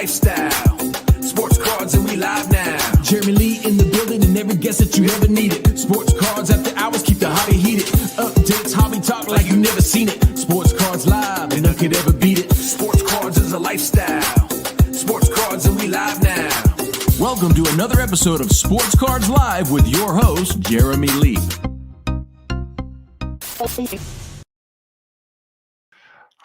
lifestyle. Sports cards and we live now. Jeremy Lee in the building and every guest that you ever needed. Sports cards after hours keep the hobby heated. Updates, hobby talk like you never seen it. Sports cards live and none could ever beat it. Sports cards is a lifestyle. Sports cards and we live now. Welcome to another episode of Sports Cards Live with your host, Jeremy Lee.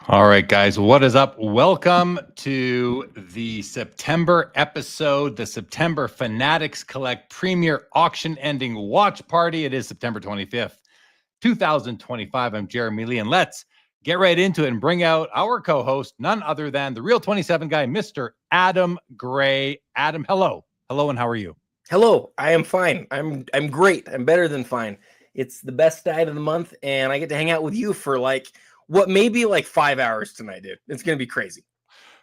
All right, guys, what is up? Welcome to the September episode, the September Fanatics Collect Premier Auction ending watch party. It is September 25th, 2025. I'm Jeremy Lee, and let's get right into it and bring out our co-host, none other than the Real 27 guy, Mr. Adam Gray. Adam, hello. Hello, and how are you? Hello, I am fine. I'm great. I'm better than fine. It's the best night of the month, and I get to hang out with you for maybe 5 hours tonight, dude. It's going to be crazy.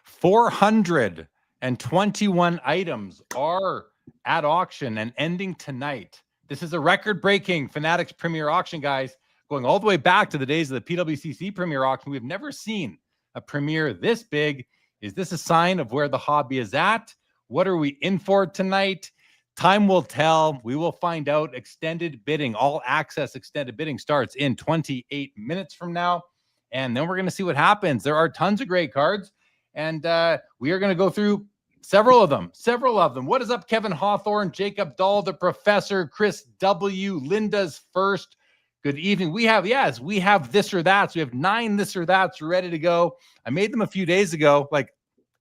421 items are at auction and ending tonight. This is a record-breaking Fanatics Premier Auction, guys, going all the way back to the days of the PWCC Premier Auction. We've never seen a Premier this big. Is this a sign of where the hobby is at? What are we in for tonight? Time will tell. We will find out. Extended bidding, all access extended bidding starts in 28 minutes from now. And then we're going to see what happens. There are tons of great cards, and we are going to go through several of them. What is up, Kevin Hawthorne, Jacob Dahl, the Professor, Chris W., Linda's First? Good evening. We have this or that. So we have 9 this or that's ready to go. I made them a few days ago, like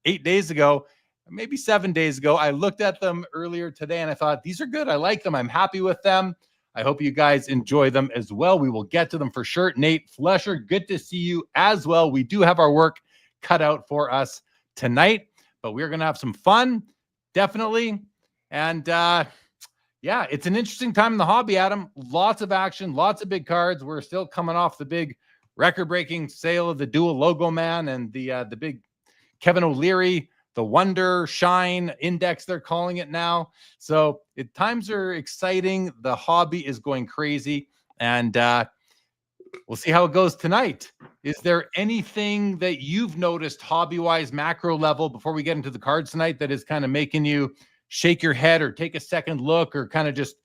8 days ago, maybe 7 days ago. I looked at them earlier today, and I thought, these are good. I like them. I'm happy with them. I hope you guys enjoy them as well. We will get to them for sure. Nate Flesher, good to see you as well. We do have our work cut out for us tonight, but we're going to have some fun, definitely. And it's an interesting time in the hobby, Adam. Lots of action, lots of big cards. We're still coming off the big record-breaking sale of the dual logo man and the big Kevin O'Leary, the Wonder Shine Index, they're calling it now. So times are exciting. The hobby is going crazy. And we'll see how it goes tonight. Is there anything that you've noticed hobby-wise, macro level, before we get into the cards tonight, that is kind of making you shake your head or take a second look or kind of just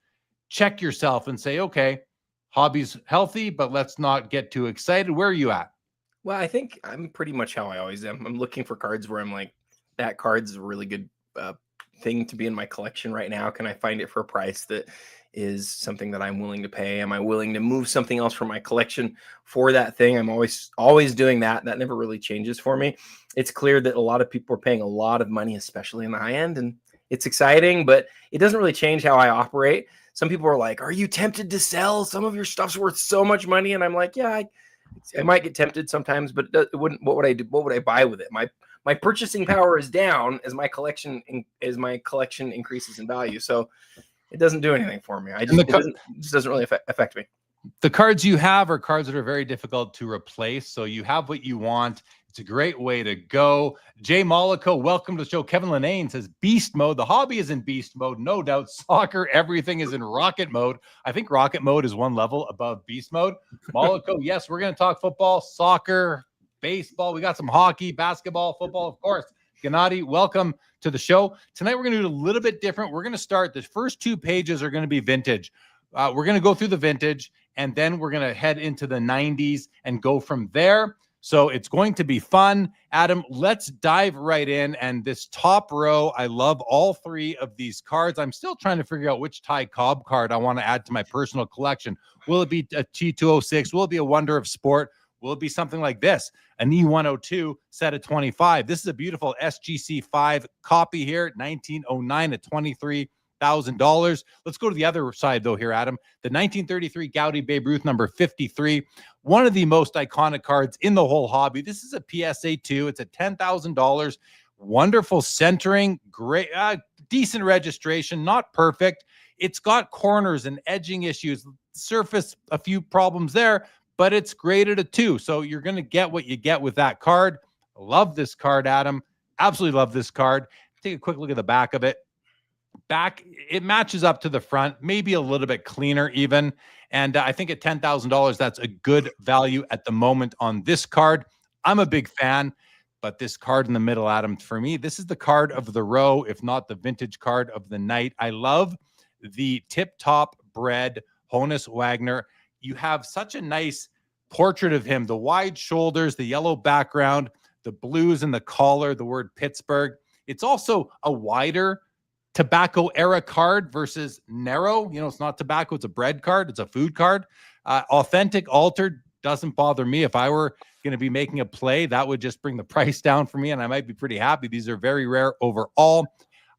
check yourself and say, okay, hobby's healthy, but let's not get too excited? Where are you at? Well, I think I'm pretty much how I always am. I'm looking for cards where I'm like, that card's a really good thing to be in my collection right now. Can I find it for a price that is something that I'm willing to pay? Am I willing to move something else from my collection for that thing? I'm always doing that. That never really changes for me. It's clear that a lot of people are paying a lot of money, especially in the high end, and it's exciting, but it doesn't really change how I operate. Some people are like, are you tempted to sell? Some of your stuff's worth so much money. And I'm like, yeah, I might get tempted sometimes, but it wouldn't. What would I do? What would I buy with it? My purchasing power is down as my collection increases in value. So it doesn't do anything for me. It just doesn't really affect me. The cards you have are cards that are very difficult to replace. So you have what you want. It's a great way to go. Jay Mollico, welcome to the show. Kevin Linane says beast mode. The hobby is in beast mode, no doubt. Soccer, everything is in rocket mode. I think rocket mode is one level above beast mode. Mollico, yes, we're going to talk football, soccer, baseball. We got some hockey, basketball, football, of course. Gennady, welcome to the show. Tonight, we're going to do a little bit different. We're going to start, the first 2 pages are going to be vintage. We're going to go through the vintage, and then we're going to head into the 90s and go from there. So it's going to be fun. Adam, let's dive right in. And this top row, I love all 3 of these cards. I'm still trying to figure out which Ty Cobb card I want to add to my personal collection. Will it be a T206? Will it be a Wonder of Sport? Will it be something like this? An E102 set of 25. This is a beautiful SGC5 copy here, 1909 at $23,000. Let's go to the other side, though, here, Adam. The 1933 Gaudy Babe Ruth number 53. One of the most iconic cards in the whole hobby. This is a PSA 2. It's at $10,000. Wonderful centering, great, decent registration, not perfect. It's got corners and edging issues, surface a few problems there, but it's graded a 2. So you're going to get what you get with that card. Love this card, Adam. Absolutely love this card. Take a quick look at the back of it. Back, it matches up to the front, maybe a little bit cleaner even. And I think at $10,000, that's a good value at the moment on this card. I'm a big fan. But this card in the middle, Adam, for me, this is the card of the row, if not the vintage card of the night. I love the tip-top bred Honus Wagner. You have such a nice portrait of him, the wide shoulders, the yellow background, the blues in the collar, the word Pittsburgh. It's also a wider tobacco era card versus narrow. You know, it's not tobacco, it's a bread card, it's a food card. Authentic, altered, doesn't bother me. If I were going to be making a play, that would just bring the price down for me, and I might be pretty happy. These are very rare overall.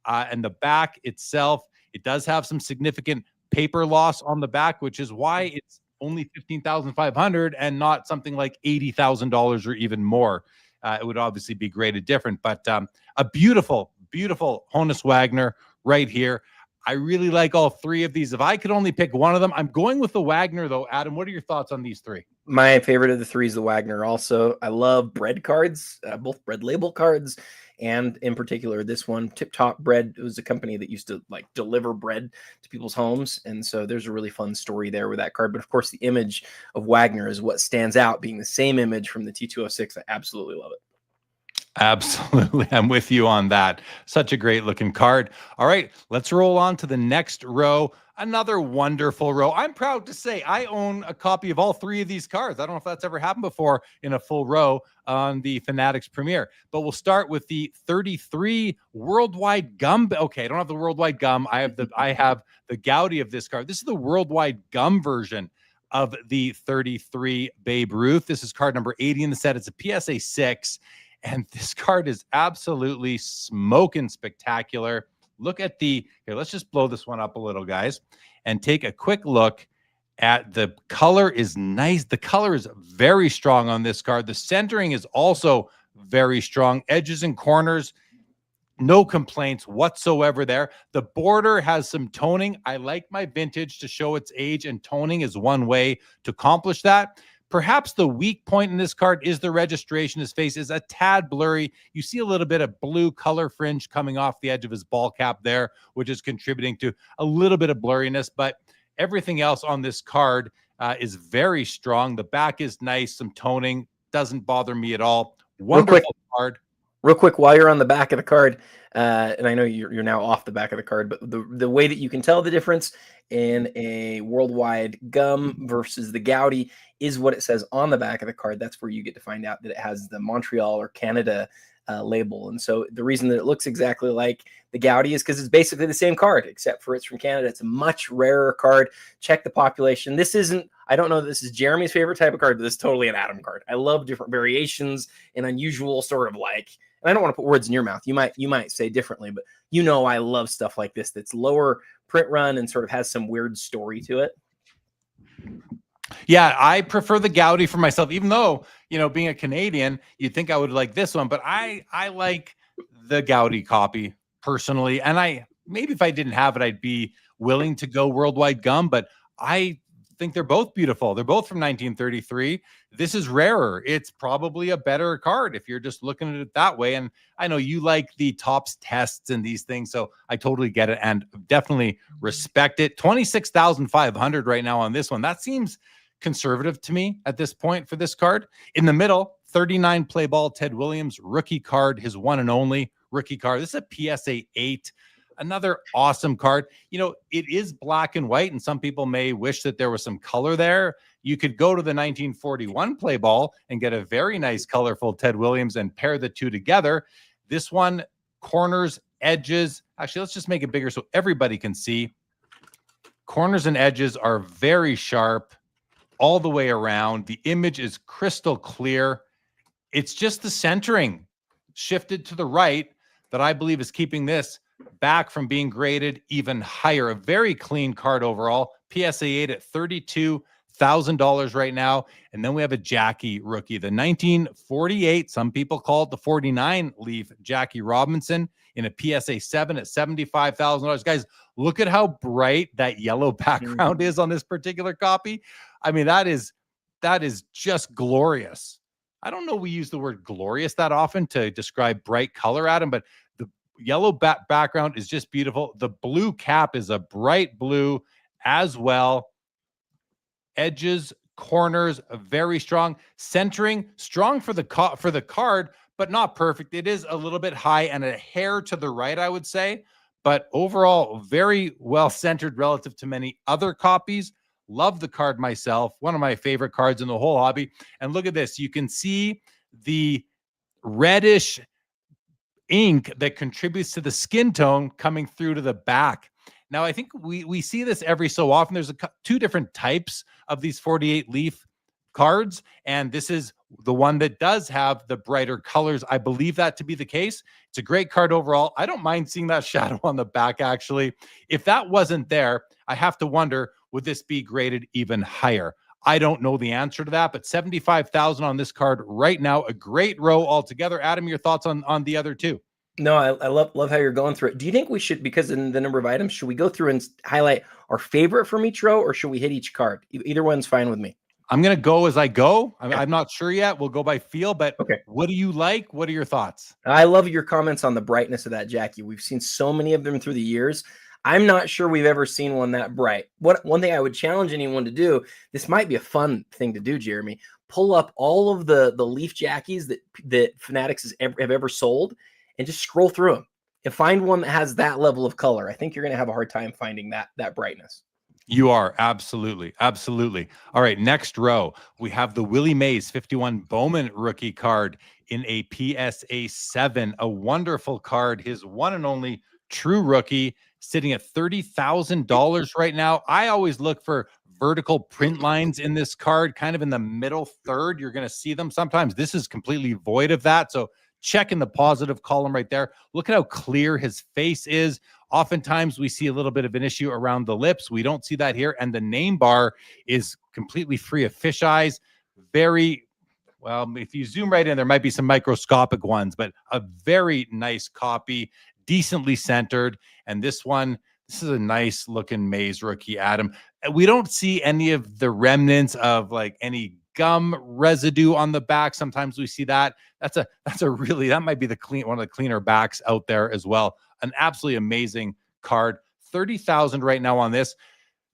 And the back itself, it does have some significant paper loss on the back, which is why it's only $15,500 and not something like $80,000 or even more. It would obviously be graded different, but a beautiful, beautiful Honus Wagner right here. I really like all three of these. If I could only pick one of them, I'm going with the Wagner, though. Adam, what are your thoughts on these three? My favorite of the three is the Wagner. Also, I love bread cards, both bread label cards, and in particular this one, Tip Top Bread. It was a company that used to like deliver bread to people's homes, and so there's a really fun story there with that card. But of course, the image of Wagner is what stands out, being the same image from the T206. I absolutely love it. Absolutely. I'm with you on that. Such a great looking card. All right, let's roll on to the next row. Another wonderful row. I'm proud to say I own a copy of all three of these cards. I don't know if that's ever happened before in a full row on the Fanatics Premier, but we'll start with the 33 Worldwide Gum. Okay, I don't have the Worldwide Gum. I have the Gaudi of this card. This is the Worldwide Gum version of the 33 Babe Ruth. This is card number 80 in the set. It's a PSA 6. And this card is absolutely smoking spectacular. Look at here, let's just blow this one up a little, guys, and take a quick look at the color is nice. The color is very strong on this card. The centering is also very strong. Edges and corners, no complaints whatsoever there. The border has some toning. I like my vintage to show its age, and toning is one way to accomplish that. Perhaps the weak point in this card is the registration. His face is a tad blurry. You see a little bit of blue color fringe coming off the edge of his ball cap there, which is contributing to a little bit of blurriness. But everything else on this card is very strong. The back is nice. Some toning. Doesn't bother me at all. Wonderful card. Real quick, while you're on the back of the card, and I know you're now off the back of the card, but the way that you can tell the difference in a Worldwide Gum versus the Gaudi is what it says on the back of the card. That's where you get to find out that it has the Montreal or Canada label. And so the reason that it looks exactly like the Gaudi is because it's basically the same card, except for it's from Canada. It's a much rarer card. Check the population. This isn't, I don't know that this is Jeremy's favorite type of card, but this is totally an Adam card. I love different variations and unusual sort of like, and I don't want to put words in your mouth. You might say differently, but you know I love stuff like this that's lower print run and sort of has some weird story to it. Yeah, I prefer the Gaudi for myself, even though, you know, being a Canadian, you'd think I would like this one, but I like the Gaudi copy personally. And maybe if I didn't have it, I'd be willing to go Worldwide Gum, but I think they're both beautiful. They're both from 1933. This is rarer. It's probably a better card if you're just looking at it that way. And I know you like the tops tests and these things, so I totally get it and definitely respect it. 26,500 right now on this one. That seems conservative to me at this point for this card. In the middle, 39 play ball Ted Williams rookie card, his one and only rookie card. This is a PSA 8. Another awesome card. You know, it is black and white, and some people may wish that there was some color there. You could go to the 1941 play ball and get a very nice colorful Ted Williams and pair the two together. This one, corners, edges. Actually, let's just make it bigger so everybody can see. Corners and edges are very sharp all the way around. The image is crystal clear. It's just the centering shifted to the right that I believe is keeping this back from being graded even higher. A very clean card overall. PSA 8 at $32,000 right now. And then we have a Jackie rookie, the 1948, some people call it the 49 leaf Jackie Robinson in a PSA 7 at $75,000. Guys, look at how bright that yellow background is on this particular copy. I mean, that is just glorious. I don't know we use the word glorious that often to describe bright color, Adam, but the yellow background is just beautiful. The blue cap is a bright blue as well. Edges, corners, very strong. Centering, strong for the card, but not perfect. It is a little bit high and a hair to the right, I would say, but overall very well centered relative to many other copies. Love the card myself. One of my favorite cards in the whole hobby. And look at this. You can see the reddish ink that contributes to the skin tone coming through to the back. Now, I think we see this every so often. There's two different types of these 48 leaf cards, and this is the one that does have the brighter colors. I believe that to be the case. It's a great card overall. I don't mind seeing that shadow on the back, actually. If that wasn't there, I have to wonder, would this be graded even higher? I don't know the answer to that, but 75,000 on this card right now. A great row altogether. Adam, your thoughts on the other two? No, I love how you're going through it. Do you think we should, because in the number of items, should we go through and highlight our favorite from each row, or should we hit each card? Either one's fine with me. I'm going to go as I go. Okay. I'm not sure yet. We'll go by feel, but Okay. What do you like? What are your thoughts? I love your comments on the brightness of that Jackie. We've seen so many of them through the years. I'm not sure we've ever seen one that bright. One thing I would challenge anyone to do, this might be a fun thing to do, Jeremy, pull up all of the leaf Jackies that Fanatics have ever sold and just scroll through them and find one that has that level of color. I think you're going to have a hard time finding that brightness. You are. Absolutely. Absolutely. All right. Next row, we have the Willie Mays 51 Bowman rookie card in a PSA 7, a wonderful card. His one and only true rookie, sitting at $30,000 right now. I always look for vertical print lines in this card, kind of in the middle third. You're going to see them sometimes. This is completely void of that. So check in the positive column right there. Look at how clear his face is. Oftentimes we see a little bit of an issue around the lips. We don't see that here. And the name bar is completely free of fish eyes. Very well, if you zoom right in, there might be some microscopic ones, but a very nice copy, decently centered. And this one, this is a nice looking Mays rookie, Adam. We don't see any of the remnants of like any gum residue on the back. Sometimes we see that. That's a really, that might be one of the cleaner backs out there as well. An absolutely amazing card. 30,000 right now on this.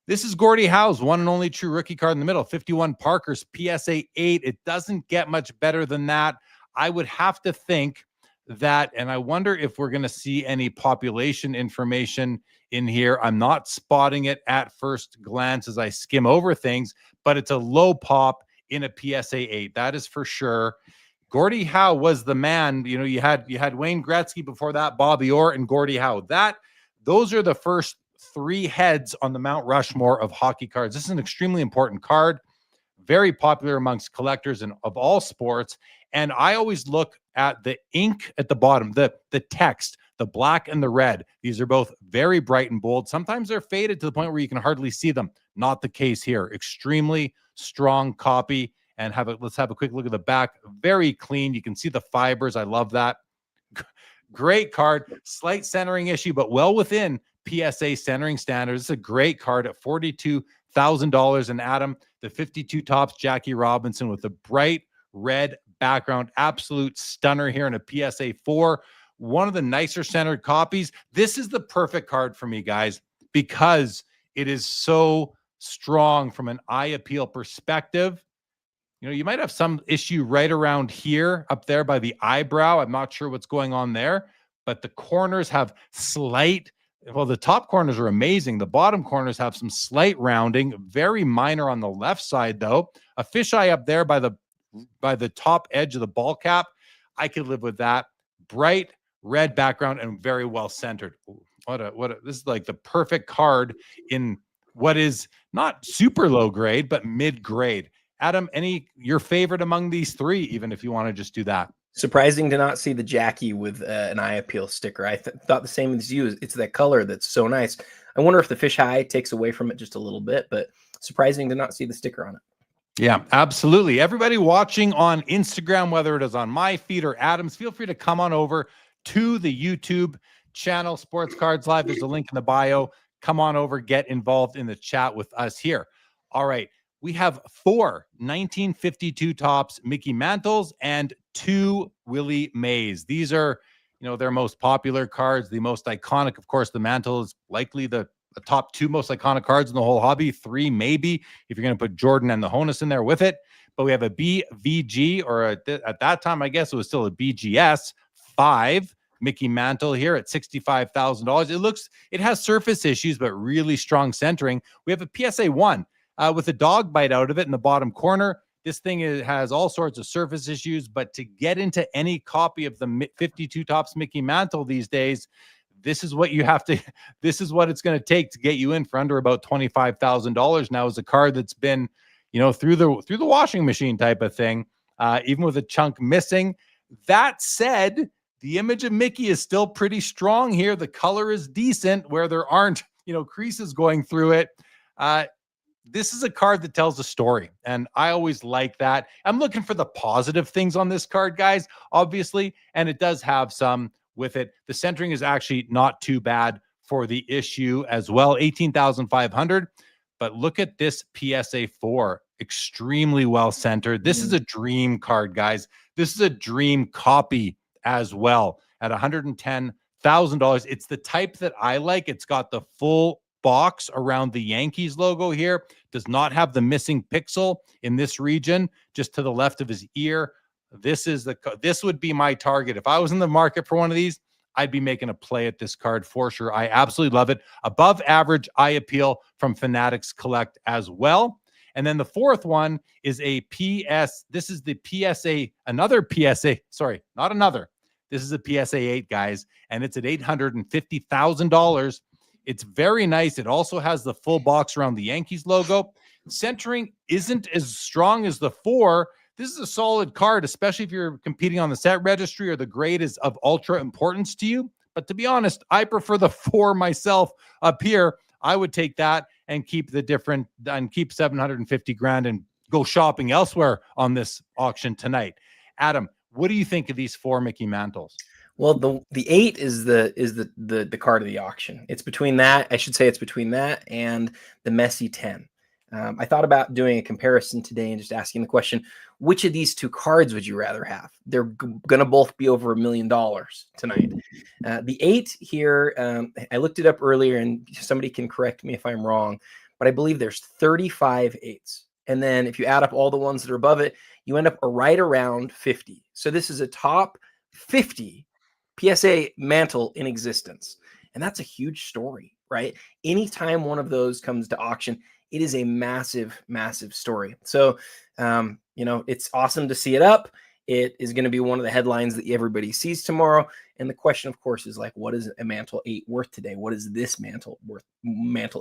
This is Gordie Howe's one and only true rookie card in the middle. 51 Parker's PSA 8. It doesn't get much better than that. I would have to think that, and I wonder if we're going to see any population information in here. I'm not spotting it at first glance as I skim over things, but it's a low pop in a PSA 8. That is for sure. Gordie Howe was the man. You know, you had Wayne Gretzky before that, Bobby Orr, and Gordie Howe. Those are the first three heads on the Mount Rushmore of hockey cards. This is an extremely important card, very popular amongst collectors and of all sports. And I always look at the ink at the bottom, the text, the black and the red. These are both very bright and bold. Sometimes they're faded to the point where you can hardly see them. Not the case here. Extremely strong copy. And let's have a quick look at the back. Very clean. You can see the fibers. I love that. Great card. Slight centering issue, but well within PSA centering standards. It's a great card at $42,000. And Adam, the 52 tops Jackie Robinson with the bright red background. Absolute stunner here in a PSA 4. One of the nicer centered copies. This is the perfect card for me, guys, because it is so strong from an eye appeal perspective. You know, you might have some issue right around here, up there by the eyebrow. I'm not sure what's going on there, but the corners have the top corners are amazing. The bottom corners have some slight rounding, very minor on the left side, though. A fisheye up there by the top edge of the ball cap. I could live with that. Bright red background and very well centered. This is like the perfect card in what is not super low grade, but mid grade. Adam, your favorite among these three, even if you want to just do that? Surprising to not see the Jackie with an eye appeal sticker. I thought the same as you. It's that color that's so nice. I wonder if the fish eye takes away from it just a little bit, but surprising to not see the sticker on it. Yeah, absolutely. Everybody watching on Instagram, whether it is on my feed or Adam's, feel free to come on over to the YouTube channel, Sports Cards Live. There's a link in the bio. Come on over, get involved in the chat with us here. All right. We have 4 1952 tops Mickey Mantles and 2 Willie Mays. These are, their most popular cards, the most iconic. Of course, the Mantle is likely the top 2 most iconic cards in the whole hobby. 3 maybe, if you're going to put Jordan and the Honus in there with it. but we have a BVG, or at that time, I guess it was still a BGS 5 Mickey Mantle here at $65,000. It has surface issues, but really strong centering. We have a PSA 1 with a dog bite out of it in the bottom corner. This thing has all sorts of surface issues, but to get into any copy of the 52 Tops Mickey Mantle these days, this is what you have to, this is what it's going to take to get you in for under about $25,000. Now, is a card that's been, through the washing machine type of thing, even with a chunk missing. That said, the image of Mickey is still pretty strong here. The color is decent where there aren't, creases going through it. This is a card that tells a story, and I always like that. I'm looking for the positive things on this card, guys, obviously, and it does have some with it. The centering is actually not too bad for the issue as well, 18,500. But look at this PSA 4, extremely well centered. This is a dream card, guys. This is a dream copy as well at $110,000. It's the type that I like. It's got the full box around the Yankees logo here, does not have the missing pixel in this region, just to the left of his ear. This would be my target. If I was in the market for one of these, I'd be making a play at this card for sure. I absolutely love it. Above average eye appeal from Fanatics Collect as well. And then the fourth one is a PS. This is the PSA, another PSA. Sorry, not another. This is a PSA 8, guys, and it's at $850,000. It's very nice. It also has the full box around the Yankees logo. Centering isn't as strong as the 4. This is a solid card, especially if you're competing on the set registry or the grade is of ultra importance to you. But to be honest, I prefer the 4 myself up here. I would take that and keep the different and keep 750 grand and go shopping elsewhere on this auction tonight. Adam, what do you think of these 4 Mickey Mantles? Well, the 8 is the card of the auction. It's between that. I should say it's between that and the Messi 10. I thought about doing a comparison today and just asking the question, which of these 2 cards would you rather have? They're going to both be over $1 million tonight. The 8 here, I looked it up earlier, and somebody can correct me if I'm wrong, but I believe there's 35 8s. And then if you add up all the ones that are above it, you end up right around 50. So this is a top 50 PSA Mantle in existence. And that's a huge story, right? Anytime one of those comes to auction, it is a massive, massive story. So, it's awesome to see it up. It is going to be one of the headlines that everybody sees tomorrow. And the question, of course, is like, what is a Mantle 8 worth today? What is this Mantle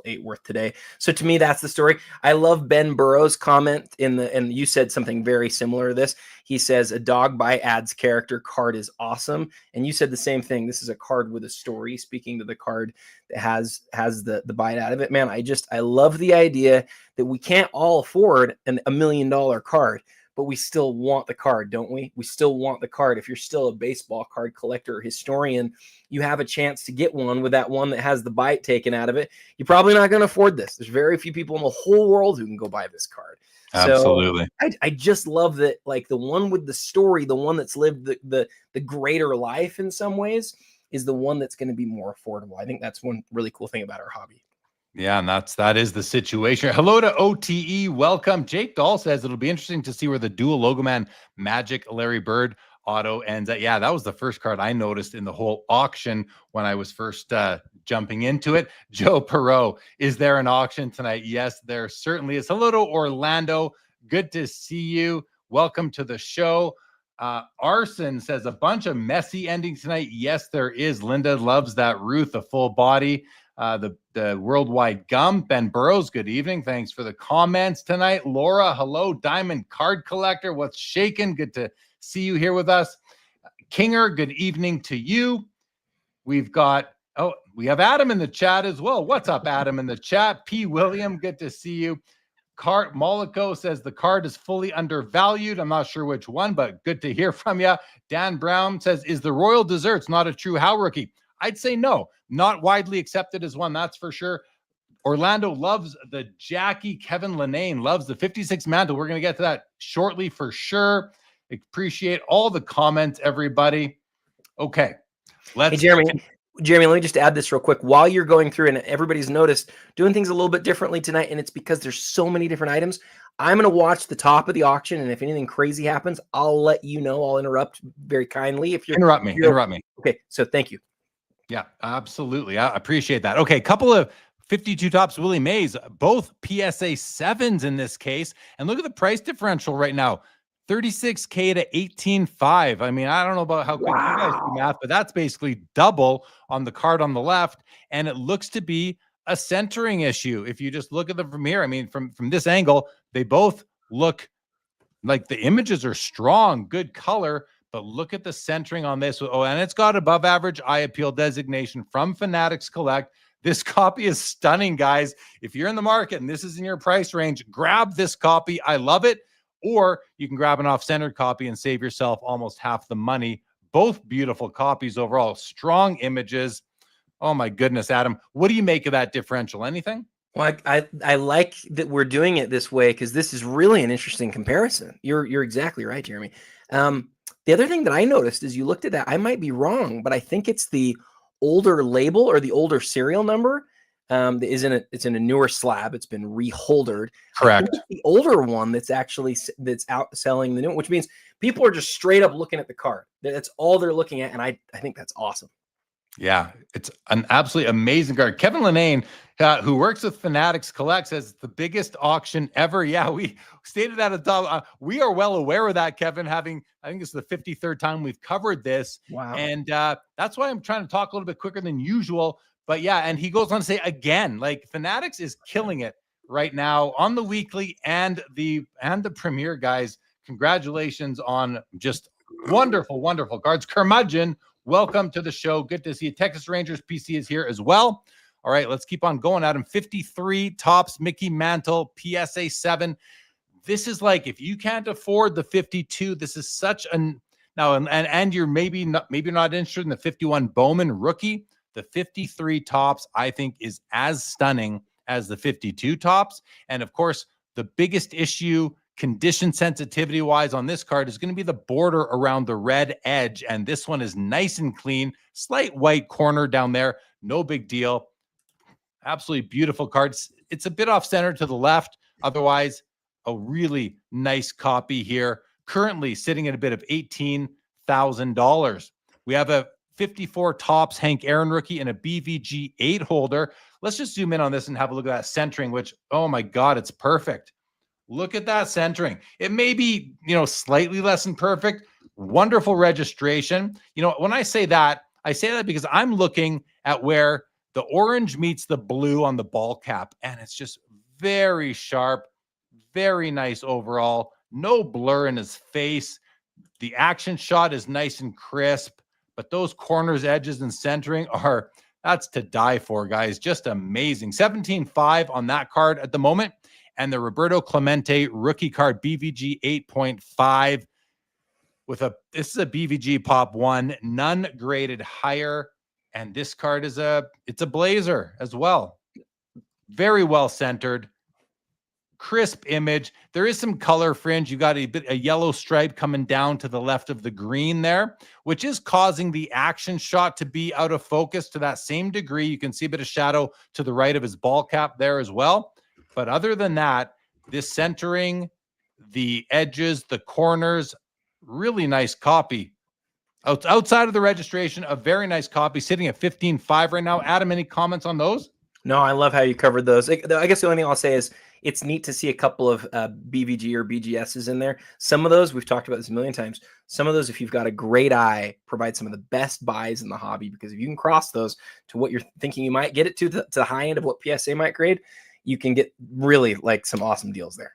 8 worth today? So to me, that's the story. I love Ben Burrow's comment and you said something very similar to this. He says a dog bite adds character. Card is awesome. And you said the same thing. This is a card with a story, speaking to the card that has the bite out of it. Man, I love the idea that we can't all afford $1 million card, but we still want the card, don't we? We still want the card. If you're still a baseball card collector or historian, you have a chance to get one with that one that has the bite taken out of it. You're probably not going to afford this. There's very few people in the whole world who can go buy this card. Absolutely. So I just love that, like the one with the story, the one that's lived the greater life in some ways, is the one that's going to be more affordable. I think that's one really cool thing about our hobby. Yeah, and that is the situation. Hello to OTE. Welcome. Jake Dahl says it'll be interesting to see where the dual logo man Magic Larry Bird auto ends at. Yeah, that was the first card I noticed in the whole auction when I was first jumping into it. Joe Perot, is there an auction tonight? Yes, there certainly is. Hello to Orlando. Good to see you. Welcome to the show. Arson says a bunch of Messi endings tonight. Yes, there is. Linda loves that Ruth, a full body. The worldwide gum. Ben Burrows, good evening. Thanks for the comments tonight. Laura, hello. Diamond card collector, what's shaking? Good to see you here with us. Kinger, good evening to you. We have Adam in the chat as well. What's up, Adam, in the chat? P. William, good to see you. Molico says the card is fully undervalued. I'm not sure which one, but good to hear from you. Dan Brown says, is the Royal Desserts not a true How rookie? I'd say no, not widely accepted as one, that's for sure. Orlando loves the Jackie. Kevin Lenane loves the 56 Mantle. We're going to get to that shortly for sure. Appreciate all the comments, everybody. Okay. Hey, Jeremy, Jeremy, let me just add this real quick. While you're going through, and everybody's noticed doing things a little bit differently tonight, and it's because there's so many different items. I'm going to watch the top of the auction, and if anything crazy happens, I'll let you know. I'll interrupt very kindly. If you're Interrupt me. Okay, so thank you. Yeah, absolutely. I appreciate that. Okay, couple of 52 tops Willie Mays, both PSA 7s in this case. And look at the price differential right now. 36K to 18.5. I mean, I don't know about how quick you guys do math, but that's basically double on the card on the left. And it looks to be a centering issue. If you just look at them from here, I mean, from this angle, they both look like the images are strong, good color, but look at the centering on this. Oh, and it's got above average eye appeal designation from Fanatics Collect. This copy is stunning, guys. If you're in the market and this is in your price range, grab this copy. I love it. Or you can grab an off-centered copy and save yourself almost half the money. Both beautiful copies overall, strong images. Oh my goodness, Adam, what do you make of that differential? Anything? Well, I like that we're doing it this way because this is really an interesting comparison. You're exactly right, Jeremy. The other thing that I noticed is you looked at that. I might be wrong, but I think it's the older label or the older serial number. It's in a newer slab. It's been reholdered. Correct. The older one that's out selling the new one, which means people are just straight up looking at the card. That's all they're looking at, and I think that's awesome. Yeah, it's an absolutely amazing card. Kevin Lenane, who works with Fanatics Collect, says it's the biggest auction ever. Yeah, we stated that at the we are well aware of that, Kevin, I think it's the 53rd time we've covered this. Wow. And that's why I'm trying to talk a little bit quicker than usual. But yeah, and he goes on to say again, like Fanatics is killing it right now on the weekly and the Premier, guys. Congratulations on just wonderful, wonderful cards. Curmudgeon, welcome to the show. Good to see you. Texas Rangers PC is here as well. All right, let's keep on going, Adam. 53 tops, Mickey Mantle, PSA 7. This is like, if you can't afford the 52, this is such an now, and you're maybe not interested in the 51 Bowman rookie. The 53 tops, I think, is as stunning as the 52 tops. And of course, the biggest issue condition sensitivity wise on this card is going to be the border around the red edge. And this one is nice and clean, slight white corner down there. No big deal. Absolutely beautiful cards. It's a bit off center to the left. Otherwise, a really nice copy here. Currently sitting at a bit of $18,000. We have a 54 tops Hank Aaron rookie and a BVG 8 holder. Let's just zoom in on this and have a look at that centering, which, oh my God, it's perfect. Look at that centering. It may be, slightly less than perfect. Wonderful registration. When I say that because I'm looking at where the orange meets the blue on the ball cap, and it's just very sharp, very nice overall. No blur in his face. The action shot is nice and crisp, but those corners, edges, and centering that's to die for, guys. Just amazing. 17.5 on that card at the moment. And the Roberto Clemente rookie card, BVG 8.5 this is a BVG Pop 1, none graded higher. And this card it's a blazer as well. Very well centered, crisp image. There is some color fringe. You got a yellow stripe coming down to the left of the green there, which is causing the action shot to be out of focus to that same degree. You can see a bit of shadow to the right of his ball cap there as well. But other than that, this centering, the edges, the corners, really nice copy. Outside of the registration, a very nice copy, sitting at 15.5 right now. Adam, any comments on those? No, I love how you covered those. I guess the only thing I'll say is it's neat to see a couple of BVG or BGSs in there. Some of those, we've talked about this a million times. Some of those, if you've got a great eye, provide some of the best buys in the hobby, because if you can cross those to what you're thinking you might get it to the high end of what PSA might grade, you can get really like some awesome deals there.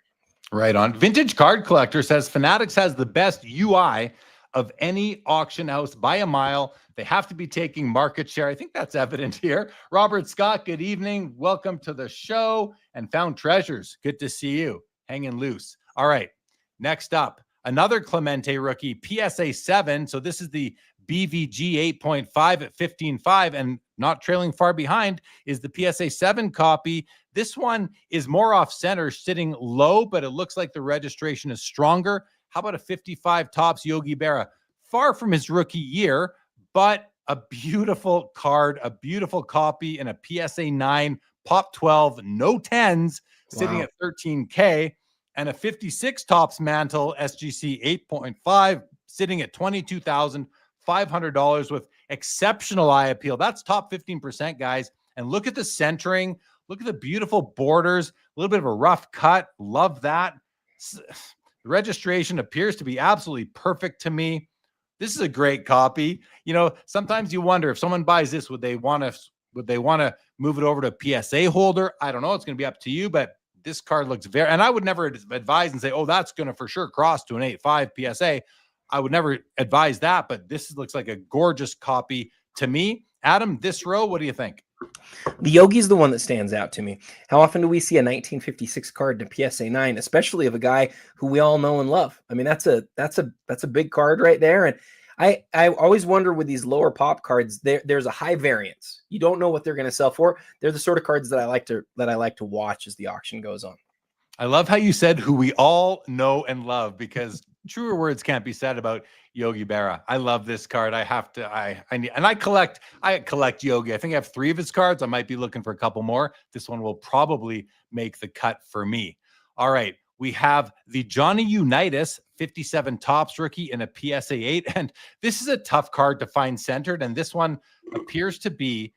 Right on. Vintage Card Collector says Fanatics has the best UI of any auction house by a mile. They have to be taking market share. I think that's evident here. Robert Scott, good evening. Welcome to the show. And Found Treasures, good to see you. Hanging loose. All right. Next up, another Clemente rookie, PSA 7. So this is the BVG 8.5 at 15.5, and not trailing far behind is the PSA 7 copy. This one is more off center, sitting low, but it looks like the registration is stronger. How about a 55 tops Yogi Berra? Far from his rookie year, but a beautiful card, a beautiful copy in a PSA 9, Pop 12, no 10s, sitting Wow. at $13K, and a 56 Tops Mantle SGC 8.5, sitting at $22,500 with exceptional eye appeal. That's top 15%, guys. And look at the centering. Look at the beautiful borders, a little bit of a rough cut. Love that. The registration appears to be absolutely perfect to me. This is a great copy. You know, sometimes you wonder if someone buys this, would they want to move it over to a PSA holder? I don't know. It's going to be up to you, but this card looks very, and I would never advise and say, oh, that's going to for sure cross to an 8.5 PSA. I would never advise that, but this looks like a gorgeous copy to me. Adam, this row, what do you think? The Yogi's the one that stands out to me. How often do we see a 1956 card in a PSA 9, especially of a guy who we all know and love? I mean, that's a big card right there. And I always wonder with these lower pop cards, there's a high variance. You don't know what they're going to sell for. They're the sort of cards that I like to watch as the auction goes on. I love how you said who we all know and love, because truer words can't be said about Yogi Berra. I love this card. I collect Yogi. I think I have 3 of his cards. I might be looking for a couple more. This one will probably make the cut for me. All right. We have the Johnny Unitas 57 Tops rookie in a PSA 8. And this is a tough card to find centered. And this one appears to be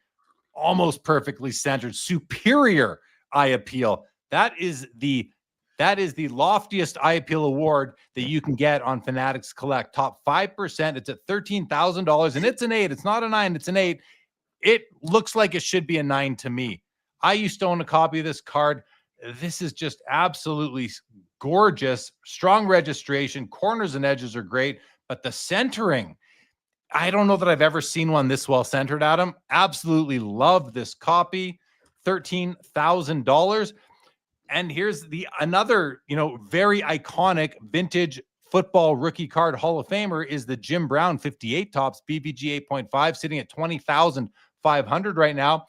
almost perfectly centered. Superior eye appeal. That is the loftiest eye appeal award that you can get on Fanatics Collect. Top 5%. It's at $13,000, and it's an 8. It's not a 9. It's an 8. It looks like it should be a 9 to me. I used to own a copy of this card. This is just absolutely gorgeous. Strong registration. Corners and edges are great, but the centering, I don't know that I've ever seen one this well centered, Adam. Absolutely love this copy. $13,000. And here's another, very iconic vintage football rookie card Hall of Famer is the Jim Brown 58 Tops BVG 8.5, sitting at $20,500 right now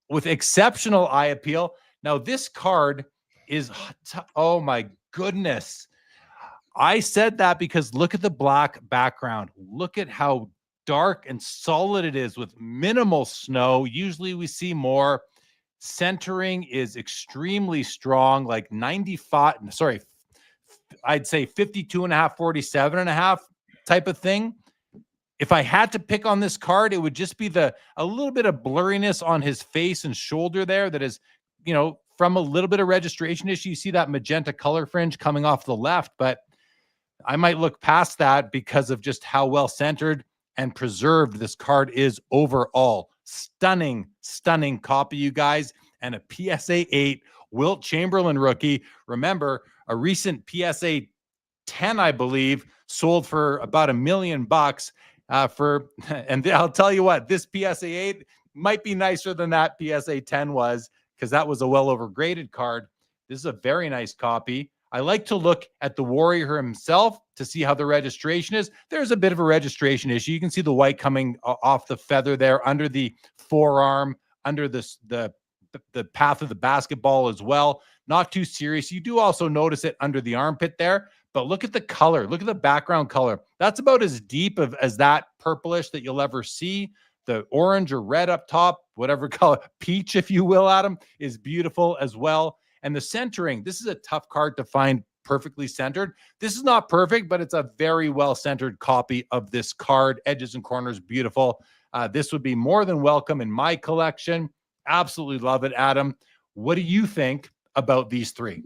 with exceptional eye appeal. Now this card is, oh my goodness. I said that because look at the black background. Look at how dark and solid it is with minimal snow. Usually we see more. Centering is extremely strong, like 95, sorry, I'd say 52.5, 47.5 type of thing. If I had to pick on this card, it would just be a little bit of blurriness on his face and shoulder there that is, from a little bit of registration issue. You see that magenta color fringe coming off the left, but I might look past that because of just how well centered and preserved this card is overall. Stunning copy, you guys. And a PSA 8 Wilt Chamberlain rookie. Remember, a recent PSA 10, I believe, sold for about $1 million and I'll tell you what, this PSA 8 might be nicer than that PSA 10 was, because that was a well overgraded card. This is a very nice copy. I like to look at the Warrior himself to see how the registration is. There's a bit of a registration issue. You can see the white coming off the feather there under the forearm, under the path of the basketball as well. Not too serious. You do also notice it under the armpit there, but look at the color. Look at the background color. That's about as deep as that purplish that you'll ever see. The orange or red up top, whatever color, peach, if you will, Adam, is beautiful as well. And the centering, this is a tough card to find perfectly centered. This is not perfect, but it's a very well-centered copy of this card. Edges and corners, beautiful. This would be more than welcome in my collection. Absolutely love it, Adam. What do you think about these 3?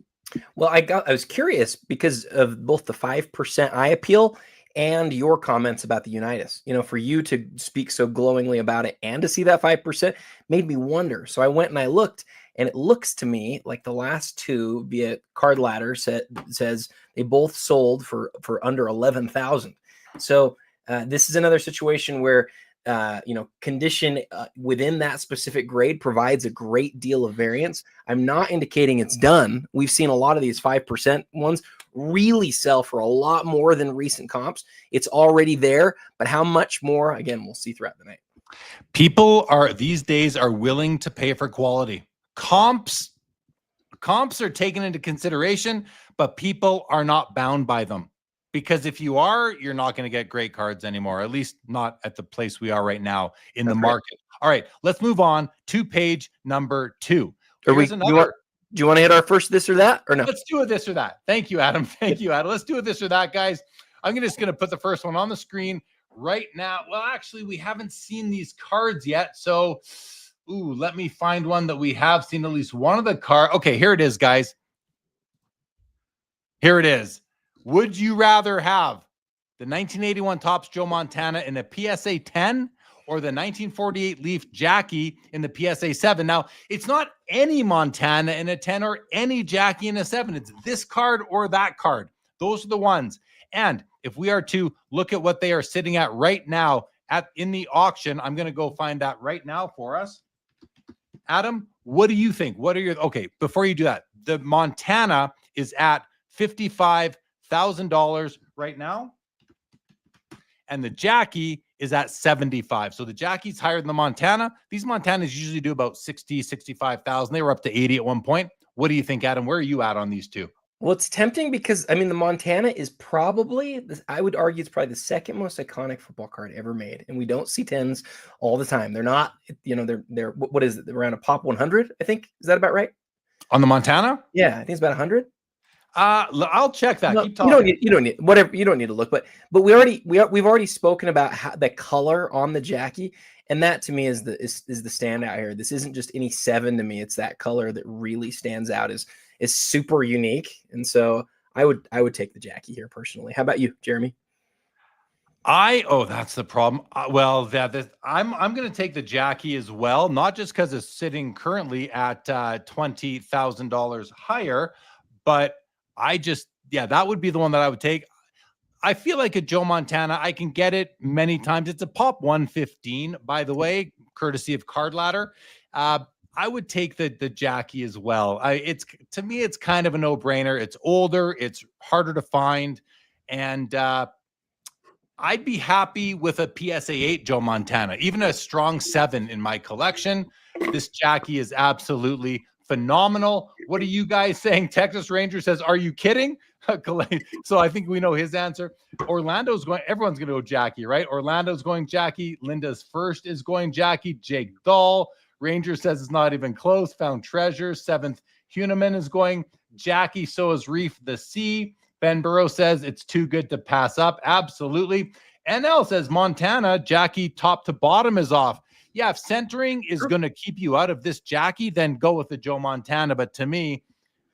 Well, I was curious because of both the 5% eye appeal and your comments about the Unitas. For you to speak so glowingly about it and to see that 5% made me wonder. So I went and I looked, and it looks to me like the last 2 via Card Ladder says they both sold for under 11,000. So this is another situation where condition within that specific grade provides a great deal of variance. I'm not indicating it's done. We've seen a lot of these 5% ones really sell for a lot more than recent comps. It's already there, but how much more? Again, we'll see throughout the night. People these days are willing to pay for quality. Comps are taken into consideration, but people are not bound by them Because if you are, you're not going to get great cards anymore, at least not at the place we are right now in the market. All right, let's move on to page number 2. Here's another. Do you want to hit our first this or that or no? Let's do a this or that. Thank you, Adam. Thank you, Adam. Let's do a this or that, guys. I'm just going to put the first one on the screen right now. Well, actually, we haven't seen these cards yet. So, let me find one that we have seen at least one of the cards. Okay, here it is, guys. Here it is. Would you rather have the 1981 Topps Joe Montana in a PSA 10 or the 1948 Leaf Jackie in the PSA 7? Now, it's not any Montana in a 10 or any Jackie in a 7. It's this card or that card. Those are the ones. And if we are to look at what they are sitting at right now in the auction, I'm going to go find that right now for us. Adam, what do you think? What are your... Okay, before you do that, the Montana is at $55,000 right now. And the Jackie is at 75. So the Jackie's higher than the Montana. These Montanas usually do about 60, 65,000. They were up to 80 at one point. What do you think, Adam? Where are you at on these two? Well, it's tempting because, I mean, the Montana is probably, I would argue it's probably the second most iconic football card ever made. And we don't see 10s all the time. They're not, they're what is it? Around a pop 100, I think. Is that about right? On the Montana? Yeah, I think it's about 100. I'll check that. No, keep talking. You don't need whatever. You don't need to look, but we've already spoken about how the color on the Jackie, and that to me is the standout here. This isn't just any 7 to me. It's that color that really stands out is super unique, and so I would take the Jackie here personally. How about you, Jeremy? That's the problem. I'm going to take the Jackie as well, not just because it's sitting currently at $20,000 higher, but that would be the one that I would take. I feel like a Joe Montana, I can get it many times. It's a pop 115, by the way, courtesy of Card Ladder. I would take the Jackie as well. To me, it's kind of a no-brainer. It's older, it's harder to find, and I'd be happy with a PSA 8 Joe Montana, even a strong 7 in my collection. This Jackie is absolutely phenomenal. What are you guys saying? Texas Ranger says, "Are you kidding?" So I think we know his answer. Orlando's going, everyone's going to go Jackie, right? Orlando's going Jackie. Linda's first is going Jackie. Jake Dahl. Ranger says it's not even close. Found Treasure. 7th Huneman is going Jackie. So is Reef the Sea. Ben Burrow says it's too good to pass up. Absolutely. NL says Montana, Jackie top to bottom is off. Yeah, if centering is going to keep you out of this Jackie, then go with the Joe Montana. But to me,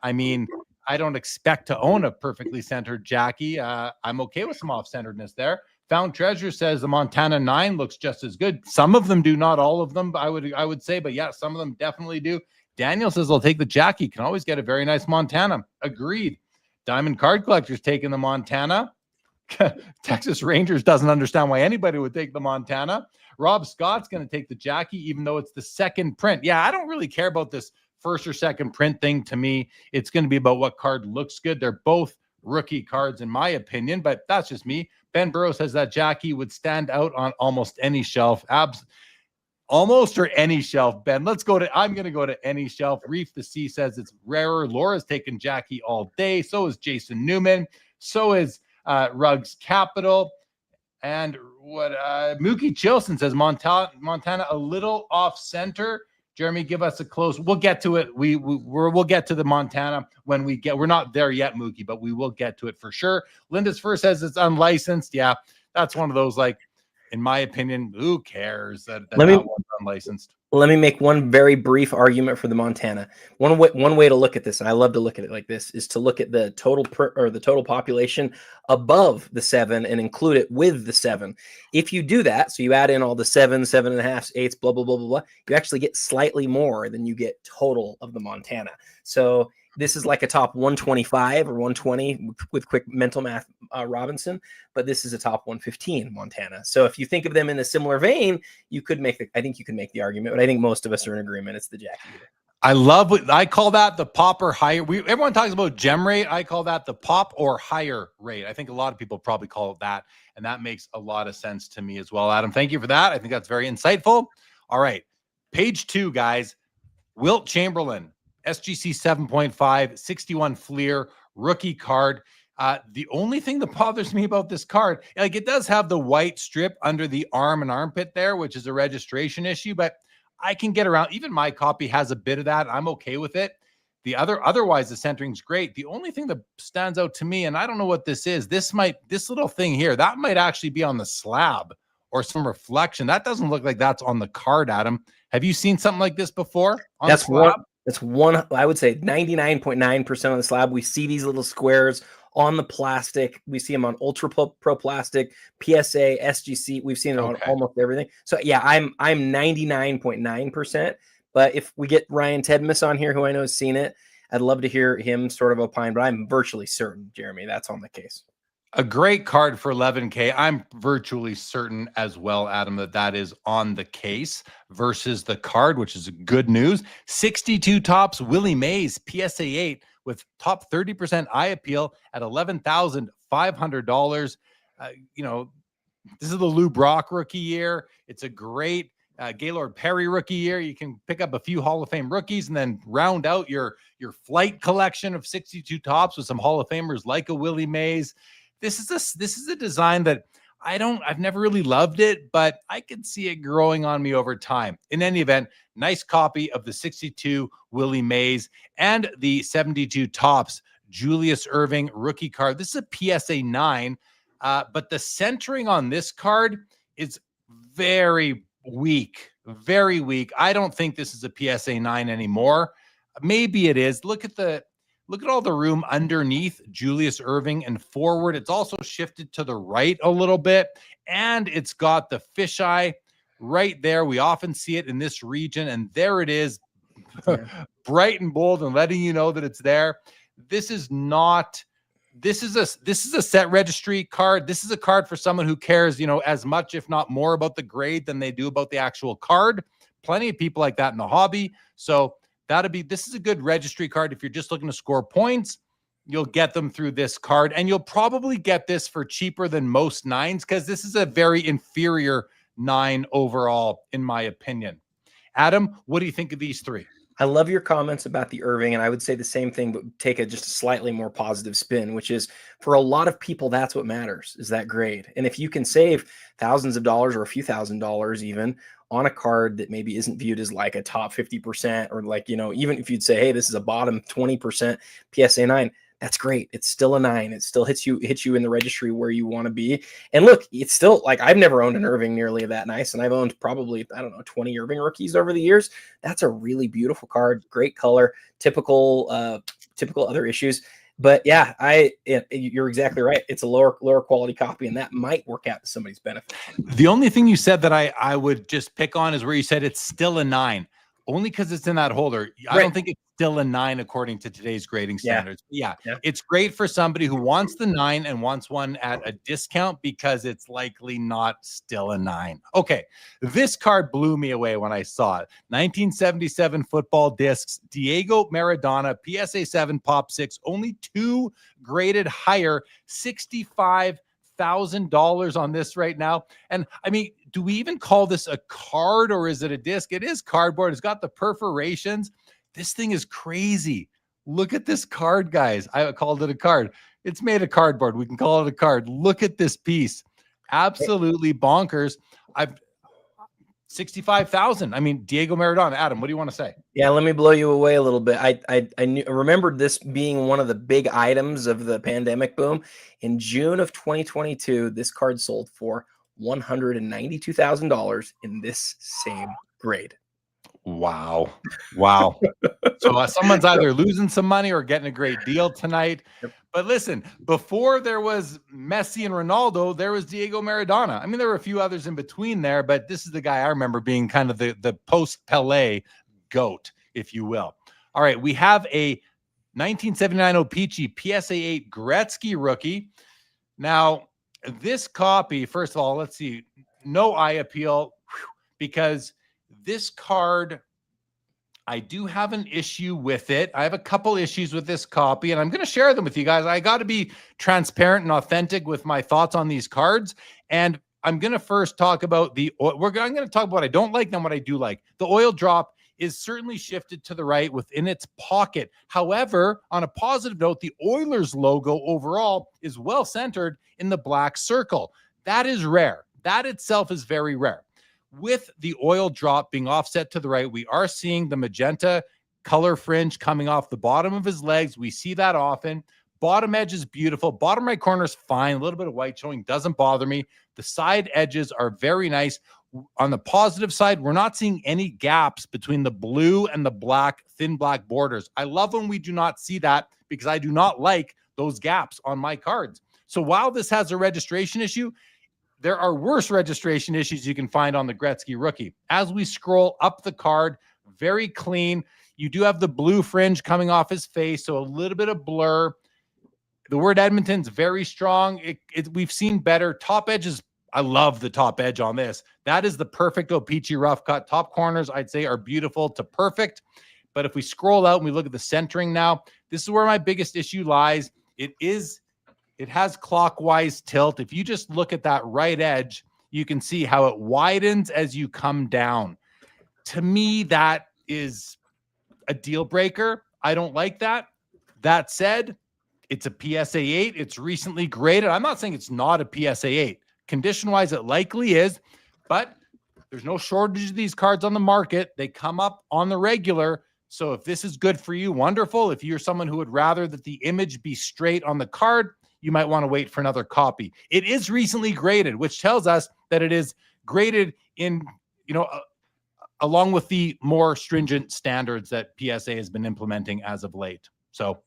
I mean, I don't expect to own a perfectly centered Jackie. I'm okay with some off-centeredness there. Found Treasure says the Montana 9 looks just as good. Some of them do, not all of them, I would say, but yeah, some of them definitely do. Daniel says I'll take the Jackie. Can always get a very nice Montana. Agreed. Diamond Card Collector's taking the Montana. Texas Rangers doesn't understand why anybody would take the Montana. Rob Scott's going to take the Jackie, even though it's the second print. Yeah, I don't really care about this first or second print thing. To me, it's going to be about what card looks good. They're both rookie cards, in my opinion, but that's just me. Ben Burrow says that Jackie would stand out on almost any shelf. Almost or any shelf, Ben. I'm going to go to any shelf. Reef the Sea says it's rarer. Laura's taking Jackie all day. So is Jason Newman. So is Ruggs Capital. And Mookie Chilson says Montana a little off center. Jeremy, give us a close. We'll get to it. We'll get to the Montana when we're not there yet, Mookie, but we will get to it for sure. Linda's first says it's unlicensed. Yeah, that's one of those, like, in my opinion, who cares that one's unlicensed? Let me make one very brief argument for the Montana. One way to look at this, and I love to look at it like this, is to look at the total the total population above the 7 and include it with the 7. If you do that, so you add in all the 7, 7.5, 8, blah, blah, blah, blah, blah, you actually get slightly more than you get total of the Montana. So this is like a top 125 or 120 with quick mental math, Robinson, but this is a top 115 Montana. So if you think of them in a similar vein, I think you can make the argument, but I think most of us are in agreement. It's the Jackie. I call that the pop or higher. Everyone talks about gem rate. I call that the pop or higher rate. I think a lot of people probably call it that, and that makes a lot of sense to me as well. Adam, thank you for that. I think that's very insightful. All right, page 2, guys. Wilt Chamberlain. SGC 7.5, 61 Fleer, rookie card. The only thing that bothers me about this card, like it does have the white strip under the arm and armpit there, which is a registration issue, but I can get around. Even my copy has a bit of that. I'm okay with it. Otherwise, the centering's great. The only thing that stands out to me, and I don't know what this is, this little thing here, that might actually be on the slab or some reflection. That doesn't look like that's on the card, Adam. Have you seen something like this before? That's one, I would say 99.9% of the slab. We see these little squares on the plastic. We see them on Ultra Pro Plastic, PSA, SGC. We've seen it on almost everything. So yeah, I'm 99.9%. But if we get Ryan Tedmus on here, who I know has seen it, I'd love to hear him sort of opine. But I'm virtually certain, Jeremy, that's on the case. A great card for 11K. I'm virtually certain as well, Adam, that is on the case versus the card, which is good news. 62 tops, Willie Mays, PSA 8 with top 30% eye appeal at $11,500. This is the Lou Brock rookie year. It's a great Gaylord Perry rookie year. You can pick up a few Hall of Fame rookies and then round out your flight collection of 62 tops with some Hall of Famers like a Willie Mays. This is a design that I've never really loved it, but I could see it growing on me over time. In any event, nice copy of the 62 Willie Mays and the 72 tops Julius Erving rookie card. This is a PSA 9, but the centering on this card is very weak, very weak. I don't think this is a PSA 9 anymore. Maybe it is. Look at all the room underneath Julius Erving and forward. It's also shifted to the right a little bit, and it's got the fisheye right there. We often see it in this region, and there it is, bright and bold and letting you know that it's there. This is a set registry card. This is a card for someone who cares, as much, if not more, about the grade than they do about the actual card. Plenty of people like that in the hobby. So this is a good registry card. If you're just looking to score points, you'll get them through this card, and you'll probably get this for cheaper than most 9s because this is a very inferior 9 overall, in my opinion. Adam, what do you think of these three? I love your comments about the Erving, and I would say the same thing, but take just a slightly more positive spin, which is for a lot of people, that's what matters, is that grade. And if you can save thousands of dollars or a few $1,000s even on a card that maybe isn't viewed as like a top 50%, or like, even if you'd say, hey, this is a bottom 20% PSA 9, that's great. It's still a 9. It still hits you in the registry where you want to be. And look, it's still like, I've never owned an Erving nearly that nice, and I've owned probably, 20 Erving rookies over the years. That's a really beautiful card, great color, typical other issues. But yeah, you're exactly right. It's a lower quality copy, and that might work out to somebody's benefit. The only thing you said that I would just pick on is where you said it's still a 9. Only because it's in that holder. I don't think it's still a 9 according to today's grading standards. Yeah, it's great for somebody who wants the 9 and wants one at a discount because it's likely not still a 9. Okay, this card blew me away when I saw it. 1977 football discs, Diego Maradona, PSA 7 Pop 6, only 2 graded higher, $65,000 on this right now. And I mean, do we even call this a card or is it a disc? It is cardboard. It's got the perforations. This thing is crazy. Look at this card, guys. I called it a card. It's made of cardboard. We can call it a card. Look at this piece. Absolutely bonkers. 65,000. I mean, Diego Maradona. Adam, what do you want to say? Yeah, let me blow you away a little bit. I remembered this being one of the big items of the pandemic boom. In June of 2022, this card sold for $192,000 in this same grade. Wow. So someone's either losing some money or getting a great deal tonight. But listen, before there was Messi and Ronaldo, there was Diego Maradona. I mean, there were a few others in between there, but this is the guy I remember being kind of the post-Pelé GOAT, if you will. All right, we have a 1979 O-Pee-Chee PSA 8 Gretzky rookie. Now, this copy, first of all, let's see, no eye appeal, because this card, I do have an issue with it. I have a couple issues with this copy, and I'm going to share them with you guys. I got to be transparent and authentic with my thoughts on these cards, and I'm going to first talk about I'm going to talk about what I don't like, then what I do like. The oil drop is certainly shifted to the right within its pocket. However, on a positive note, the Oilers logo overall is well centered in the black circle. That is rare. That itself is very rare. With the oil drop being offset to the right, we are seeing the magenta color fringe coming off the bottom of his legs. We see that often. Bottom edge is beautiful. Bottom right corner is fine. A little bit of white showing doesn't bother me. The side edges are very nice. On the positive side, we're not seeing any gaps between the blue and the black, thin black borders. I love when we do not see that because I do not like those gaps on my cards. So while this has a registration issue, there are worse registration issues you can find on the Gretzky rookie. As we scroll up the card, very clean. You do have the blue fringe coming off his face, so a little bit of blur. The word Edmonton's very strong. We've seen better. Top edges, I love the top edge on this. That is the perfect O-Pee-Chee rough cut. Top corners, I'd say, are beautiful to perfect. But if we scroll out and we look at the centering now, this is where my biggest issue lies. It has clockwise tilt. If you just look at that right edge, you can see how it widens as you come down. To me, that is a deal breaker. I don't like that. That said, it's a PSA 8. It's recently graded. I'm not saying it's not a PSA 8. Condition-wise, it likely is, but there's no shortage of these cards on the market. They come up on the regular. So if this is good for you, wonderful. If you're someone who would rather that the image be straight on the card, you might want to wait for another copy. It is recently graded, which tells us that it is graded in, along with the more stringent standards that PSA has been implementing as of late. So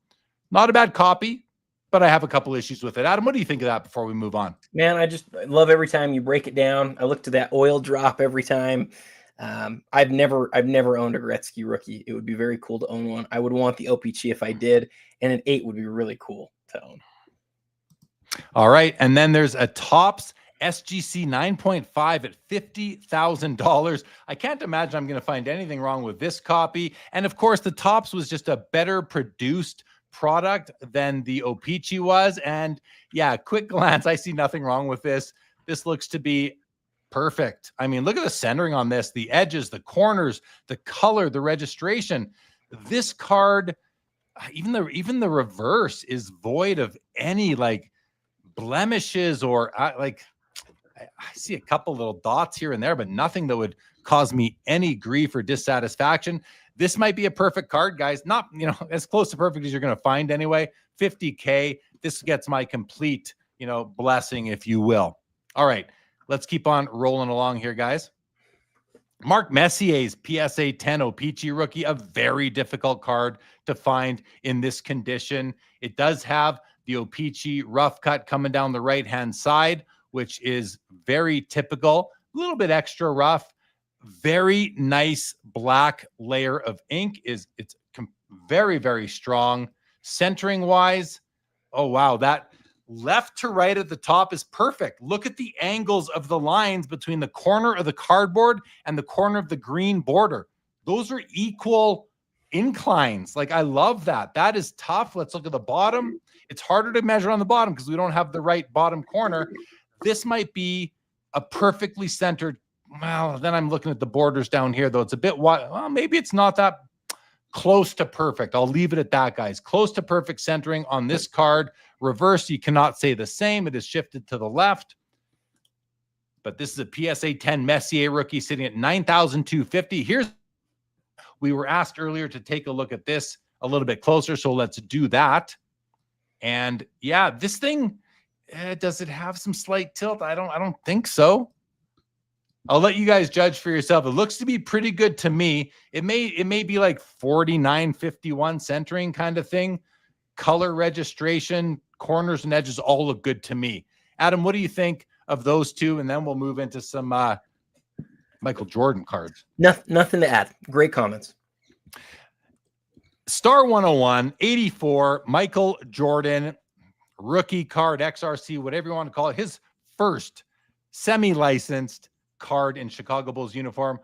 not a bad copy, but I have a couple issues with it. Adam, what do you think of that before we move on? Man, I love every time you break it down. I look to that oil drop every time. I've never owned a Gretzky rookie. It would be very cool to own one. I would want the OPG if I did, and an 8 would be really cool to own. All right, and then there's a Topps SGC 9.5 at $50,000. I can't imagine I'm going to find anything wrong with this copy. And of course, the Topps was just a better produced product than the O-Pee-Chee was. And yeah, quick glance, I see nothing wrong with this. This looks to be perfect. I mean, look at the centering on this, the edges, the corners, the color, the registration. This card, even the reverse is void of any blemishes or I see a couple little dots here and there, but nothing that would cause me any grief or dissatisfaction. This might be a perfect card, guys. Not, as close to perfect as you're going to find anyway. $50K. This gets my complete, blessing, if you will. All right, let's keep on rolling along here, guys. Mark Messier's PSA 10 O-Pee-Chee rookie, a very difficult card to find in this condition. It does have the O-Pee-Chee rough cut coming down the right-hand side, which is very typical. A little bit extra rough. Very nice black layer of ink. It's very, very strong. Centering wise, oh wow, that left to right at the top is perfect. Look at the angles of the lines between the corner of the cardboard and the corner of the green border. Those are equal inclines. I love that. That is tough. Let's look at the bottom. It's harder to measure on the bottom because we don't have the right bottom corner. This might be a perfectly centered. Well, then I'm looking at the borders down here, though. It's a bit wide. Well, maybe it's not that close to perfect. I'll leave it at that, guys. Close to perfect centering on this card. Reverse, you cannot say the same. It is shifted to the left. But this is a PSA 10 Messier rookie sitting at $9,250. We were asked earlier to take a look at this a little bit closer, so let's do that. And yeah, this thing, does it have some slight tilt? I don't think so. I'll let you guys judge for yourself. It looks to be pretty good to me. It may be like 49-51 centering kind of thing. Color registration, corners and edges all look good to me. Adam, what do you think of those two? And then we'll move into some Michael Jordan cards. Nothing to add. Great comments. Star 101, 84, Michael Jordan, rookie card, XRC, whatever you want to call it. His first semi-licensed card in Chicago Bulls uniform.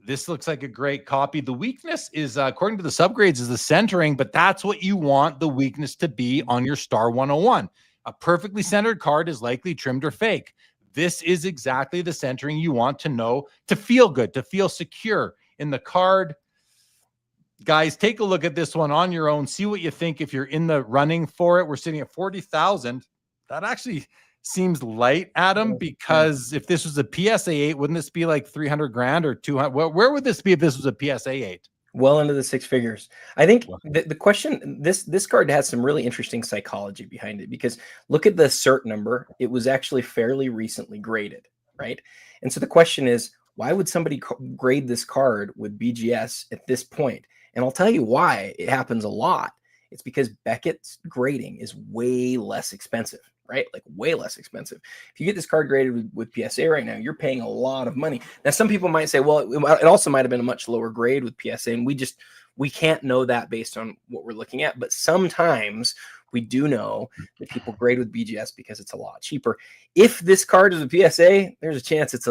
This looks like a great copy. The weakness is, according to the subgrades, is the centering, but that's what you want the weakness to be on your Star 101. A perfectly centered card is likely trimmed or fake. This is exactly the centering you want to know to feel good, to feel secure in the card. guys, take a look at this one on your own. See what you think if you're in the running for it. We're sitting at 40,000. That actually seems light, Adam, because if this was a PSA 8, wouldn't this be like 300 grand or 200? Where would this be if this was a PSA 8? Well into the six figures. I think the question, this card has some really interesting psychology behind it, because look at the cert number. It was actually fairly recently graded, right? And so the question is, why would somebody grade this card with BGS at this point? And I'll tell you why it happens a lot. It's because Beckett's grading is way less expensive, right? Like way less expensive. If you get this card graded with PSA right now, you're paying a lot of money. Now, some people might say, well, it also might have been a much lower grade with PSA, and we can't know that based on what we're looking at. But sometimes we do know that people grade with BGS because it's a lot cheaper. If this card is a PSA, there's a chance it's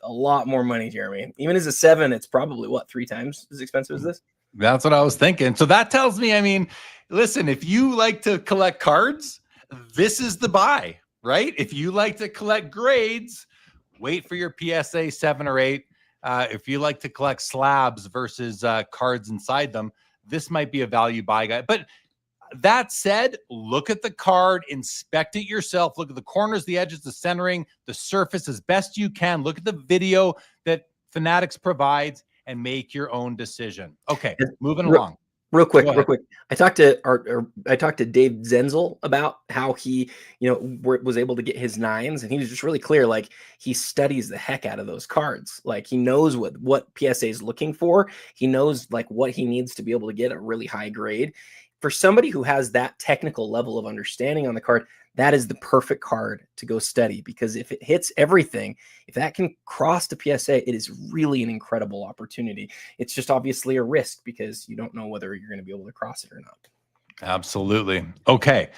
a lot more money, Jeremy. Even as a 7, it's probably what, 3 times as expensive as this? That's what I was thinking. So that tells me, I mean, listen, if you like to collect cards, this is the buy, right? If you like to collect grades, wait for your PSA 7 or 8. If you like to collect slabs versus cards inside them, this might be a value buy guy. But that said, look at the card, inspect it yourself. Look at the corners, the edges, the centering, the surface as best you can. Look at the video that Fanatics provides and make your own decision. Okay, moving along. Real quick. I talked to Dave Zenzel about how he, was able to get his 9s, and he was just really clear. Like, he studies the heck out of those cards. Like, he knows what PSA is looking for. He knows like what he needs to be able to get a really high grade. For somebody who has that technical level of understanding on the card, that is the perfect card to go study, because if it hits everything, if that can cross to PSA, it is really an incredible opportunity. It's just obviously a risk because you don't know whether you're going to be able to cross it or not. Absolutely. Okay.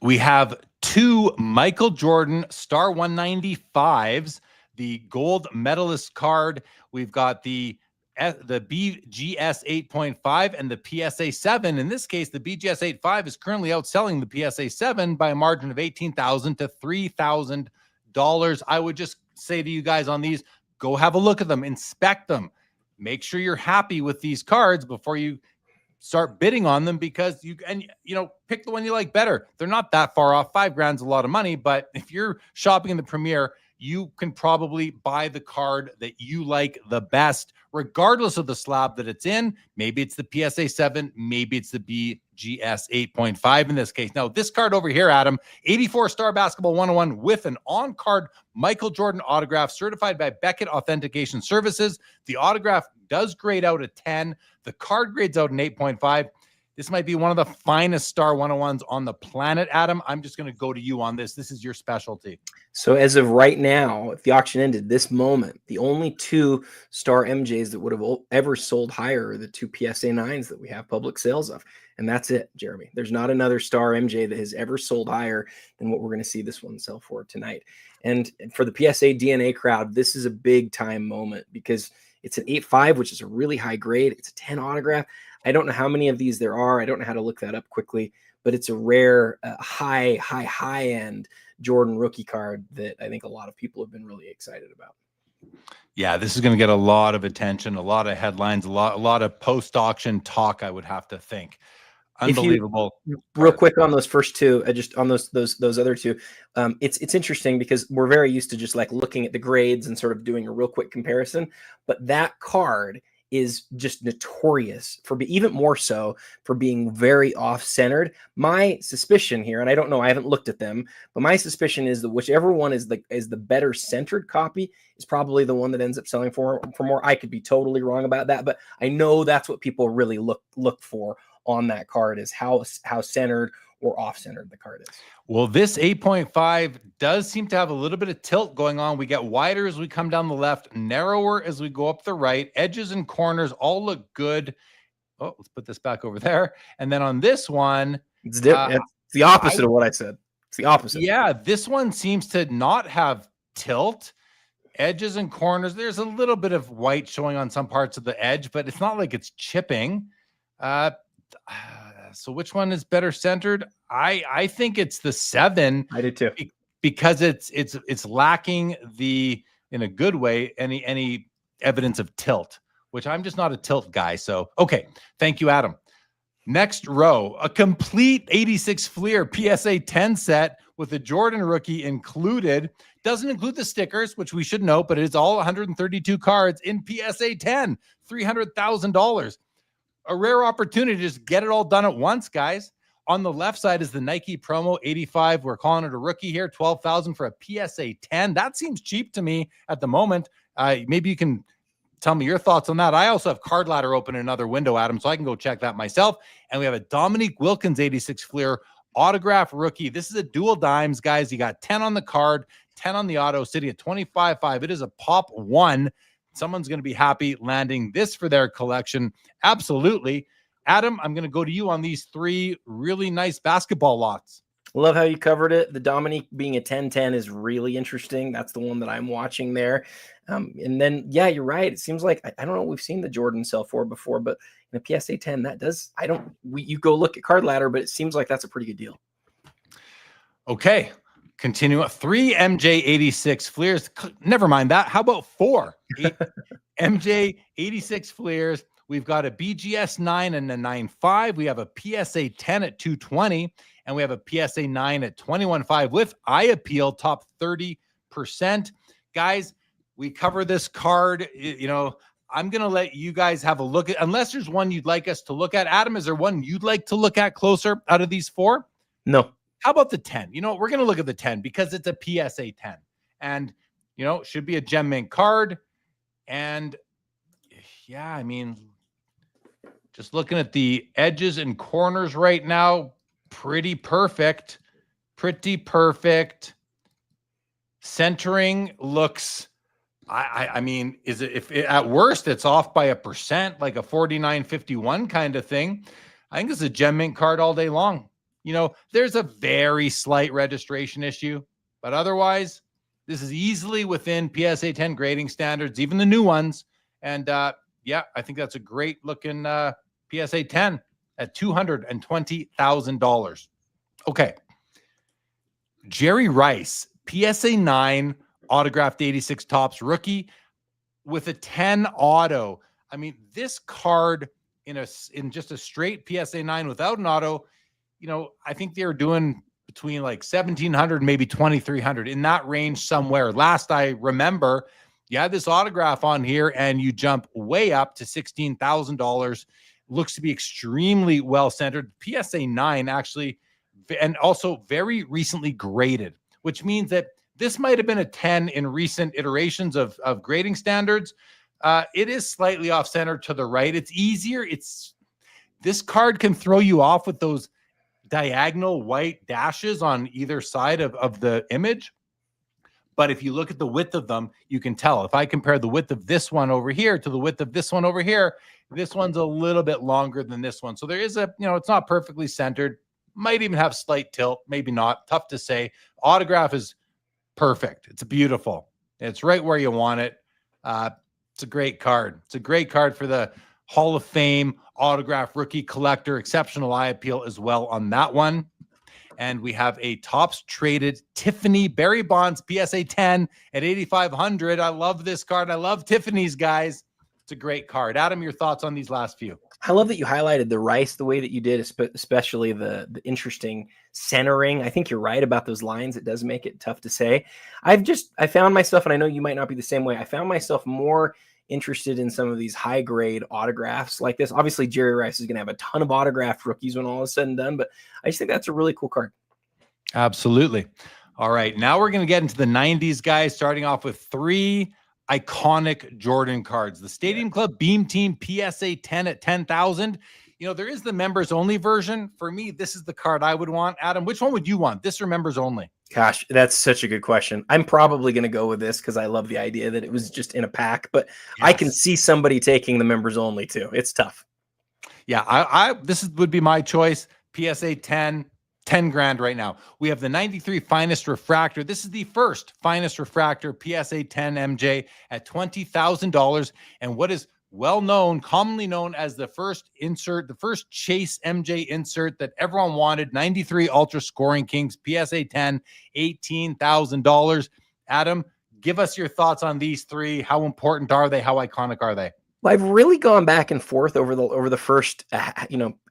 We have 2 Michael Jordan Star 195s, the gold medalist card. We've got the BGS 8.5 and the PSA 7. In this case, the BGS 8.5 is currently outselling the PSA 7 by a margin of $18,000 to $3,000. I would just say to you guys on these, go have a look at them, inspect them, make sure you're happy with these cards before you start bidding on them, because pick the one you like better. They're not that far off. $5,000's a lot of money, but if you're shopping in the Premier, you can probably buy the card that you like the best, regardless of the slab that it's in. Maybe it's the PSA 7, maybe it's the BGS 8.5 in this case. Now, this card over here, Adam, 84 Star Basketball 101 with an on-card Michael Jordan autograph certified by Beckett Authentication Services. The autograph does grade out a 10. The card grades out an 8.5. This might be one of the finest Star 101s on the planet, Adam. I'm just going to go to you on this. This is your specialty. So as of right now, if the auction ended this moment, the only 2 Star MJs that would have ever sold higher are the 2 PSA 9s that we have public sales of. And that's it, Jeremy. There's not another Star MJ that has ever sold higher than what we're going to see this one sell for tonight. And for the PSA DNA crowd, this is a big time moment, because it's an 8.5, which is a really high grade. It's a 10 autograph. I don't know how many of these there are. I don't know how to look that up quickly, but it's a rare, high-end Jordan rookie card that I think a lot of people have been really excited about. Yeah, this is going to get a lot of attention, a lot of headlines, a lot of post-auction talk, I would have to think. Unbelievable. Real quick on those first 2, just on those other 2, it's interesting because we're very used to just like looking at the grades and sort of doing a real quick comparison, but that card is just notorious for even more so for being very off-centered. My suspicion here, and I don't know, I haven't looked at them, but my suspicion is that whichever one is the better centered copy is probably the one that ends up selling for more. I could be totally wrong about that, but I know that's what people really look for on that card, is how centered or off-centered the card is. Well, this 8.5 does seem to have a little bit of tilt going on. We get wider as we come down the left, narrower as we go up the right. Edges and corners all look good. Oh, let's put this back over there. And then on this one, it's the opposite of what I said. It's the opposite. Yeah, this one seems to not have tilt. Edges and corners, there's a little bit of white showing on some parts of the edge, but it's not like it's chipping. So which one is better centered? I think it's the 7. I did too. Because it's lacking in a good way, any evidence of tilt, which I'm just not a tilt guy. So, okay. Thank you, Adam. Next row, a complete 86 Fleer PSA 10 set with a Jordan rookie included. Doesn't include the stickers, which we should note, but it is all 132 cards in PSA 10, $300,000. A rare opportunity to just get it all done at once, guys. On the left side is the Nike promo 85. We're calling it a rookie here, 12,000 for a PSA 10. That seems cheap to me at the moment. Maybe you can tell me your thoughts on that. I also have Card Ladder open in another window, Adam, so I can go check that myself. And we have a Dominique Wilkins 86 Fleer autograph rookie. This is a dual dimes, guys. You got 10 on the card, 10 on the auto, sitting at 25.5. It is a pop one. Someone's going to be happy landing this for their collection. Absolutely. Adam, I'm going to go to you on these three really nice basketball lots. Love how you covered it. The Dominique being a 10-10 is really interesting. That's the one that I'm watching there. And then, yeah, you're right. It seems like, I don't know, we've seen the Jordan sell for before, but in a PSA 10, that does, you go look at Card Ladder, but it seems like that's a pretty good deal. Okay. Continue. 3 MJ 86 Fleers. Never mind that. How about 4 MJ 86 Fleers? We've got a BGS 9 and a 9.5. We have a PSA 10 at 220, and we have a PSA 9 at 21.5 with eye appeal, top 30%. Guys, we cover this card. You know, I'm going to let you guys have a look at, unless there's one you'd like us to look at. Adam, is there one you'd like to look at closer out of these 4? No. How about the 10? You know, we're going to look at the 10 because it's a PSA 10. And, you know, should be a gem mint card. And, yeah, I mean, just looking at the edges and corners right now, pretty perfect. Pretty perfect. Centering looks, I mean, is it, if it, at worst, it's off by 1%, like a 49.51 kind of thing. I think it's a gem mint card all day long. You know, there's a very slight registration issue, but otherwise, this is easily within PSA 10 grading standards, even the new ones. And yeah, I think that's a great looking PSA 10 at $220,000. Okay. Jerry Rice, PSA 9, autographed 86 Topps rookie with a 10 auto. I mean, this card in just a straight PSA 9 without an auto, you know, I think they're doing between like 1,700, maybe 2,300 in that range somewhere. Last I remember, you had this autograph on here and you jump way up to $16,000. Looks to be extremely well centered. PSA 9 actually, and also very recently graded, which means that this might have been a 10 in recent iterations of grading standards. It is slightly off center to the right. It's easier. This card can throw you off with those diagonal white dashes on either side of the image. But if you look at the width of them, you can tell. If I compare the width of this one over here to the width of this one over here, this one's a little bit longer than this one. So there is a, you know, it's not perfectly centered. Might even have slight tilt, maybe not. Tough to say. Autograph is perfect. It's beautiful. It's right where you want it. It's a great card. It's a great card for the Hall of Fame autograph rookie collector. Exceptional eye appeal as well on that one. And we have a Topps traded Tiffany Barry Bonds PSA 10 at 8,500. I love this card. I love Tiffany's, guys. It's a great card. Adam, your thoughts on these last few? I love that you highlighted the Rice the way that you did, especially the interesting centering. I think you're right about those lines. It does make it tough to say. I found myself, and I know you might not be the same way, I found myself more interested in some of these high grade autographs like this. Obviously, Jerry Rice is going to have a ton of autographed rookies when all is said and done, but I just think that's a really cool card. Absolutely. All right. Now we're going to get into the 90s, guys, starting off with 3 iconic Jordan cards. The Stadium Club Beam Team PSA 10 at 10,000. You know, there is the members only version. For me, this is the card I would want. Adam, which one would you want? This or members only? Gosh, that's such a good question. I'm probably going to go with this because I love the idea that it was just in a pack, but yes. I can see somebody taking the members only too. It's tough. Yeah, this would be my choice. PSA 10 grand right now. We have the 93 Finest Refractor. This is the first Finest Refractor PSA 10 MJ at $20,000. And what is well known, commonly known as the first insert, the first Chase MJ insert that everyone wanted, 93 Ultra Scoring Kings PSA 10, $18,000. Adam, give us your thoughts on these 3. How important are they? How iconic are they? Well, I've really gone back and forth over the first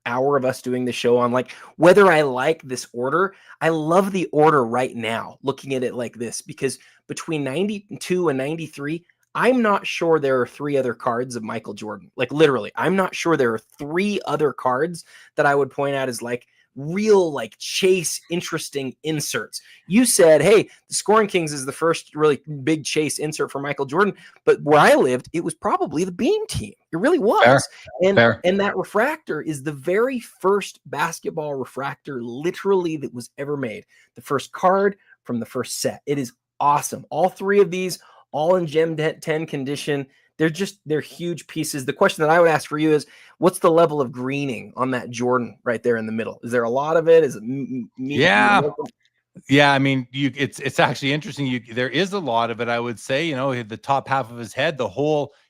hour of us doing the show on like whether I like this order. I love the order right now, looking at it like this, because between 92 and 93, I'm not sure there are 3 other cards of Michael Jordan. Like literally, I'm not sure there are 3 other cards that I would point out as like real like chase interesting inserts. You said, hey, the Scoring Kings is the first really big chase insert for Michael Jordan, but where I lived, it was probably the Beam Team. It really was. Fair. And that refractor is the very first basketball refractor literally that was ever made. The first card from the first set. It is awesome. All 3 of these, all in Gem 10 condition. They're huge pieces. The question that I would ask for you is, what's the level of greening on that Jordan right there in the middle? Is there a lot of it? Is it Yeah. Yeah, I mean, it's actually interesting. There is a lot of it, I would say. You know, the top half of his head,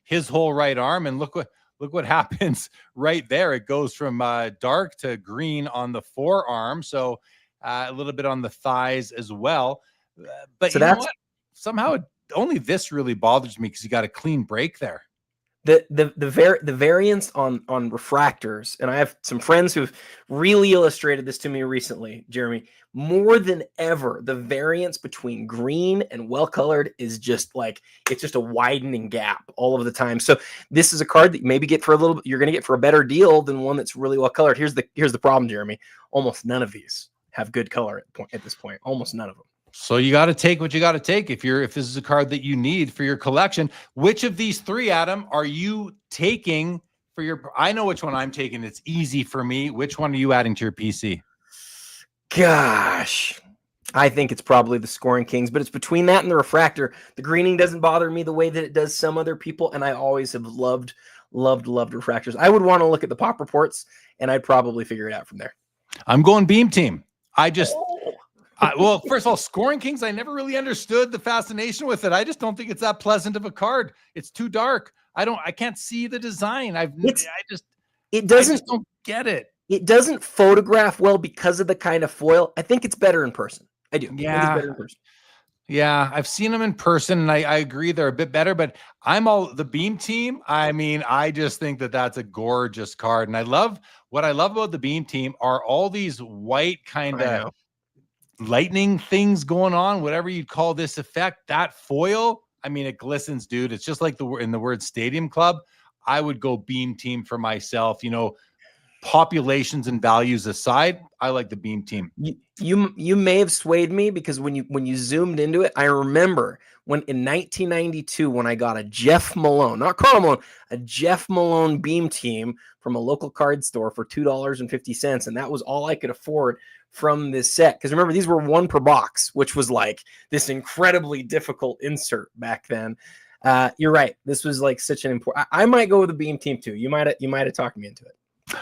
his whole right arm, and look what happens right there. It goes from dark to green on the forearm, so a little bit on the thighs as well. But so you know what? Somehow only this really bothers me because you got a clean break there. The variance on refractors, and I have some friends who've really illustrated this to me recently, Jeremy. More than ever, the variance between green and well-colored is just like, it's just a widening gap all of the time. So this is a card that you maybe get for you're going to get for a better deal than one that's really well-colored. Here's the problem, Jeremy. Almost none of these have good color at this point. Almost none of them. So you got to take what you got to take if this is a card that you need for your collection. Which of these 3, Adam, are you taking for your? I know which one I'm taking. It's easy for me. Which one are you adding to your PC? Gosh, I think it's probably the Scoring Kings, but it's between that and the refractor. The greening doesn't bother me the way that it does some other people, and I always have loved refractors. I would want to look at the pop reports, and I'd probably figure it out from there. I'm going Beam Team. Well, first of all, Scoring Kings, I never really understood the fascination with it. I just don't think it's that pleasant of a card. It's too dark. I can't see the design. I just don't get it. It doesn't photograph well because of the kind of foil. I think it's better in person. I do. Yeah. I think it's better in person. Yeah, I've seen them in person, and I agree they're a bit better, but I'm all the Beam Team. I mean, I just think that's a gorgeous card. And what I love about the Beam Team are all these white kind of lightning things going on, whatever you'd call this effect. That foil, I mean, it glistens, dude. It's just like in the word Stadium Club. I would go Beam Team for myself. You know, populations and values aside, I like the Beam Team. You may have swayed me, because when you zoomed into it, I remember when in 1992 when I got a Jeff Malone, not Karl Malone, a Jeff Malone Beam Team from a local card store for $2.50, and that was all I could afford from this set. Because remember, these were 1 per box, which was like this incredibly difficult insert back then. You're right. This was like such an important. I might go with the Beam Team too. You might have talked me into it.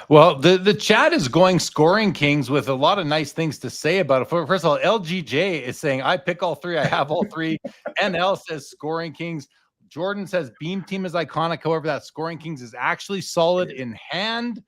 Well, the chat is going Scoring Kings with a lot of nice things to say about it. First of all, LGJ is saying, I pick all 3. I have all 3. NL says Scoring Kings. Jordan says Beam Team is iconic. However, that Scoring Kings is actually solid in hand.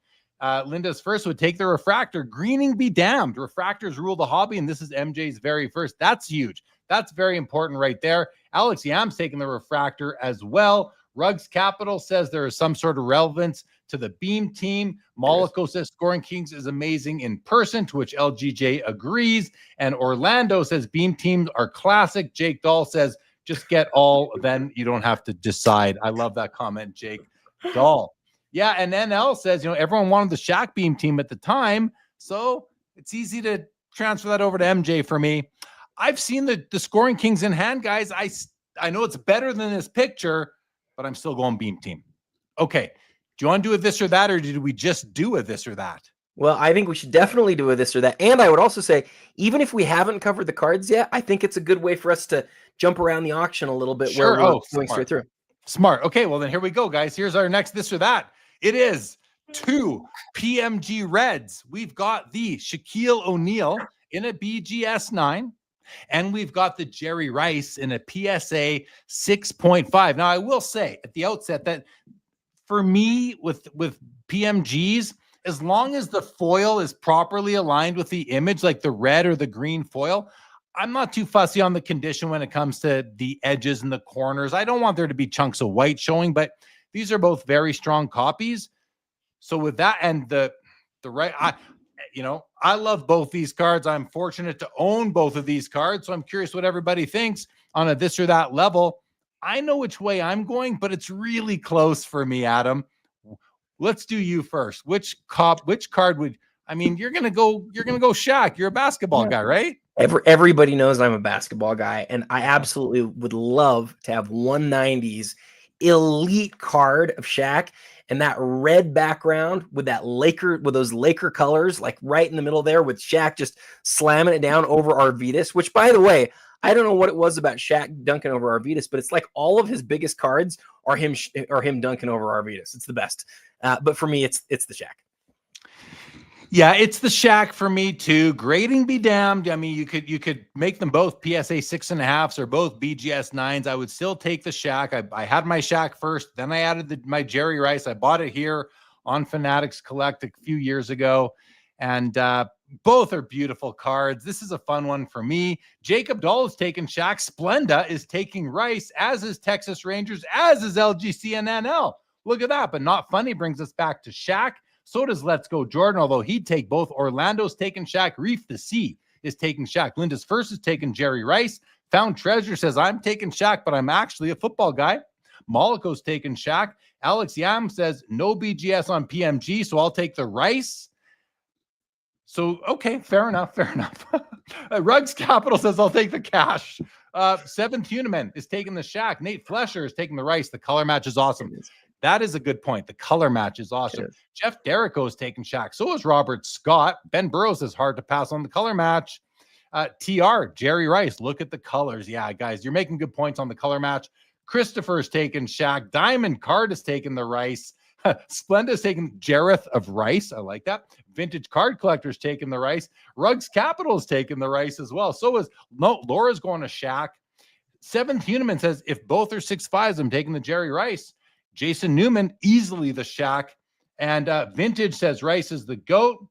Linda's first would take the refractor. Greening be damned. Refractors rule the hobby, and this is MJ's very first. That's huge. That's very important right there. Alex Yam's taking the refractor as well. Ruggs Capital says there is some sort of relevance to the Beam Team. Mollico says Scoring Kings is amazing in person, to which LGJ agrees. And Orlando says Beam Teams are classic. Jake Dahl says just get all, then you don't have to decide. I love that comment, Jake Dahl. Yeah, and NL says, everyone wanted the Shaq Beam Team at the time, so it's easy to transfer that over to MJ for me. I've seen the Scoring Kings in hand, guys. I know it's better than this picture, but I'm still going Beam Team. Okay, do you want to do a this or that, or did we just do a this or that? Well, I think we should definitely do a this or that. And I would also say, even if we haven't covered the cards yet, I think it's a good way for us to jump around the auction a little bit. Sure. Where we're going straight through. Smart. Okay, well then here we go, guys. Here's our next this or that. It is 2 PMG Reds. We've got the Shaquille O'Neal in a BGS 9, and we've got the Jerry Rice in a PSA 6.5. Now, I will say at the outset that for me, with PMGs, as long as the foil is properly aligned with the image, like the red or the green foil, I'm not too fussy on the condition when it comes to the edges and the corners. I don't want there to be chunks of white showing, but These are both very strong copies. So with that and the right, I love both these cards. I'm fortunate to own both of these cards. So I'm curious what everybody thinks on a this or that level. I know which way I'm going, but it's really close for me, Adam. Let's do you first. Which card would, you're gonna go Shaq. You're a basketball guy, right? Everybody knows I'm a basketball guy, and I absolutely would love to have 190's elite card of Shaq and that red background with those Laker colors, like right in the middle there, with Shaq just slamming it down over Arvidas. Which, by the way, I don't know what it was about Shaq dunking over Arvidas, but it's like all of his biggest cards are him dunking over Arvidas. It's the best. But for me, it's the Shaq. Yeah, it's the Shaq for me too. Grading be damned. I mean, you could make them both PSA 6.5s or both BGS 9s. I would still take the Shaq. I had my Shaq first, then I added my Jerry Rice. I bought it here on Fanatics Collect a few years ago, and both are beautiful cards. This is a fun one for me. Jacob Dahl is taking Shaq. Splenda is taking Rice, as is Texas Rangers, as is LGC and NL. Look at that. But Not Funny brings us back to Shaq. So does Let's Go Jordan, although he'd take both. Orlando's taking Shaq. Reef the Sea is taking Shaq. Linda's First is taking Jerry Rice. Found Treasure says, I'm taking Shaq, but I'm actually a football guy. Mollico's taking Shaq. Alex Yam says, no BGS on PMG, so I'll take the Rice. So, okay, fair enough. Rugs Capital says, I'll take the cash. Seventh Uniman is taking the Shaq. Nate Flesher is taking the Rice. The color match is awesome. That is a good point. The color match is awesome. Jeff Derrico is taking Shaq. So is Robert Scott. Ben Burrows is hard to pass on the color match. TR, Jerry Rice, look at the colors. Yeah, guys, you're making good points on the color match. Christopher's taking Shaq. Diamond Card is taking the Rice. Splenda's taking Jareth of Rice. I like that. Vintage Card Collector's taking the Rice. Rugs Capital's taking the Rice as well. So is Laura's going to Shaq. Seventh Uniman says, if both are 6.5s, I'm taking the Jerry Rice. Jason Newman, easily the Shaq. And Vintage says Rice is the GOAT.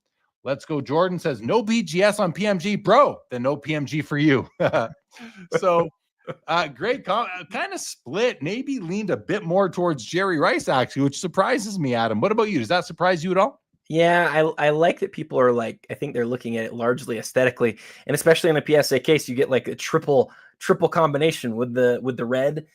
Let's Go Jordan says, no BGS on PMG. Bro, then no PMG for you. So great kind of split, maybe leaned a bit more towards Jerry Rice, actually, which surprises me, Adam. What about you? Does that surprise you at all? Yeah, I like that people are like, I think they're looking at it largely aesthetically, and especially in a PSA case, you get like a triple combination with the red.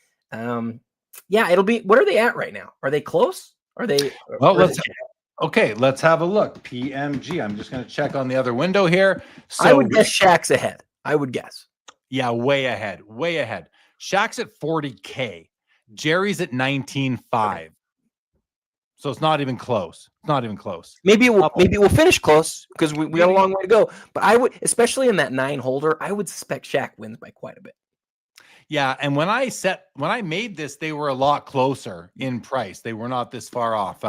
Yeah, it'll be. What are they at right now? Are they close? Are they? Well, let's have a look. PMG. I'm just going to check on the other window here. So I would guess Shaq's ahead. I would guess. Yeah, way ahead. Shaq's at 40K. Jerry's at 19.5. So it's not even close. Maybe it will finish close because we got a long way to go. But I would, especially in that 9 holder, I would suspect Shaq wins by quite a bit. Yeah, and when I made this, they were a lot closer in price. They were not this far off.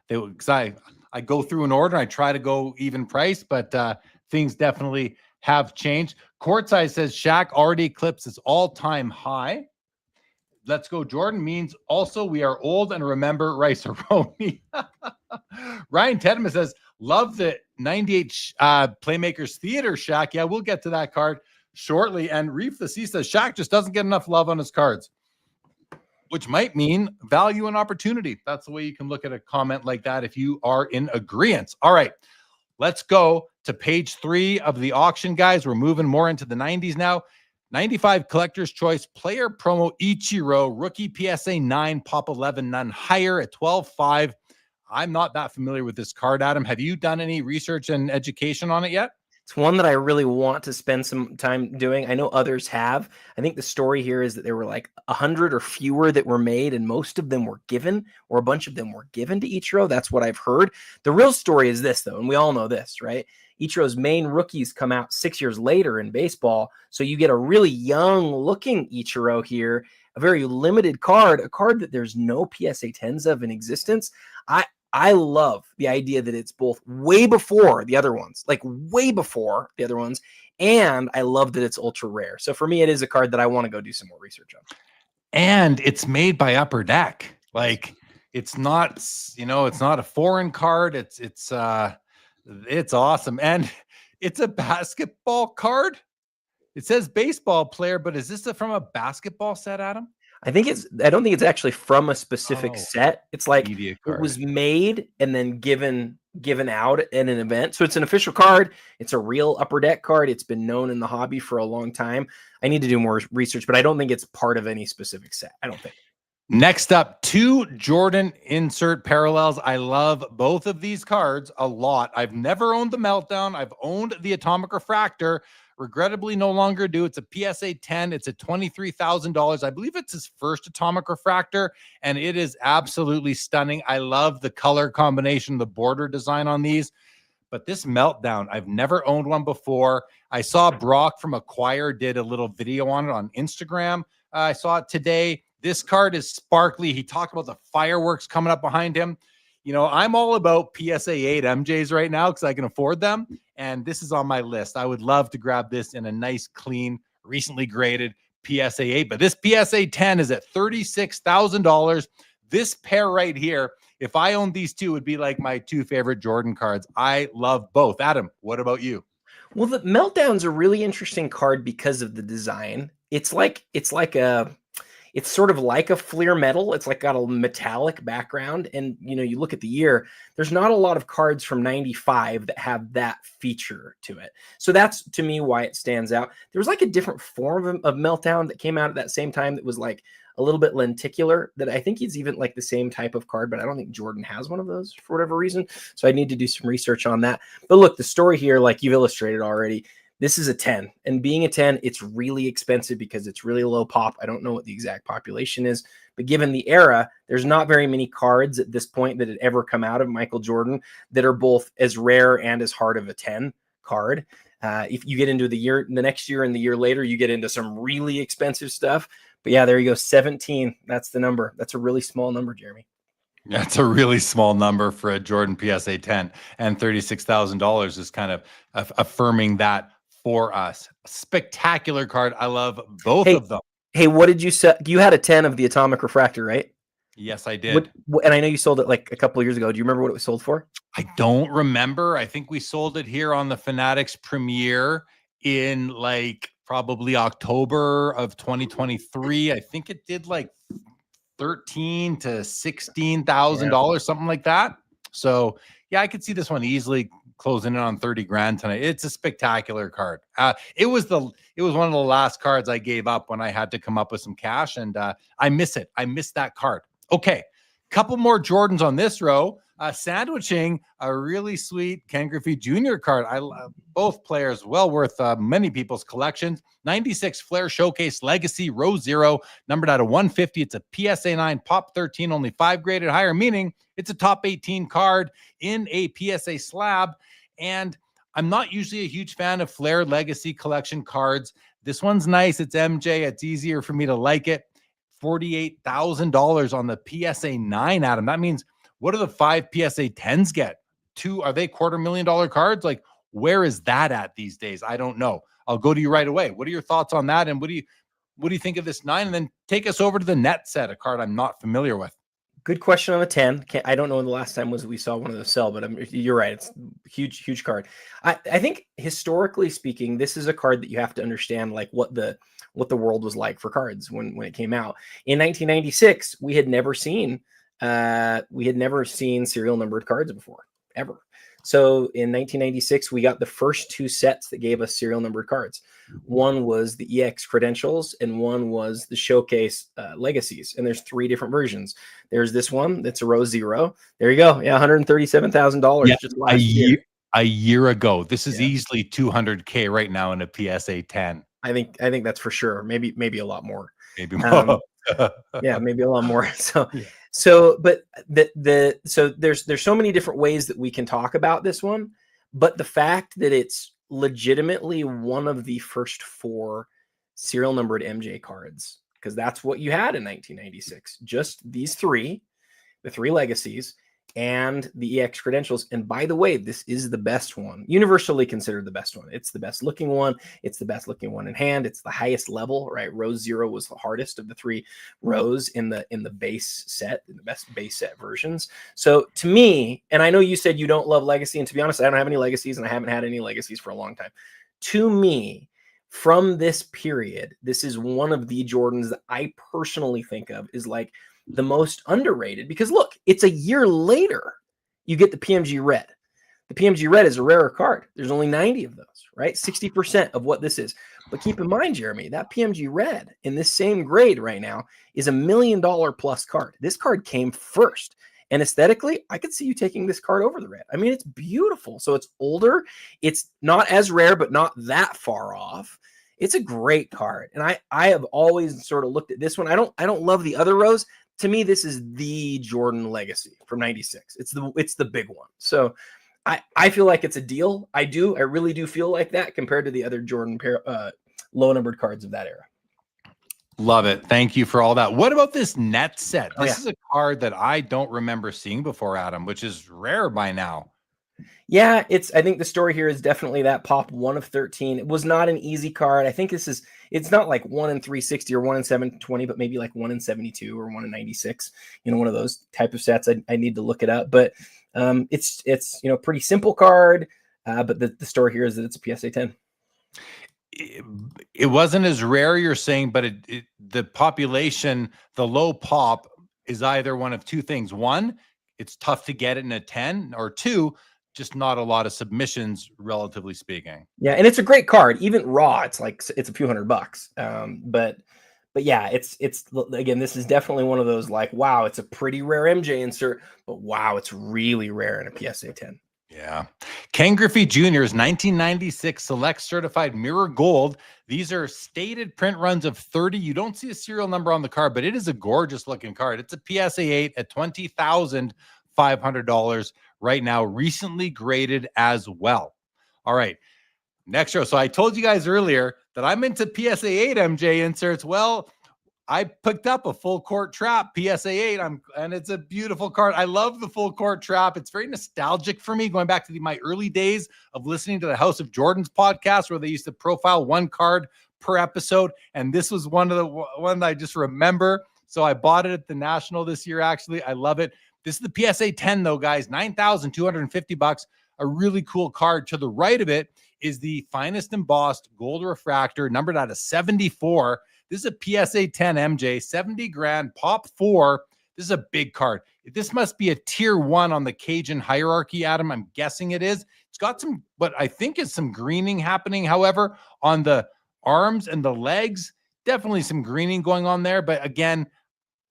Because I go through an order, I try to go even price, but things definitely have changed. Courtside says Shaq already eclipsed his all-time high. Let's Go Jordan means also we are old and remember Rice-A-Roni. Ryan Tedman says, love the 98 Playmakers Theater Shaq. Yeah, we'll get to that card shortly. And Reef the Sea says Shaq just doesn't get enough love on his cards, which might mean value and opportunity. That's the way you can look at a comment like that if you are in agreement. All right, let's go to page 3 of the auction, guys. We're moving more into the 90s now. 95 Collector's Choice Player Promo Ichiro, rookie PSA 9, pop 11, none higher at 12.5. I'm not that familiar with this card, Adam. Have you done any research and education on it yet? It's one that I really want to spend some time doing. I know others have. I think the story here is that there were like 100 or fewer that were made, and most of them were given, or a bunch of them were given to Ichiro. That's what I've heard. The real story is this, though, and we all know this, right? Ichiro's main rookies come out 6 years later in baseball, so you get a really young-looking Ichiro here, a very limited card, a card that there's no PSA 10s of in existence. I love the idea that it's both way before the other ones, and I love that it's ultra rare. So for me, it is a card that I want to go do some more research on. And it's made by Upper Deck. Like, it's not, it's not a foreign card. It's awesome. And it's a basketball card. It says baseball player, but is this from a basketball set, Adam? I don't think it's actually from a specific set. It's like media it card. was made and then given out in an event. So it's an official card. It's a real Upper Deck card. It's been known in the hobby for a long time. I need to do more research, but I don't think it's part of any specific set. I don't think. Next up, 2 Jordan insert parallels. I love both of these cards a lot. I've never owned the Meltdown. I've owned the Atomic Refractor. Regrettably, no longer do. It's a PSA 10. It's at $23,000. I believe it's his first Atomic Refractor, and it is absolutely stunning. I love the color combination, the border design on these. But this Meltdown, I've never owned one before. I saw Brock from Acquire did a little video on it on Instagram. I saw it today. This card is sparkly. He talked about the fireworks coming up behind him. You know, I'm all about PSA 8 MJs right now because I can afford them. And this is on my list. I would love to grab this in a nice, clean, recently graded PSA 8. But this PSA 10 is at $36,000. This pair right here, if I owned these two, would be like my 2 favorite Jordan cards. I love both. Adam, what about you? Well, the Meltdown's a really interesting card because of the design. It's sort of like a Fleer metal. It's like got a metallic background. And, you know, you look at the year, there's not a lot of cards from 95 that have that feature to it. So that's, to me, why it stands out. There was like a different form of Meltdown that came out at that same time that was like a little bit lenticular, that I think is even like the same type of card, but I don't think Jordan has one of those for whatever reason. So I need to do some research on that. But look, the story here, like you've illustrated already, this is a 10, and being a 10, it's really expensive because it's really low pop. I don't know what the exact population is, but given the era, there's not very many cards at this point that had ever come out of Michael Jordan that are both as rare and as hard of a 10 card. If you get into the next year and the year later, you get into some really expensive stuff. But yeah, there you go. 17. That's the number. That's a really small number, Jeremy. That's a really small number for a Jordan PSA 10, and $36,000 is kind of affirming that for us. Spectacular card. I love both of them. Hey, what did you say? You had a 10 of the Atomic Refractor, right? Yes, I did. And I know you sold it like a couple of years ago. Do you remember what it was sold for? I don't remember. I think we sold it here on the Fanatics Premier in like probably October of 2023. I think it did like $13,000 to $16,000, something like that. So yeah, I could see this one easily closing in on 30 grand tonight. It's a spectacular card. It was one of the last cards I gave up when I had to come up with some cash, and I miss it. I miss that card. Okay, couple more Jordans on this row. Sandwiching a really sweet Ken Griffey Jr. card. I love both players, well worth many people's collections. 96 Flair Showcase Legacy Row 0, numbered out of 150. It's a PSA 9 Pop 13, only 5 graded higher, meaning it's a top 18 card in a PSA slab. And I'm not usually a huge fan of Flair Legacy collection cards. This one's nice. It's MJ. It's easier for me to like it. $48,000 on the PSA 9, Adam. That means, what do the 5 PSA 10s get? Are they $250,000 cards? Like, where is that at these days? I don't know. I'll go to you right away. What are your thoughts on that? And what do you think of this 9? And then take us over to the net set, a card I'm not familiar with. Good question on the 10. I don't know when the last time was we saw one of those sell, but you're right. It's a huge card. I think historically speaking, this is a card that you have to understand, like what the world was like for cards when it came out. In 1996, we had never seen serial numbered cards before, ever. So in 1996, we got the first 2 sets that gave us serial numbered cards. One was the EX Credentials, and one was the Showcase Legacies. And there's 3 different versions. There's this one that's a Row 0. There you go. Yeah, $137,000 just last year. A year ago. This is easily $200K right now in a PSA 10. I think that's for sure. Maybe a lot more. Maybe more. Yeah, maybe a lot more. So, yeah. So there's so many different ways that we can talk about this one, but the fact that it's legitimately one of the first 4 serial numbered MJ cards, because that's what you had in 1996, just these 3, the 3 legacies and the EX Credentials. And by the way, this is the best one, universally considered the best one. It's the best looking one. It's the best looking one in hand. It's the highest level, right? Row 0 was the hardest of the 3 rows in the base set, in the best base set versions. So to me, and I know you said you don't love Legacy, and to be honest, I don't have any Legacies, and I haven't had any Legacies for a long time. To me, from this period, this is one of the Jordans that I personally think of is like the most underrated, because look, it's a year later you get the PMG Red. The PMG Red is a rarer card. There's only 90 of those, right? 60% of what this is. But keep in mind, Jeremy, that PMG Red in this same grade right now is $1 million plus card. This card came first. And aesthetically, I could see you taking this card over the red. I mean, it's beautiful. So it's older. It's not as rare, but not that far off. It's a great card. And I have always sort of looked at this one. I don't love the other rows. To me, this is the Jordan legacy from 96. It's the big one. So I feel like it's a deal. I really do feel like that compared to the other Jordan low numbered cards of that era. Love it. Thank you for all that. What about this net set? This is a card that I don't remember seeing before, Adam, which is rare by now. Yeah, I think the story here is definitely that pop 1 of 13. It was not an easy card. I think it's not like 1 in 360 or 1 in 720, but maybe like 1 in 72 or 1 in 96, one of those type of sets. I need to look it up, but it's pretty simple card. But the story here is that it's a PSA 10. It wasn't as rare, you're saying, but the population, the low pop is either one of two things. One, it's tough to get it in a 10, or two, just not a lot of submissions, relatively speaking. Yeah, and it's a great card. Even raw, it's a few $100. But yeah, it's again, this is definitely one of those like, wow, it's a pretty rare MJ insert, but wow, it's really rare in a PSA 10. Yeah. Ken Griffey Jr.'s 1996 Select Certified Mirror Gold. These are stated print runs of 30. You don't see a serial number on the card, but it is a gorgeous looking card. It's a PSA 8 at $20,500 right now, recently graded as well. All right. Next row. So I told you guys earlier that I'm into PSA 8 MJ inserts. Well, I picked up a full court trap PSA 8, and it's a beautiful card. I love the full court trap. It's very nostalgic for me, going back to my early days of listening to the House of Jordans podcast, where they used to profile one card per episode. And this was one that I just remember. So I bought it at the National this year. Actually, I love it. This is the PSA 10 though, guys, $9,250. A really cool card. To the right of it is the finest embossed gold refractor, numbered out of 74. This is a PSA 10 MJ, 70 grand, pop 4. This is a big card. This must be a tier 1 on the Cajun hierarchy, Adam. I'm guessing it is. It's got some, what I think is some greening happening, however, on the arms and the legs. Definitely some greening going on there. But again,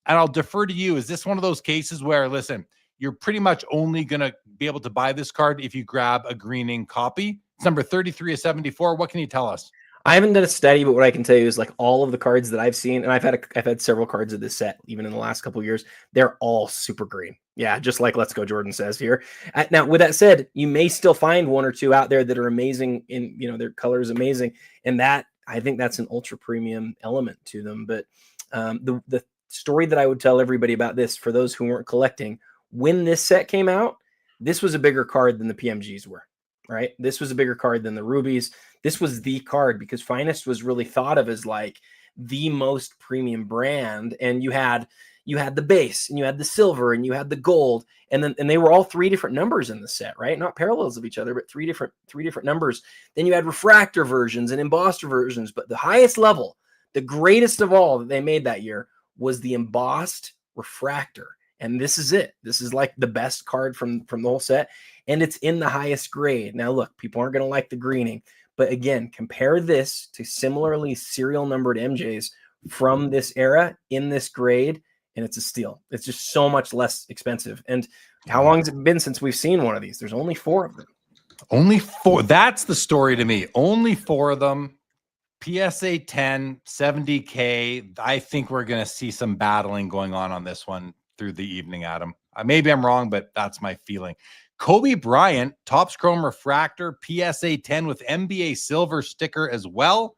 and I'll defer to you, is this one of those cases where, listen, you're pretty much only going to be able to buy this card if you grab a greening copy? It's number 33 of 74. What can you tell us? I haven't done a study, but what I can tell you is like all of the cards that I've seen, and I've had several cards of this set, even in the last couple of years, they're all super green. Yeah, just like Let's Go Jordan says here. Now, with that said, you may still find one or two out there that are amazing in, their color is amazing. And that, I think that's an ultra premium element to them. But the story that I would tell everybody about this, for those who weren't collecting, when this set came out, this was a bigger card than the PMGs were. Right? This was a bigger card than the Rubies. This was the card because Finest was really thought of as like the most premium brand. And you had the base, and you had the silver, and you had the gold, and they were all 3 different numbers in the set, right? Not parallels of each other, but three different numbers. Then you had refractor versions and embossed versions, but the highest level, the greatest of all that they made that year, was the embossed refractor. And this is it. This is like the best card from the whole set. And it's in the highest grade. Now, look, people aren't going to like the greening. But again, compare this to similarly serial numbered MJs from this era in this grade, and it's a steal. It's just so much less expensive. And how long has it been since we've seen one of these? There's only 4 of them. Only 4. That's the story to me. Only 4 of them. PSA 10, 70K. I think we're going to see some battling going on this one through the evening, Adam. Maybe I'm wrong, but that's my feeling. Kobe Bryant, Topps Chrome Refractor, PSA 10 with NBA silver sticker as well,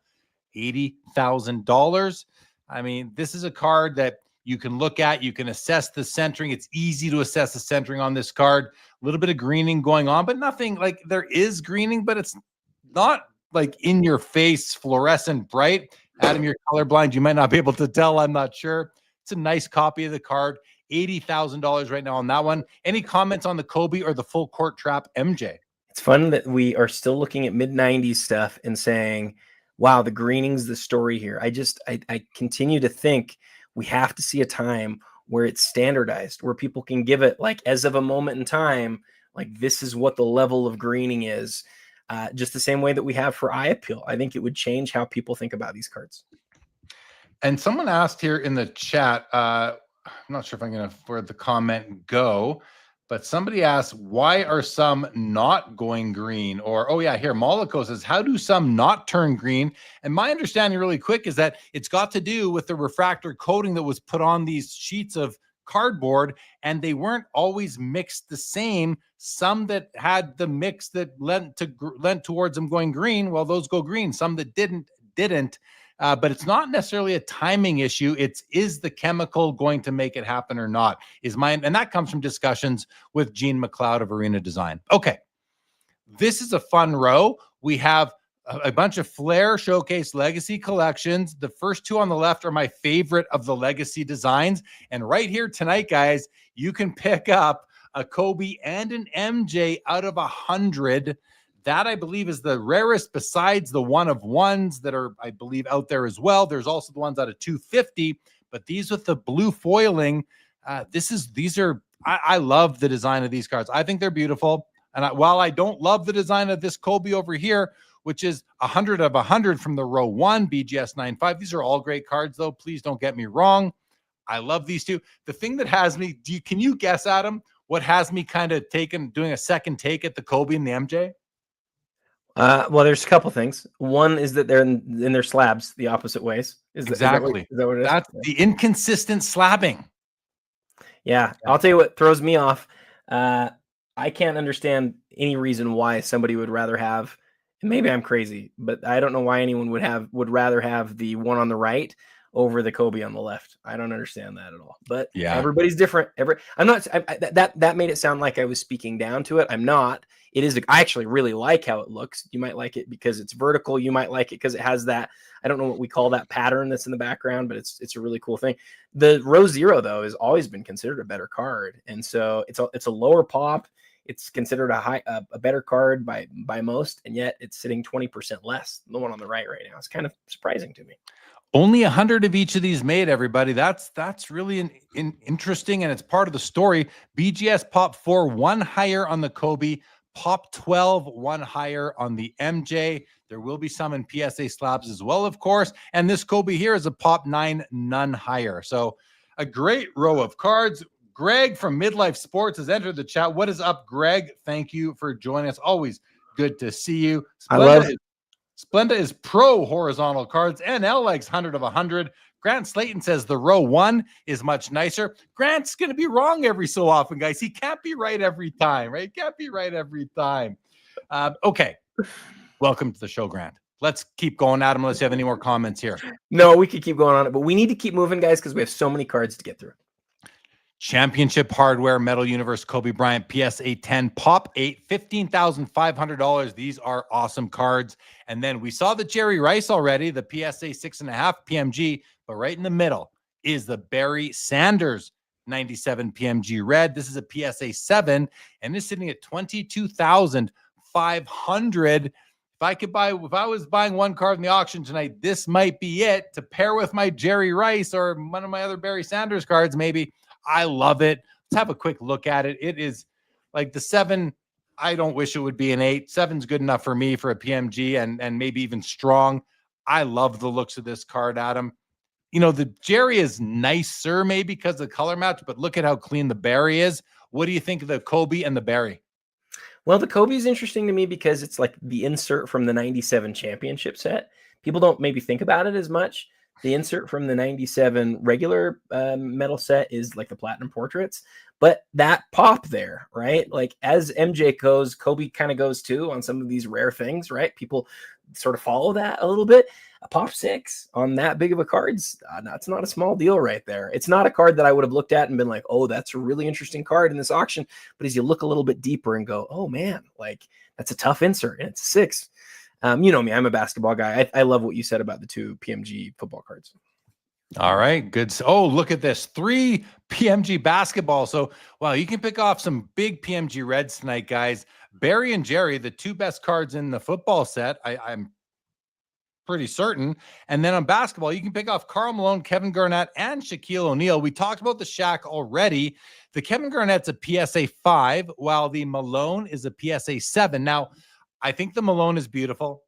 $80,000. I mean, this is a card that you can look at. You can assess the centering. It's easy to assess the centering on this card. A little bit of greening going on, but nothing like, there is greening, but it's not like in your face, fluorescent bright. Adam, you're colorblind. You might not be able to tell. I'm not sure. It's a nice copy of the card. $80,000 right now on that one. Any comments on the Kobe or the full court trap MJ? It's fun that we are still looking at mid-90s stuff and saying, wow, the greening's the story here. I continue to think we have to see a time where it's standardized, where people can give it like as of a moment in time, like this is what the level of greening is. Just the same way that we have for eye appeal. I think it would change how people think about these cards. And someone asked here in the chat, I'm not sure if I'm going to where the comment go, but somebody asked, why are some not going green? Or, oh yeah, here, Moloko says, how do some not turn green? And my understanding really quick is that it's got to do with the refractor coating that was put on these sheets of cardboard, and they weren't always mixed the same. Some that had the mix that lent towards them going green, well, those go green. Some that didn't. But it's not necessarily a timing issue. Is the chemical going to make it happen or not? And that comes from discussions with Gene McLeod of Arena Design. Okay, this is a fun row. We have a bunch of Flair Showcase Legacy collections. The first two on the left are my favorite of the Legacy designs. And right here tonight, guys, you can pick up a Kobe and an MJ out of 100. That, I believe, is the rarest besides the one of ones that are, I believe, out there as well. There's also the ones out of 250, but these with the blue foiling, I love the design of these cards. I think they're beautiful. And while I don't love the design of this Kobe over here, which is 100 of 100 from the row 1 BGS 95, these are all great cards, though. Please don't get me wrong. I love these two. The thing that has me, can you guess, Adam, what has me kind of doing a second take at the Kobe and the MJ? Well, there's a couple things. One is that they're in their slabs the opposite ways. Exactly. Is that what it is? That's the inconsistent slabbing. Yeah. I'll tell you what throws me off. I can't understand any reason why somebody would rather have, and maybe I'm crazy, but I don't know why anyone would rather have the one on the right over the Kobe on the left. I don't understand that at all. But yeah, everybody's different. That made it sound like I was speaking down to it. I'm not. It is. I actually really like how it looks. You might like it because it's vertical. You might like it because it has that, I don't know what we call that pattern that's in the background, but it's a really cool thing. The row 0 though has always been considered a better card, and so it's a lower pop. It's considered a better card by most, and yet it's sitting 20% less than the one on the right now. It's kind of surprising to me. Only 100 of each of these made, everybody. That's really interesting, and it's part of the story. BGS Pop 4, 1 higher on the Kobe. Pop 12, 1 higher on the MJ. There will be some in PSA slabs as well, of course. And this Kobe here is a Pop 9, none higher. So a great row of cards. Greg from Midlife Sports has entered the chat. What is up, Greg? Thank you for joining us. Always good to see you. Splenda is pro horizontal cards. NL likes 100 of 100. Grant Slayton says the row 1 is much nicer. Grant's going to be wrong every so often, guys. He can't be right every time, right? Can't be right every time. Okay. Welcome to the show, Grant. Let's keep going, Adam, unless you have any more comments here. No, we could keep going on it, but we need to keep moving, guys, because we have so many cards to get through. Championship Hardware, Metal Universe, Kobe Bryant, PSA 10, Pop 8, $15,500. These are awesome cards. And then we saw the Jerry Rice already, the PSA 6.5 PMG, but right in the middle is the Barry Sanders 97 PMG Red. This is a PSA 7, and it's sitting at $22,500. If I was buying one card in the auction tonight, this might be it to pair with my Jerry Rice or one of my other Barry Sanders cards, maybe. I love it. Let's have a quick look at it. It is like the 7. I don't wish it would be an 8. 7's good enough for me for a PMG and maybe even strong. I love the looks of this card, Adam. You know, the Jerry is nicer maybe because of the color match, but look at how clean the Barry is. What do you think of the Kobe and the Barry? Well, the Kobe is interesting to me because it's like the insert from the 97 championship set. People don't maybe think about it as much. The insert from the 97 regular metal set is like the platinum portraits, but that pop there, right? Like as MJ goes, Kobe kind of goes too on some of these rare things, right? People sort of follow that a little bit. A Pop 6 on that big of a card's that's not a small deal right there. It's not a card that I would have looked at and been like, oh, that's a really interesting card in this auction. But as you look a little bit deeper and go, oh man, like that's a tough insert and it's a 6. You know me, I'm a basketball guy. I love what you said about the 2 PMG football cards. All right, good. Oh, look at this. 3 PMG basketball. So, wow, you can pick off some big PMG reds tonight, guys. Barry and Jerry, the 2 best cards in the football set. I'm pretty certain. And then on basketball, you can pick off Karl Malone, Kevin Garnett, and Shaquille O'Neal. We talked about the Shaq already. The Kevin Garnett's a PSA 5, while the Malone is a PSA 7. Now, I think the Malone is beautiful.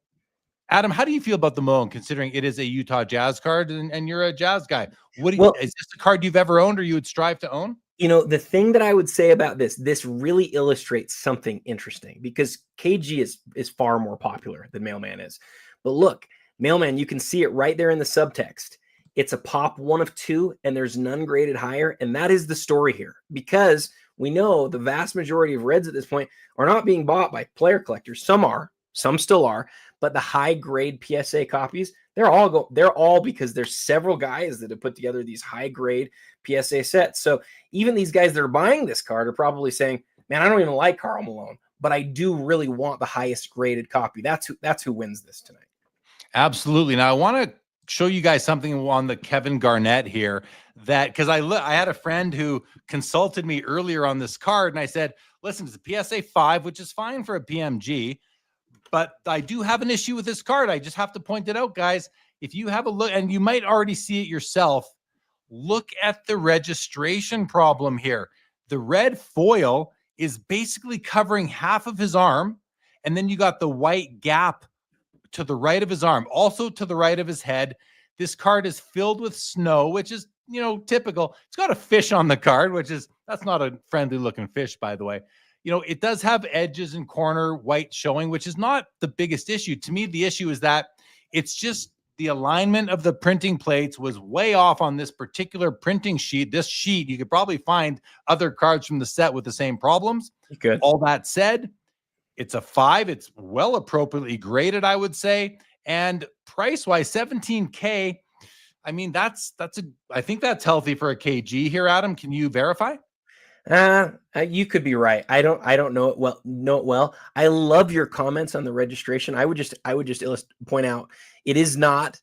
Adam, how do you feel about the Malone, considering it is a Utah Jazz card and you're a Jazz guy? Is this a card you've ever owned or you would strive to own? You know, the thing that I would say about this really illustrates something interesting, because KG is far more popular than Mailman is. But look, Mailman, you can see it right there in the subtext. It's a pop 1 of 2, and there's none graded higher. And that is the story here, because we know the vast majority of Reds at this point are not being bought by player collectors. Some are, some still are, but the high grade PSA copies, they're all because there's several guys that have put together these high grade PSA sets. So even these guys that are buying this card are probably saying, man, I don't even like Karl Malone, but I do really want the highest graded copy. That's who wins this tonight. Absolutely. Now I want to show you guys something on the Kevin Garnett here, that because I had a friend who consulted me earlier on this card, and I said, listen, it's a PSA 5, which is fine for a PMG, but I do have an issue with this card. I just have to point it out, guys. If you have a look, and you might already see it yourself, look at the registration problem here. The red foil is basically covering half of his arm, and then you got the white gap to the right of his arm, also to the right of his head. This card is filled with snow, which is, typical. It's got a fish on the card, that's not a friendly looking fish, by the way. It does have edges and corner white showing, which is not the biggest issue. To me, the issue is that it's just the alignment of the printing plates was way off on this particular printing sheet. This sheet, you could probably find other cards from the set with the same problems. Good. All that said, it's a 5. It's well appropriately graded, I would say. And price-wise, $17K. I mean, I think that's healthy for a KG here, Adam. Can you verify? You could be right. I don't know it well. I love your comments on the registration. I would just point out it's not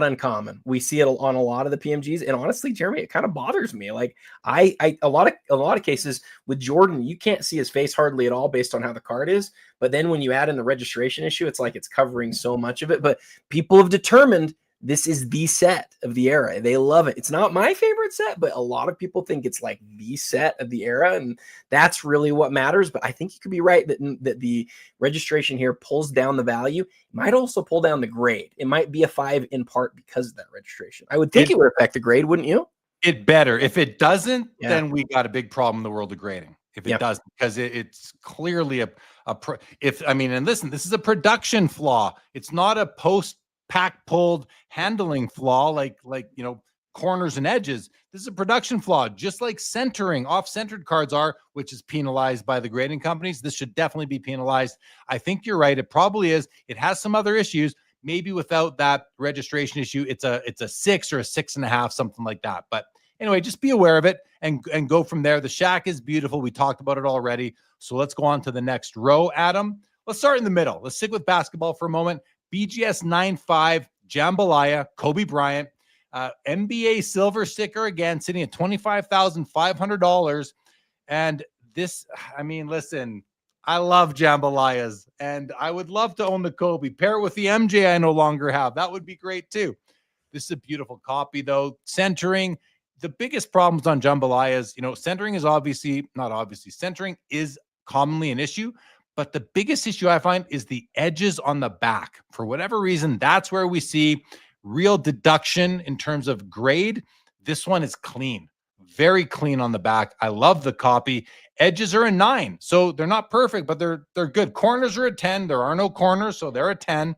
uncommon. We see it on a lot of the PMGs, and honestly, Jeremy, it kind of bothers me. Like a lot of cases with Jordan, you can't see his face hardly at all based on how the card is. But then when you add in the registration issue, it's like it's covering so much of it. But people have determined this is the set of the era. They love it. It's not my favorite set, but a lot of people think it's like the set of the era, and that's really what matters. But I think you could be right that the registration here pulls down the value. It might also pull down the grade. It might be a 5 in part because of that registration. I would think it would affect the grade, wouldn't you? It better. If it doesn't, then we got a big problem in the world of grading. If it doesn't, because it's clearly and listen, this is a production flaw. It's not a post pack pulled handling flaw like corners and edges. This is a production flaw, just like centering, off-centered cards are, which is penalized by the grading companies. This should definitely be penalized. I think you're right. It probably is. It has some other issues. Maybe without that registration issue, it's a 6 or a 6.5, something like that. But anyway, just be aware of it and go from there. The Shaq is beautiful. We talked about it already. So let's go on to the next row, Adam. Let's start in the middle. Let's stick with basketball for a moment. BGS 9.5, Jambalaya, Kobe Bryant, NBA silver sticker again, sitting at $25,500. And this, listen, I love Jambalayas, and I would love to own the Kobe. Pair it with the MJ I no longer have. That would be great too. This is a beautiful copy, though. Centering, the biggest problems on Jambalayas, centering is centering is commonly an issue. But the biggest issue I find is the edges on the back. For whatever reason, that's where we see real deduction in terms of grade. This one is clean, very clean on the back. I love the copy. Edges are a 9, so they're not perfect, but they're good. Corners are a 10. There are no corners, so they're a 10.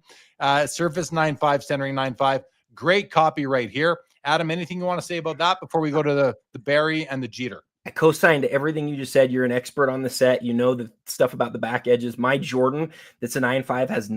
Surface 9.5, centering 9.5. Great copy right here. Adam, anything you want to say about that before we go to the Barry and the Jeter? I co-signed to everything you just said. You're an expert on the set. You know the stuff about the back edges. My Jordan, that's a 9.5, has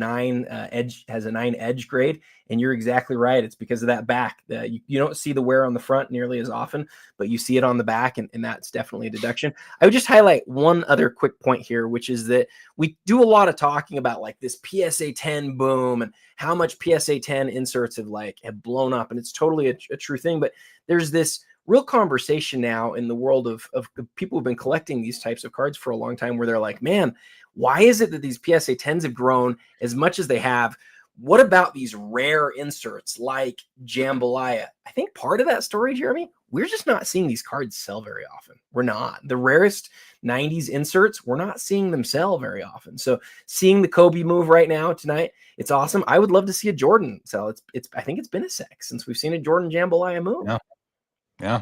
a 9 edge grade, and you're exactly right. It's because of that back. You don't see the wear on the front nearly as often, but you see it on the back, and that's definitely a deduction. I would just highlight one other quick point here, which is that we do a lot of talking about like this PSA 10 boom and how much PSA 10 inserts have blown up, and it's totally a true thing. But there's this real conversation now in the world of people who've been collecting these types of cards for a long time, where they're like, man, why is it that these PSA 10s have grown as much as they have What about these rare inserts like Jambalaya? I think part of that story, Jeremy, we're just not seeing these cards sell very often. We're not. The rarest 90s inserts, we're not seeing them sell very often. So seeing the Kobe move right now tonight, it's awesome. I would love to see a Jordan sell. I think it's been a sec since we've seen a Jordan Jambalaya move. Yeah. Yeah.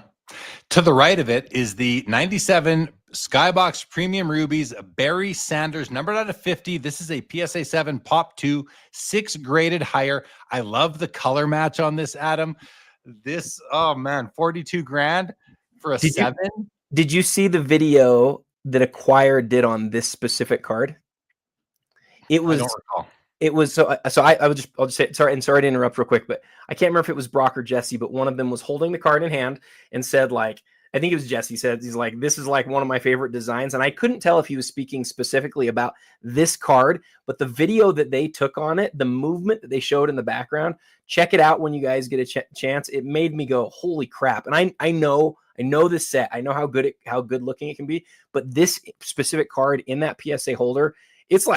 To the right of it is the 97 Skybox Premium Rubies, Barry Sanders, numbered out of 50. This is a PSA 7 Pop 2, 6 graded higher. I love the color match on this, Adam. This, oh man, 42 grand for a 7. Did you see the video that Acquire did on this specific card? It was. I don't recall. It was I'll just say sorry to interrupt real quick, but I can't remember if it was Brock or Jesse, but one of them was holding the card in hand and said, like, I think it was Jesse said, he's like, this is like one of my favorite designs. And I couldn't tell if he was speaking specifically about this card, but the video that they took on it, the movement that they showed in the background, check it out when you guys get a chance. It made me go, holy crap. And I know this set, I know how good looking it can be, but this specific card in that PSA holder, it's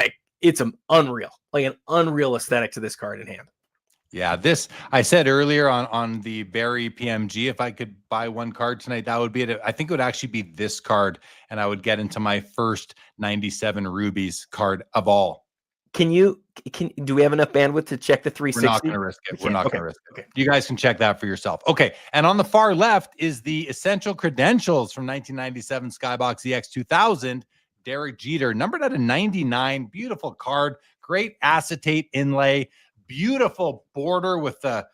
an unreal aesthetic to this card in hand. Yeah, this I said earlier on the Barry PMG, if I could buy one card tonight, that would be it. I think it would actually be this card, and I would get into my first 97 Rubies card of all. Do we have enough bandwidth to check the 360? We're not going to risk it. We're not going to risk it. Okay. You guys can check that for yourself. Okay. And on the far left is the Essential Credentials from 1997 Skybox EX 2000. Derek Jeter, numbered at a 99. Beautiful card. Great acetate inlay. Beautiful border with the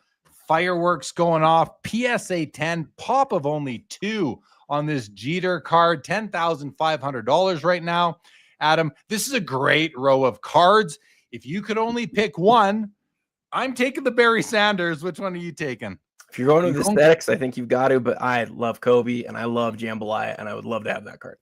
fireworks going off. PSA 10. Pop of only 2 on this Jeter card. $10,500 right now. Adam, this is a great row of cards. If you could only pick one, I'm taking the Barry Sanders. Which one are you taking? If you're going with aesthetics, I think you've got to, but I love Kobe and I love Jambalaya, and I would love to have that card.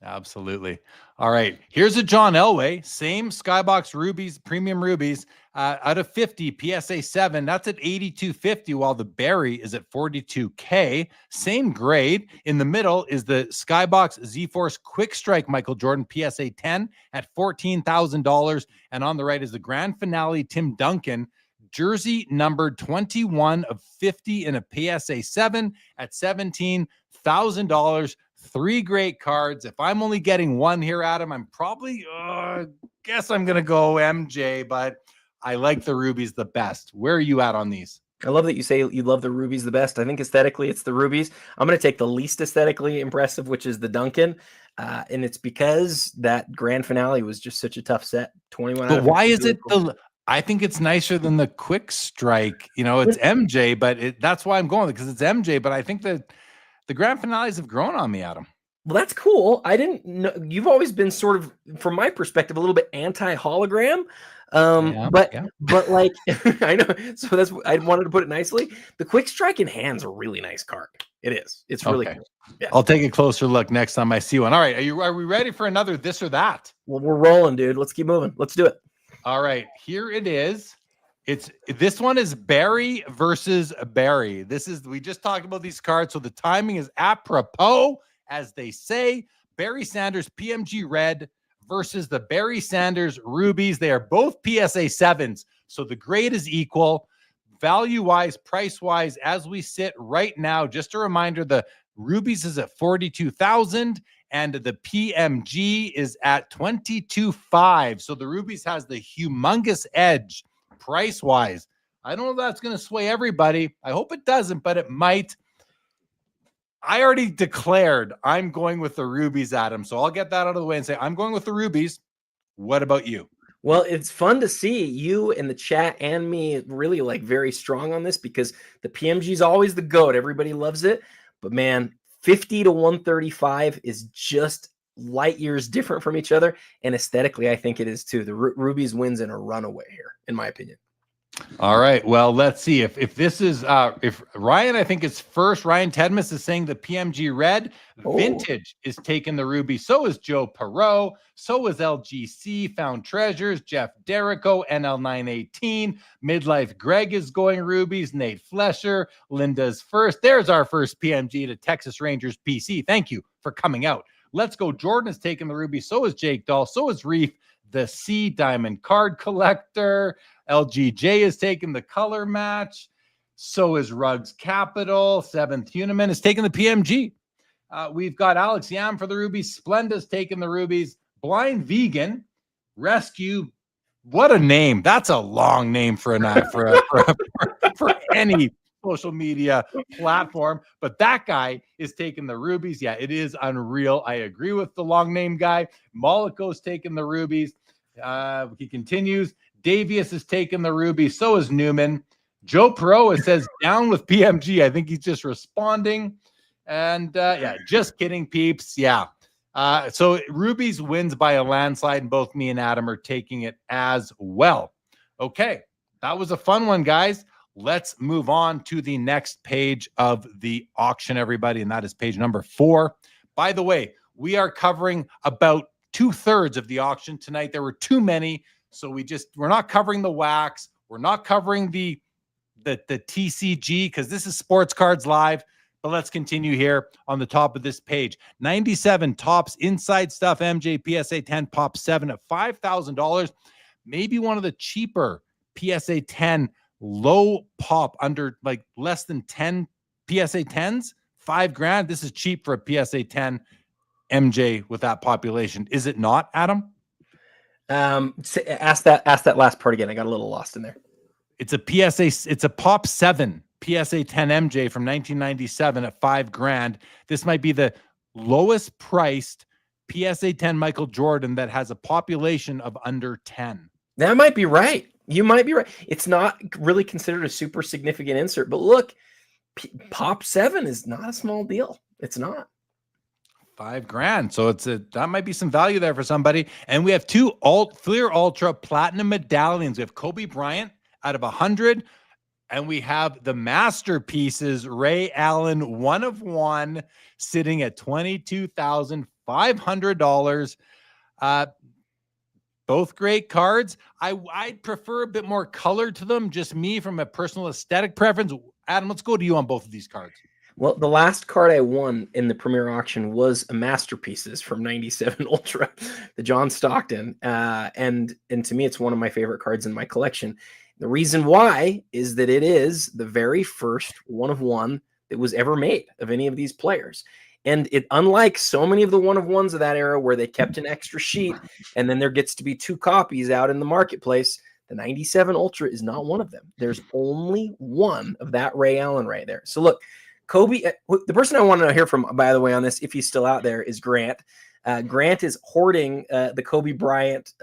Absolutely. All right. Here's a John Elway, same Skybox Rubies, Premium Rubies, out of 50, PSA 7. That's at 82.50, while the Barry is at 42K. Same grade. In the middle is the Skybox Z-Force Quick Strike Michael Jordan, PSA 10 at $14,000. And on the right is the Grand Finale Tim Duncan, jersey numbered 21 of 50 in a PSA 7 at $17,000. 3 great cards. If I'm only getting one here, Adam, I'm probably guess I'm gonna go MJ, but I like the Rubies the best. Where are you at on these? I love that you say you love the Rubies the best. I think aesthetically it's the Rubies. I'm going to take the least aesthetically impressive, which is the Duncan. And it's because that Grand Finale was just such a tough set. 21. But why is it I think it's nicer than the Quick Strike. You know, it's MJ, but that's why I'm going, because it's MJ. But I think that the Grand Finales have grown on me, Adam. Well, that's cool. I didn't know. You've always been sort of, from my perspective, a little bit anti-hologram. But like, I know. So that's, I wanted to put it nicely. The Quick Strike in hand's a really nice card. It is. It's really cool. Yeah. I'll take a closer look next time I see one. All right. Are we ready for another this or that? Well, we're rolling, dude. Let's keep moving. Let's do it. All right. Here it is. This one is Barry versus Barry. We just talked about these cards, so the timing is apropos, as they say. Barry Sanders PMG Red versus the Barry Sanders Rubies. They are both PSA 7s, so the grade is equal. Value-wise, price-wise, as we sit right now, just a reminder, the Rubies is at $42,000 and the PMG is at $22,500. So the Rubies has the humongous edge price-wise. I don't know if that's going to sway everybody. I hope it doesn't, but it might. I already declared I'm going with the Rubies, Adam. So I'll get that out of the way and say I'm going with the Rubies. What about you? Well, it's fun to see you in the chat and me really like very strong on this, because the PMG is always the GOAT. Everybody loves it. But man, 50 to 135 is just light years different from each other. And aesthetically, I think it is too. The Rubies wins in a runaway here, in my opinion. All right. Well, let's see if this is if Ryan, I think it's first. Ryan Tedmus is saying the PMG Red Vintage is taking the Ruby. So is Joe Perot. So is LGC Found Treasures. Jeff Derrico, NL918. Midlife Greg is going Rubies. Nate Flesher. Linda's first. There's our first PMG to Texas Rangers PC. Thank you for coming out. Let's Go Jordan has taken the ruby. So is Jake Dahl. So is Reef, the C Diamond card collector. LGJ has taken the color match. So is Ruggs Capital. Seventh Uniman has taken the PMG. We've got Alex Yam for the rubies. Splenda's taken the rubies. Blind Vegan Rescue. What a name. That's a long name for any social media platform. But that guy is taking the rubies. Yeah, it is unreal. I agree with the long name guy. Moliko's taking the rubies. He continues. Davius is taking the rubies. So is Newman. Joe Peroa says down with PMG. I think he's just responding. And yeah, just kidding, peeps. Yeah. So rubies wins by a landslide, and both me and Adam are taking it as well. Okay, that was a fun one, guys. Let's move on to the next page of the auction, everybody, and that is page number 4. By the way, we are covering about 2/3 of the auction tonight. There were too many, so we're not covering the wax. We're not covering the TCG because this is Sports Cards Live. But let's continue here on the top of this page. 97 Topps Inside Stuff MJ PSA 10 Pop 7 at $5,000. Maybe one of the cheaper PSA 10 low pop under like less than 10 PSA 10s, $5,000. This is cheap for a PSA 10 MJ with that population. Is it not, Adam? Ask that last part again. I got a little lost in there. It's a Pop 7 PSA 10 MJ from 1997 at $5,000. This might be the lowest priced PSA 10 Michael Jordan that has a population of under 10. That might be right. You might be right. It's not really considered a super significant insert, but look, Pop 7 is not a small deal. It's not. $5,000. So that might be some value there for somebody. And we have 2 Fleer Ultra Platinum medallions. We have Kobe Bryant out of 100. And we have the masterpieces, Ray Allen, 1 of 1, sitting at $22,500. Both great cards. I'd prefer a bit more color to them, just me from a personal aesthetic preference. Adam, let's go to you on both of these cards. Well, the last card I won in the Premier Auction was a Masterpieces from 97 Ultra, the John Stockton. And to me, it's one of my favorite cards in my collection. The reason why is that it is the very first 1 of 1 that was ever made of any of these players. And it, unlike so many of the 1 of 1s of that era where they kept an extra sheet and then there gets to be 2 copies out in the marketplace, the 97 Ultra is not one of them. There's only 1 of that Ray Allen right there. So look, Kobe, the person I want to hear from, by the way, on this, if he's still out there, is Grant. Grant is hoarding the Kobe Bryant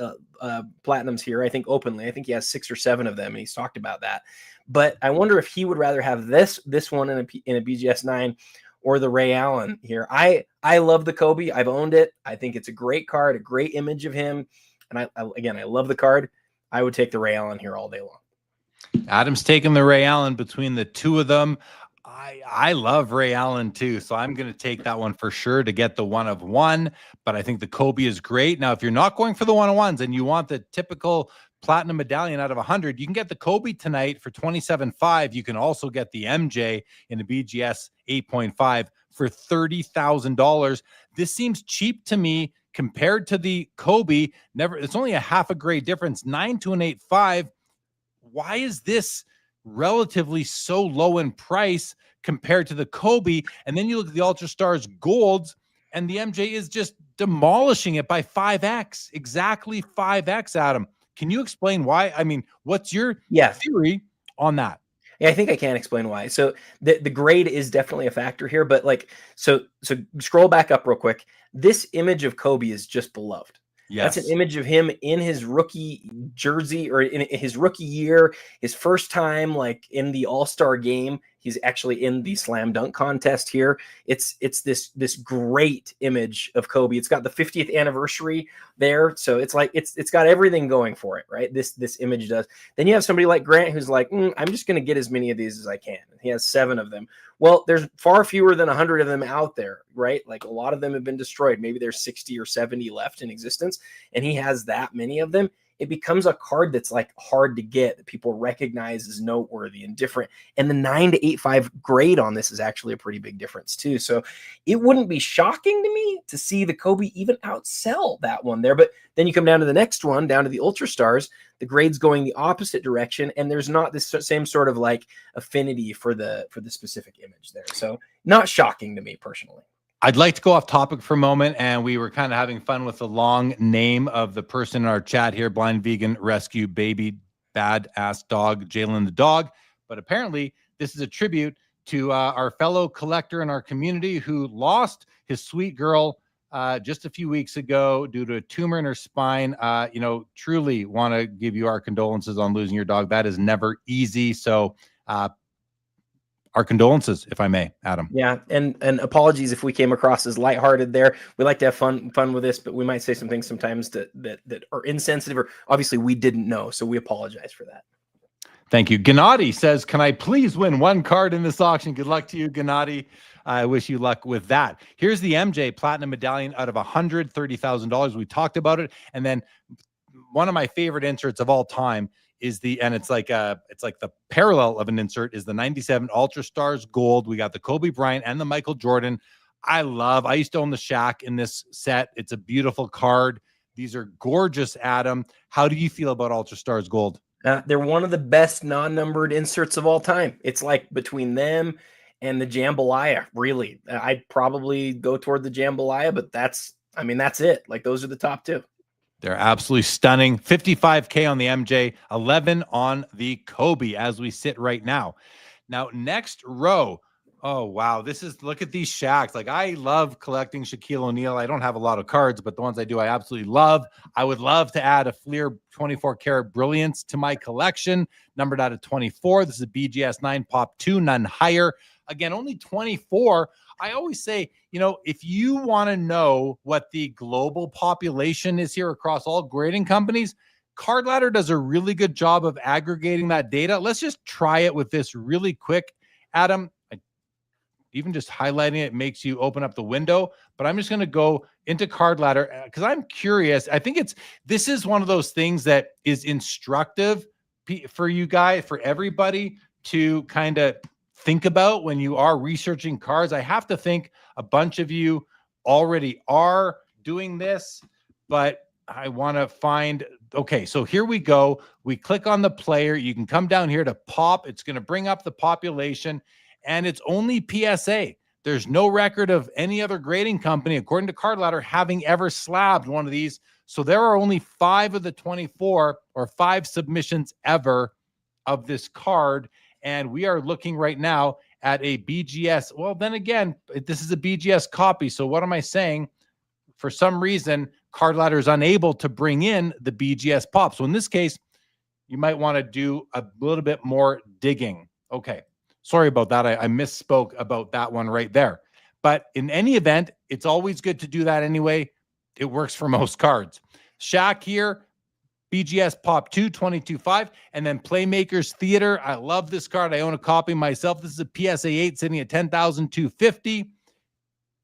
platinums here, I think openly. I think he has 6 or 7 of them, and he's talked about that. But I wonder if he would rather have this one in a BGS 9 or the Ray Allen here. I love the Kobe. I've owned it. I think it's a great card, a great image of him. And I love the card. I would take the Ray Allen here all day long. Adam's taking the Ray Allen between the 2 of them. I love Ray Allen too, so I'm going to take that one for sure to get the 1 of 1, but I think the Kobe is great. Now, if you're not going for the 1 of 1s and you want the typical platinum medallion out of 100, you can get the Kobe tonight for $27,500. You can also get the MJ in the BGS 8.5 for $30,000. This seems cheap to me compared to the Kobe. It's only a half a grade difference, 9 to an 8.5. Why is this relatively so low in price compared to the Kobe? And then you look at the Ultra Stars Golds, and the MJ is just demolishing it by 5x, exactly 5x. Adam, can you explain why? I mean, what's your theory on that? Yeah, I think I can explain why. So the grade is definitely a factor here, but so scroll back up real quick. This image of Kobe is just beloved. Yes. That's an image of him in his rookie jersey, or in his rookie year, his first time like in the All-Star game. He's actually in the slam dunk contest here. It's this great image of Kobe. It's got the 50th anniversary there, so it's like it's got everything going for it, right? This image does. Then you have somebody like Grant who's like, I'm just going to get as many of these as I can. He has 7 of them. Well, there's far fewer than 100 of them out there, right? Like a lot of them have been destroyed. Maybe there's 60 or 70 left in existence, and he has that many of them. it becomes a card that's like hard to get, that people recognize as noteworthy and different. And the 9 to 8.5 grade on this is actually a pretty big difference too. So it wouldn't be shocking to me to see the Kobe even outsell that one there. But then you come down to the next one, down to the Ultra Stars, the grade's going the opposite direction, and there's not this same sort of like affinity for the specific image there. So not shocking to me personally. I'd like to go off topic for a moment, and we were kind of having fun with the long name of the person in our chat here, Blind Vegan Rescue Baby Badass Dog, Jalen the Dog. But apparently this is a tribute to our fellow collector in our community who lost his sweet girl just a few weeks ago due to a tumor in her spine. Truly want to give you our condolences on losing your dog. That is never easy. So our condolences, if I may, Adam. Yeah, and apologies if we came across as lighthearted there. We like to have fun with this, but we might say some things sometimes that are insensitive, or obviously we didn't know, so we apologize for that. Thank you. Gennady says, can I please win one card in this auction? Good luck to you, Gennady. I wish you luck with that. Here's the MJ Platinum Medallion out of $130,000. We talked about it. And then one of my favorite inserts of all time is it's like the parallel of an insert is the 97 Ultra Stars Gold. We got the Kobe Bryant and the Michael Jordan. I used to own the Shaq in this set. It's a beautiful card. These are gorgeous, Adam. How do you feel about Ultra Stars Gold? They're one of the best non-numbered inserts of all time. It's like between them and the Jambalaya, really. I'd probably go toward the Jambalaya, but that's it. Like, those are the top two. They're absolutely stunning. 55K on the MJ, 11 on the Kobe as we sit right now. Now, next row. Oh, wow. Look at these Shaqs. Like, I love collecting Shaquille O'Neal. I don't have a lot of cards, but the ones I do, I absolutely love. I would love to add a Fleer 24 karat Brilliance to my collection, numbered out of 24. This is a BGS 9 Pop 2, none higher. Again, only 24. I always say, if you want to know what the global population is here across all grading companies, Card Ladder does a really good job of aggregating that data. Let's just try it with this really quick. Adam, even just highlighting it makes you open up the window, but I'm just going to go into Card Ladder because I'm curious. I think this is one of those things that is instructive for you guys, for everybody to kind of think about when you are researching cards. I have to think a bunch of you already are doing this, but I want to find, okay, so here we go. We click on the player. You can come down here to pop. It's going to bring up the population, and it's only PSA. There's no record of any other grading company, according to Card Ladder, having ever slabbed one of these. So there are only 5 of the 24, or 5 submissions ever of this card. And we are looking right now at a BGS. Well, then again, this is a BGS copy. So what am I saying? For some reason, Card Ladder is unable to bring in the BGS pop. So in this case, you might want to do a little bit more digging. Okay. Sorry about that. I misspoke about that one right there. But in any event, it's always good to do that anyway. It works for most cards. Shaq here, BGS Pop 2, 22.5, and then Playmakers Theater. I love this card. I own a copy myself. This is a PSA 8 sitting at 10,250.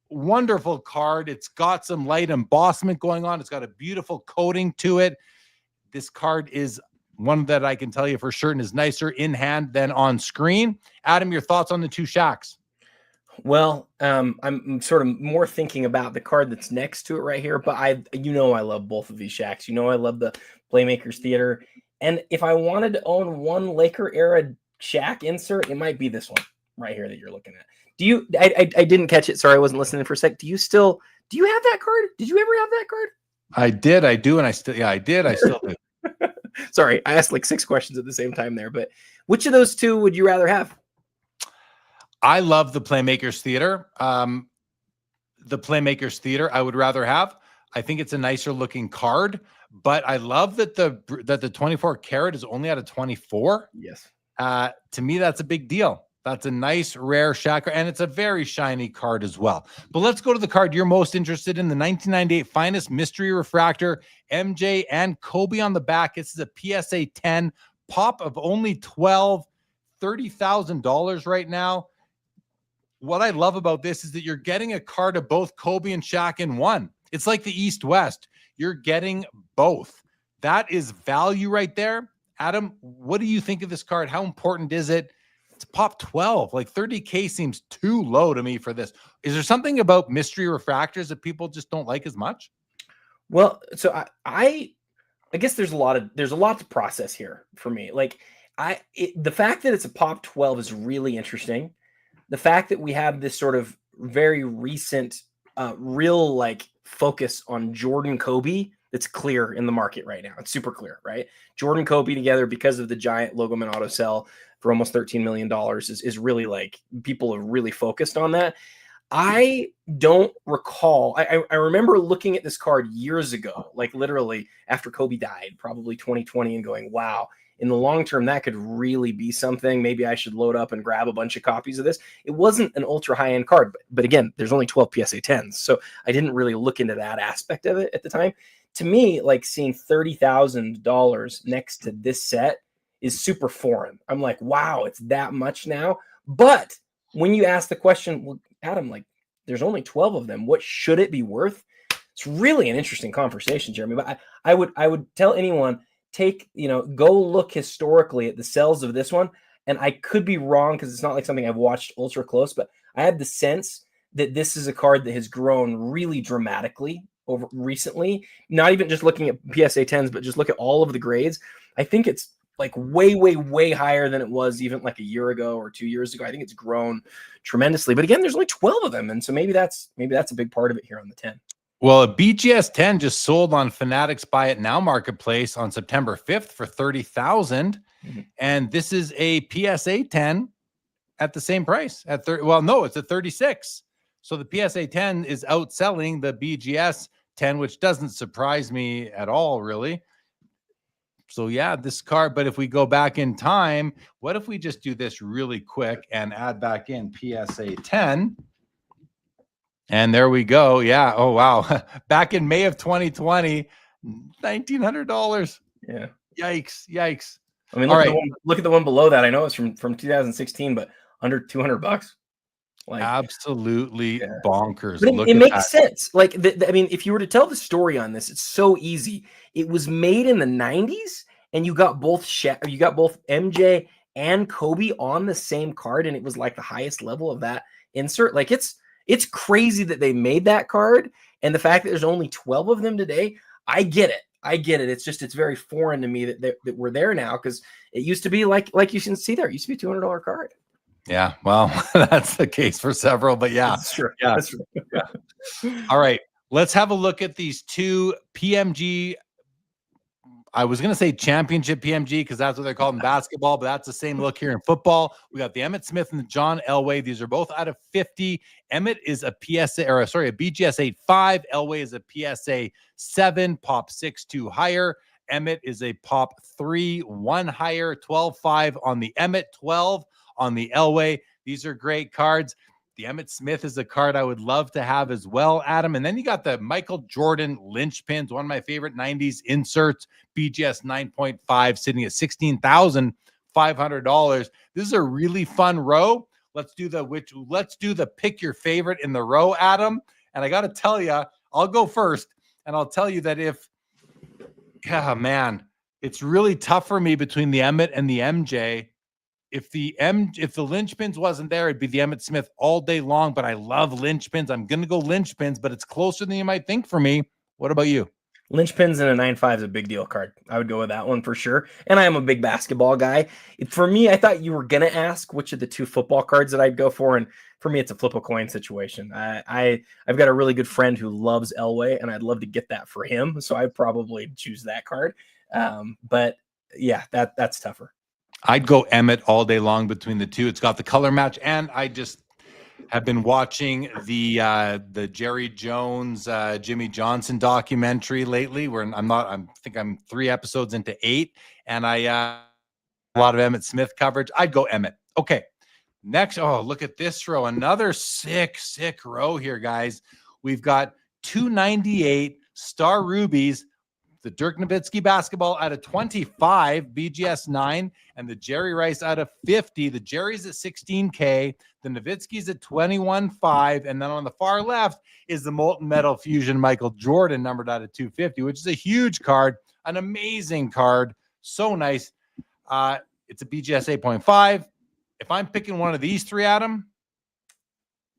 Wonderful card. It's got some light embossment going on. It's got a beautiful coating to it. This card is one that I can tell you for certain is nicer in hand than on screen. Adam, your thoughts on the 2 Shaqs? Well, I'm sort of more thinking about the card that's next to it right here, but I love both of these Shaqs. I love the Playmakers Theater. And if I wanted to own one Laker era Shaq insert, it might be this one right here that you're looking at. I didn't catch it. Sorry, I wasn't listening for a sec. Do you have that card? Did you ever have that card? I did. I do. And I still do. Sorry, I asked like 6 questions at the same time there, but which of those 2 would you rather have? I love the Playmakers Theater. The Playmakers Theater I would rather have. I think it's a nicer looking card, but I love that the 24 karat is only out of 24. Yes. To me, that's a big deal. That's a nice, rare Shaq, and it's a very shiny card as well. But let's go to the card you're most interested in, the 1998 Finest Mystery Refractor, MJ and Kobe on the back. This is a PSA 10 pop of only 12, $30,000 right now. What I love about this is that you're getting a card of both Kobe and Shaq in one. It's like the East-West. You're getting both. That is value right there. Adam, what do you think of this card? How important is it? It's pop 12. Like 30K seems too low to me for this. Is there something about mystery refractors that people just don't like as much? Well, so I guess there's a lot to process here for me. Like the fact that it's a pop 12 is really interesting. The fact that we have this sort of very recent, real like focus on Jordan Kobe that's clear in the market right now. It's super clear, right? Jordan Kobe together because of the giant Logoman auto sell for almost $13 million is really like people have really focused on that. I don't recall. I remember looking at this card years ago, like literally after Kobe died, probably 2020, and going, wow, in the long term, that could really be something. Maybe I should load up and grab a bunch of copies of this. It wasn't an ultra high end card, but again, there's only 12 PSA 10s. So I didn't really look into that aspect of it at the time. To me, like seeing $30,000 next to this set is super foreign. I'm like, wow, it's that much now. But when you ask the question, well, Adam, like there's only 12 of them, what should it be worth? It's really an interesting conversation, Jeremy. But I would tell anyone, go look historically at the sells of this one. And I could be wrong because it's not like something I've watched ultra close, but I have the sense that this is a card that has grown really dramatically over recently. Not even just looking at PSA 10s, but just look at all of the grades. I think it's like way, way, way higher than it was even like a year ago or 2 years ago. I think it's grown tremendously. But again, there's only 12 of them. And so maybe that's a big part of it here on the 10. Well, a BGS 10 just sold on Fanatics Buy It Now marketplace on September 5th for $30,000. And this is a PSA 10 at the same price at 30. Well, no, it's at 36. So the PSA 10 is outselling the BGS 10, which doesn't surprise me at all, really. So yeah, this card, but if we go back in time, what if we just do this really quick and add back in PSA 10? And there we go. Yeah. Oh, wow. Back in May of 2020, $1,900. Yeah. Yikes. I mean, look at the one below that. I know it's from 2016, but under $200. Like absolutely bonkers. But it makes sense. Like, I mean, if you were to tell the story on this, it's so easy. It was made in the 90s, and you got both MJ and Kobe on the same card, and it was like the highest level of that insert. Like, it's crazy that they made that card, and the fact that there's only 12 of them today, I get it. It's very foreign to me that we're there now, because it used to be like you can see there, it used to be a $200 card. Yeah, well, that's the case for several, but yeah, that's true. Yeah, that's true. Yeah. All right, let's have a look at these two PMG. I was going to say championship PMG because that's what they're called in basketball, but that's the same look here in football. We got the Emmitt Smith and the John Elway. These are both out of 50. Emmitt is a BGS 8.5. Elway is a PSA 7, pop 6.2 higher. Emmitt is a pop 3.1 higher, 12.5 on the Emmitt, 12 on the Elway. These are great cards. The Emmitt Smith is a card I would love to have as well, Adam. And then you got the Michael Jordan linchpins, one of my favorite 90s inserts, BGS 9.5, sitting at $16,500. This is a really fun row. Let's do the pick your favorite in the row, Adam. And I got to tell you, I'll go first, and I'll tell you that it's really tough for me between the Emmitt and the MJ. If the linchpins wasn't there, it'd be the Emmitt Smith all day long, but I love linchpins. I'm going to go linchpins, but it's closer than you might think for me. What about you? Linchpins and a 9.5 is a big deal card. I would go with that one for sure. And I am a big basketball guy. For me, I thought you were going to ask which of the two football cards that I'd go for. And for me, it's a flip a coin situation. I've got a really good friend who loves Elway, and I'd love to get that for him. So I'd probably choose that card. But yeah, that's tougher. I'd go Emmitt all day long between the two. It's got the color match, and I just have been watching the Jerry Jones, Jimmy Johnson documentary lately. Where I think I'm 3 episodes into 8, and I a lot of Emmitt Smith coverage. I'd go Emmitt. Okay, next. Oh, look at this row. Another sick row here, guys. We've got 298 Star Rubies. The Dirk Nowitzki basketball out of 25, BGS 9, and the Jerry Rice out of 50. The Jerry's at 16K, the Nowitzki's at 21.5, and then on the far left is the Molten Metal Fusion Michael Jordan, numbered out of 250, which is a huge card. An amazing card. So nice. It's a BGS 8.5. If I'm picking one of these three, Adam,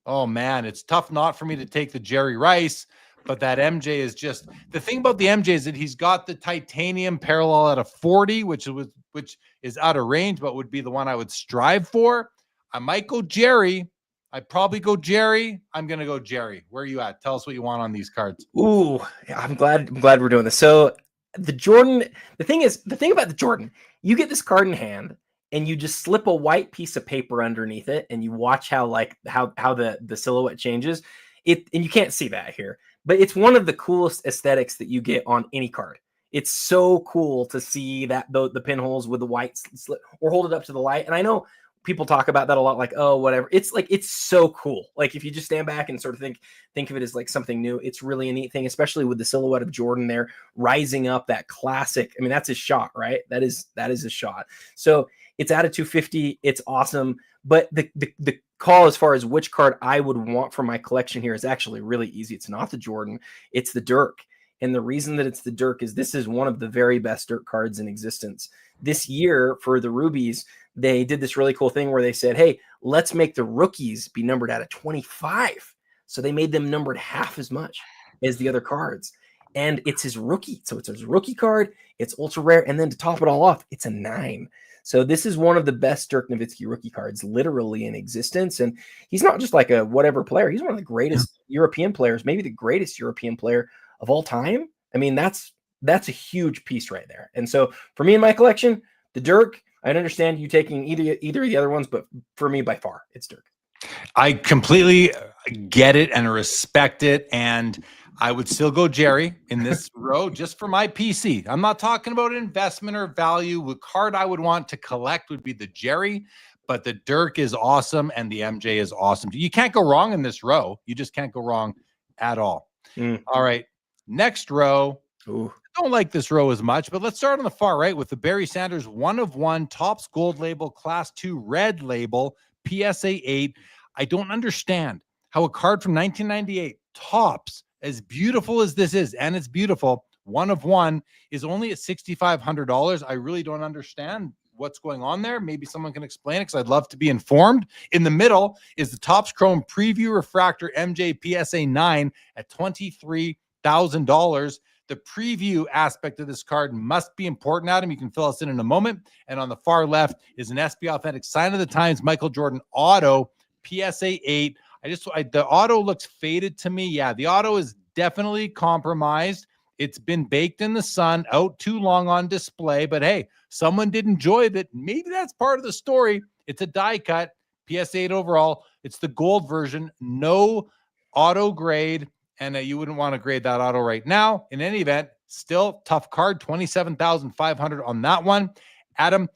oh man, it's tough not for me to take the Jerry Rice, but that MJ is just the thing about the MJ is that he's got the titanium parallel at a 40, which is out of range, but would be the one I would strive for. I might go Jerry. I'd probably go Jerry. I'm gonna go Jerry. Where are you at? Tell us what you want on these cards. Ooh, yeah, I'm glad we're doing this. So the Jordan, the thing about the Jordan, you get this card in hand and you just slip a white piece of paper underneath it and you watch how the silhouette changes. And you can't see that here, but it's one of the coolest aesthetics that you get on any card. It's so cool to see that the pinholes with the white slip or hold it up to the light. And I know people talk about that a lot, like, oh, whatever. It's like, it's so cool. Like if you just stand back and sort of think of it as like something new, it's really a neat thing, especially with the silhouette of Jordan there rising up, that classic. I mean, that's his shot, right? That is his shot. So it's at a 250. It's awesome. But the call as far as which card I would want for my collection here is actually really easy. It's not the Jordan, it's the Dirk. And the reason that it's the Dirk is this is one of the very best Dirk cards in existence. This year for the Rubies, they did this really cool thing where they said, hey, let's make the rookies be numbered out of 25. So they made them numbered half as much as the other cards. And it's his rookie. So it's his rookie card. It's ultra rare. And then to top it all off, it's a 9. So this is one of the best Dirk Nowitzki rookie cards literally in existence. And he's not just like a whatever player. He's one of the greatest European players, maybe the greatest European player of all time. I mean, that's a huge piece right there. And so for me in my collection, the Dirk, I understand you taking either of the other ones, but for me, by far, it's Dirk. I completely get it and respect it. And I would still go Jerry in this row just for my PC. I'm not talking about investment or value. The card I would want to collect would be the Jerry, but the Dirk is awesome and the MJ is awesome. You can't go wrong in this row. You just can't go wrong at all. All right. Next row. Ooh. I don't like this row as much, but let's start on the far right with the Barry Sanders 1/1 Topps Gold Label Class 2 Red Label PSA 8. I don't understand how a card from 1998 Topps, as beautiful as this is, and it's beautiful, 1/1 is only at $6,500. I really don't understand what's going on there. Maybe someone can explain it because I'd love to be informed. In the middle is the Topps Chrome Preview Refractor MJ PSA 9 at $23,000. The preview aspect of this card must be important, Adam. You can fill us in a moment. And on the far left is an SB Authentic Sign of the Times Michael Jordan Auto PSA 8. The auto looks faded to me. Yeah, the auto is definitely compromised. It's been baked in the sun, out too long on display. But hey, someone did enjoy it. Maybe that's part of the story. It's a die cut, PSA 8 overall. It's the gold version, no auto grade. And you wouldn't want to grade that auto right now. In any event, still tough card, $27,500 on that one. Adam,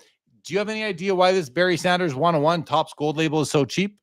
do you have any idea why this Barry Sanders 1/1 Topps Gold Label is so cheap?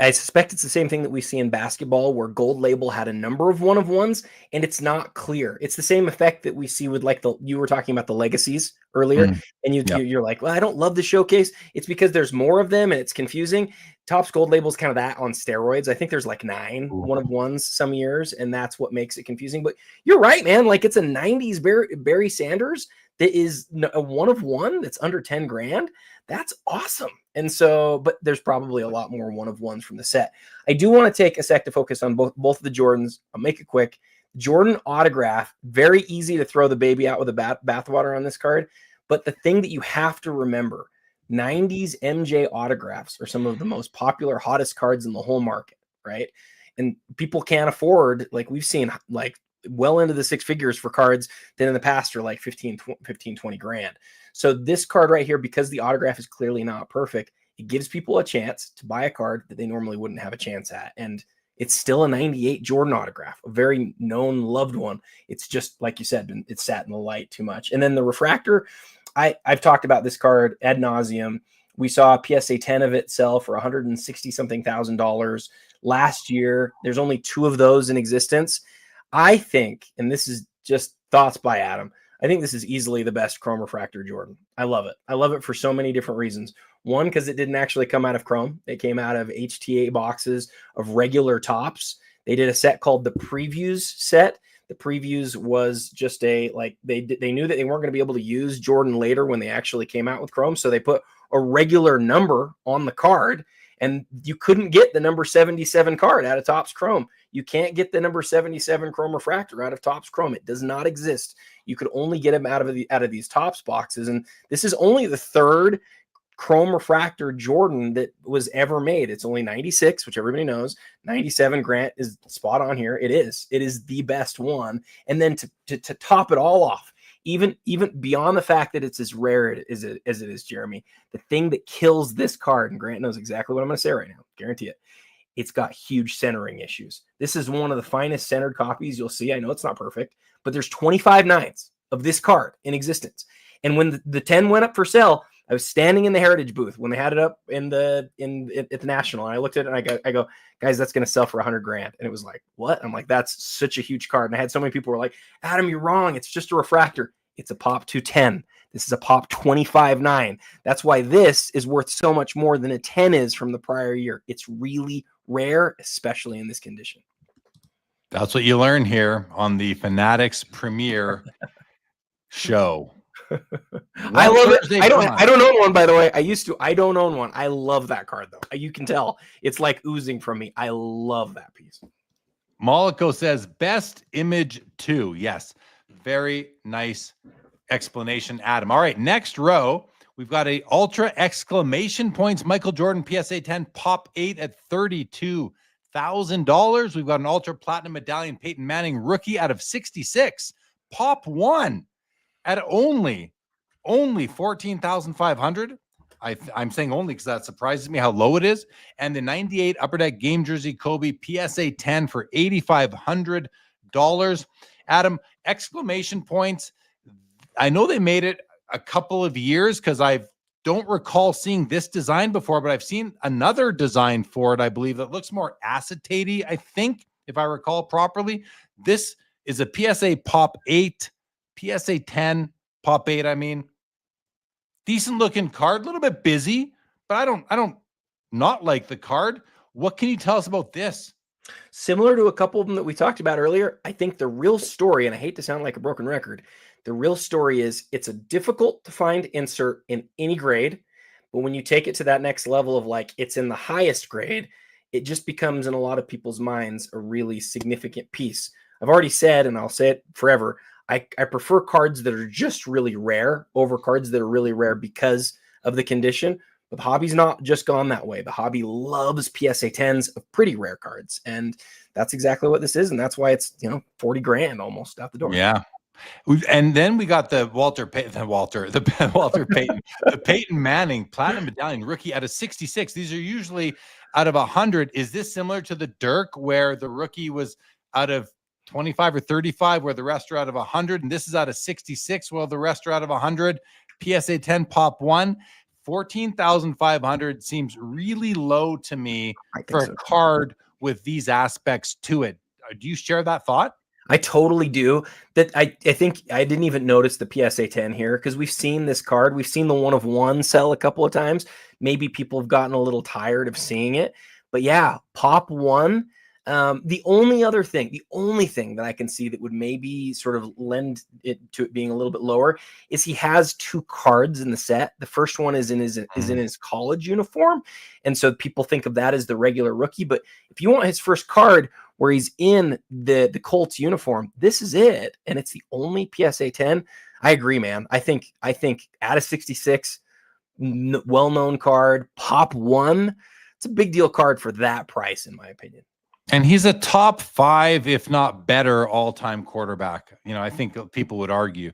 I suspect it's the same thing that we see in basketball where Gold Label had a number of 1/1s and it's not clear. It's the same effect that we see with like you were talking about the legacies earlier. And you're like, well, I don't love the showcase. It's because there's more of them and it's confusing. Topps Gold Label is kind of that on steroids. I think there's like 9 1/1s some years, and that's what makes it confusing. But you're right, man. Like it's a 90s Barry Sanders that is a 1/1 that's under 10 grand. That's awesome. And so, but there's probably a lot more 1/1s from the set. I do want to take a sec to focus on both of the Jordans. I'll make it quick. Jordan autograph, very easy to throw the baby out with a bathwater on this card. But the thing that you have to remember, 90s MJ autographs are some of the most popular, hottest cards in the whole market, right? And people can't afford, like we've seen, like well into the 6 figures for cards that in the past are like 15, 20 grand. So this card right here, because the autograph is clearly not perfect, it gives people a chance to buy a card that they normally wouldn't have a chance at. And it's still a 98 Jordan autograph, a very known, loved one. It's just, like you said, it's sat in the light too much. And then the refractor, I've talked about this card ad nauseum. We saw a PSA 10 of it sell for $160-something thousand last year. There's only 2 of those in existence. I think, and this is just thoughts by Adam, I think this is easily the best Chrome Refractor Jordan. I love it. I love it for so many different reasons. One, because it didn't actually come out of Chrome. It came out of HTA boxes of regular Topps. They did a set called the Previews set The previews was just they knew that they weren't going to be able to use Jordan later when they actually came out with Chrome, so they put a regular number on the card, and you couldn't get the number 77 card out of Topps Chrome. You can't get the number 77 Chrome Refractor out of Topps Chrome. It does not exist. You could only get them out of these Topps boxes, and this is only the third Chrome Refractor Jordan that was ever made. It's only 96, which everybody knows. 97, Grant, is spot on here. It is the best one. And then to top it all off, even beyond the fact that it's as rare as it is, Jeremy, the thing that kills this card, and Grant knows exactly what I'm going to say right now, guarantee it, it's got huge centering issues. This is one of the finest centered copies you'll see. I know it's not perfect, but there's 25 nines of this card in existence. And when the 10 went up for sale, I was standing in the Heritage booth when they had it up at the National, and I looked at it and I go, guys, that's going to sell for $100,000. And it was like, what? I'm like, that's such a huge card. And I had so many people who were like, Adam, you're wrong. It's just a refractor. It's a Pop 210. This is a Pop 25-9. That's why this is worth so much more than a 10 is from the prior year. It's really rare, especially in this condition. That's what you learn here on the Fanatics Premier show. I love it. I don't own one, by the way. I don't own one. I love that card, though. You can tell it's like oozing from me. I love that piece. Mollico says best image 2. Yes, very nice explanation, Adam. All right, next row, we've got a ultra exclamation points Michael Jordan PSA 10 Pop 8 at $32,000. We've got an ultra platinum medallion Peyton Manning rookie out of 66 Pop 1 at only 14,500. I'm saying only because that surprises me how low it is. And the 98 Upper Deck game jersey Kobe PSA 10 for $8,500. Adam, exclamation points. I know they made it a couple of years because I don't recall seeing this design before, but I've seen another design for it, I believe, that looks more acetate-y, I think, if I recall properly. This is a PSA Pop 8. PSA 10 Pop 8, I mean, decent looking card, a little bit busy, but I don't not like the card. What can you tell us about this? Similar to a couple of them that we talked about earlier, I think the real story, and I hate to sound like a broken record, the real story is it's a difficult to find insert in any grade, but when you take it to that next level of like it's in the highest grade, it just becomes in a lot of people's minds a really significant piece. I've already said, and I'll say it forever, I prefer cards that are just really rare over cards that are really rare because of the condition. But the hobby's not just gone that way. The hobby loves PSA 10s of pretty rare cards. And that's exactly what this is. And that's why it's, $40,000 almost out the door. Yeah. And then we got the Peyton Manning Platinum Medallion rookie out of 66. These are usually out of 100. Is this similar to the Dirk where the rookie was out of 25 or 35 where the rest are out of 100, and this is out of 66 while the rest are out of 100? PSA 10 Pop 1, 14,500 seems really low to me for a card with these aspects to it. Do you share that thought? I totally do. That I think I didn't even notice the PSA 10 here because we've seen this card. We've seen the 1 of 1 sell a couple of times. Maybe people have gotten a little tired of seeing it, but yeah, Pop 1. The only thing that I can see that would maybe sort of lend it to it being a little bit lower is he has 2 cards in the set. The first one is in his college uniform, and so people think of that as the regular rookie. But if you want his first card where he's in the Colts uniform, this is it, and it's the only PSA 10. I agree, man. I think out of 66, well-known card, Pop 1. It's a big deal card for that price, in my opinion. And he's a top 5, if not better, all-time quarterback. I think people would argue.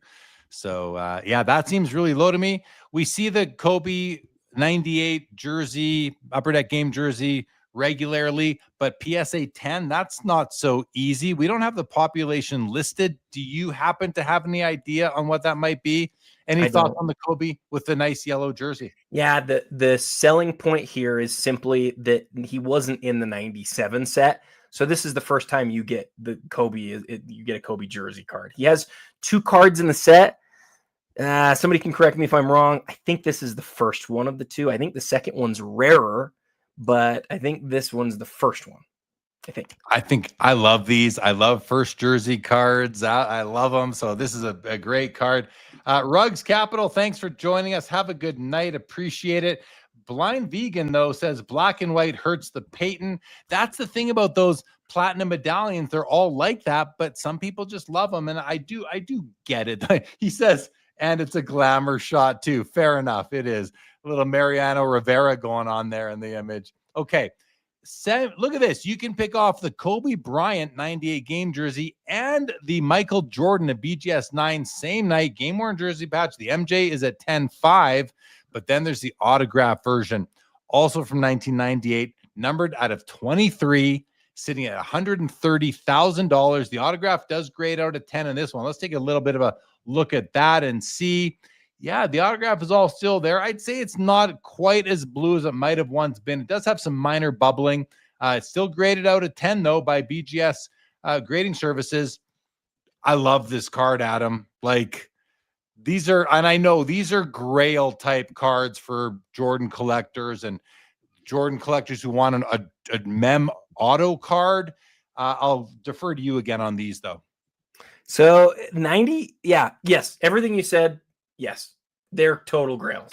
So, yeah, that seems really low to me. We see the Kobe 98 jersey, Upper Deck game jersey regularly, but PSA 10, that's not so easy. We don't have the population listed. Do you happen to have any idea on what that might be? Any thoughts on the Kobe with the nice yellow jersey? Yeah, the selling point here is simply that he wasn't in the 97 set. So this is the first time you get the Kobe. You get a Kobe jersey card. He has 2 cards in the set. Somebody can correct me if I'm wrong. I think this is the first one of the 2. I think the second one's rarer, but I think this one's the first one. I think. I love these. I love first jersey cards. I love them. So this is a great card. Rugs Capital, thanks for joining us. Have a good night. Appreciate it. Blind Vegan, though, says black and white hurts the Peyton. That's the thing about those platinum medallions. They're all like that, but some people just love them. And I do get it. He says, and it's a glamour shot too. Fair enough. It is a little Mariano Rivera going on there in the image. Okay. Look at this. You can pick off the Kobe Bryant 98 game jersey and the Michael Jordan, a BGS 9 same night game worn jersey patch. The MJ is at 10.5, but then there's the autograph version, also from 1998, numbered out of 23, sitting at $130,000. The autograph does grade out of 10 in this one. Let's take a little bit of a look at that and see. Yeah, the autograph is all still there. I'd say it's not quite as blue as it might have once been. It does have some minor bubbling. It's still graded out of 10, though, by BGS grading services. I love this card, Adam. Like, these are, and I know these are grail type cards for Jordan collectors and Jordan collectors who want a mem auto card. I'll defer to you again on these, though. So 90, yeah, yes, everything you said. Yes, they're total grails.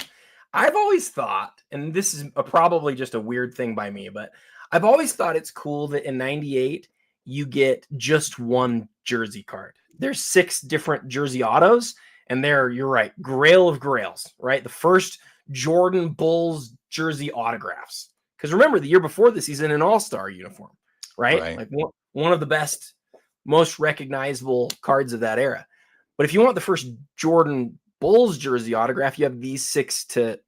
I've always thought, and this is probably just a weird thing by me, but I've always thought it's cool that in 98, you get just one jersey card. There's 6 different jersey autos, and you're right, grail of grails, right? The first Jordan Bulls jersey autographs. Because remember, the year before this, he's in an all-star uniform, right? Like one of the best, most recognizable cards of that era. But if you want the first Jordan Bulls jersey autograph, you have these 6 to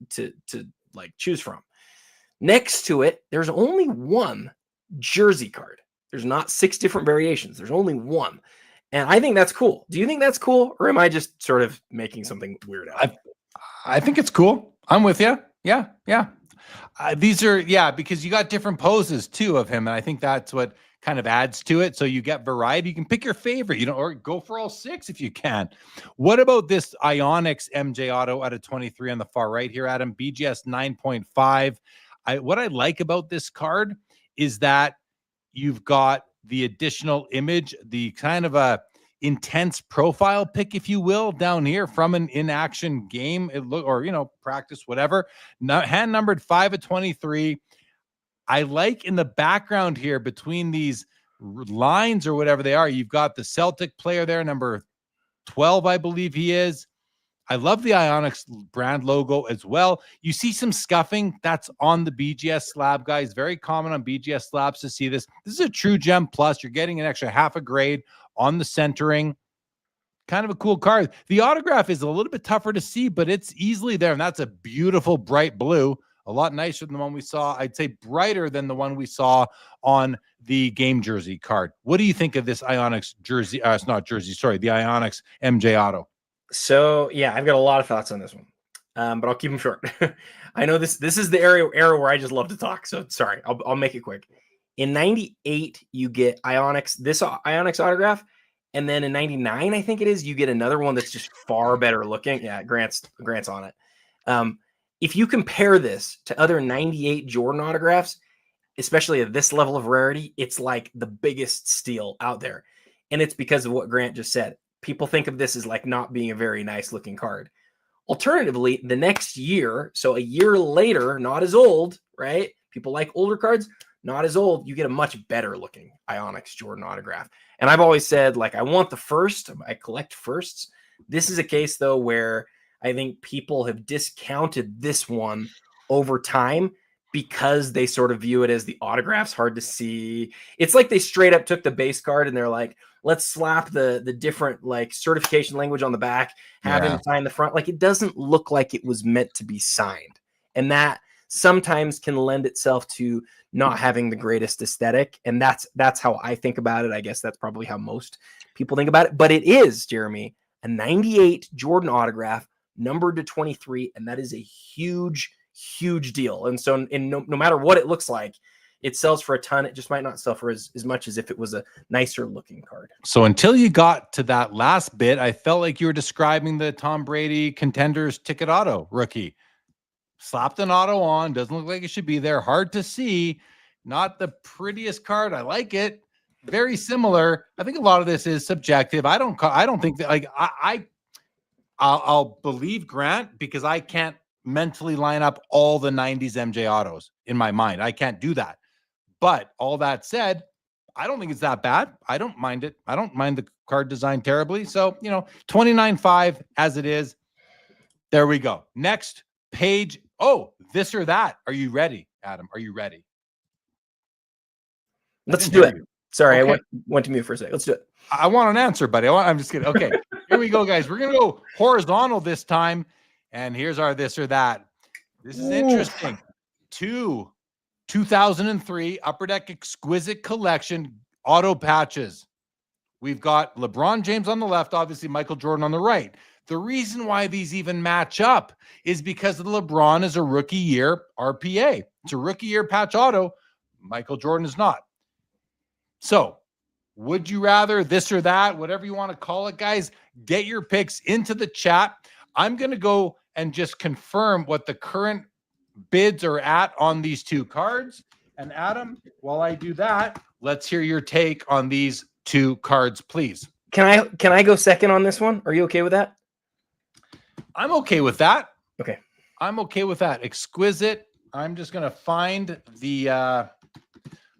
like choose from. Next to it, there's only one jersey card. There's not 6 different variations. There's only one. And I think that's cool. Do you think that's cool? Or am I just sort of making something weird out of it? I think it's cool. I'm with you. Yeah. These are, because you got different poses too of him. And I think that's what kind of adds to it. So you get variety. You can pick your favorite, or go for all 6 if you can. What about this Ionics MJ Auto out of 23 on the far right here, Adam? BGS 9.5. What I like about this card is that you've got the additional image, the kind of a intense profile pic, if you will, down here from an in-action game, practice, whatever. Hand numbered 5 of 23. I like in the background here between these lines or whatever they are, you've got the Celtic player there, number 12, I believe he is. I love the Ionics brand logo as well. You see some scuffing. That's on the BGS slab, guys. Very common on BGS slabs to see this. This is a True Gem Plus. You're getting an extra half a grade on the centering. Kind of a cool card. The autograph is a little bit tougher to see, but it's easily there. And that's a beautiful bright blue. A lot nicer than the one we saw. I'd say brighter than the one we saw on the game jersey card. What do you think of this Ionics jersey? It's not jersey, sorry, the Ionics MJ Auto. So, yeah, I've got a lot of thoughts on this one, but I'll keep them short. I know this is the era where I just love to talk, so sorry, I'll make it quick. In 98, you get this Ionics autograph, and then in 99, I think it is, you get another one that's just far better looking. Yeah, Grant's on it. If you compare this to other 98 Jordan autographs, especially at this level of rarity, it's like the biggest steal out there. And it's because of what Grant just said. People think of this as like not being a very nice looking card. Alternatively, the next year, so a year later, not as old, right? People like older cards, not as old. You get a much better looking Ionics Jordan autograph. And I've always said, like, I want the first. I collect firsts. This is a case, though, where I think people have discounted this one over time because they sort of view it as the autograph's hard to see. It's like they straight up took the base card and they're like, let's slap the different like certification language on the back, have him sign the front. Like, it doesn't look like it was meant to be signed. And that sometimes can lend itself to not having the greatest aesthetic. And that's how I think about it. I guess that's probably how most people think about it. But it is, Jeremy, a 98 Jordan autograph, numbered to 23, and that is a huge deal. And so no matter what it looks like, it sells for a ton. It just might not sell for as much as if it was a nicer looking card. So until you got to that last bit, I felt like you were describing the Tom Brady Contenders ticket auto rookie. Slapped an auto on, doesn't look like it should be there, hard to see. Not the prettiest card. I like it. Very similar. I think a lot of this is subjective. I don't think that, like, I'll believe Grant because I can't mentally line up all the 90s MJ autos in my mind. I can't do that. But all that said, I don't think it's that bad. I don't mind it. I don't mind the card design terribly. So, 29.5 as it is. There we go. Next page. Oh, this or that. Are you ready, Adam? Are you ready? Let's do it. Sorry, okay. I went to mute for a second. Let's do it. I want an answer, buddy. I'm just kidding. Okay, here we go, guys. We're going to go horizontal this time. And here's our this or that. This is interesting. 2003 Upper Deck Exquisite Collection auto patches. We've got LeBron James on the left, obviously Michael Jordan on the right. The reason why these even match up is because the LeBron is a rookie year RPA. It's a rookie year patch auto. Michael Jordan is not. So, would you rather this or that, whatever you want to call it, guys? Get your picks into the chat. I'm going to go and just confirm what the current bids are at on these two cards. And Adam, while I do that, let's hear your take on these two cards, please. Can I go second on this one? Are you okay with that? I'm okay with that. Okay. I'm okay with that. Exquisite. I'm just going to find the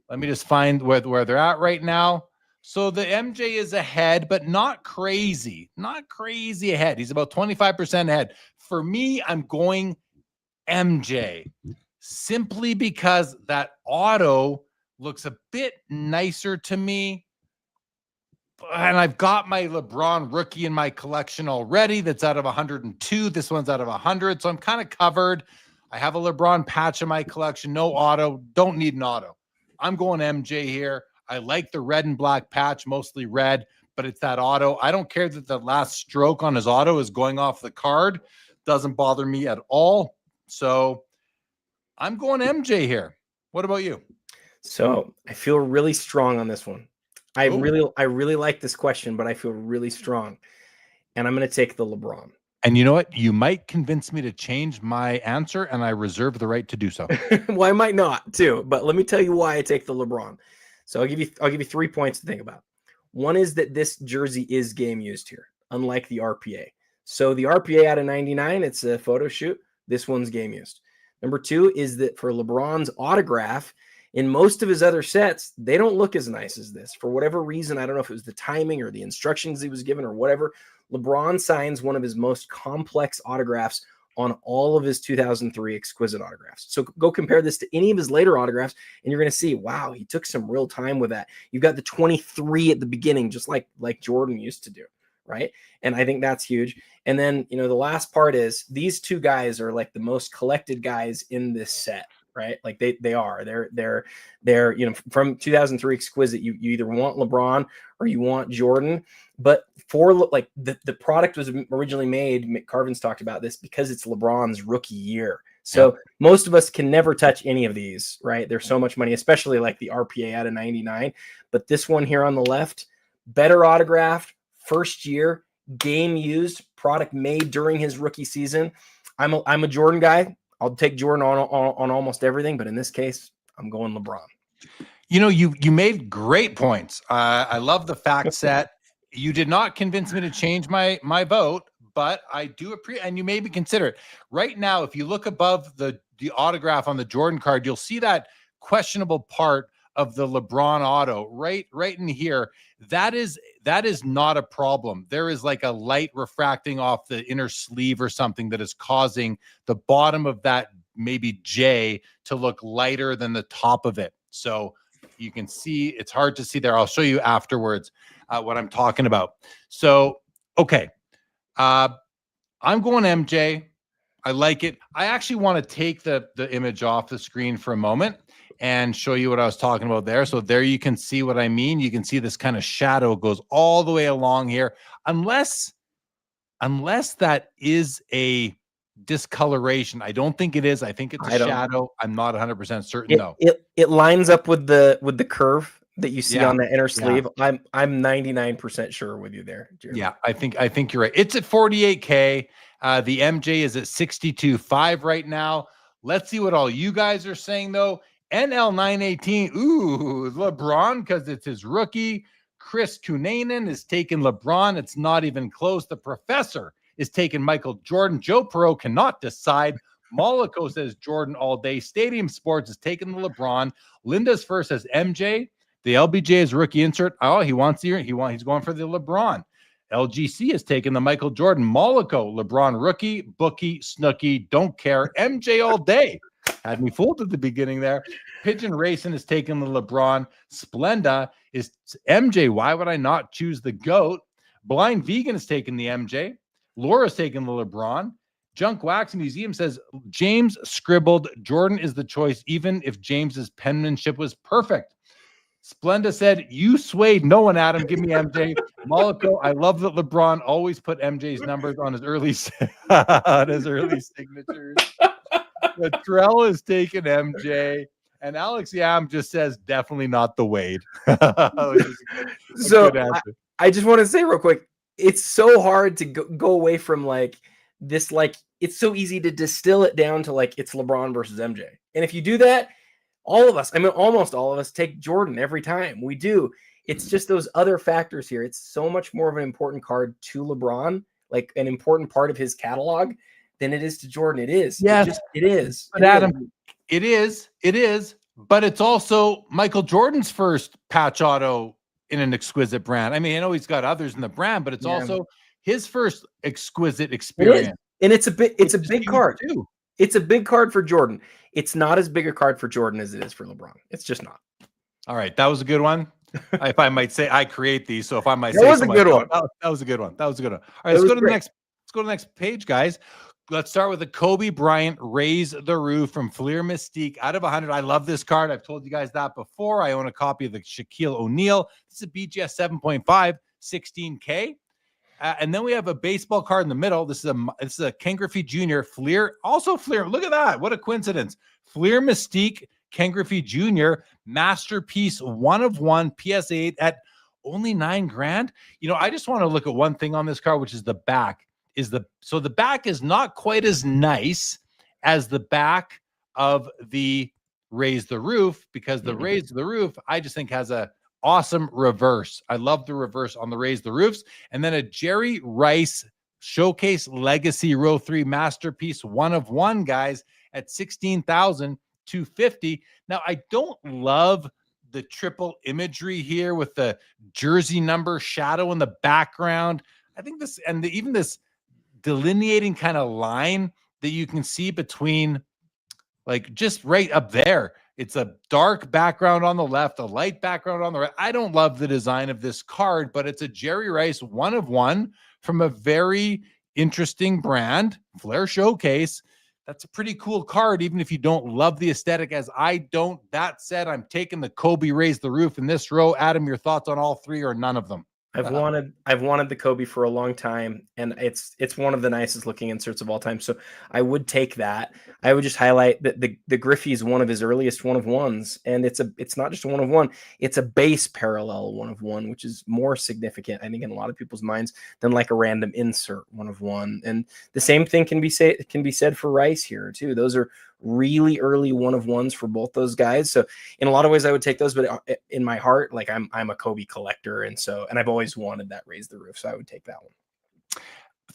let me just find where they're at right now. So the MJ is ahead, but not crazy. Not crazy ahead. He's about 25% ahead. For me, I'm going MJ simply because that auto looks a bit nicer to me. And I've got my LeBron rookie in my collection already. That's out of 102. This one's out of 100. So I'm kind of covered. I have a LeBron patch in my collection. No auto. Don't need an auto. I'm going MJ here. I like the red and black patch, mostly red, but it's that auto. I don't care that the last stroke on his auto is going off the card. Doesn't bother me at all. So I'm going MJ here. What about you? So I feel really strong on this one. I really like this question, but I feel really strong. And I'm going to take the LeBron. And you know what? You might convince me to change my answer, and I reserve the right to do so. Well, I might not too, but let me tell you why I take the LeBron. So I'll give you 3 points to think about. One is that this jersey is game used here, unlike the RPA. So the RPA out of 99, it's a photo shoot. This one's game used. Number 2 is that for LeBron's autograph, in most of his other sets, they don't look as nice as this. For whatever reason, I don't know if it was the timing or the instructions he was given or whatever, LeBron signs one of his most complex autographs on all of his 2003 Exquisite autographs. So go compare this to any of his later autographs, and you're going to see, wow, he took some real time with that. You've got the 23 at the beginning, just like Jordan used to do, right? And I think that's huge. And then, the last part is these two guys are like the most collected guys in this set, right? Like they are. They're from 2003 Exquisite, you either want LeBron or you want Jordan. But for like the product was originally made, Carvin's talked about this, because it's LeBron's rookie year. So most of us can never touch any of these, right? There's so much money, especially like the RPA out of 99. But this one here on the left, better autographed, first year, game used, product made during his rookie season. I'm a Jordan guy. I'll take Jordan on almost everything, but in this case, I'm going LeBron. You made great points. I love the fact set. You did not convince me to change my vote, but I do appreciate, and you maybe consider it. Right now, if you look above the autograph on the Jordan card, you'll see that questionable part of the LeBron auto right in here. That is not a problem. There is like a light refracting off the inner sleeve or something that is causing the bottom of that maybe J to look lighter than the top of it. So you can see, it's hard to see there. I'll show you afterwards what I'm talking about. So, okay. I'm going MJ. I like it. I actually want to take the image off the screen for a moment and show you what I was talking about there. So there you can see what I mean. You can see this kind of shadow goes all the way along here. Unless that is a discoloration. I don't think it is. I think it's a shadow. I'm not 100% certain though. It lines up with the curve that you see on the inner sleeve. I'm 99% sure with you there, Jeremy. Yeah, I think you're right. It's at 48K. The MJ is at 62.5 right now. Let's see what all you guys are saying though. NL918. Ooh, LeBron, because it's his rookie. Chris Kunanen is taking LeBron. It's not even close. The professor is taking Michael Jordan. Joe Perot cannot decide. Mollico says Jordan all day. Stadium Sports is taking the LeBron. Linda's first says MJ. The LBJ is rookie insert. Oh, he's going for the LeBron. LGC is taking the Michael Jordan. Mollico, LeBron rookie, bookie, Snooky, don't care. MJ all day. Had me fooled at the beginning there. Pigeon Racing is taking the LeBron. Splenda is MJ. Why would I not choose the GOAT? Blind Vegan is taking the MJ. Laura's taking the LeBron. Junk Wax Museum says James scribbled Jordan is the choice, even if James's penmanship was perfect. Splenda said, you swayed no one, Adam. Give me MJ. Mollico, I love that LeBron always put MJ's numbers on his early signatures. Trell is taking MJ. And Alex Yam just says, definitely not the Wade. So I just want to say real quick, it's so hard to go away from like this, like it's so easy to distill it down to like it's LeBron versus MJ. And if you do that, all of us, I mean, almost all of us take Jordan every time we do. It's just those other factors here. It's so much more of an important card to LeBron, like an important part of his catalog than it is to Jordan. It is. Yes, it is. But Adam, it is. But it's also Michael Jordan's first patch auto in an exquisite brand. I mean, I know he's got others in the brand, but it's also his first exquisite experience. And it's a big card too. It's a big card for Jordan. It's not as big a card for Jordan as it is for LeBron. It's just not. All right, that was a good one. If I might say, I create these, so if I might that say, was a good one. That was a good one. That was a good one. All right, let's go to the next. Let's go to the next page, guys. Let's start with the Kobe Bryant Raise the Roof from Fleer Mystique out of 100. I love this card. I've told you guys that before. I own a copy of the Shaquille O'Neal. This is a BGS 7.5, 16K. And then we have a baseball card in the middle. This is a Ken Griffey Jr. Fleer. Also Fleer. Look at that. What a coincidence. Fleer Mystique, Ken Griffey Jr. Masterpiece 1 of 1 PSA 8 at only $9,000. You know, I just want to look at one thing on this card, which is the back. So the back is not quite as nice as the back of the Raise the Roof, because the Raise the Roof, I just think has a awesome reverse. I love the reverse on the Raise the Roofs. And then a Jerry Rice Showcase Legacy Row 3 Masterpiece 1 of 1, guys, at $16,250. Now, I don't love the triple imagery here with the jersey number shadow in the background. I think this, and even this delineating kind of line that you can see between, like, just right up there. It's a dark background on the left, a light background on the right. I don't love the design of this card, but it's a Jerry Rice 1 of 1 from a very interesting brand, Flair Showcase. That's a pretty cool card, even if you don't love the aesthetic, as I don't. That said, I'm taking the Kobe Raise the Roof in this row. Adam, your thoughts on all three or none of them? I've wanted the Kobe for a long time, and it's one of the nicest looking inserts of all time. So I would take that. I would just highlight that the Griffey is one of his earliest 1 of 1s, and it's not just a 1 of 1. It's a base parallel 1 of 1, which is more significant, I think, in a lot of people's minds than like a random insert 1 of 1. And the same thing can be said for Rice here too. Those are really early 1 of 1s for both those guys. So in a lot of ways I would take those, but in my heart, like I'm a Kobe collector. And I've always wanted that Raise the Roof. So I would take that one.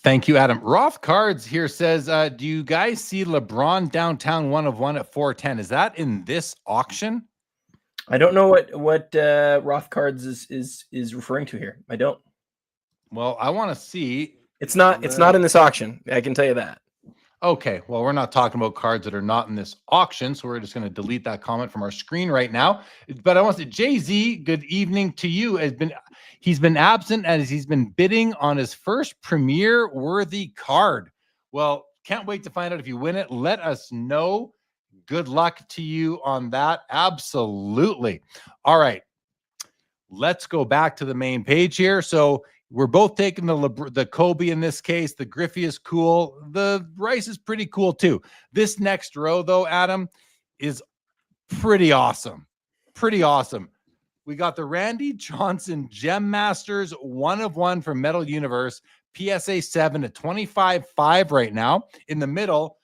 Thank you, Adam. Roth Cards here says, do you guys see LeBron downtown 1 of 1 at 410? Is that in this auction? I don't know what Roth Cards is referring to here. I don't. Well, I want to see. It's not in this auction. I can tell you that. Okay, well, we're not talking about cards that are not in this auction, so we're just going to delete that comment from our screen right now. But I want to say, Jay-Z, good evening to you. He's been absent as he's been bidding on his first Premier worthy card. Well, can't wait to find out if you win it. Let us know. Good luck to you on that. Absolutely. All right, let's go back to the main page here. So we're both taking the Kobe in this case. The Griffey is cool. The Rice is pretty cool too. This next row, though, Adam, is pretty awesome. Pretty awesome. We got the Randy Johnson Gem Masters 1 of 1 from Metal Universe, PSA 7 at 25.5 right now. In the middle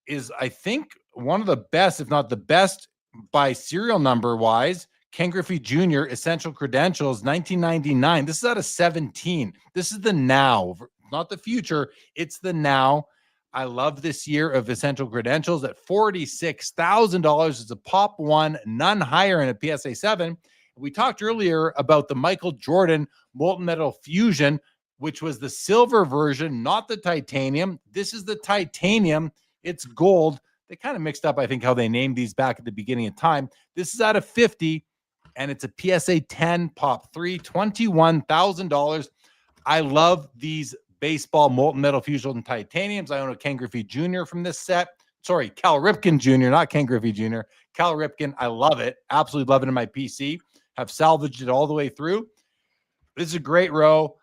is, I think, one of the best, if not the best, by serial number wise, Ken Griffey Jr. Essential Credentials, 1999. This is out of 17. This is the now, not the future. It's the now. I love this year of Essential Credentials at $46,000. It's a pop one, none higher in a PSA 7. We talked earlier about the Michael Jordan Molten Metal Fusion, which was the silver version, not the titanium. This is the titanium. It's gold. They kind of mixed up, I think, how they named these back at the beginning of time. This is out of 50, and it's a PSA 10 pop 3, $21,000. I love these baseball molten metal fusion titaniums. I own a Ken Griffey Jr. from this set. Sorry, Cal Ripken Jr., not Ken Griffey Jr. Cal Ripken. I love it. Absolutely love it in my PC. Have salvaged it all the way through. This is a great row.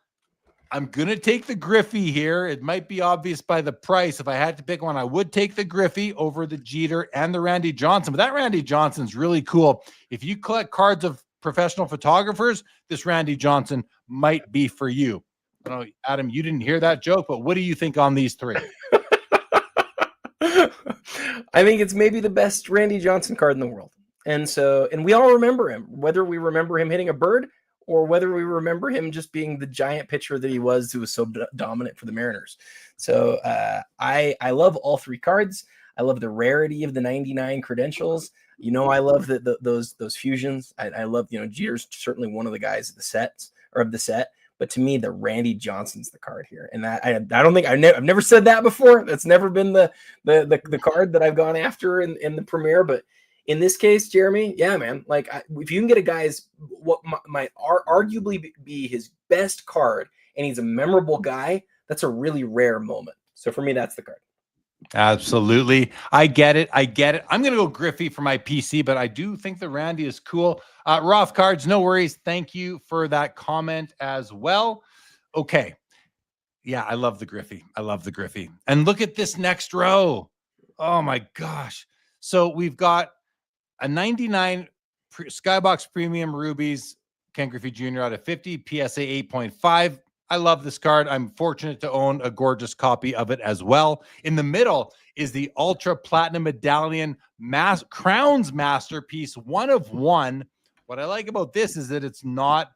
I'm going to take the Griffey here. It might be obvious by the price. If I had to pick one, I would take the Griffey over the Jeter and the Randy Johnson. But that Randy Johnson's really cool. If you collect cards of professional photographers, this Randy Johnson might be for you. I don't know, Adam, you didn't hear that joke, but what do you think on these three? I think it's maybe the best Randy Johnson card in the world. And we all remember him, whether we remember him hitting a bird or whether we remember him just being the giant pitcher that he was, who was so dominant for the Mariners. So I love all three cards. I love the rarity of the 99 credentials. You know, I love those fusions. I love, Jeter's certainly one of the guys of the sets or of the set. But to me, the Randy Johnson's the card here, and that I don't think I've never said that before. That's never been the card that I've gone after in the Premier. But in this case, Jeremy, yeah, man, like if you can get a guy's what might arguably be his best card, and he's a memorable guy, that's a really rare moment. So for me, that's the card. Absolutely. I get it. I'm going to go Griffey for my PC, but I do think the Randy is cool. Roth Cards, no worries. Thank you for that comment as well. Okay. Yeah, I love the Griffey. And look at this next row. Oh my gosh. So we've got a 99 Skybox Premium Rubies, Ken Griffey Jr. out of 50, PSA 8.5. I love this card. I'm fortunate to own a gorgeous copy of it as well. In the middle is the Ultra Platinum Medallion Crowns Masterpiece, 1 of 1. What I like about this is that it's not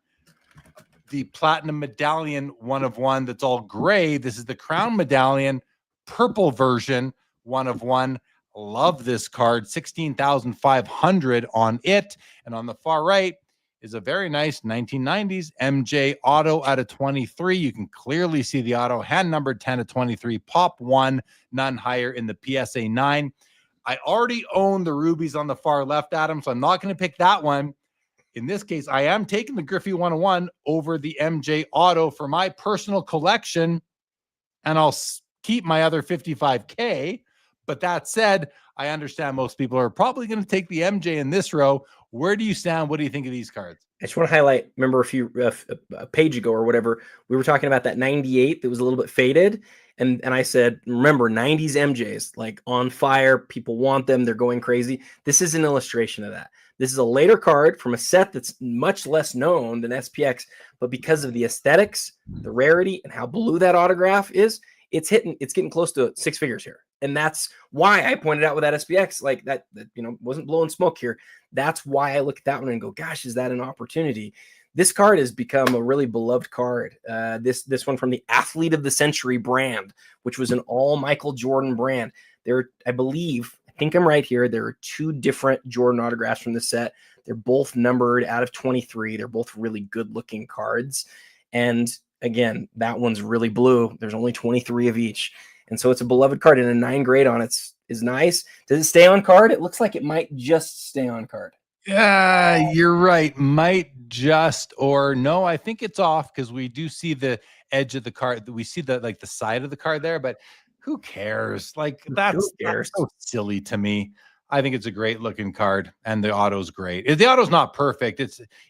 the Platinum Medallion 1 of 1 that's all gray. This is the Crown Medallion purple version, 1 of 1. Love this card, 16,500 on it. And on the far right is a very nice 1990s MJ auto out of 23. You can clearly see the auto, hand number 10 of 23, pop 1, none higher in the PSA 9. I already own the rubies on the far left, Adam, so I'm not going to pick that one. In this case, I am taking the Griffey 101 over the MJ auto for my personal collection, and I'll keep my other 55K. But that said, I understand most people are probably going to take the MJ in this row. Where do you stand? What do you think of these cards? I just want to highlight, remember a page ago or whatever, we were talking about that 98 that was a little bit faded. And I said, remember, 90s MJs, like on fire. People want them. They're going crazy. This is an illustration of that. This is a later card from a set that's much less known than SPX. But because of the aesthetics, the rarity, and how blue that autograph is, it's getting close to 6 figures here. And that's why I pointed out with that SPX, like that wasn't blowing smoke here. That's why I look at that one and go, gosh, is that an opportunity? This card has become a really beloved card. This one from the Athlete of the Century brand, which was an all Michael Jordan brand. I think I'm right here. There are 2 different Jordan autographs from the set. They're both numbered out of 23. They're both really good looking cards. And again, that one's really blue. There's only 23 of each. And so it's a beloved card, and a 9 grade on it is nice. Does it stay on card? It looks like it might just stay on card. Yeah, you're right. Might just, or no, I think it's off because we do see the edge of the card. We see the side of the card there, but who cares? That's so silly to me. I think it's a great looking card, and the auto's great. The auto's not perfect.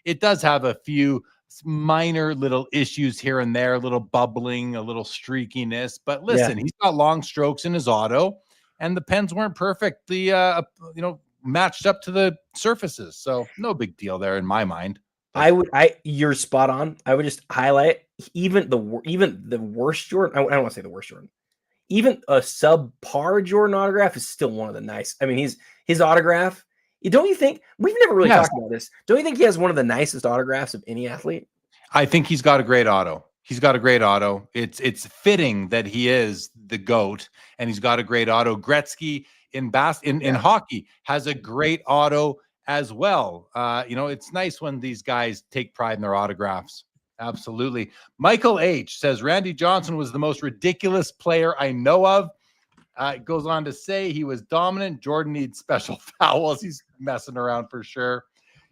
It does have a few minor little issues here and there, a little bubbling, a little streakiness, but listen, He's got long strokes in his auto, and the pens weren't perfectly matched up to the surfaces, so no big deal there in my mind. You're spot on. I would just highlight even the worst Jordan. I don't want to say the worst Jordan. Even a subpar Jordan autograph is still one of the nice. I mean, his autograph Don't you think we've never really Yes. talked about this? Don't you think he has one of the nicest autographs of any athlete? I think he's got a great auto. He's got a great auto. It's fitting that he is the GOAT, and he's got a great auto. Gretzky in hockey has a great auto as well. It's nice when these guys take pride in their autographs. Absolutely. Michael H says Randy Johnson was the most ridiculous player I know of. It goes on to say he was dominant. Jordan needs special fouls. He's messing around for sure.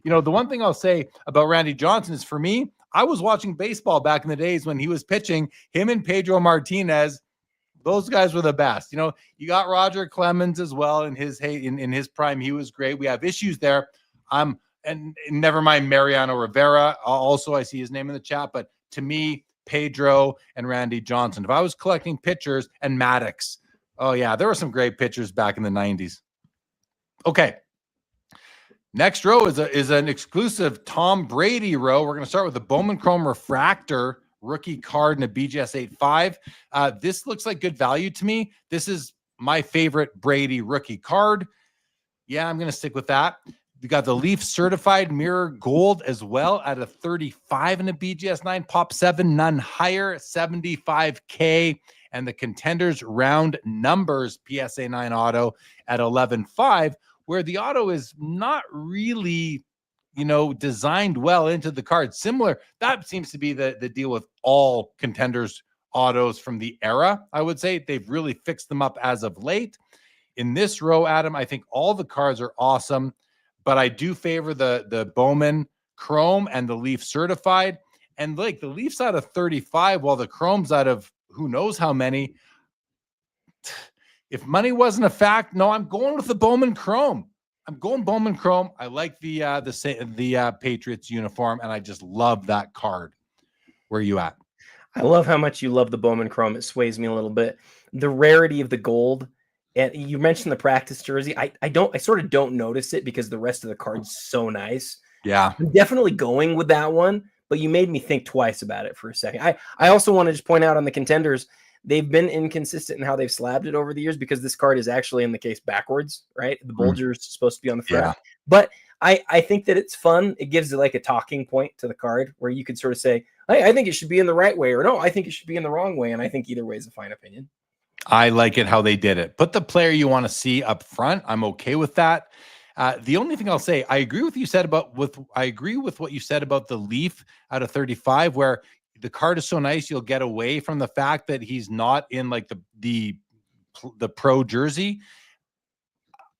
The one thing I'll say about Randy Johnson is, for me, I was watching baseball back in the days when he was pitching. Him and Pedro Martinez, those guys were the best. You got Roger Clemens as well in his prime. He was great. We have issues there. And never mind Mariano Rivera. Also, I see his name in the chat. But to me, Pedro and Randy Johnson. If I was collecting pitchers, and Maddox. Oh, yeah, there were some great pitchers back in the 90s. Okay. Next row is an exclusive Tom Brady row. We're going to start with the Bowman Chrome Refractor rookie card in a BGS 8.5. This looks like good value to me. This is my favorite Brady rookie card. Yeah, I'm going to stick with that. We got the Leaf Certified Mirror Gold as well at a 35 in a BGS 9. Pop 7, none higher, 75K. And the Contenders Round Numbers PSA 9 auto at 11.5, where the auto is not really, designed well into the card. Similar, that seems to be the deal with all Contenders autos from the era, I would say. They've really fixed them up as of late. In this row, Adam, I think all the cards are awesome, but I do favor the Bowman Chrome and the Leaf Certified. And like the Leaf's out of 35, while the Chrome's out of who knows how many. If money wasn't a fact, no, I'm going with the Bowman Chrome. I'm going Bowman Chrome. I like the Patriots uniform, and I just love that card. Where are you at? I love how much you love the Bowman Chrome. It sways me a little bit. The rarity of the gold. And you mentioned the practice jersey. I sort of don't notice it because the rest of the card's so nice. Yeah. I'm definitely going with that one, but you made me think twice about it for a second. I also want to just point out on the Contenders, they've been inconsistent in how they've slabbed it over the years because this card is actually in the case backwards, right? The Bulger is supposed to be on the front. Yeah. But I think that it's fun. It gives it like a talking point to the card where you could sort of say, I think it should be in the right way, or no, I think it should be in the wrong way. And I think either way is a fine opinion. I like it how they did it. Put the player you want to see up front. I'm okay with that. The only thing I'll say, I agree with what you said about the Leaf out of 35, where the card is so nice you'll get away from the fact that he's not in like the pro jersey.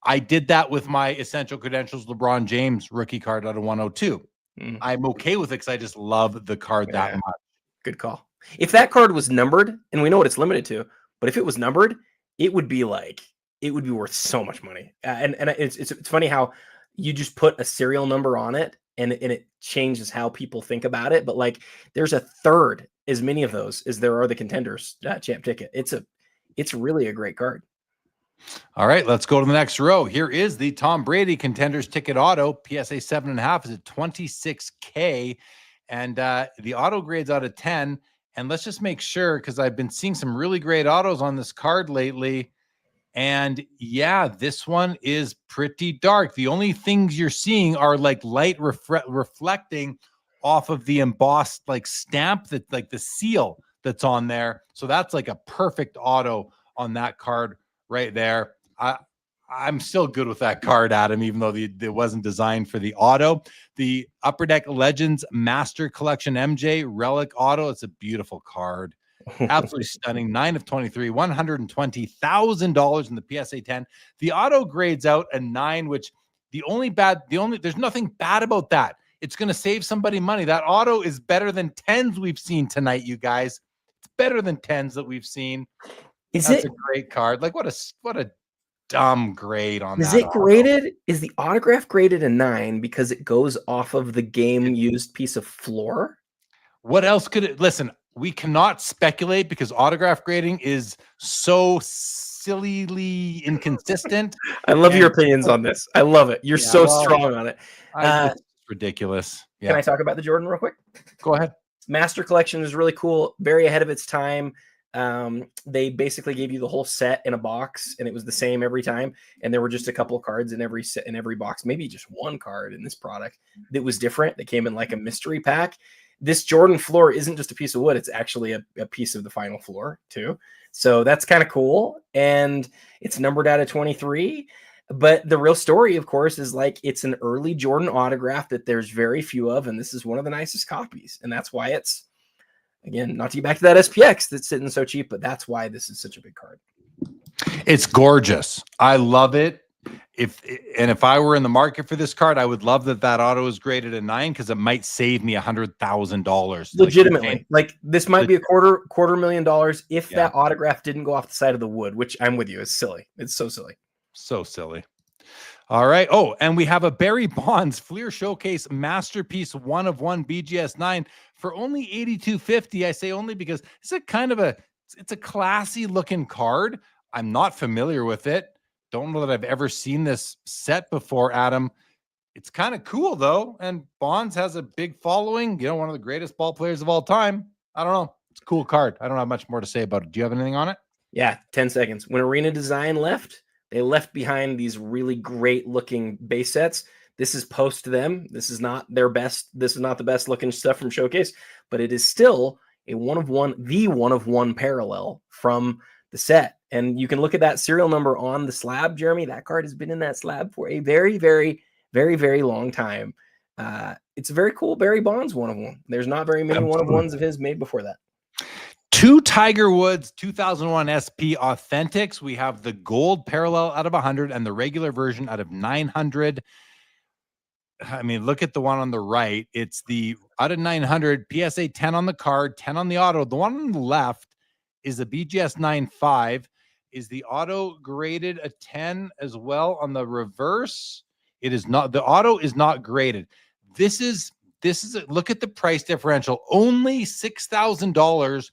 I did that with my Essential Credentials LeBron James rookie card out of 102. I'm okay with it because I just love the card that much. Good call. If that card was numbered, and we know what it's limited to, but if it was numbered, it would be worth so much money. And it's funny how you just put a serial number on it and it changes how people think about it. But like there's a third as many of those as there are the Contenders champ ticket. It's really a great card. All right, let's go to the next row. Here is the Tom Brady Contenders ticket auto. PSA 7.5 is at 26K. And the auto grades out of 10. And let's just make sure, because I've been seeing some really great autos on this card lately. And yeah, this one is pretty dark. The only things you're seeing are like light reflecting off of the embossed like stamp, that like the seal that's on there. So that's like a perfect auto on that card right there. I'm still good with that card, Adam, even though it wasn't designed for the auto. The Upper Deck Legends Master Collection MJ Relic Auto. It's a beautiful card. Absolutely stunning. 9 of 23, $120,000 in the PSA 10. The auto grades out a 9, which there's nothing bad about that. It's going to save somebody money. That auto is better than 10s we've seen tonight, you guys. It's better than 10s that we've seen. That's a great card. Like what a dumb grade on that. Is it graded? Is the autograph graded a 9 because it goes off of the game used piece of floor? What else could it? Listen, we cannot speculate because autograph grading is so sillily inconsistent. I love your opinions on this. I love it. You're so strong on it. It's ridiculous. Yeah. Can I talk about the Jordan real quick? Go ahead. Master Collection is really cool. Very ahead of its time. They basically gave you the whole set in a box, and it was the same every time. And there were just a couple of cards in every set, in every box, maybe just one card in this product that was different. That came in like a mystery pack. This Jordan floor isn't just a piece of wood; it's actually a piece of the final floor too. So that's kind of cool, and it's numbered out of 23. But the real story, of course, is like it's an early Jordan autograph that there's very few of, and this is one of the nicest copies, and that's why it's, again, not to get back to that SPX that's sitting so cheap, but that's why this is such a big card. It's gorgeous. I love it. If I were in the market for this card, I would love that auto is graded a 9 because it might save me $100,000. Legitimately, like this might be a quarter $250,000 if that autograph didn't go off the side of the wood, which I'm with you. It's silly. It's so silly. So silly. All right. Oh, and we have a Barry Bonds Fleer Showcase Masterpiece 1 of 1 BGS 9 for only $82.50. I say only because it's a kind of it's a classy looking card. I'm not familiar with it. Don't know that I've ever seen this set before, Adam. It's kind of cool though. And Bonds has a big following, one of the greatest ball players of all time. I don't know. It's a cool card. I don't have much more to say about it. Do you have anything on it? Yeah. 10 seconds. When Arena Design left, they left behind these really great looking base sets. This is post them. This is not their best. This is not the best looking stuff from Showcase, but it is still a one of one parallel from the set. And you can look at that serial number on the slab, Jeremy. That card has been in that slab for a very, very, very, very long time. It's a very cool Barry Bonds 1 of 1. There's not very many 1 of 1s of his made before that. 2 Tiger Woods 2001 SP Authentics. We have the gold parallel out of 100 and the regular version out of 900. I mean, look at the one on the right. It's the out of 900 PSA 10 on the card, 10 on the auto. The one on the left is a BGS 9.5. Is the auto graded a 10 as well on the reverse? It is not. The auto is not graded. This is look at the price differential. Only $6,000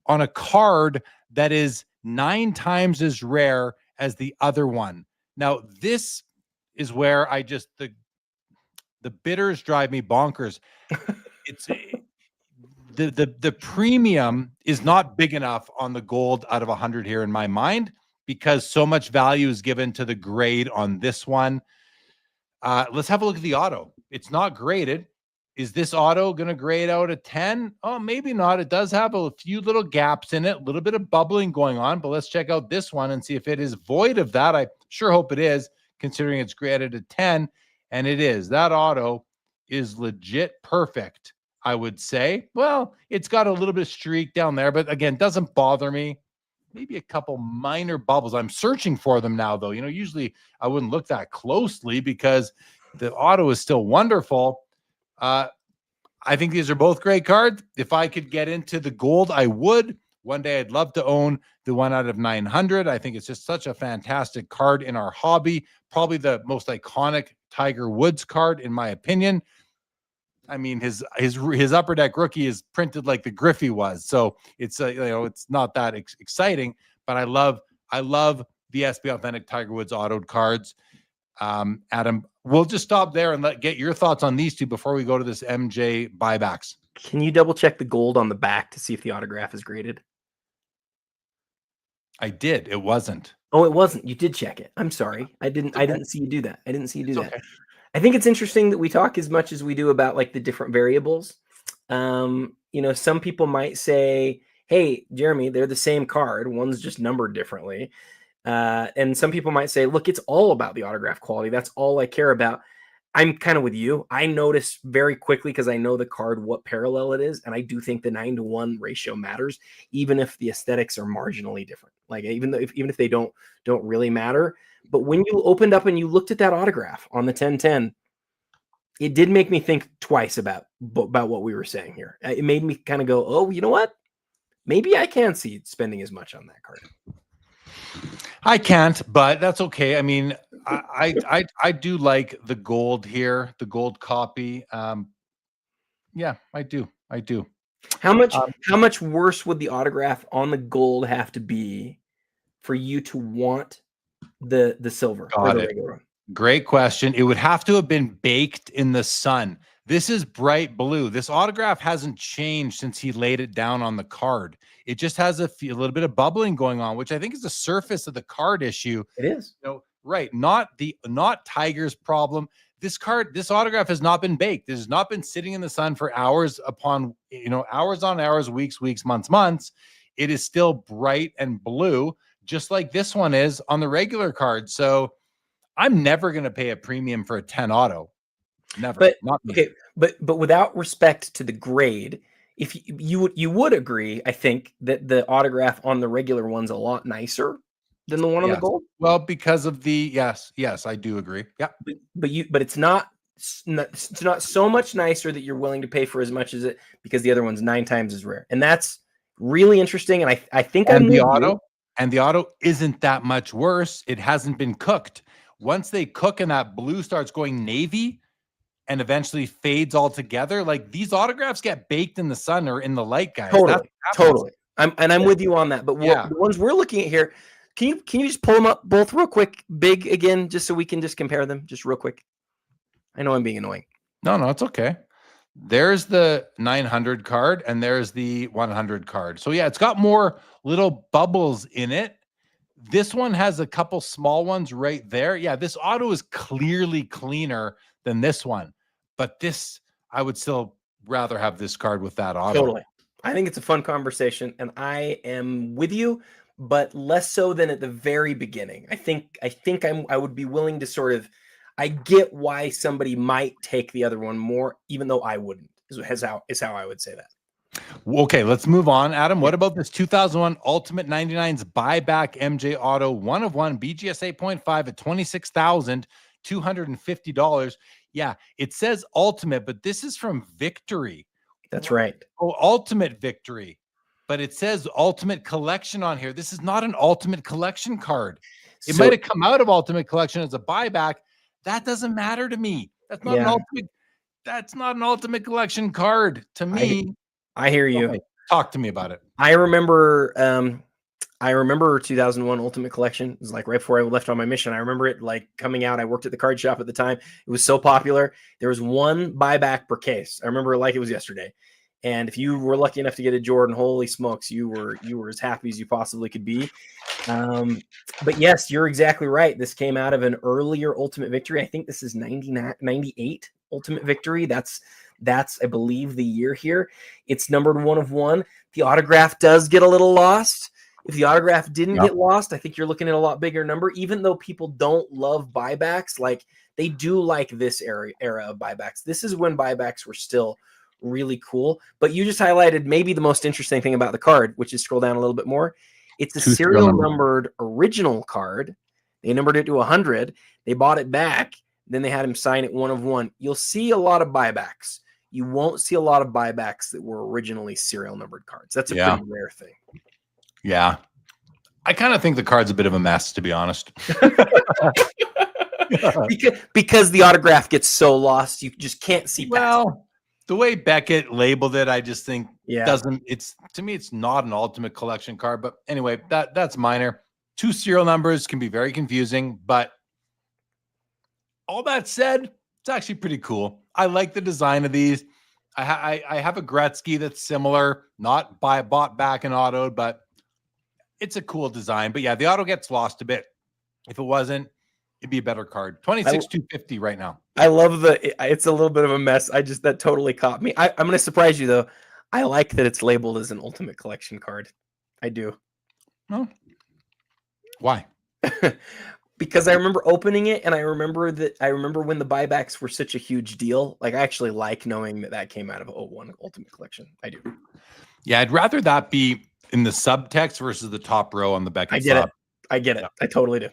on a card that is 9 times as rare as the other one. Now, this is where the bidders drive me bonkers. It's the premium is not big enough on the gold out of 100 here in my mind, because so much value is given to the grade on this one. Let's have a look at the auto. It's not graded. Is this auto going to grade out a 10? Oh, maybe not. It does have a few little gaps in it, a little bit of bubbling going on, but let's check out this one and see if it is void of that. I sure hope it is, considering it's graded a 10, and it is. That auto is legit perfect, I would say. Well, it's got a little bit of streak down there, but again, doesn't bother me. Maybe a couple minor bubbles. I'm searching for them now, though. Usually I wouldn't look that closely because the auto is still wonderful. I think these are both great cards. If I could get into the gold, I would. One day I'd love to own the one out of 900. I think it's just such a fantastic card in our hobby. Probably the most iconic Tiger Woods card, in my opinion. I mean, his Upper Deck rookie is printed like the Griffey was. So it's it's not that exciting, but I love the SP Authentic Tiger Woods autoed cards. Adam, we'll just stop there and get your thoughts on these two before we go to this MJ buybacks. Can you double check the gold on the back to see if the autograph is graded? I did. It wasn't. Oh, it wasn't. You did check it. I'm sorry. I didn't see you do that. I didn't see you do that. Okay. I think it's interesting that we talk as much as we do about like the different variables. Some people might say, hey, Jeremy, they're the same card. One's just numbered differently. And some people might say, look, it's all about the autograph quality. That's all I care about. I'm kind of with you. I notice very quickly, because I know the card, what parallel it is. And I do think the 9-to-1 ratio matters, even if the aesthetics are marginally different. Like even if they don't really matter. But when you opened up and you looked at that autograph on the 1010, it did make me think twice about what we were saying here. It made me kind of go, oh, you know what? Maybe I can see spending as much on that card. I can't, but that's okay. I mean, I do like the gold here, the gold copy. Yeah, I do. How much worse would the autograph on the gold have to be for you to want the silver or the regular one? Great question. It would have to have been baked in the sun. This is bright blue. This autograph hasn't changed since he laid it down on the card. It just has a little bit of bubbling going on, which I think is the surface of the card issue. It is. Right. Not Tiger's problem. This autograph has not been baked. This has not been sitting in the sun for hours upon, hours on hours, weeks, months. It is still bright and blue, just like this one is on the regular card. So I'm never going to pay a premium for a 10 auto. Never. But not me. okay, but without respect to the grade, if you would agree, I think that the autograph on the regular one's a lot nicer than the one on the gold. Well, because of the yes, I do agree. Yeah, but it's not so much nicer that you're willing to pay for as much as it, because the other one's 9 times as rare, and that's really interesting. And I think the auto isn't that much worse. It hasn't been cooked. Once they cook and that blue starts going navy and eventually fades altogether, like these autographs get baked in the sun or in the light, guys. Totally. I'm with you on that. But the ones we're looking at here, can you just pull them up both real quick, big again, just so we can just compare them just real quick? I know I'm being annoying. No, it's okay. There's the 900 card and there's the 100 card. So yeah, it's got more little bubbles in it. This one has a couple small ones right there. Yeah, this auto is clearly cleaner than this one, but this, I would still rather have this card with that auto. Totally. I think it's a fun conversation, and I am with you, but less so than at the very beginning. I think I would be willing to sort of, I get why somebody might take the other one more, even though I wouldn't, is how I would say that. Okay, let's move on. Adam, what about this 2001 Ultimate 99's buyback MJ Auto 1 of 1 BGS 8.5 at $26,250? Yeah, it says Ultimate, but this is from Victory. That's right. Oh, Ultimate Victory. But it says Ultimate Collection on here. This is not an Ultimate Collection card. It might have come out of Ultimate Collection as a buyback. That doesn't matter to me. That's not an Ultimate Collection card to me. I hear you. Okay, talk to me about it. I remember 2001 Ultimate Collection. It was like right before I left on my mission. I remember it like coming out. I worked at the card shop at the time. It was so popular. There was one buyback per case. I remember it like it was yesterday. And if you were lucky enough to get a Jordan, holy smokes, you were as happy as you possibly could be. But yes, you're exactly right. This came out of an earlier Ultimate Victory. I think this is 98 Ultimate Victory. That's I believe the year here. It's numbered 1 of 1. The autograph does get a little lost. If the autograph didn't get lost, I think you're looking at a lot bigger number, even though people don't love buybacks. Like they do like this era of buybacks. This is when buybacks were still really cool. But you just highlighted maybe the most interesting thing about the card, which is scroll down a little bit more. It's a serial numbered original card. They numbered it to 100. They bought it back. Then they had him sign it 1 of 1. You'll see a lot of buybacks. You won't see a lot of buybacks that were originally serial numbered cards. That's a pretty rare thing. Yeah. I kind of think the card's a bit of a mess, to be honest. because the autograph gets so lost, you just can't see past it. The way Beckett labeled it, I just think to me, it's not an Ultimate Collection card. But anyway, that's minor. 2 serial numbers can be very confusing, but all that said, it's actually pretty cool. I like the design of these. I have a Gretzky that's similar, not bought back and autoed, but it's a cool design. But yeah, the auto gets lost a bit. If it wasn't, it'd be a better card. 26,250 right now. I love it's a little bit of a mess. that totally caught me. I'm going to surprise you though. I like that it's labeled as an Ultimate Collection card. I do. Oh. Why? Because I remember opening it, and I remember when the buybacks were such a huge deal. Like I actually like knowing that came out of 01 Ultimate Collection. I do. Yeah, I'd rather that be in the subtext versus the top row on the Beckett. I get it. I totally do.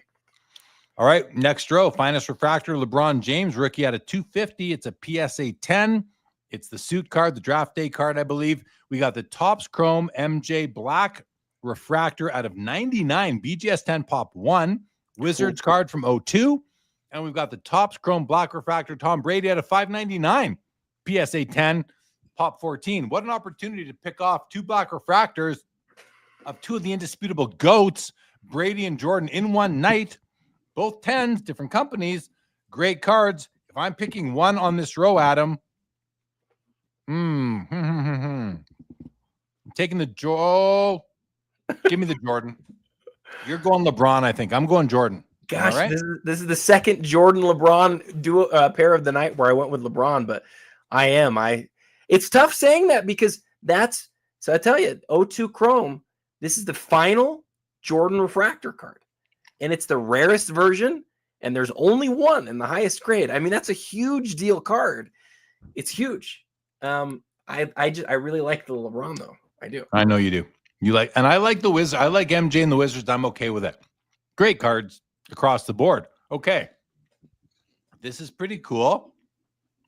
All right, next row, finest refractor, LeBron James, rookie out of 250. It's a PSA 10. It's the suit card, the draft day card, I believe. We got the Topps Chrome MJ Black refractor out of 99, BGS 10 Pop 1. Wizards card from 02. And we've got the Topps Chrome Black refractor, Tom Brady out of 599, PSA 10 Pop 14. What an opportunity to pick off 2 black refractors of 2 of the indisputable GOATs, Brady and Jordan, in one night. Both 10s, different companies, great cards. If I'm picking one on this row, Adam, I'm taking the Joe. Give me the Jordan. You're going LeBron, I think. I'm going Jordan. Gosh, All right. this is the second Jordan LeBron duo pair of the night where I went with LeBron, but it's tough saying that because so I tell you, O2 Chrome, this is the final Jordan refractor card, and it's the rarest version, and there's only one in the highest grade. I mean, that's a huge deal card. It's huge. I really like the LeBron though. I do. I know you do. And I like the Wizards. I like MJ and the Wizards. I'm okay with it. Great cards across the board. Okay. This is pretty cool.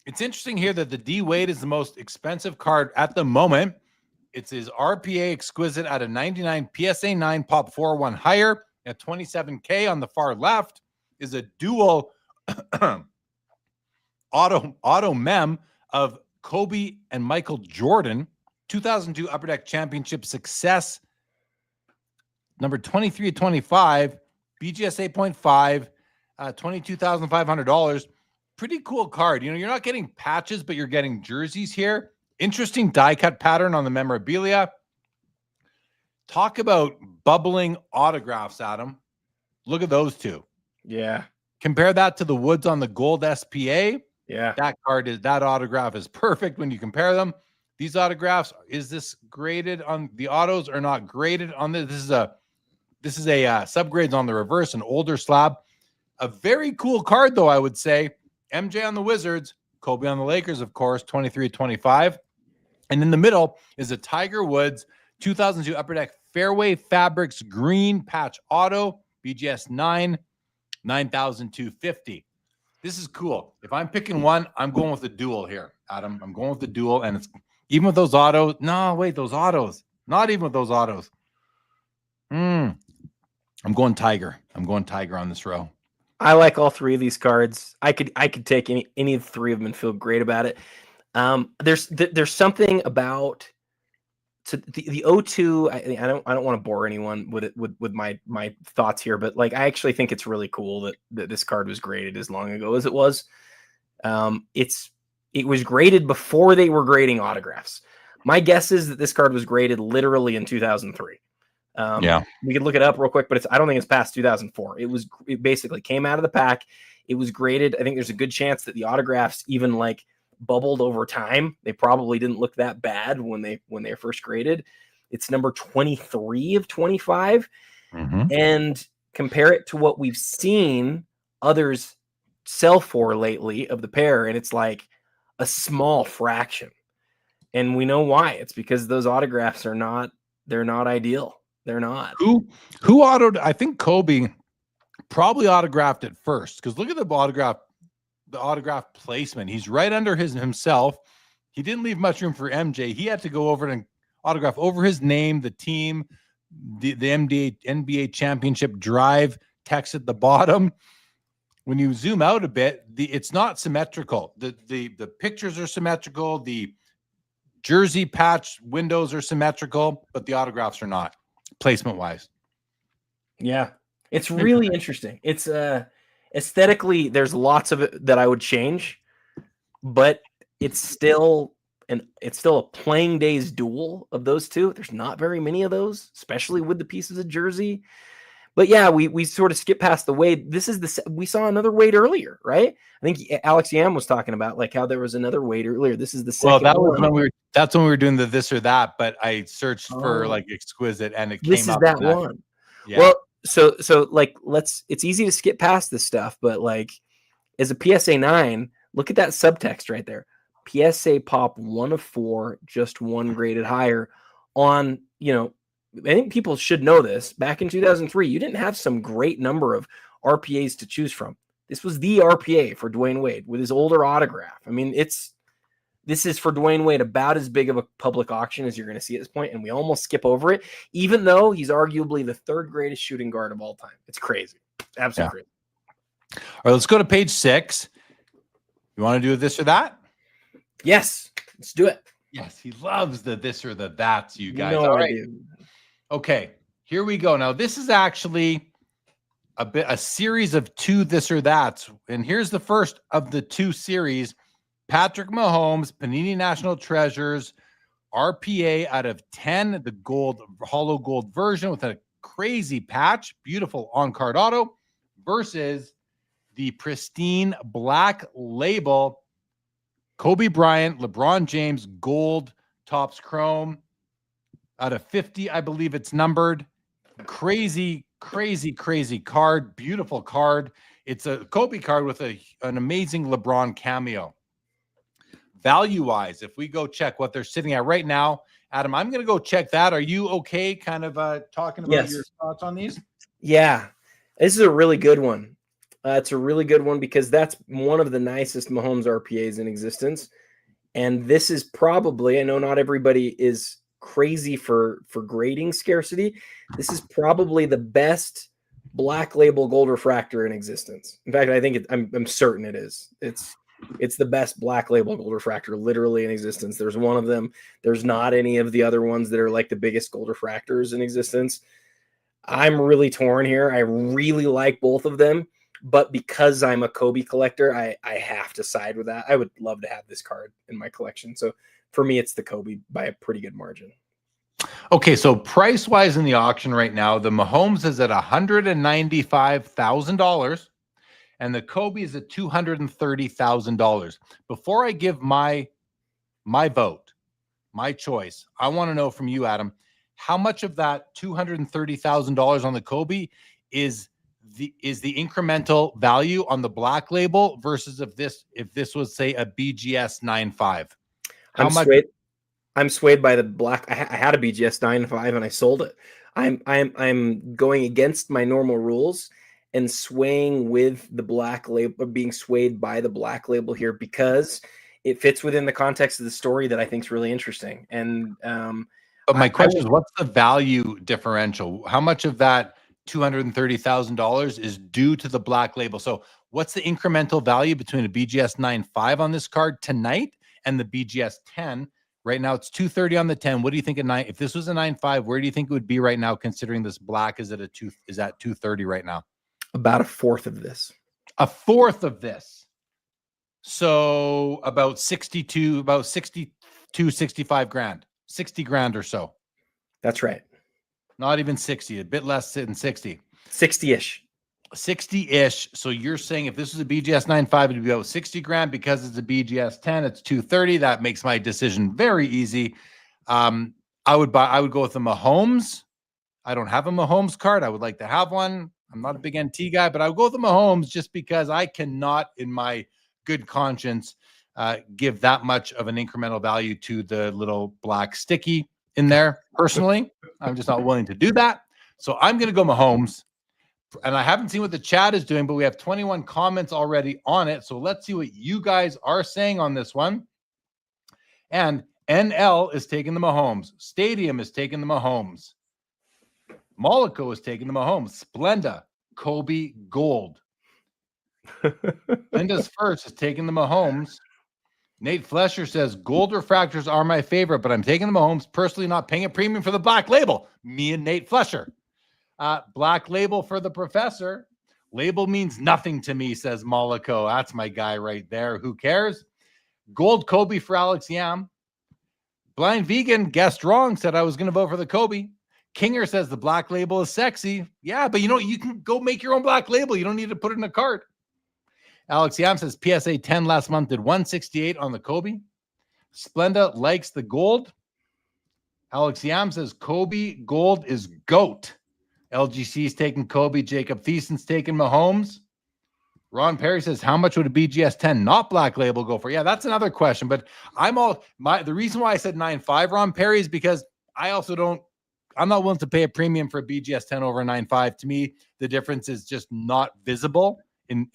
It's interesting here that the D Wade is the most expensive card at the moment. It's his RPA Exquisite at a 99, PSA 9 pop 401 higher at 27K. On the far left is a dual auto mem of Kobe and Michael Jordan, 2002 Upper Deck Championship success, number 23 at 25, BGS 8.5, $22,500. Pretty cool card. You're not getting patches, but you're getting jerseys here. Interesting die cut pattern on the memorabilia. Talk about bubbling autographs, Adam. Look at those two. Yeah. Compare that to the Woods on the gold SPA. Yeah. That autograph is perfect when you compare them. These autographs, is this graded on the autos or not graded on this? This is a subgrades on the reverse, an older slab. A very cool card, though, I would say. MJ on the Wizards, Kobe on the Lakers, of course, 23-25. And in the middle is a Tiger Woods 2002 Upper Deck Fairway Fabrics Green Patch Auto, BGS 9,250. This is cool. If I'm picking one, I'm going with the dual here, Adam. I'm going with the dual, and it's even with those autos. No, wait, those autos. Not even with those autos. I'm going Tiger. I'm going Tiger on this row. I like all three of these cards. I could take any of the three of them and feel great about it. There's something about the O2. I don't want to bore anyone with my thoughts here, but like I actually think it's really cool that this card was graded as long ago as it was. It was graded before they were grading autographs. My guess is that this card was graded literally in 2003. We could look it up real quick, but I don't think it's past 2004. It basically came out of the pack. It was graded. I think there's a good chance that the autographs even like bubbled over time. They probably didn't look that bad when they were first graded. It's number 23 of 25. And compare it to what we've seen others sell for lately of the pair, and it's like a small fraction. And we know why. It's because those autographs they're not ideal. They're not. Who autoed? I think Kobe probably autographed it first, because look at the autograph placement. He's right under himself. He didn't leave much room for MJ. He had to go over and autograph over his name, the team, the NBA championship drive text at the bottom. When you zoom out a bit, it's not symmetrical. The pictures are symmetrical. The jersey patch windows are symmetrical, but the autographs are not, placement wise. Yeah, it's really interesting. It's aesthetically, there's lots of it that I would change, but it's still a playing days duel of those two. There's not very many of those, especially with the pieces of jersey. But yeah, we sort of skip past the Wade. We saw another Wade earlier, right? I think Alex Yam was talking about like how there was another Wade earlier. This is the second. Well, that's when we were doing the this or that, but I searched for like Exquisite and it came up. This is that one. Yeah. Well, so like it's easy to skip past this stuff, but like as a PSA 9, look at that subtext right there. PSA pop 1 of 4, just one graded higher on, I think people should know this. Back in 2003, you didn't have some great number of RPAs to choose from. This was the RPA for Dwayne Wade with his older autograph. I mean, this is for Dwayne Wade about as big of a public auction as you're going to see at this point, and we almost skip over it, even though he's arguably the third greatest shooting guard of all time. It's crazy. Absolutely crazy. All right, let's go to page 6. You want to do this or that? Yes, let's do it. Yes, he loves the this or the that's, you guys. All right. Okay, here we go. Now, this is actually a series of 2 this or that's. And here's the first of the 2 series. Patrick Mahomes, Panini National Treasures, RPA out of 10, the gold, hollow gold version with a crazy patch, beautiful on-card auto, versus the pristine black label, Kobe Bryant, LeBron James, gold, Topps Chrome, out of 50, I believe it's numbered. Crazy, crazy, crazy card, beautiful card. It's a Kobe card with an amazing LeBron cameo. Value-wise, if we go check what they're sitting at right now, Adam, I'm going to go check that. Are you okay kind of talking about your thoughts on these? Yeah, this is a really good one. It's a really good one because that's one of the nicest Mahomes RPAs in existence. And this is probably, I know not everybody is crazy for grading scarcity. This is probably the best black label gold refractor in existence. In fact, I think I'm certain it is. It's the best black label gold refractor literally in existence. There's one of them. There's not any of the other ones that are like the biggest gold refractors in existence. I'm really torn here. I really like both of them, but because I'm a Kobe collector, I have to side with that. I would love to have this card in my collection. So for me, it's the Kobe by a pretty good margin. Okay, so price-wise in the auction right now, the Mahomes is at $195,000 and the Kobe is at $230,000. Before I give my vote, my choice, I want to know from you, Adam, how much of that $230,000 on the Kobe is the incremental value on the black label versus if this was, say, a BGS 9.5? How much? I'm swayed by the black. I had a BGS 9.5 and I sold it. I'm going against my normal rules and swaying with the black label, being swayed by the black label here because it fits within the context of the story that I think is really interesting. And but my question is, what's the value differential? How much of that $230,000 is due to the black label? So what's the incremental value between a BGS 9.5 on this card tonight and the BGS 10? Right now it's 230 on the 10. What do you think if this was a 9.5, where do you think it would be right now considering this black is at 230 right now? About a fourth of this. A fourth of this. So about 65 grand. 60 grand or so. That's right. Not even 60, a bit less than 60. 60-ish. 60-ish. So you're saying if this was a BGS 9.5, it'd be about 60 grand. Because it's a BGS 10, it's 230. That makes my decision very easy. I would go with the Mahomes. I don't have a Mahomes card. I would like to have one. I'm not a big NT guy, but I would go with the Mahomes just because I cannot, in my good conscience, give that much of an incremental value to the little black sticky in there. Personally, I'm just not willing to do that. So I'm going to go Mahomes. And I haven't seen what the chat is doing, but we have 21 comments already on it. So let's see what you guys are saying on this one. And NL is taking the Mahomes. Stadium is taking the Mahomes. Mollico is taking the Mahomes. Splenda, Kobe, gold. Linda's First is taking the Mahomes. Nate Flesher says, gold refractors are my favorite, but I'm taking the Mahomes. Personally, not paying a premium for the black label. Me and Nate Flesher. Black label for the professor. Label means nothing to me, says Mollico. That's my guy right there. Who cares? Gold Kobe for Alex Yam. Blind Vegan guessed wrong, said I was going to vote for the Kobe. Kinger says the black label is sexy. Yeah, but you can go make your own black label. You don't need to put it in a card. Alex Yam says PSA 10 last month did 168 on the Kobe. Splenda likes the gold. Alex Yam says Kobe gold is GOAT. LGC is taking Kobe. Jacob Thiessen's taking Mahomes. Ron Perry says, how much would a BGS 10 not black label go for? Yeah, that's another question. But the reason why I said 9.5, Ron Perry, is because I'm not willing to pay a premium for a BGS 10 over a 9.5. To me, the difference is just not visible in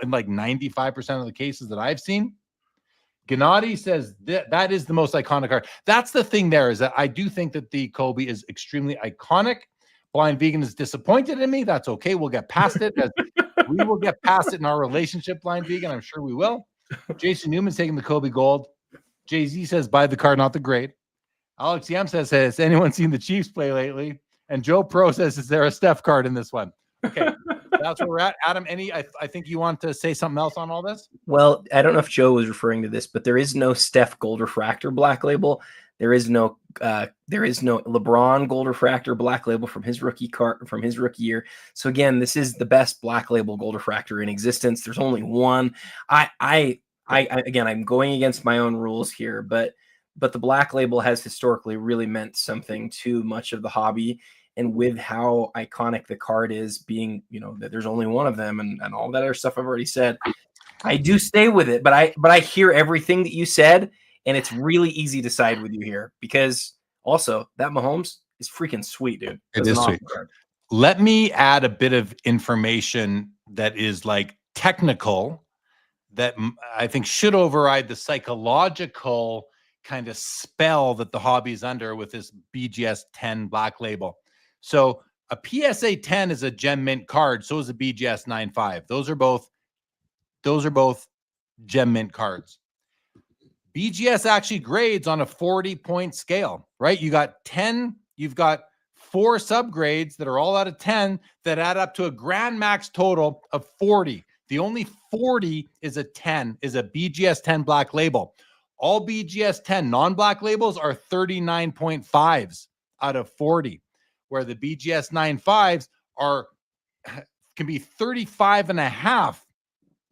like 95% of the cases that I've seen. Gennady says that is the most iconic card. That's the thing there, is that I do think that the Kobe is extremely iconic. Blind Vegan is disappointed in me. That's okay. We'll get past it. We will get past it in our relationship, Blind Vegan. I'm sure we will. Jason Newman's taking the Kobe gold. Jay-Z says, buy the card, not the grade. Alex Yam says, has anyone seen the Chiefs play lately? And Joe Pro says, is there a Steph card in this one? Okay. that's where we're at. Adam, I think you want to say something else on all this? Well, I don't know if Joe was referring to this, but there is no Steph Gold Refractor Black Label. There is no LeBron Gold Refractor Black Label from his rookie year. So again, this is the best Black Label Gold Refractor in existence. There's only one. Again, I'm going against my own rules here, but the Black Label has historically really meant something to much of the hobby. And with how iconic the card is, being, that there's only one of them and all that other stuff I've already said, I do stay with it. But I hear everything that you said, and it's really easy to side with you here, because also that Mahomes is freaking sweet, dude. It is sweet. Let me add a bit of information that is like technical that I think should override the psychological kind of spell that the hobby is under with this BGS 10 Black Label. So a PSA 10 is a gem mint card. So is a BGS 9.5. Those are both gem mint cards. BGS actually grades on a 40-point scale, right? You've got 4 subgrades that are all out of 10 that add up to a grand max total of 40. The only 40 is a BGS 10 Black Label. All BGS 10 non-Black labels are 39.5s out of 40, where the BGS 9.5s can be 35.5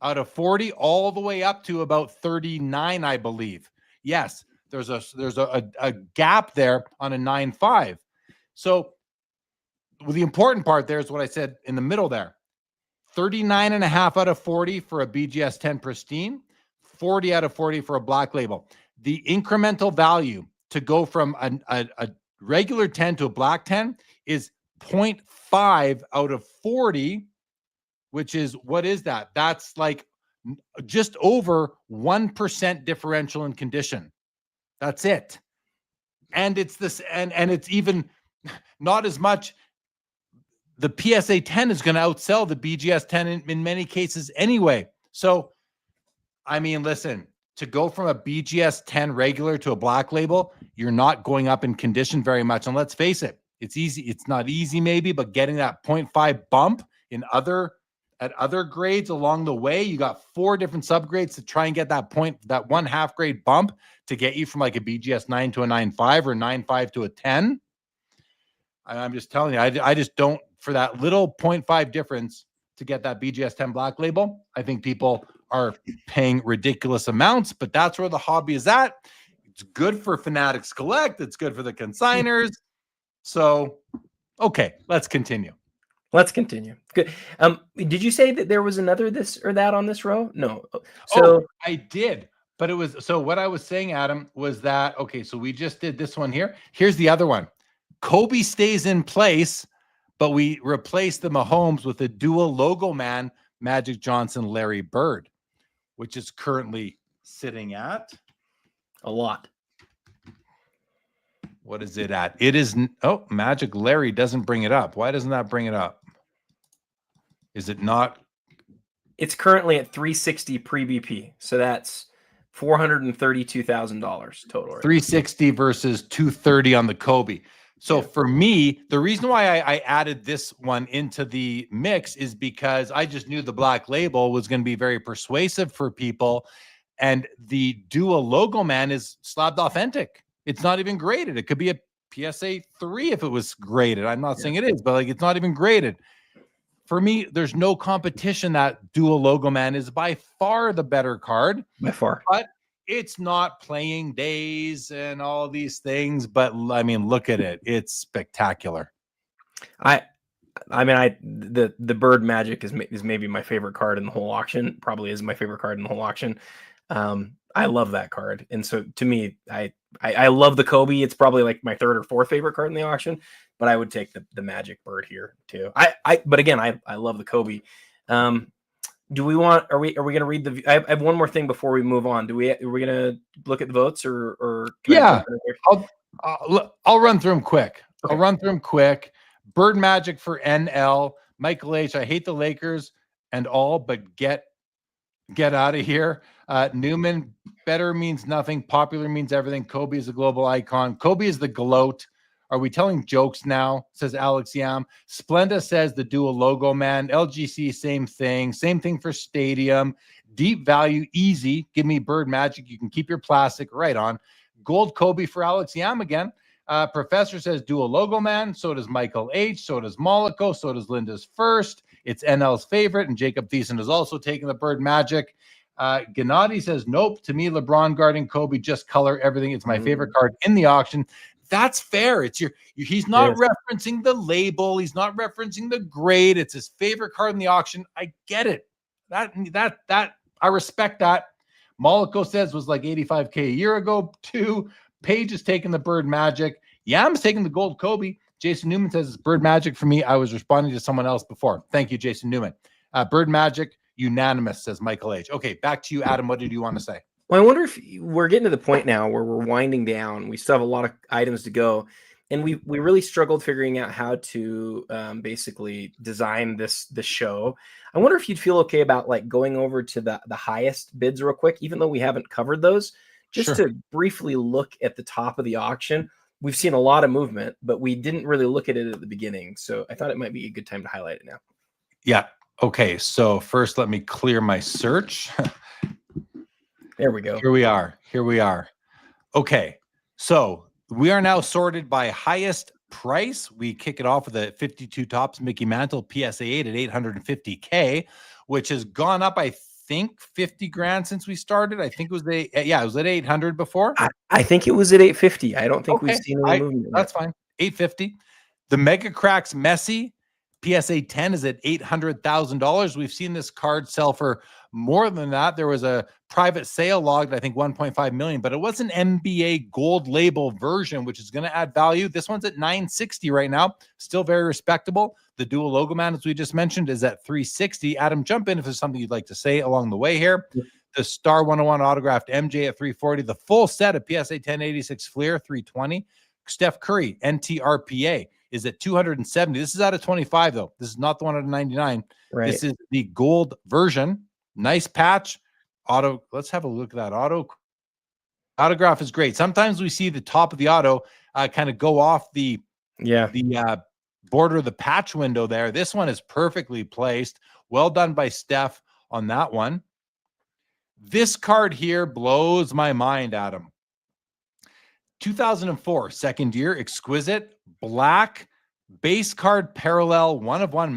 out of 40, all the way up to about 39, I believe. Yes, there's a gap there on a 9.5. So the important part there is what I said in the middle there. 39.5 out of 40 for a BGS 10 pristine, 40 out of 40 for a Black Label. The incremental value to go from a regular 10 to a Black 10 is 0.5 out of 40, which is, what is that? That's like just over 1% differential in condition. That's it. And it's this, and it's even not as much. The PSA 10 is going to outsell the BGS 10 in many cases anyway. So, I mean, listen, to go from a BGS 10 regular to a Black Label, you're not going up in condition very much. And let's face it, it's easy. It's not easy maybe, but getting that 0.5 bump at other grades along the way, you got 4 different subgrades to try and get that 1/2 grade bump to get you from like a BGS 9 to a 9.5 or 9.5 to a 10. I'm just telling you, I just don't, for that little 0.5 difference to get that BGS 10 Black Label, I think people are paying ridiculous amounts, but that's where the hobby is at. It's good for Fanatics Collect. It's good for the consigners. So, okay, let's continue. Good. Did you say that there was another this or that on this row? No. So I did, but it was, so what I was saying, Adam, was that, okay, so we just did this one here. Here's the other one. Kobe stays in place, but we replaced the Mahomes with a dual logo man, Magic Johnson, Larry Bird, which is currently sitting at a lot. What is it at? It is, oh, Magic Larry doesn't bring it up. Why doesn't that bring it up? Is it not? It's currently at 360 pre-BP. So that's $432,000 total. Right? 360 versus 230 on the Kobe. So for me, the reason why I added this one into the mix is because I just knew the Black Label was going to be very persuasive for people. And the dual logo man is slabbed authentic. It's not even graded. It could be a PSA 3 if it was graded. I'm not saying it is, but like, it's not even graded. For me, there's no competition. That dual logo man is by far the better card. By far. But it's not playing days and all these things. But I mean, look at it. It's spectacular. The Bird Magic is maybe my favorite card in the whole auction. Probably is my favorite card in the whole auction. I love that card. And so to me, I love the Kobe. It's probably like my 3rd or 4th favorite card in the auction, but I would take the Magic Bird here too. But again, I love the Kobe. Do we want, are we going to read the, I have one more thing before we move on. Are we going to look at the votes or yeah, I'll run through them quick. Okay. I'll run through them quick. Bird Magic for NL, Michael H. I hate the Lakers and all, but get out of here. Newman, better means nothing. Popular means everything. Kobe is a global icon. Kobe is the gloat. Are we telling jokes now? Says Alex Yam. Splenda says the dual logo, man. LGC, same thing. Same thing for Stadium. Deep value, easy. Give me Bird Magic. You can keep your plastic right on. Gold Kobe for Alex Yam again. Professor says dual logo, man. So does Michael H. So does Mollico. So does Linda's First. It's NL's favorite. And Jacob Thiessen is also taking the Bird Magic. Gennady says, nope. To me, LeBron guarding Kobe, just color everything. It's my favorite card in the auction. That's fair. It's he's not referencing the label. He's not referencing the grade. It's his favorite card in the auction. I get it. That I respect that. Mollico says was like 85K a year ago. 2. Page is taking the Bird Magic. Yam's taking the gold Kobe. Jason Newman says it's Bird Magic for me. I was responding to someone else before. Thank you, Jason Newman. Bird Magic, unanimous, says Michael H. Okay, back to you, Adam. What did you want to say? Well, I wonder if we're getting to the point now where we're winding down. We still have a lot of items to go. And we really struggled figuring out how to basically design this show. I wonder if you'd feel okay about like going over to the highest bids real quick, even though we haven't covered those, just to briefly look at the top of the auction. We've seen a lot of movement, but we didn't really look at it at the beginning. So I thought it might be a good time to highlight it now. Yeah. Okay. So first, let me clear my search. There we go. Here we are. Okay. So we are now sorted by highest price. We kick it off with a 52 tops Mickey Mantle PSA 8 at 850K, which has gone up, I think, 50 grand since we started. I think it was it was at 800 before. I think it was at 850. I don't think we've seen any movement. That's fine. 850. The Mega Cracks Messi PSA 10 is at $800,000. We've seen this card sell for more than that. There was a private sale logged, I think 1.5 million, but it was an NBA gold label version, which is going to add value. This one's at 960 right now. Still very respectable. The dual logo man, as we just mentioned, is at 360. Adam, jump in if there's something you'd like to say along the way here. The Star 101 autographed MJ at 340. The full set of PSA 1086 Fleer 320. Steph Curry NTRPA is at 270. This is out of 25 though. This is not the one out of 99. Right. This is the gold version. Nice patch. Auto. Let's have a look at that autograph is great. Sometimes we see the top of the auto kind of go off the border of the patch window there. This one is perfectly placed. Well done by Steph on that one. This card here blows my mind, Adam. 2004, second year, Exquisite, black, base card parallel, 1/1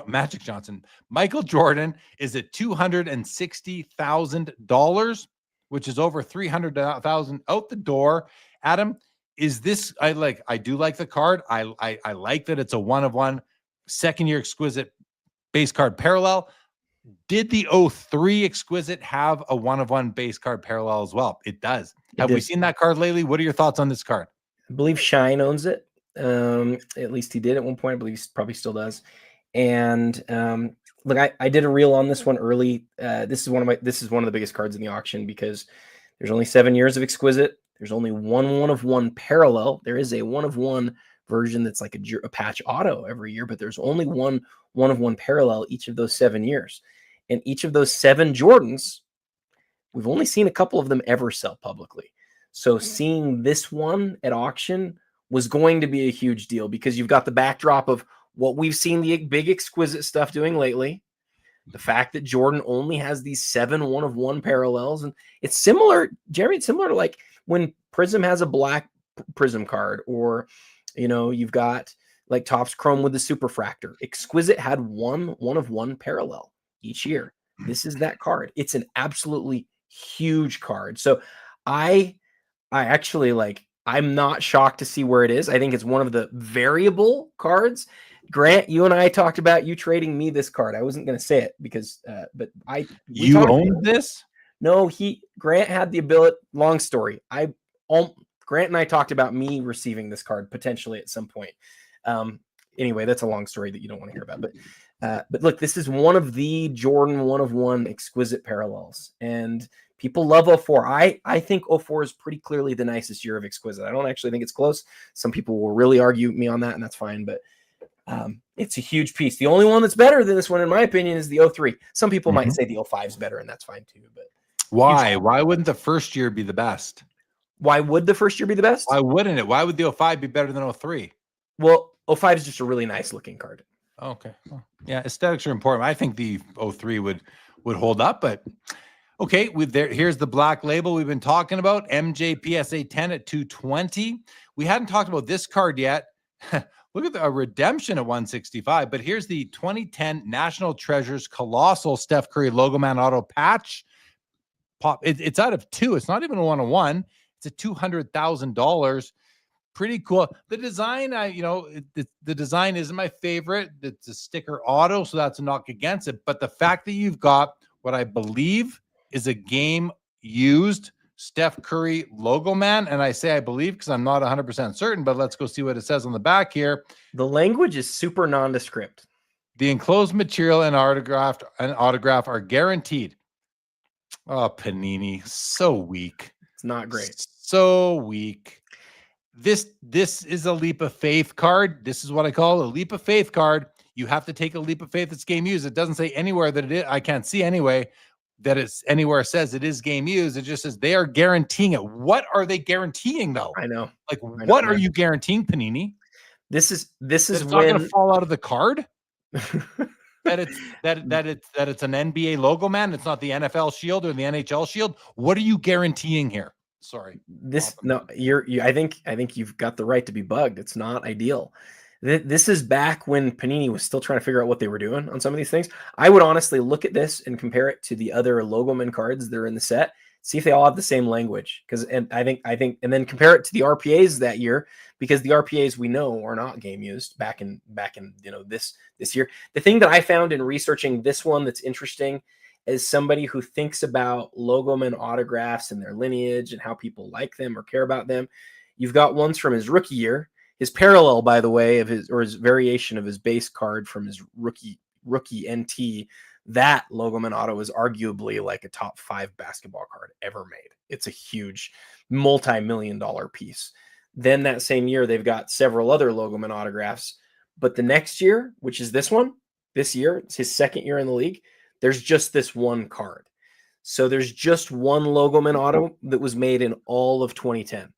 Magic Johnson. Michael Jordan is at $260,000, which is over $300,000 out the door. Adam, is this, I do like the card. I like that it's a 1/1 second year Exquisite base card parallel. Did the 03 Exquisite have a 1/1 base card parallel as well? It does. Have we seen that card lately? What are your thoughts on this card? I believe Shine owns it. At least he did at one point. I believe he probably still does. And look, I did a reel on this one early. This is one of the biggest cards in the auction because there's only 7 years of Exquisite. There's only one 1/1 parallel. There is a 1/1 version that's like a patch auto every year, but there's only one 1/1 parallel each of those 7 years. And each of those 7 Jordans, we've only seen a couple of them ever sell publicly. So seeing this one at auction was going to be a huge deal because you've got the backdrop of what we've seen the big Exquisite stuff doing lately. The fact that Jordan only has these 7 1/1 parallels. And it's similar, Jeremy, it's similar to like when Prism has a black Prism card, or, you know, you've got like Topps Chrome with the Superfractor. Exquisite had 1/1 parallel each year. This is that card. It's an absolutely huge card. So I actually I'm not shocked to see where it is. I think it's one of the variable cards. Grant, you and I talked about you trading me this card. I wasn't going to say it because, but you owned this? No, Grant had the ability. Long story. Grant and I talked about me receiving this card potentially at some point. Anyway, that's a long story that you don't want to hear about. But look, this is one of the Jordan 1/1 Exquisite parallels, and people love 04. I think 04 is pretty clearly the nicest year of Exquisite. I don't actually think it's close. Some people will really argue with me on that, and that's fine. But it's a huge piece. The only one that's better than this one, in my opinion, is the 03. Some people might say the 05 is better, and that's fine too. But why? Why wouldn't the first year be the best? Why would the first year be the best? Why wouldn't it? Why would the 05 be better than 03? Well, 05 is just a really nice looking card. Okay. Well, yeah, aesthetics are important. I think the 03 would hold up, but okay, here's the black label we've been talking about, MJ PSA 10 at 220. We hadn't talked about this card yet. Look at the redemption at 165, but here's the 2010 National Treasures Colossal Steph Curry Logo Man Auto patch. It's out of 2. It's not even a 1-on-1. It's a $200,000. Pretty cool. The design, the design isn't my favorite. It's a sticker auto, so that's a knock against it. But the fact that you've got what I believe is a game used Steph Curry Logo Man, and I say I believe because I'm not 100% certain, but let's go see what it says on the back here. The language is super nondescript. The enclosed material and autograph are guaranteed. Oh, Panini, so weak. It's not great. So weak. This is a leap of faith card. This is what I call a leap of faith card. You have to take a leap of faith. It's game used. It doesn't say anywhere that it is. I can't see anyway that it's anywhere it says it is game used. It just says they are guaranteeing it. What are they guaranteeing though? I know. Like, what are you guaranteeing, Panini? This is it's when not going to fall out of the card. that it's an NBA logo man. It's not the NFL shield or the NHL shield. What are you guaranteeing here? Sorry. I think you've got the right to be bugged. It's not ideal. This is back when Panini was still trying to figure out what they were doing on some of these things. I would honestly look at this and compare it to the other Logoman cards that are in the set. See if they all have the same language. And then compare it to the RPAs that year, because the RPAs we know are not game used back in this year. The thing that I found in researching this one that's interesting as somebody who thinks about Logoman autographs and their lineage and how people like them or care about them, you've got ones from his rookie year, his parallel, by the way, of his variation of his base card from his rookie NT. That Logoman auto is arguably like a top 5 basketball card ever made. It's a huge multi-million-dollar piece. Then that same year, they've got several other Logoman autographs. But the next year, which is this year, it's his second year in the league, there's just this one card. So there's just one Logoman auto that was made in all of 2010.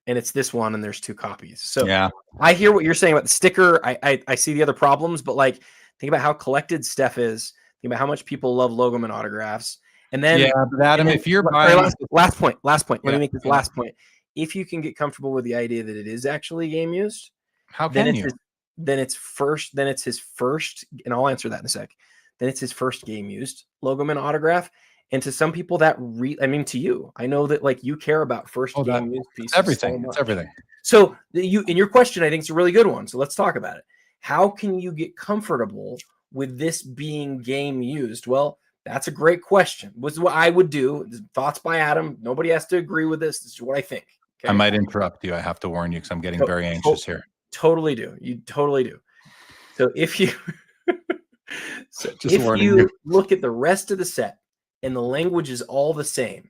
And it's this one, and there's 2 copies. So yeah, I hear what you're saying about the sticker. I see the other problems, but like, think about how collected Steph is. Think about how much people love Logoman autographs. And then, but Adam, if you're buying last point, let me make this last point. If you can get comfortable with the idea that it is actually game used, how can you? Then it's his first, and I'll answer that in a sec. Then it's his first game used Logoman autograph. And to some people to you, I know that like you care about first game used pieces. Everything. It's everything. So in your question, I think it's a really good one. So let's talk about it. How can you get comfortable with this being game used? Well, that's a great question. This is what I would do. Thoughts by Adam. Nobody has to agree with this. This is what I think. Okay? I might interrupt you. I have to warn you because I'm getting very anxious here. Totally do. You totally do. So if you look at the rest of the set and the language is all the same,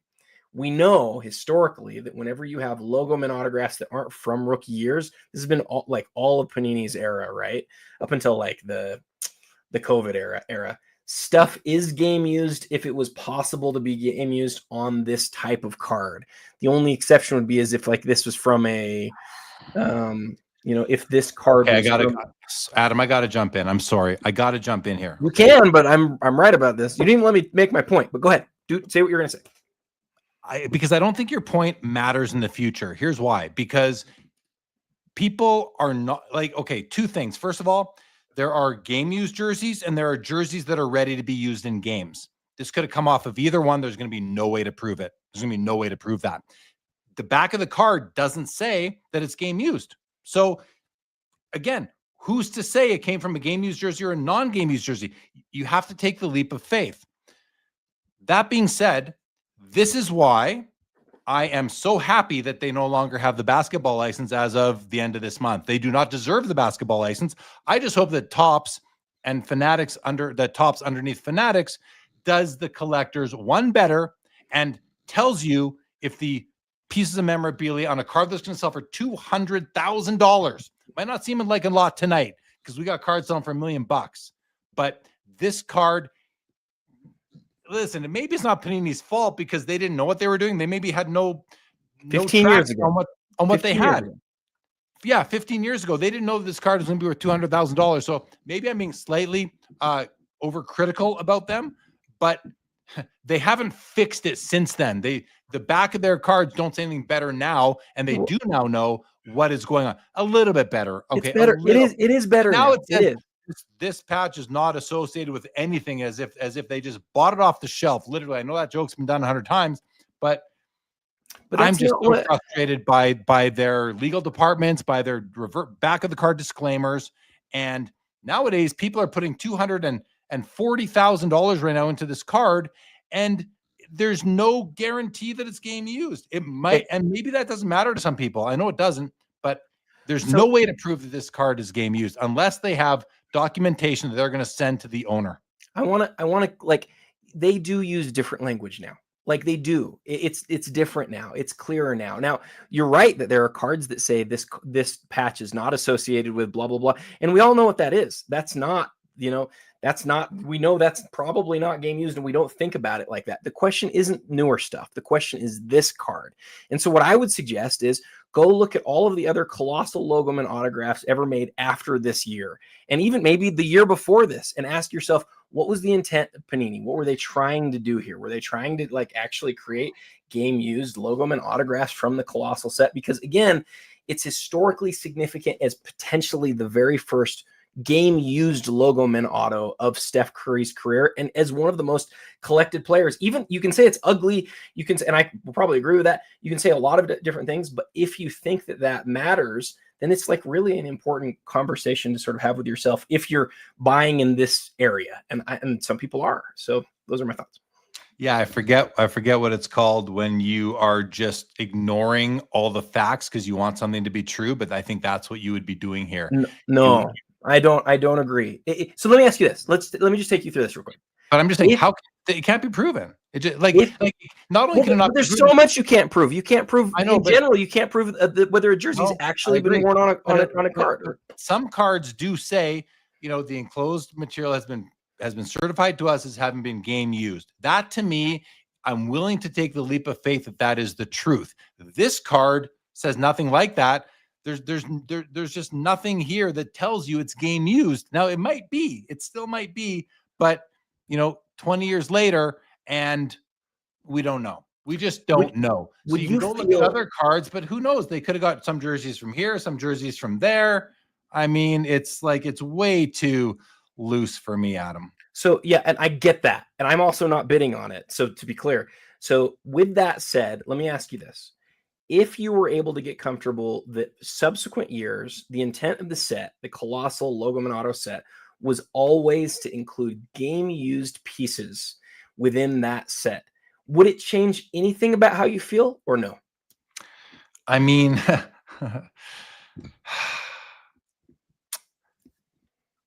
we know historically that whenever you have Logoman autographs that aren't from rookie years, this has been all of Panini's era, right? Up until like the COVID era. Stuff is game used if it was possible to be game used on this type of card. The only exception would be as if like this was from a, if this card. Okay, Adam, I got to jump in. I'm sorry. I got to jump in here. You can, but I'm right about this. You didn't even let me make my point, but go ahead. Say what you're going to say. Because I don't think your point matters in the future. Here's why. Because people are not like, okay, 2 things. First of all, there are game used jerseys and there are jerseys that are ready to be used in games. This could have come off of either one. There's going to be no way to prove it. There's going to be no way to prove that. The back of the card doesn't say that it's game used. So again, who's to say it came from a game used jersey or a non-game used jersey? You have to take the leap of faith. That being said, this is why I am so happy that they no longer have the basketball license as of the end of this month. They do not deserve the basketball license. I just hope that Topps and Fanatics Topps underneath Fanatics does the collectors one better and tells you if the pieces of memorabilia on a card that's going to sell for $200,000 might not seem like a lot tonight because we got cards selling for $1 million, but this card, listen, maybe it's not Panini's fault because they didn't know what they were doing. They maybe had no no 15 years tracks ago. on what they 15 years had. ago. Yeah, 15 years ago, they didn't know that this card was going to be worth $200,000. So maybe I'm being slightly overcritical about them, but they haven't fixed it since then. The back of their cards don't say anything better now, and they do now know what is going on a little bit better. Okay, It's better. It is better now. It says this patch is not associated with anything, as if they just bought it off the shelf. Literally, I know that joke's been done 100 times, but I'm just so frustrated by their legal departments, by their back of the card disclaimers. And nowadays, people are putting $240,000 right now into this card, and there's no guarantee that it's game used. It might, and maybe that doesn't matter to some people. I know it doesn't, but there's no way to prove that this card is game used unless they have documentation that they're going to send to the owner. I want to like, they do use different language now. Like they do. It's different now. It's clearer now. Now, you're right that there are cards that say this patch is not associated with blah, blah, blah. And we all know what that is. That's not, we know that's probably not game used, and we don't think about it like that. The question isn't newer stuff. The question is this card. And so what I would suggest is go look at all of the other colossal Logoman autographs ever made after this year, and even maybe the year before this, and ask yourself, what was the intent of Panini? What were they trying to do here? Were they trying to like actually create game used Logoman autographs from the colossal set? Because again, it's historically significant as potentially the very first game used Logoman auto of Steph Curry's career, and as one of the most collected players. Even you can say it's ugly, you can, and I will probably agree with that. You can say a lot of different things, but if you think that that matters, then it's like really an important conversation to sort of have with yourself if you're buying in this area, and some people are. So those are my thoughts. Yeah, I forget what it's called when you are just ignoring all the facts because you want something to be true, but I think that's what you would be doing here. No. I don't agree. So let me ask you this. Let me just take you through this real quick. But I'm just saying, how it can't be proven? It just like not only can it not. There's so much you can't prove. You can't prove. I know, in general, you can't prove whether a jersey's actually been worn on a card. Some cards do say, the enclosed material has been certified to us as having been game used. That to me, I'm willing to take the leap of faith that is the truth. This card says nothing like that. There's just nothing here that tells you it's game used. Now it still might be, but 20 years later, and we don't know. We just don't know. So you can go look at other cards, but who knows? They could have got some jerseys from here, some jerseys from there. I mean, it's way too loose for me, Adam. So yeah, and I get that, and I'm also not bidding on it. So to be clear, so with that said, let me ask you this. If you were able to get comfortable that subsequent years, the intent of the set, the colossal Logoman auto set, was always to include game-used pieces within that set, would it change anything about how you feel or no? I mean,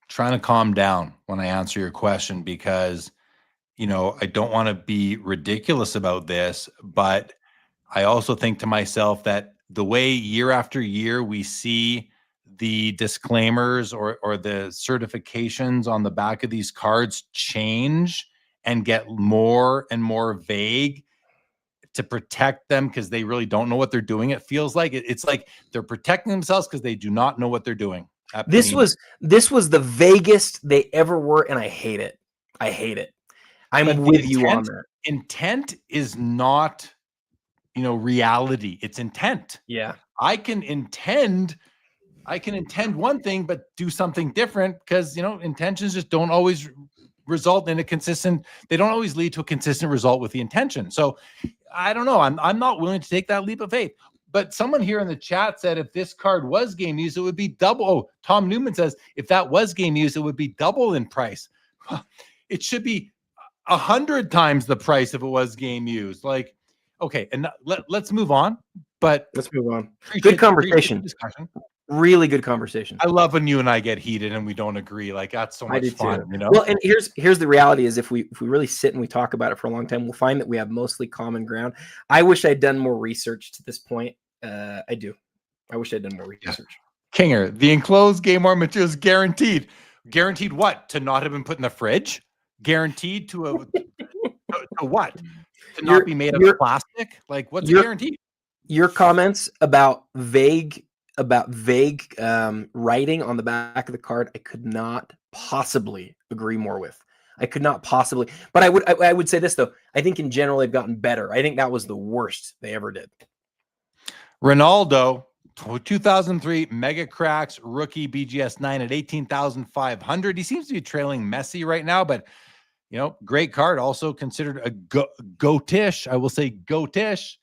trying to calm down when I answer your question because, I don't want to be ridiculous about this, but I also think to myself that the way year after year we see the disclaimers or the certifications on the back of these cards change and get more and more vague to protect them because they really don't know what they're doing. It feels like it's like they're protecting themselves because they do not know what they're doing. This was the vaguest they ever were, and I hate it. I'm with you on that. Intent is not reality. It's intent. Yeah. I can intend one thing, but do something different because, intentions just don't always result in they don't always lead to a consistent result with the intention. So I don't know. I'm not willing to take that leap of faith, but someone here in the chat said, if this card was game used, it would be double. Oh, Tom Newman says, if that was game used, it would be double in price. It should be 100 times the price if it was game used. Like, okay, and let's move on. But let's move on. Good conversation. Really good conversation. I love when you and I get heated and we don't agree. Like that's so much fun, Well, and here's the reality is if we really sit and we talk about it for a long time, we'll find that we have mostly common ground. I wish I'd done more research to this point. I do. I wish I'd done more research. Kinger, the enclosed game worn material is guaranteed. Guaranteed what? To not have been put in the fridge? Guaranteed to what? To not be made of plastic? Like what's guaranteed? Your comments about vague writing on the back of the card, I could not possibly agree more with. I could not possibly, but I would say this though. I think in general they've gotten better. I think that was the worst they ever did. Ronaldo, 2003 Mega Cracks rookie BGS 9 at 18,500. He seems to be trailing Messi right now, but you know, great card. Also considered a goatish. I will say goatish.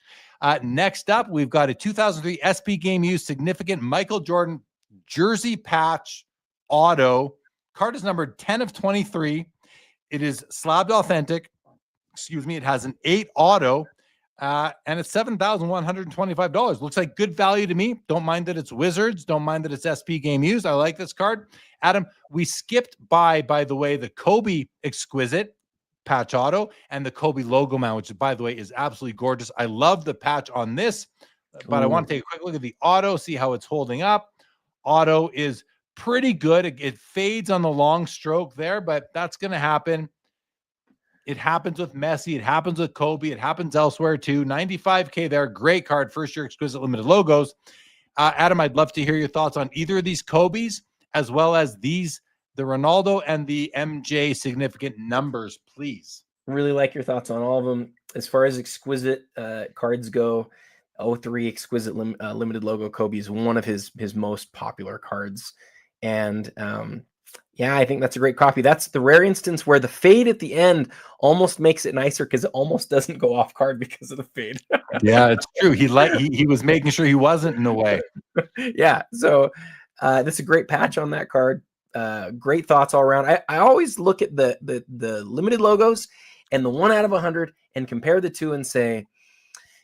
Next up, we've got a 2003 SP Game Used Significant Michael Jordan jersey patch auto. Card is numbered 10 of 23. It is slabbed authentic. Excuse me. It has an 8 auto. And it's $7,125. Looks like good value to me. Don't mind that it's Wizards. Don't mind that it's SP Game Used. I like this card. Adam, we skipped by the way, the Kobe Exquisite patch auto and the Kobe logo mount, which, by the way, is absolutely gorgeous. I love the patch on this, but I want to take a quick look at the auto, see how it's holding up. Auto is pretty good. It fades on the long stroke there, but that's going to happen. It happens with Messi. It happens with Kobe. It happens elsewhere too. 95K there. Great card. First year Exquisite limited logos. Adam, I'd love to hear your thoughts on either of these Kobe's as well as these, the Ronaldo and the MJ significant numbers, please. Really like your thoughts on all of them. As far as Exquisite cards go, 03 Exquisite limited logo Kobe is one of his most popular cards. And yeah, I think that's a great copy. That's the rare instance where the fade at the end almost makes it nicer because it almost doesn't go off card because of the fade. Yeah, it's true. He was making sure he wasn't in the way. Yeah, so that's a great patch on that card. Great thoughts all around. I always look at the limited logos and the 1 out of 100 and compare the two and say,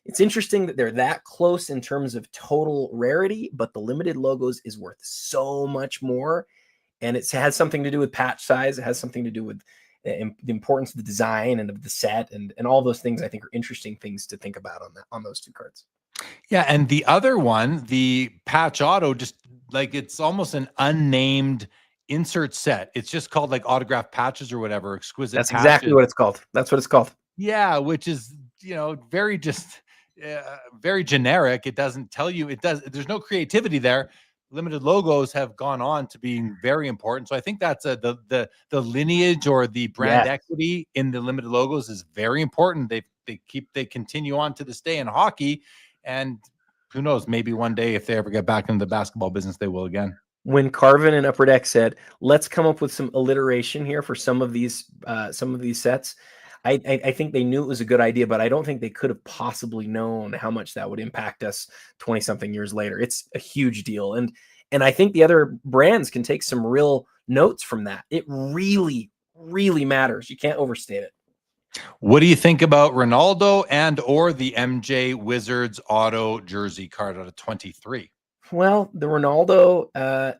it's interesting that they're that close in terms of total rarity, but the limited logos is worth so much more. And it has something to do with patch size. It has something to do with the importance of the design and of the set and all those things. I think are interesting things to think about on those two cards. Yeah, and the other one, the patch auto, just like it's almost an unnamed insert set. It's just called like autograph patches or whatever. Exquisite. That's patches. exactly what it's called. That's what it's called. Yeah, which is, you know, very just very generic. It doesn't tell you. It does. There's no creativity there. Limited logos have gone on to being very important. So I think that's the lineage or the brand equity in the limited logos is very important. They continue on to this day in hockey, and who knows, maybe one day if they ever get back into the basketball business, they will again. When Carvin and Upper Deck said, let's come up with some alliteration here for some of these sets, I think they knew it was a good idea, but I don't think they could have possibly known how much that would impact us 20-something years later. It's a huge deal. And I think the other brands can take some real notes from that. It really, really matters. You can't overstate it. What do you think about Ronaldo and or the MJ Wizards auto jersey card out of 23? Well, the Ronaldo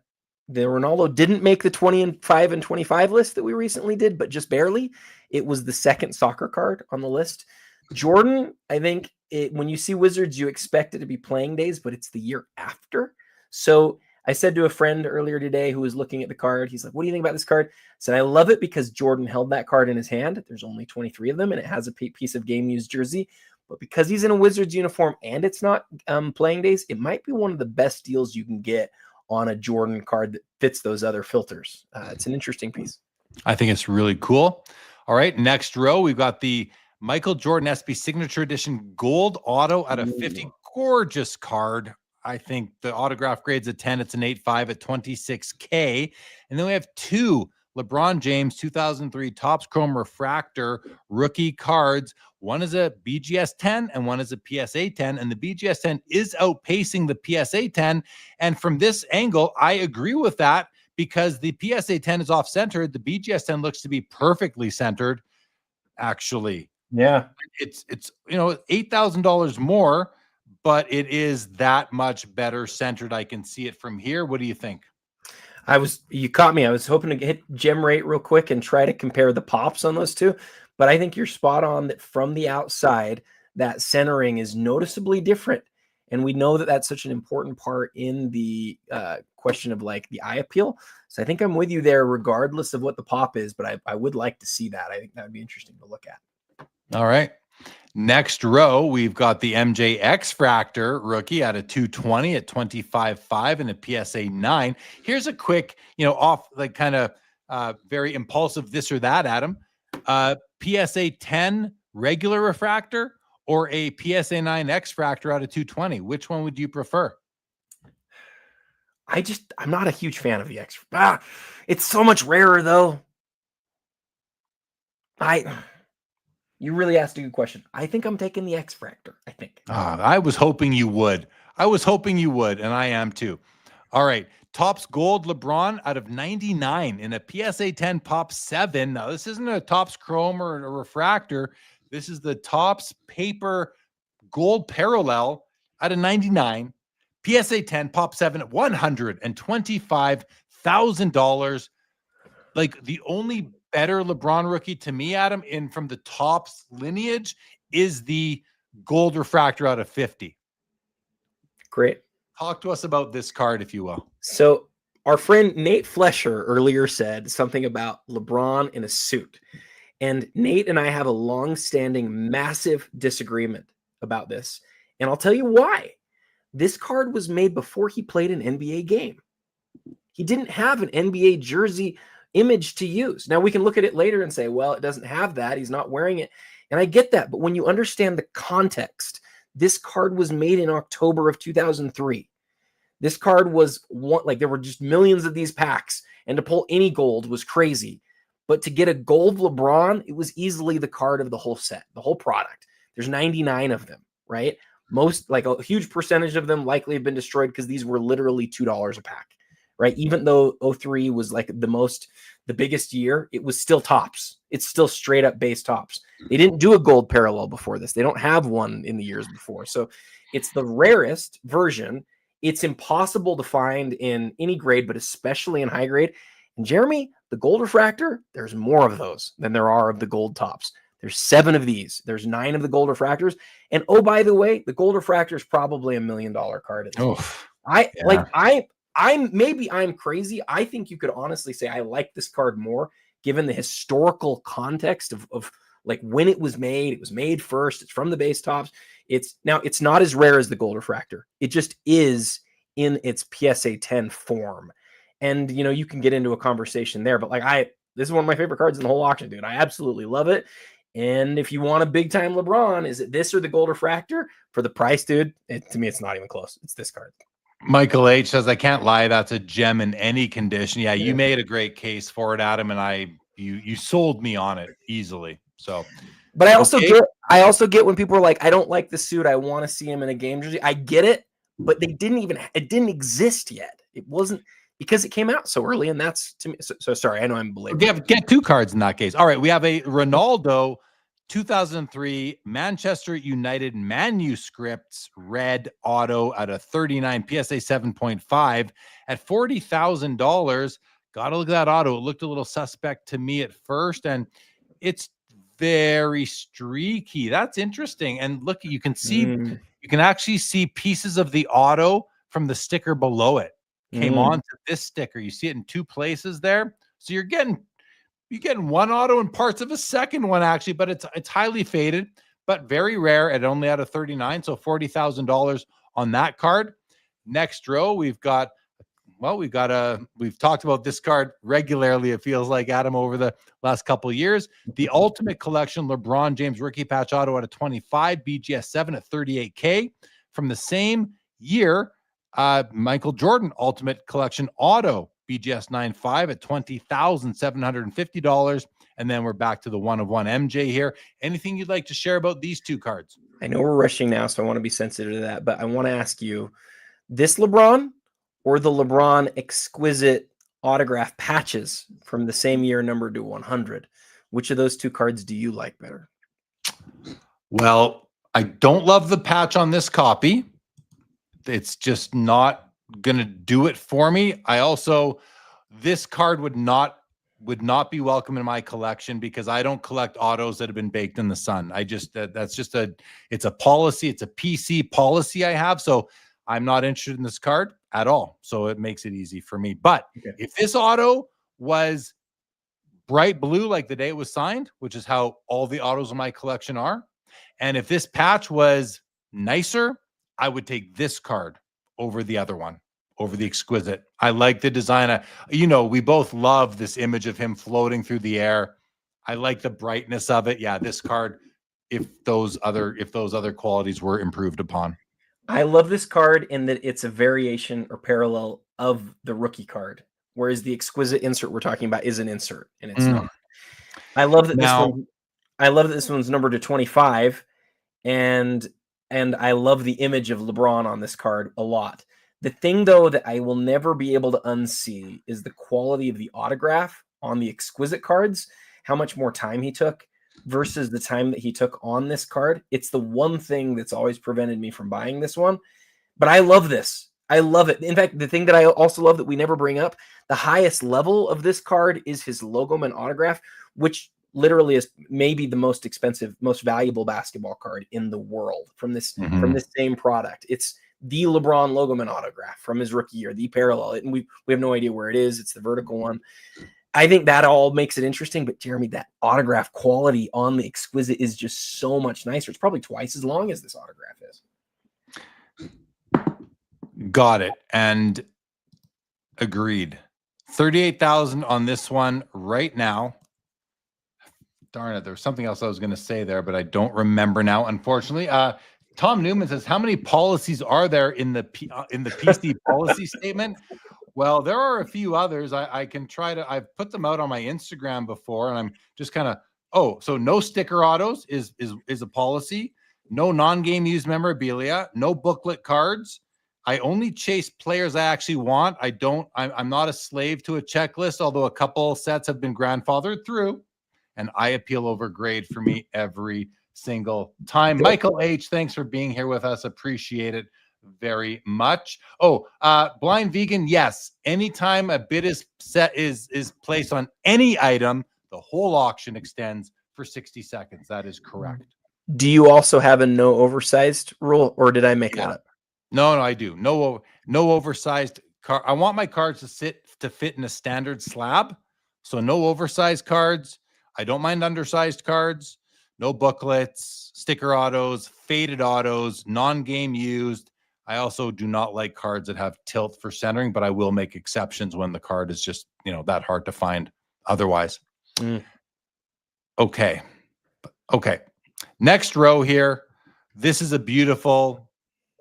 didn't make the 25 and 25 list that we recently did, but just barely. It was the second soccer card on the list. Jordan, I think when you see Wizards, you expect it to be playing days, but it's the year after. So I said to a friend earlier today who was looking at the card, he's like, what do you think about this card? I said, I love it because Jordan held that card in his hand. There's only 23 of them, and it has a piece of game used jersey. But because he's in a Wizards uniform and it's not playing days, it might be one of the best deals you can get on a Jordan card that fits those other filters. It's an interesting piece. I think it's really cool. All right, next row, we've got the Michael Jordan SB Signature Edition Gold Auto out of 50. Gorgeous card. I think the autograph grade's a 10. It's an 8.5 at 26K. And then we have two LeBron James 2003 Topps Chrome Refractor rookie cards. One is a BGS 10 and one is a PSA 10. And the BGS 10 is outpacing the PSA 10. And from this angle, I agree with that because the PSA 10 is off-centered. The BGS 10 looks to be perfectly centered, actually. Yeah. It's you know, $8,000 more, but it is that much better centered. I can see it from here. What do you think? You caught me. I was hoping to hit gem rate real quick and try to compare the pops on those two, but I think you're spot on that from the outside, that centering is noticeably different. And we know that that's such an important part in the question of like the eye appeal. So I think I'm with you there, regardless of what the pop is, but I would like to see that. I think that would be interesting to look at. All right. Next row, we've got the MJ X Fractor rookie at a 220 at 25.5 and a PSA 9. Here's a quick, off like kind of very impulsive this or that, Adam. PSA 10 regular refractor or a PSA 9 X Fractor out of 220. Which one would you prefer? I'm not a huge fan of the X. It's so much rarer though. You really asked a good question. I think I'm taking the X Fractor. I think. I was hoping you would. And I am too. All right. Topps Gold LeBron out of 99 in a PSA 10 Pop 7. Now, this isn't a Topps Chrome or a refractor. This is the Topps Paper Gold Parallel out of 99. PSA 10 Pop 7 at $125,000. Like the only better LeBron rookie to me, Adam, from the Topps lineage is the Gold Refractor out of 50. Great. Talk to us about this card, if you will. So our friend Nate Flesher earlier said something about LeBron in a suit. And Nate and I have a long-standing massive disagreement about this. And I'll tell you why. This card was made before he played an NBA game. He didn't have an NBA jersey image to use. Now we can look at it later and say, well, it doesn't have that. He's not wearing it. And I get that. But when you understand the context, this card was made in October of 2003. This card was there were just millions of these packs, and to pull any gold was crazy. But to get a gold LeBron, it was easily the card of the whole set, the whole product. There's 99 of them, right? Most, like a huge percentage of them likely have been destroyed because these were literally $2 a pack, right? Even though 03 was like the biggest year, it was still Topps. It's still straight up base Topps. They didn't do a gold parallel before this. They don't have one in the years before. So it's the rarest version. It's impossible to find in any grade, but especially in high grade. And Jeremy, the gold refractor, there's more of those than there are of the gold Topps. There's 7 of these. There's 9 of the gold refractors. And oh, by the way, the gold refractor is probably $1 million card. I'm crazy. I think you could honestly say I like this card more given the historical context of like when it was made. It was made first. It's from the base Topps. It's not as rare as the gold refractor. It just is in its PSA 10 form. And you can get into a conversation there, but this is one of my favorite cards in the whole auction, dude. I absolutely love it. And if you want a big time LeBron, is it this or the gold refractor? For the price, dude, to me, it's not even close. It's this card. Michael H says, I can't lie. That's a gem in any condition. Yeah, you made a great case for it, Adam, and you sold me on it easily. So, but I also get when people are like, I don't like the suit. I want to see him in a game jersey. I get it, but it didn't exist yet. It wasn't because it came out so early, and that's to me. So sorry, I know I'm belaboring. Get 2 cards in that case. All right, we have a Ronaldo 2003 Manchester United manuscripts red auto out of 39 PSA 7.5 at $40,000. Gotta look at that auto. It looked a little suspect to me at first, and it's very streaky. That's interesting. And look, you can actually see pieces of the auto from the sticker below it came onto this sticker. You see it in 2 places there. So you're getting one auto and parts of a second one, actually, but it's highly faded, but very rare at only out of 39. So $40,000 on that card. Next row, we've talked about this card regularly. It feels like, Adam, over the last couple of years, the Ultimate Collection LeBron James rookie patch auto out of 25, BGS 7 at $38K. From the same year, Michael Jordan Ultimate Collection auto BGS 9.5 at $20,750. And then we're back to the 1/1 MJ here. Anything you'd like to share about these 2 cards? I know we're rushing now, so I want to be sensitive to that, but I want to ask you, this LeBron or the LeBron Exquisite autograph patches from the same year numbered to 100? Which of those 2 cards do you like better? Well, I don't love the patch on this copy. It's just not gonna do it for me. This card would not be welcome in my collection because I don't collect autos that have been baked in the sun. It's a policy. It's a PC policy I have. So I'm not interested in this card at all. So it makes it easy for me. But if this auto was bright blue, like the day it was signed, which is how all the autos in my collection are, And if this patch was nicer, I would take this card over the other one, over the Exquisite. I like the design. We both love this image of him floating through the air. I like the brightness of it. Yeah, this card, if those other qualities were improved upon. I love this card in that it's a variation or parallel of the rookie card, whereas the Exquisite insert we're talking about is an insert, and it's not. I love that this one's numbered to 25, and I love the image of LeBron on this card a lot. The thing, though, that I will never be able to unsee is the quality of the autograph on the Exquisite cards, how much more time he took versus the time that he took on this card. It's the one thing that's always prevented me from buying this one. But I love this. I love it. In fact, the thing that I also love that we never bring up, the highest level of this card is his Logoman autograph, which literally is maybe the most expensive, most valuable basketball card in the world from this same product. It's the LeBron Logoman autograph from his rookie year, the parallel. And we have no idea where it is. It's the vertical one. I think that all makes it interesting, but Jeremy, that autograph quality on the Exquisite is just so much nicer. It's probably twice as long as this autograph is. Got it. And agreed. 38,000 on this one right now. Darn it. There was something else I was going to say there, but I don't remember now, unfortunately. Tom Newman says, how many policies are there in the PC policy statement? Well, there are a few others. I can try to, I've put them out on my Instagram before, and I'm just kind of, so no sticker autos is a policy. No non-game used memorabilia, no booklet cards. I only chase players I actually want. I'm not a slave to a checklist, although a couple sets have been grandfathered through, and I appeal over grade for me every single time. Michael H., thanks for being here with us. Appreciate it very much. Blind Vegan, yes. Anytime a bid is placed on any item, the whole auction extends for 60 seconds. That is correct. Do you also have a no oversized rule, or did I make that up? No, I do. No oversized card. I want my cards to fit in a standard slab. So no oversized cards. I don't mind undersized cards. No booklets, sticker autos, faded autos, non-game used. I also do not like cards that have tilt for centering, but I will make exceptions when the card is just, that hard to find otherwise. Okay. Next row here. This is a beautiful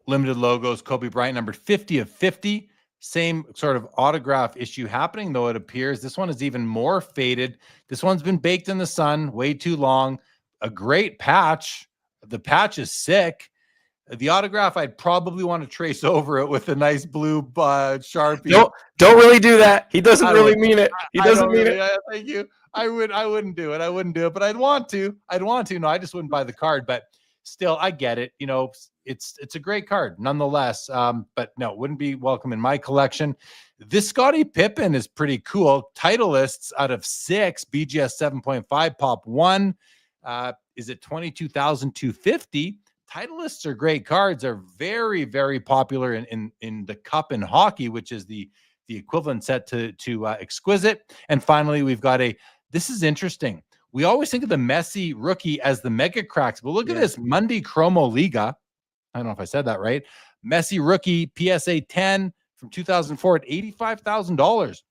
limited logos Kobe Bryant, number 50 of 50. Same sort of autograph issue happening, though it appears this one is even more faded. This one's been baked in the sun way too long. A great patch. The patch is sick. The autograph, I'd probably want to trace over it with a nice blue Sharpie. Don't really do that. He doesn't really mean it. He doesn't mean it. Thank you. I wouldn't do it. But I'd want to. No, I just wouldn't buy the card. But still, I get it. It's a great card nonetheless. But no, it wouldn't be welcome in my collection. This Scottie Pippen is pretty cool. Titleists out of 6, BGS 7.5, Pop 1. Is it 22,250? Titleists are great cards. They're very, very popular in the cup in hockey, which is the equivalent set to Exquisite. And finally, we've got this is interesting. We always think of the Messi rookie as the mega cracks, but look at this Monday Chromo Liga. I don't know if I said that right. Messi rookie PSA 10 from 2004 at $85,000.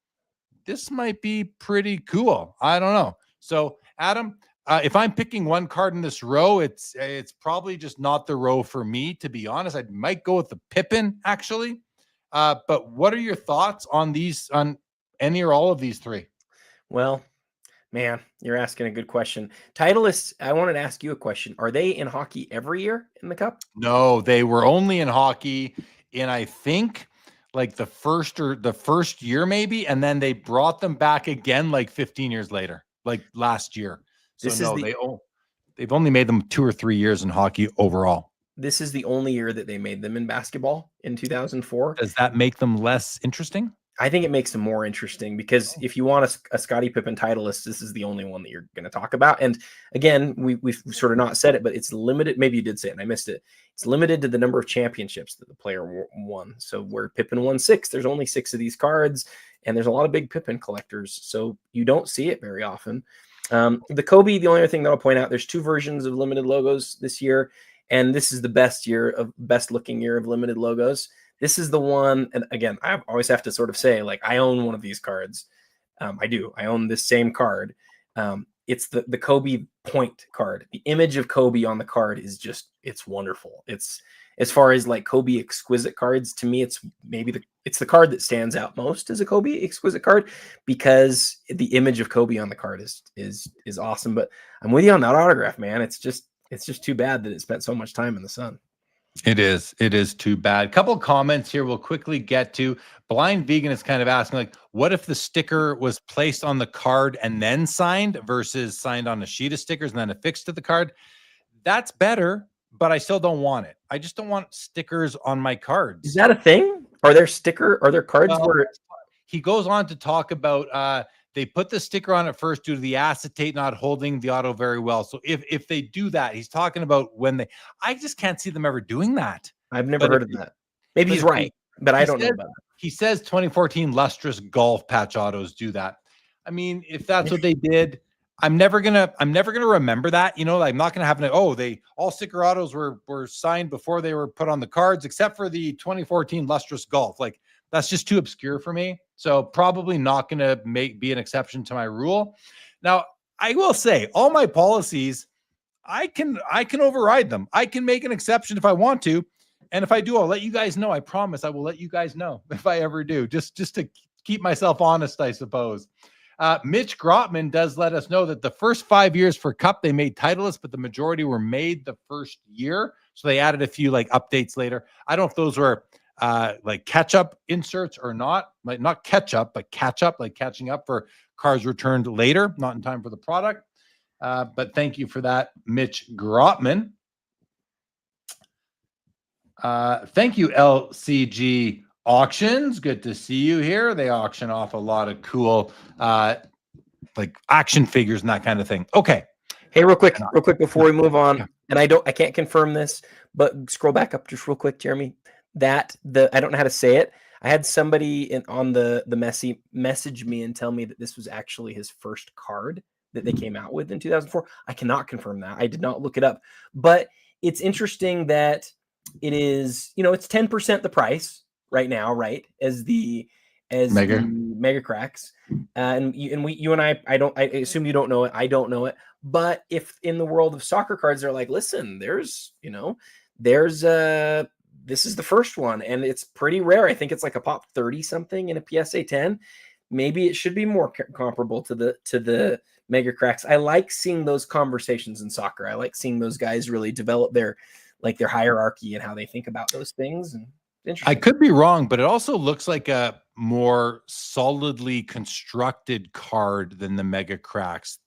This might be pretty cool. I don't know. So, Adam, if I'm picking one card in this row, it's probably just not the row for me, to be honest. I might go with the Pippen, actually. But what are your thoughts on any or all of these three? Well, man, you're asking a good question. Titleists, I wanted to ask you a question. Are they in hockey every year in the Cup? No, they were only in hockey in, I think, like the first year maybe, and then they brought them back again like 15 years later, like last year. So they've only made them 2 or 3 years in hockey overall. This is the only year that they made them in basketball in 2004. Does that make them less interesting? I think it makes them more interesting because if you want a Scottie Pippen Titleist, this is the only one that you're going to talk about. And again, we've sort of not said it, but it's limited. Maybe you did say it and I missed it. It's limited to the number of championships that the player won. So where Pippen won 6, there's only 6 of these cards, and there's a lot of big Pippen collectors. So you don't see it very often. The Kobe, the only other thing that I'll point out, there's 2 versions of limited logos this year, and this is the best looking year of limited logos. This is the one, and again, I always have to sort of say, like, I own one of these cards. I own this same card. It's the Kobe point card. The image of Kobe on the card is just, it's wonderful. It's, as far as like Kobe Exquisite cards, to me, it's maybe it's the card that stands out most as a Kobe Exquisite card, because the image of Kobe on the card is awesome. But I'm with you on that autograph, man. It's just too bad that it spent so much time in the sun. It is too bad. Couple comments here we'll quickly get to. Blind Vegan is kind of asking, like, what if the sticker was placed on the card and then signed versus signed on a sheet of stickers and then affixed to the card? That's better, but I still don't want it. I just don't want stickers on my cards. Is that a thing? Are there cards where he goes on to talk about they put the sticker on it first due to the acetate not holding the auto very well. So if they do that, he's talking about when I just can't see them ever doing that. I've never heard of that. Maybe he's right, but I don't know about it. He says 2014 lustrous golf patch autos do that. I mean, if that's what they did, I'm never gonna remember that. You know, I'm not gonna have all sticker autos were signed before they were put on the cards, except for the 2014 lustrous golf. Like, that's just too obscure for me. So probably not going to be an exception to my rule. Now, I will say all my policies, I can override them. I can make an exception if I want to. And if I do, I'll let you guys know. I promise I will let you guys know if I ever do, just to keep myself honest, I suppose. Mitch Grotman does let us know that the first 5 years for Cup, they made Titleist, but the majority were made the first year. So they added a few like updates later. I don't know if those were like catch-up inserts or not, like not catch-up, but catch-up, like catching up for cars returned later, not in time for the product. But thank you for that, Mitch Grotman. Thank you, LCG Auctions. Good to see you here. They auction off a lot of cool like action figures and that kind of thing. Okay. Hey, real quick before we move on, and I can't confirm this, but scroll back up just real quick, Jeremy. I don't know how to say it. I had somebody on the Messi message me and tell me that this was actually his first card that they came out with in 2004. I cannot confirm that. I did not look it up, but it's interesting that it is, it's 10% the price right now, right? As the Mega Cracks. And you and I assume you don't know it. I don't know it. But if in the world of soccer cards, they're like, listen, this is the first one, and it's pretty rare. I think it's like a pop 30 something in a PSA 10. Maybe it should be more comparable to the Mega Cracks. I like seeing those conversations in soccer. I like seeing those guys really develop their hierarchy and how they think about those things. And I could be wrong, but it also looks like a more solidly constructed card than the Mega Cracks.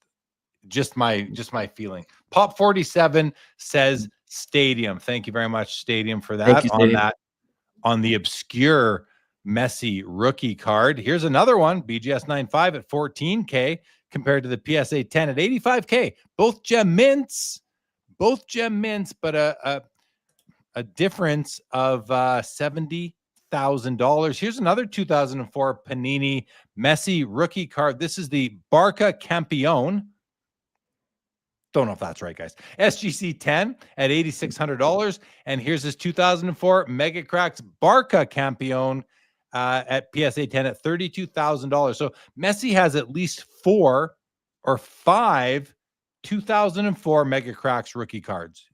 Just my feeling. Pop 47 says Stadium. Thank you very much, Stadium, for that. On the obscure Messi rookie card. Here's another one, BGS 9.5 at 14K compared to the PSA 10 at 85K. Both gem mints, but a difference of $70,000. Here's another 2004 Panini Messi rookie card. This is the Barca Campeón. Don't know if that's right, guys. SGC 10 at $8,600. And here's his 2004 Mega Cracks Barca Campeón at PSA 10 at $32,000. So Messi has at least 4 or 5 2004 Mega Cracks rookie cards.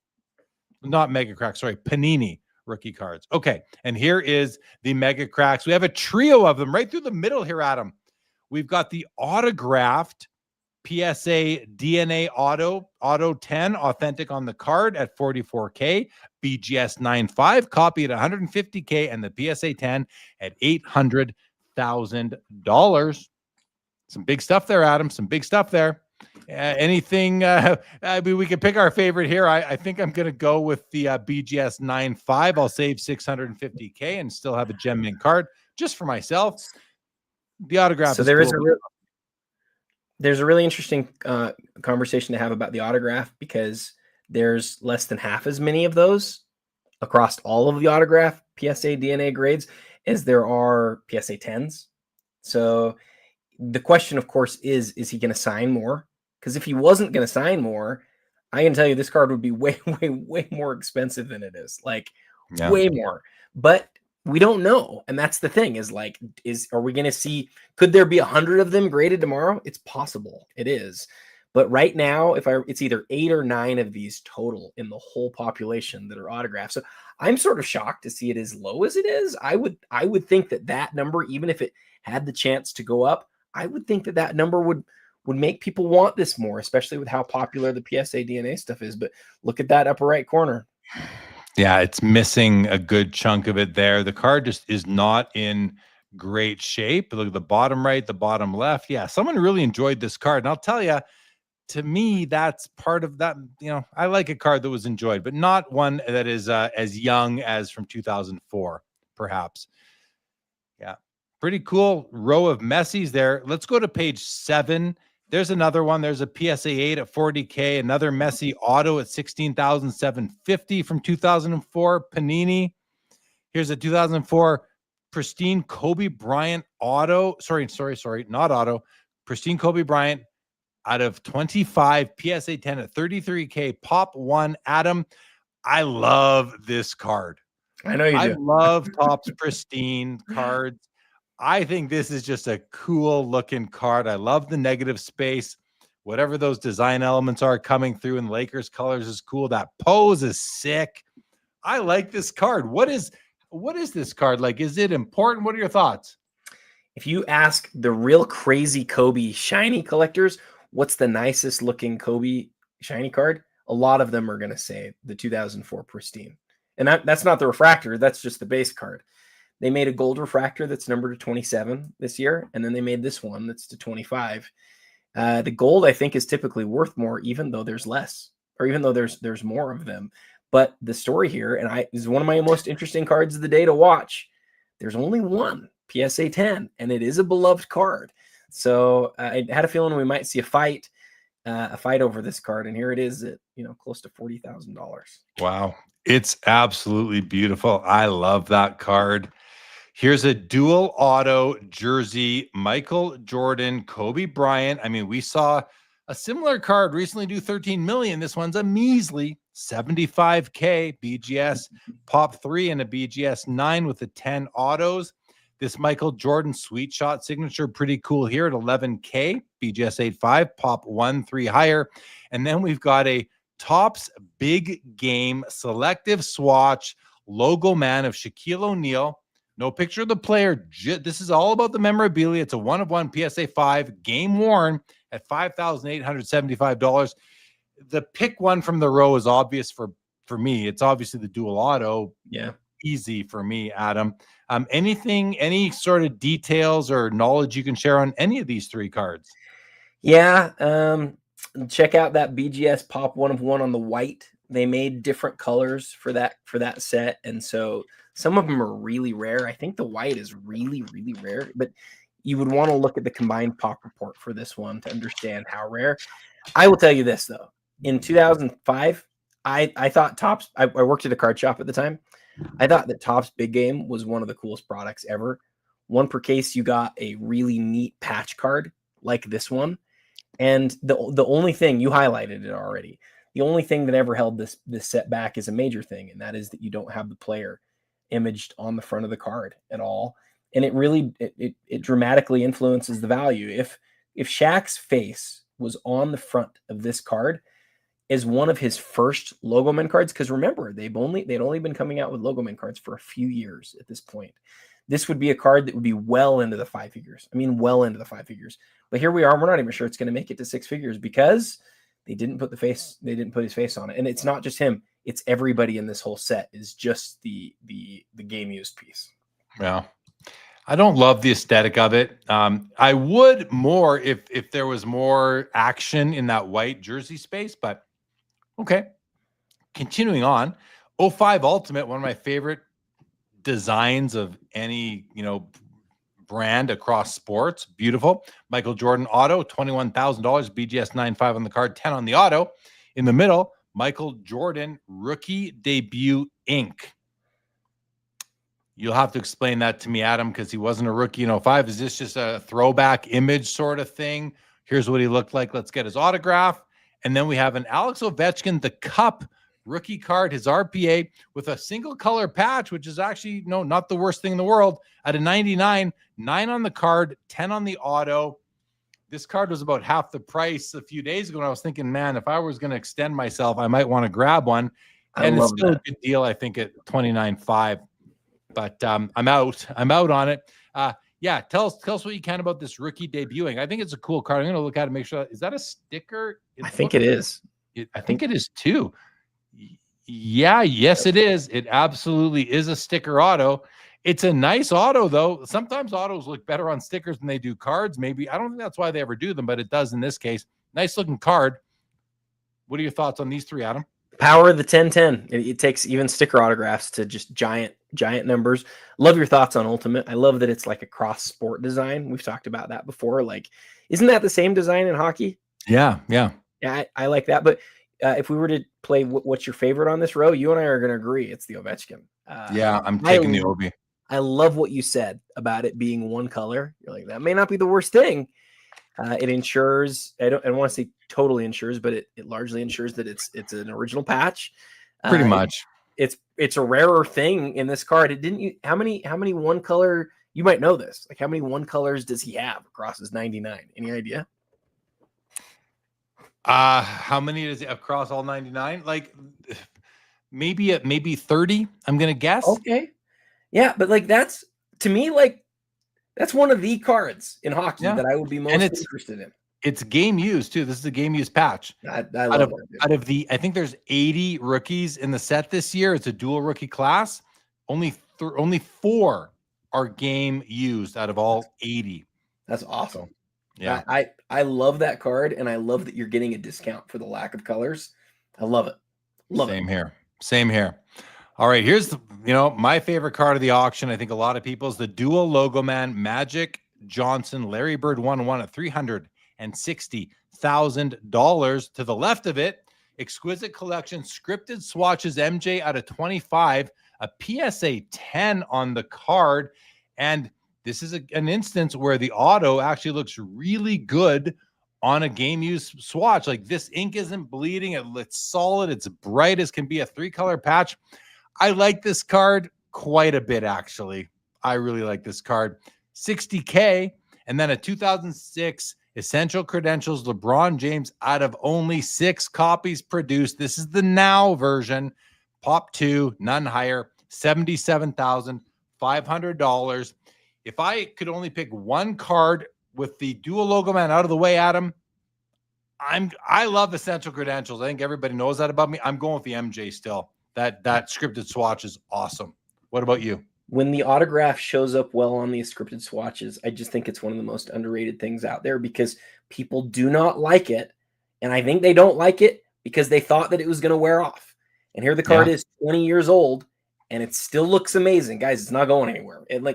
Not Mega Cracks, sorry, Panini rookie cards. Okay, and here is the Mega Cracks. We have a trio of them right through the middle here, Adam. We've got the autographed PSA DNA Auto 10 authentic on the card at $44K, BGS 9.5 copy at $150K, and the PSA 10 at $800,000. Some big stuff there, Adam. Some big stuff there. Anything? I mean, we could pick our favorite here. I think I'm going to go with the BGS 9.5. I'll save $650K and still have a gem mint card just for myself. The autograph. So there's a really interesting conversation to have about the autograph, because there's less than half as many of those across all of the autograph PSA DNA grades as there are PSA 10s. So the question, of course, is he going to sign more? Because if he wasn't going to sign more, I can tell you this card would be way, way, way more expensive than it is. Like way more. But we don't know. And that's the thing is like, are we going to see, could there be 100 of them graded tomorrow? It's possible. It is. But right now, it's either 8 or 9 of these total in the whole population that are autographed. So I'm sort of shocked to see it as low as it is. I would think that number, even if it had the chance to go up, I would think that number would make people want this more, especially with how popular the PSA DNA stuff is. But look at that upper right corner. Yeah, it's missing a good chunk of it there. The card just is not in great shape. Look at the bottom right, the bottom left. Yeah, someone really enjoyed this card. And I'll tell you, to me, that's part of that. I like a card that was enjoyed, but not one that is as young as from 2004, perhaps. Yeah, pretty cool row of Messis there. Let's go to page 7. There's another one. There's a PSA 8 at 40K, another Messi auto at 16,750 from 2004. Panini. Here's a 2004 pristine Kobe Bryant auto. Sorry, not auto. Pristine Kobe Bryant out of 25, PSA 10 at 33K, pop 1. Adam, I love this card. I know you do. I love Topps pristine cards. I think this is just a cool looking card. I love the negative space. Whatever those design elements are coming through in Lakers colors is cool. That pose is sick. I like this card. What is this card like? Is it important? What are your thoughts? If you ask the real crazy Kobe shiny collectors, what's the nicest looking Kobe shiny card? A lot of them are going to say the 2004 pristine. And that's not the refractor. That's just the base card. They made a gold refractor that's numbered to 27 this year. And then they made this one that's to 25. The gold, I think, is typically worth more, even though there's less, or even though there's more of them. But the story here, and this is one of my most interesting cards of the day to watch. There's only one PSA 10, and it is a beloved card. So I had a feeling we might see a fight over this card, and here it is at close to $40,000. Wow, it's absolutely beautiful. I love that card. Here's a dual auto jersey, Michael Jordan, Kobe Bryant. I mean, we saw a similar card recently do 13 million. This one's a measly 75K BGS pop 3 and a BGS 9 with the 10 autos. This Michael Jordan sweet shot signature, pretty cool here at 11K, BGS 8.5, pop 1, 3 higher. And then we've got a Topps big game selective swatch logo man of Shaquille O'Neal. No picture of the player. This is all about the memorabilia. It's a 1/1 PSA 5 game worn at $5,875. The pick one from the row is obvious for me. It's obviously the dual auto. Yeah. Easy for me, Adam. Any sort of details or knowledge you can share on any of these 3 cards? Yeah. Check out that BGS pop 1/1 on the white. They made different colors for that set. And so some of them are really rare. I think the white is really, really rare, but you would want to look at the combined pop report for this one to understand how rare. I will tell you this though. In 2005, I thought Topps, I worked at a card shop at the time. I thought that Topps Big Game was one of the coolest products ever. One per case, you got a really neat patch card like this one. And the only thing, you highlighted it already, the only thing that ever held this set back is a major thing, and that is that you don't have the player imaged on the front of the card at all. And it really, it dramatically influences the value. If Shaq's face was on the front of this card as one of his first logo men cards, because remember, they'd only been coming out with logo men cards for a few years at this point. This would be a card that would be well into the 5 figures. I mean, well into the 5 figures. But here we are. We're not even sure it's going to make it to 6 figures because they didn't put his face on it. And it's not just him. It's everybody in this whole set is just the game used piece. Yeah. I don't love the aesthetic of it. I would more if there was more action in that white jersey space, but okay. Continuing on, 05 Ultimate, one of my favorite designs of any, brand across sports. Beautiful. Michael Jordan auto, $21,000, BGS 9.5 on the card, 10 on the auto. In the middle, Michael Jordan rookie debut ink. You'll have to explain that to me, Adam, because he wasn't a rookie in 05. Is this just a throwback image sort of thing? Here's what he looked like. Let's get his autograph. And then we have an Alex Ovechkin, the Cup rookie card, his RPA with a single color patch, which is actually not the worst thing in the world. At a 99, 9 on the card, 10 on the auto. This card was about half the price a few days ago. And I was thinking, man, if I was going to extend myself, I might want to grab one. And it's still a good deal, I think, at $29.5. But I'm out on it. Yeah, tell us what you can about this rookie debuting. I think it's a cool card. I'm going to look at it, make sure. Is that a sticker? I think it is. I think it is too. Yeah, yes, it is. It absolutely is a sticker auto. It's a nice auto, though. Sometimes autos look better on stickers than they do cards. Maybe. I don't think that's why they ever do them, but it does in this case. Nice looking card. What are your thoughts on these three, Adam? Power of the 1010. It takes even sticker autographs to just giant numbers. Love your thoughts on Ultimate. I love that it's like a cross sport design. We've talked about that before. Like, isn't that the same design in hockey? Yeah. I like that. But if we were to play what's your favorite on this row, you and I are going to agree it's the Ovechkin. Yeah, I'm taking the Obi. I love what you said about it being one color. You're like, that may not be the worst thing. It ensures, I don't want to say totally ensures, but it largely ensures that it's an original patch. Pretty much. It's a rarer thing in this card. It didn't you how many one color, you might know this. Like, how many one colors does he have across his 99? Any idea? How many does he across all 99? Like maybe 30, I'm gonna guess. Okay. Yeah, but like that's, to me, like that's one of the cards in hockey that I would be most interested in. It's game used too. This is a game used patch. I love that. Out of the, I think there's 80 rookies in the set this year. It's a dual rookie class. Only 4 are game used out of all 80. That's awesome. Yeah, I love that card, and I love that you're getting a discount for the lack of colors. I love it. Same here. All right, here's my favorite card of the auction. I think a lot of people's the dual logo man Magic Johnson Larry Bird 1/1 at $360,000. To the left of it, Exquisite Collection scripted swatches MJ out of 25, a PSA 10 on the card, and this is an instance where the auto actually looks really good on a game use swatch. Like, this ink isn't bleeding. It's solid. It's bright as can be. A 3-color patch. I like this card quite a bit, actually. I really like this card. $60K, and then a 2006 Essential Credentials LeBron James out of only 6 copies produced. This is the now version. Pop 2, none higher, $77,500. If I could only pick one card with the dual logo man out of the way, Adam, I love Essential Credentials. I think everybody knows that about me. I'm going with the MJ still. That scripted swatch is awesome. What about you? When the autograph shows up well on these scripted swatches, I just think it's one of the most underrated things out there because people do not like it. And I think they don't like it because they thought that it was going to wear off. And here the card is 20 years old and it still looks amazing. Guys, it's not going anywhere. And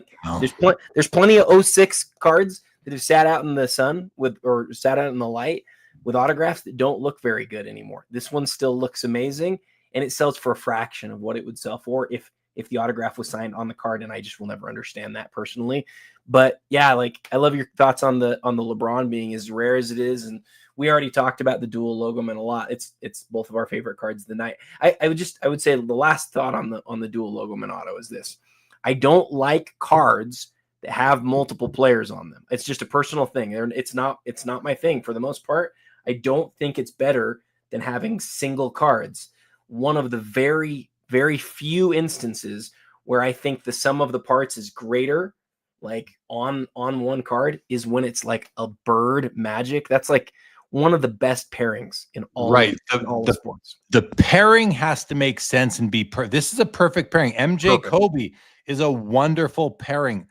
there's plenty of 06 cards that have sat out in the sun or sat out in the light with autographs that don't look very good anymore. This one still looks amazing. And it sells for a fraction of what it would sell for if the autograph was signed on the card, and I just will never understand that personally. But yeah, like, I love your thoughts on the LeBron being as rare as it is, and we already talked about the dual logo man a lot. It's both of our favorite cards of the night. I would say the last thought on the dual logo man auto is this: I don't like cards that have multiple players on them. It's just a personal thing. It's not my thing for the most part. I don't think it's better than having single cards. One of the very, very few instances where I think the sum of the parts is greater, like on one card, is when it's like a bird Magic. That's like one of the best pairings in all the sports. The pairing has to make sense and be this is a perfect pairing. MJ Kobe is a wonderful pairing.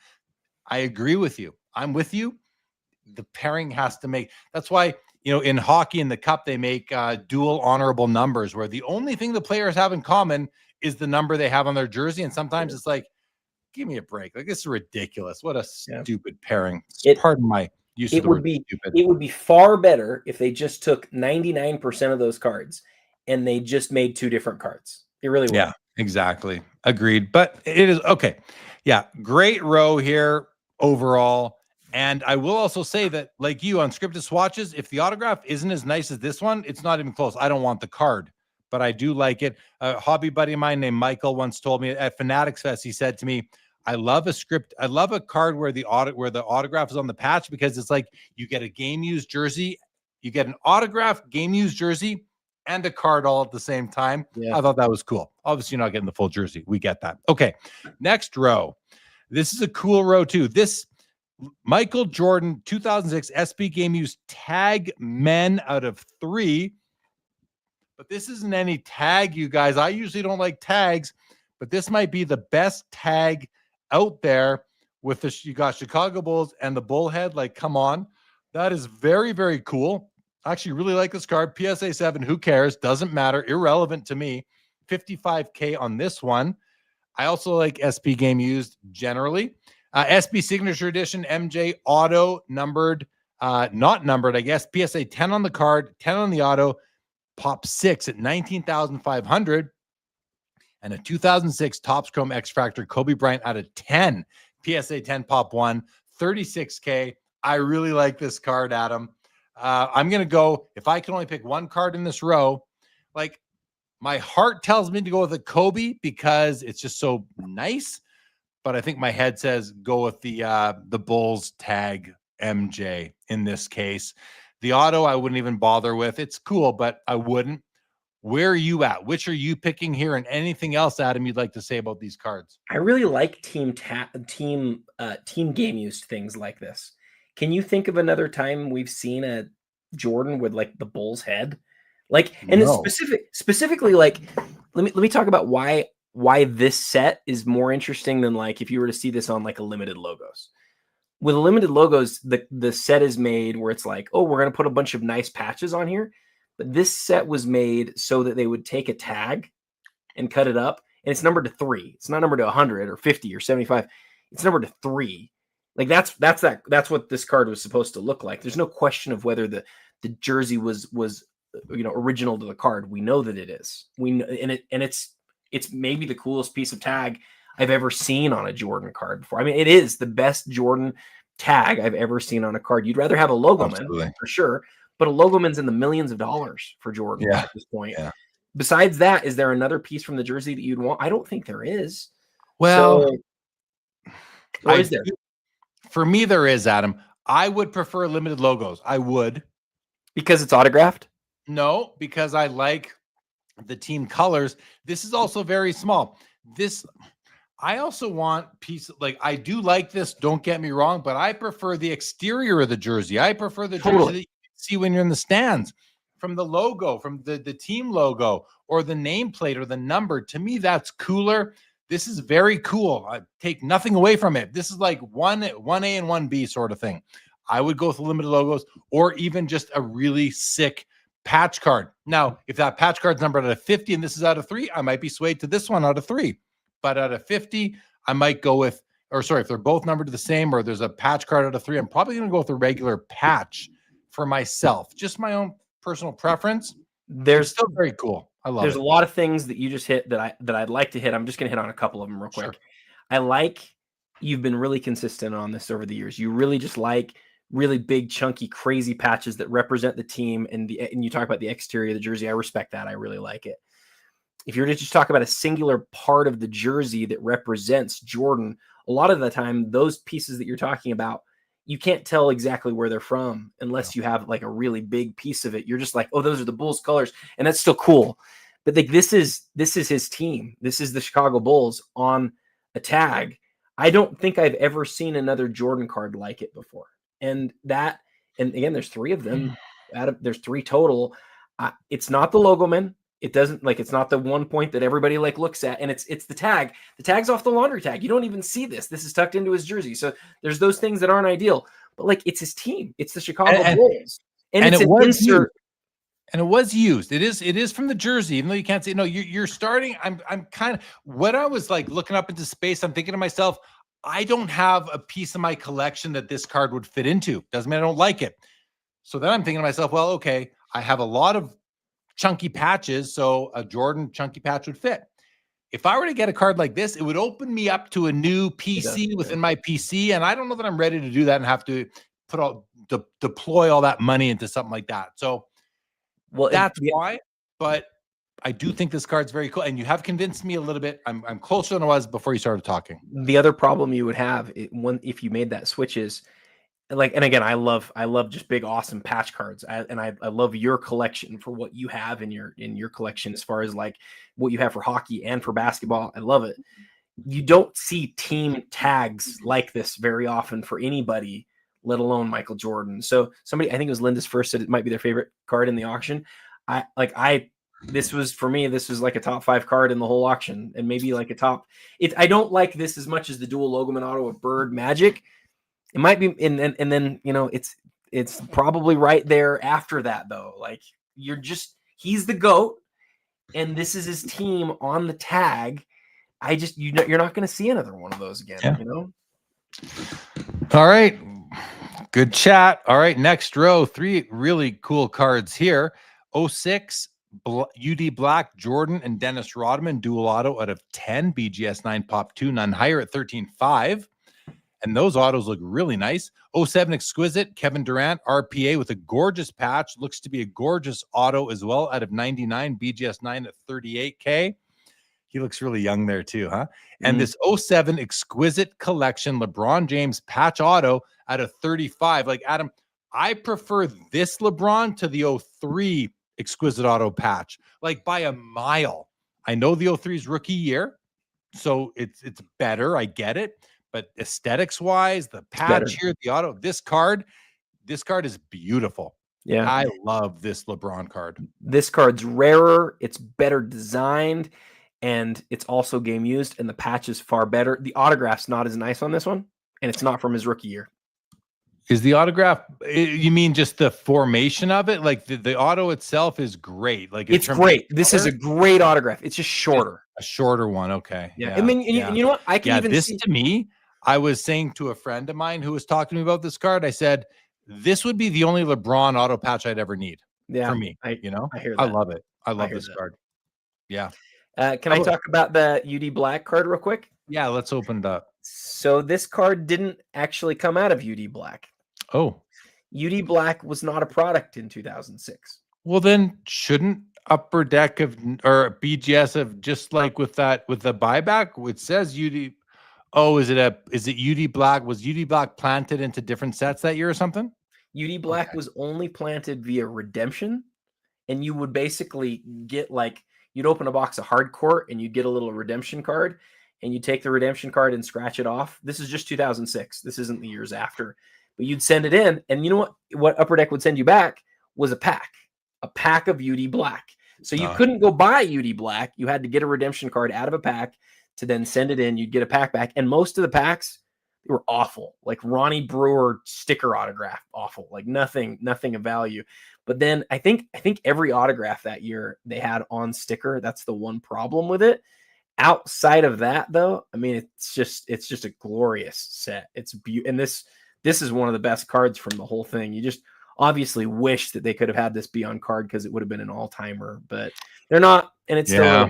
I agree with you. I'm with you. The pairing has to make. That's why, in hockey in the cup, they make dual honorable numbers where the only thing the players have in common is the number they have on their jersey. And sometimes it's like, give me a break. Like, this is ridiculous. What a stupid pairing. Pardon my use of the word stupid. It would be far better if they just took 99% of those cards and they just made 2 different cards. It really would. Yeah, exactly. Agreed. But it is okay. Yeah. Great row here overall. And I will also say that, like you, on scripted swatches, if the autograph isn't as nice as this one, it's not even close. I don't want the card, but I do like it. A hobby buddy of mine named Michael once told me at Fanatics Fest, he said to me, I love a card where the autograph is on the patch, because it's like you get a game used jersey, you get an autographed game used jersey and a card all at the same time. Yeah. I thought that was cool. Obviously, you're not getting the full jersey. We get that. Okay. Next row. This is a cool row too. This Michael Jordan 2006 SB Game Used Tag Men out of 3. But this isn't any tag, you guys. I usually don't like tags, but this might be the best tag out there with you got Chicago Bulls and the Bullhead. Like, come on. That is very, very cool. I actually really like this card. PSA 7, who cares? Doesn't matter. Irrelevant to me. $55K on this one. I also like SB Game Used generally. SB Signature Edition MJ auto numbered, not numbered, I guess. PSA 10 on the card, 10 on the auto, pop 6 at 19,500. And a 2006 Topps Chrome X Factor Kobe Bryant out of 10. PSA 10 pop 1, 36K. I really like this card, Adam. I'm going to go, if I can only pick one card in this row, like my heart tells me to go with a Kobe because it's just so nice. But I think my head says go with the Bulls tag MJ in this case. The auto I wouldn't even bother with. It's cool, but I wouldn't. Where are you at? Which are you picking here? And anything else, Adam, you'd like to say about these cards? I really like team game used things like this. Can you think of another time we've seen a Jordan with like the Bulls head? Like, and No. specifically, like, let me talk about why this set is more interesting than like if you were to see this on like a limited logos. With a limited logos, the set is made where it's like, oh, we're gonna put a bunch of nice patches on here. But this set was made so that they would take a tag and cut it up, and it's numbered to 3. It's not numbered to 100 or 50 or 75. It's numbered to 3. Like that's what this card was supposed to look like. There's no question of whether the jersey was original to the card. We know that it is. We know, and it's maybe the coolest piece of tag I've ever seen on a Jordan card before. I mean, it is the best Jordan tag I've ever seen on a card. You'd rather have a logoman for sure, but a logoman's in the millions of dollars for Jordan at this point. Yeah. Besides that, is there another piece from the jersey that you'd want? I don't think there is. Well, is there? For me, there is, Adam. I would prefer limited logos. I would. Because it's autographed? No, because I like the team colors. This is also very small. I also want like, I do like this, don't get me wrong, but I prefer the exterior of the jersey. I prefer the jersey that you see when you're in the stands, from the logo, from the team logo, or the nameplate or the number. To me, that's cooler. This is very cool. I take nothing away from it. This is like 1A and 1B sort of thing. I would go with the limited logos, or even just a really sick patch card. Now, if that patch card's numbered out of 50 and this is out of 3, I might be swayed to this one out of 3. But out of 50, I might go with, if they're both numbered the same, or there's a patch card out of 3, I'm probably going to go with a regular patch for myself. Just my own personal preference. They're still very cool. I love it. There's a lot of things that you just hit that I'd like to hit. I'm just going to hit on a couple of them real quick. Sure. I like, you've been really consistent on this over the years. You really just like really big, chunky, crazy patches that represent the team, and you talk about the exterior of the jersey. I respect that. I really like it. If you're to just talk about a singular part of the jersey that represents Jordan, a lot of the time, those pieces that you're talking about, you can't tell exactly where they're from unless you have like a really big piece of it. You're just like, oh, those are the Bulls colors. And that's still cool. But like, this is his team. This is the Chicago Bulls on a tag. I don't think I've ever seen another Jordan card like it before. And again, there's 3 of them. There's 3 total. It's not the logoman. It doesn't, like, it's not the one point that everybody like looks at, and it's the tag. The tag's off the laundry tag. You don't even see this. This is tucked into his jersey. So there's those things that aren't ideal. But like, it's his team. It's the Chicago Bulls, and it's an insert. And it was used. It is from the jersey, even though you can't see. No, you're starting. I'm kind of, when I was like looking up into space, I'm thinking to myself, I don't have a piece of my collection that this card would fit into. Doesn't mean I don't like it. So then I'm thinking to myself, well, okay, I have a lot of chunky patches, so a Jordan chunky patch would fit. if I were to get a card like this, it would open me up to a new PC within my PC. And I don't know that I'm ready to do that and have to deploy all that money into something like that. So that's why. But I do think this card's very cool. And you have convinced me a little bit. I'm closer than I was before you started talking. The other problem you would have if you made that switch is, like, and again, I love just big, awesome patch cards. I love your collection for what you have in your collection, as far as like what you have for hockey and for basketball. I love it. You don't see team tags like this very often for anybody, let alone Michael Jordan. So somebody, I think it was Linda's first, said it might be their favorite card in the auction. This was, for me, this was like a top 5 card in the whole auction, and maybe like a top. I don't like this as much as the dual Logoman auto of Bird Magic. It might be, and then, you know, it's probably right there after that, though. Like, he's the GOAT, and this is his team on the tag. You're not going to see another one of those again, you know? All right. Good chat. All right. Next row, 3 really cool cards here. 06 UD Black, Jordan and Dennis Rodman, dual auto out of 10, BGS 9 pop 2, none higher at 13.5. And those autos look really nice. 07 Exquisite, Kevin Durant, RPA with a gorgeous patch. Looks to be a gorgeous auto as well out of 99, BGS 9 at 38K. He looks really young there too, huh? And this 07 Exquisite Collection LeBron James patch auto out of 35. Like, Adam, I prefer this LeBron to the 03 Exquisite auto patch, like by a mile. I know the 03's rookie year, so it's better. I get it. But aesthetics wise, the patch here, the auto, this card is beautiful. Yeah. I love this LeBron card. This card's rarer, it's better designed, and it's also game used, and the patch is far better. The autograph's not as nice on this one, and it's not from his rookie year. Is the autograph, you mean just the formation of it? Like the auto itself is great. Like it's great. This is a great autograph. It's just shorter. A shorter one. Okay. Yeah. I mean, and you know what? I can even this see, to me, I was saying to a friend of mine who was talking to me about this card, I said, this would be the only LeBron auto patch I'd ever need. Yeah, for me. I hear that. I love it. I love this card. Yeah. Can I talk about the UD Black card real quick? Yeah, let's open it up. So this card didn't actually come out of UD Black. Oh. UD Black was not a product in 2006. Well, then shouldn't Upper Deck or BGS have, just like with the buyback, it says UD. Oh, is it UD Black? Was UD Black planted into different sets that year or something? UD Black was only planted via redemption, and you would basically get, like, you'd open a box of hardcore and you'd get a little redemption card, and you take the redemption card and scratch it off. This is just 2006. This isn't the years after, but you'd send it in, and you know what Upper Deck would send you back was a pack of UD Black. So you couldn't go buy UD Black. You had to get a redemption card out of a pack to then send it in. You'd get a pack back, and most of the packs, they were awful. Like Ronnie Brewer sticker autograph, awful. Like nothing of value. But then I think every autograph that year they had on sticker. That's the one problem with it. Outside of that, though, I mean, it's just a glorious set. It's beautiful, and this is one of the best cards from the whole thing. You just obviously wish that they could have had this be on card, because it would have been an all-timer, but they're not, and it's still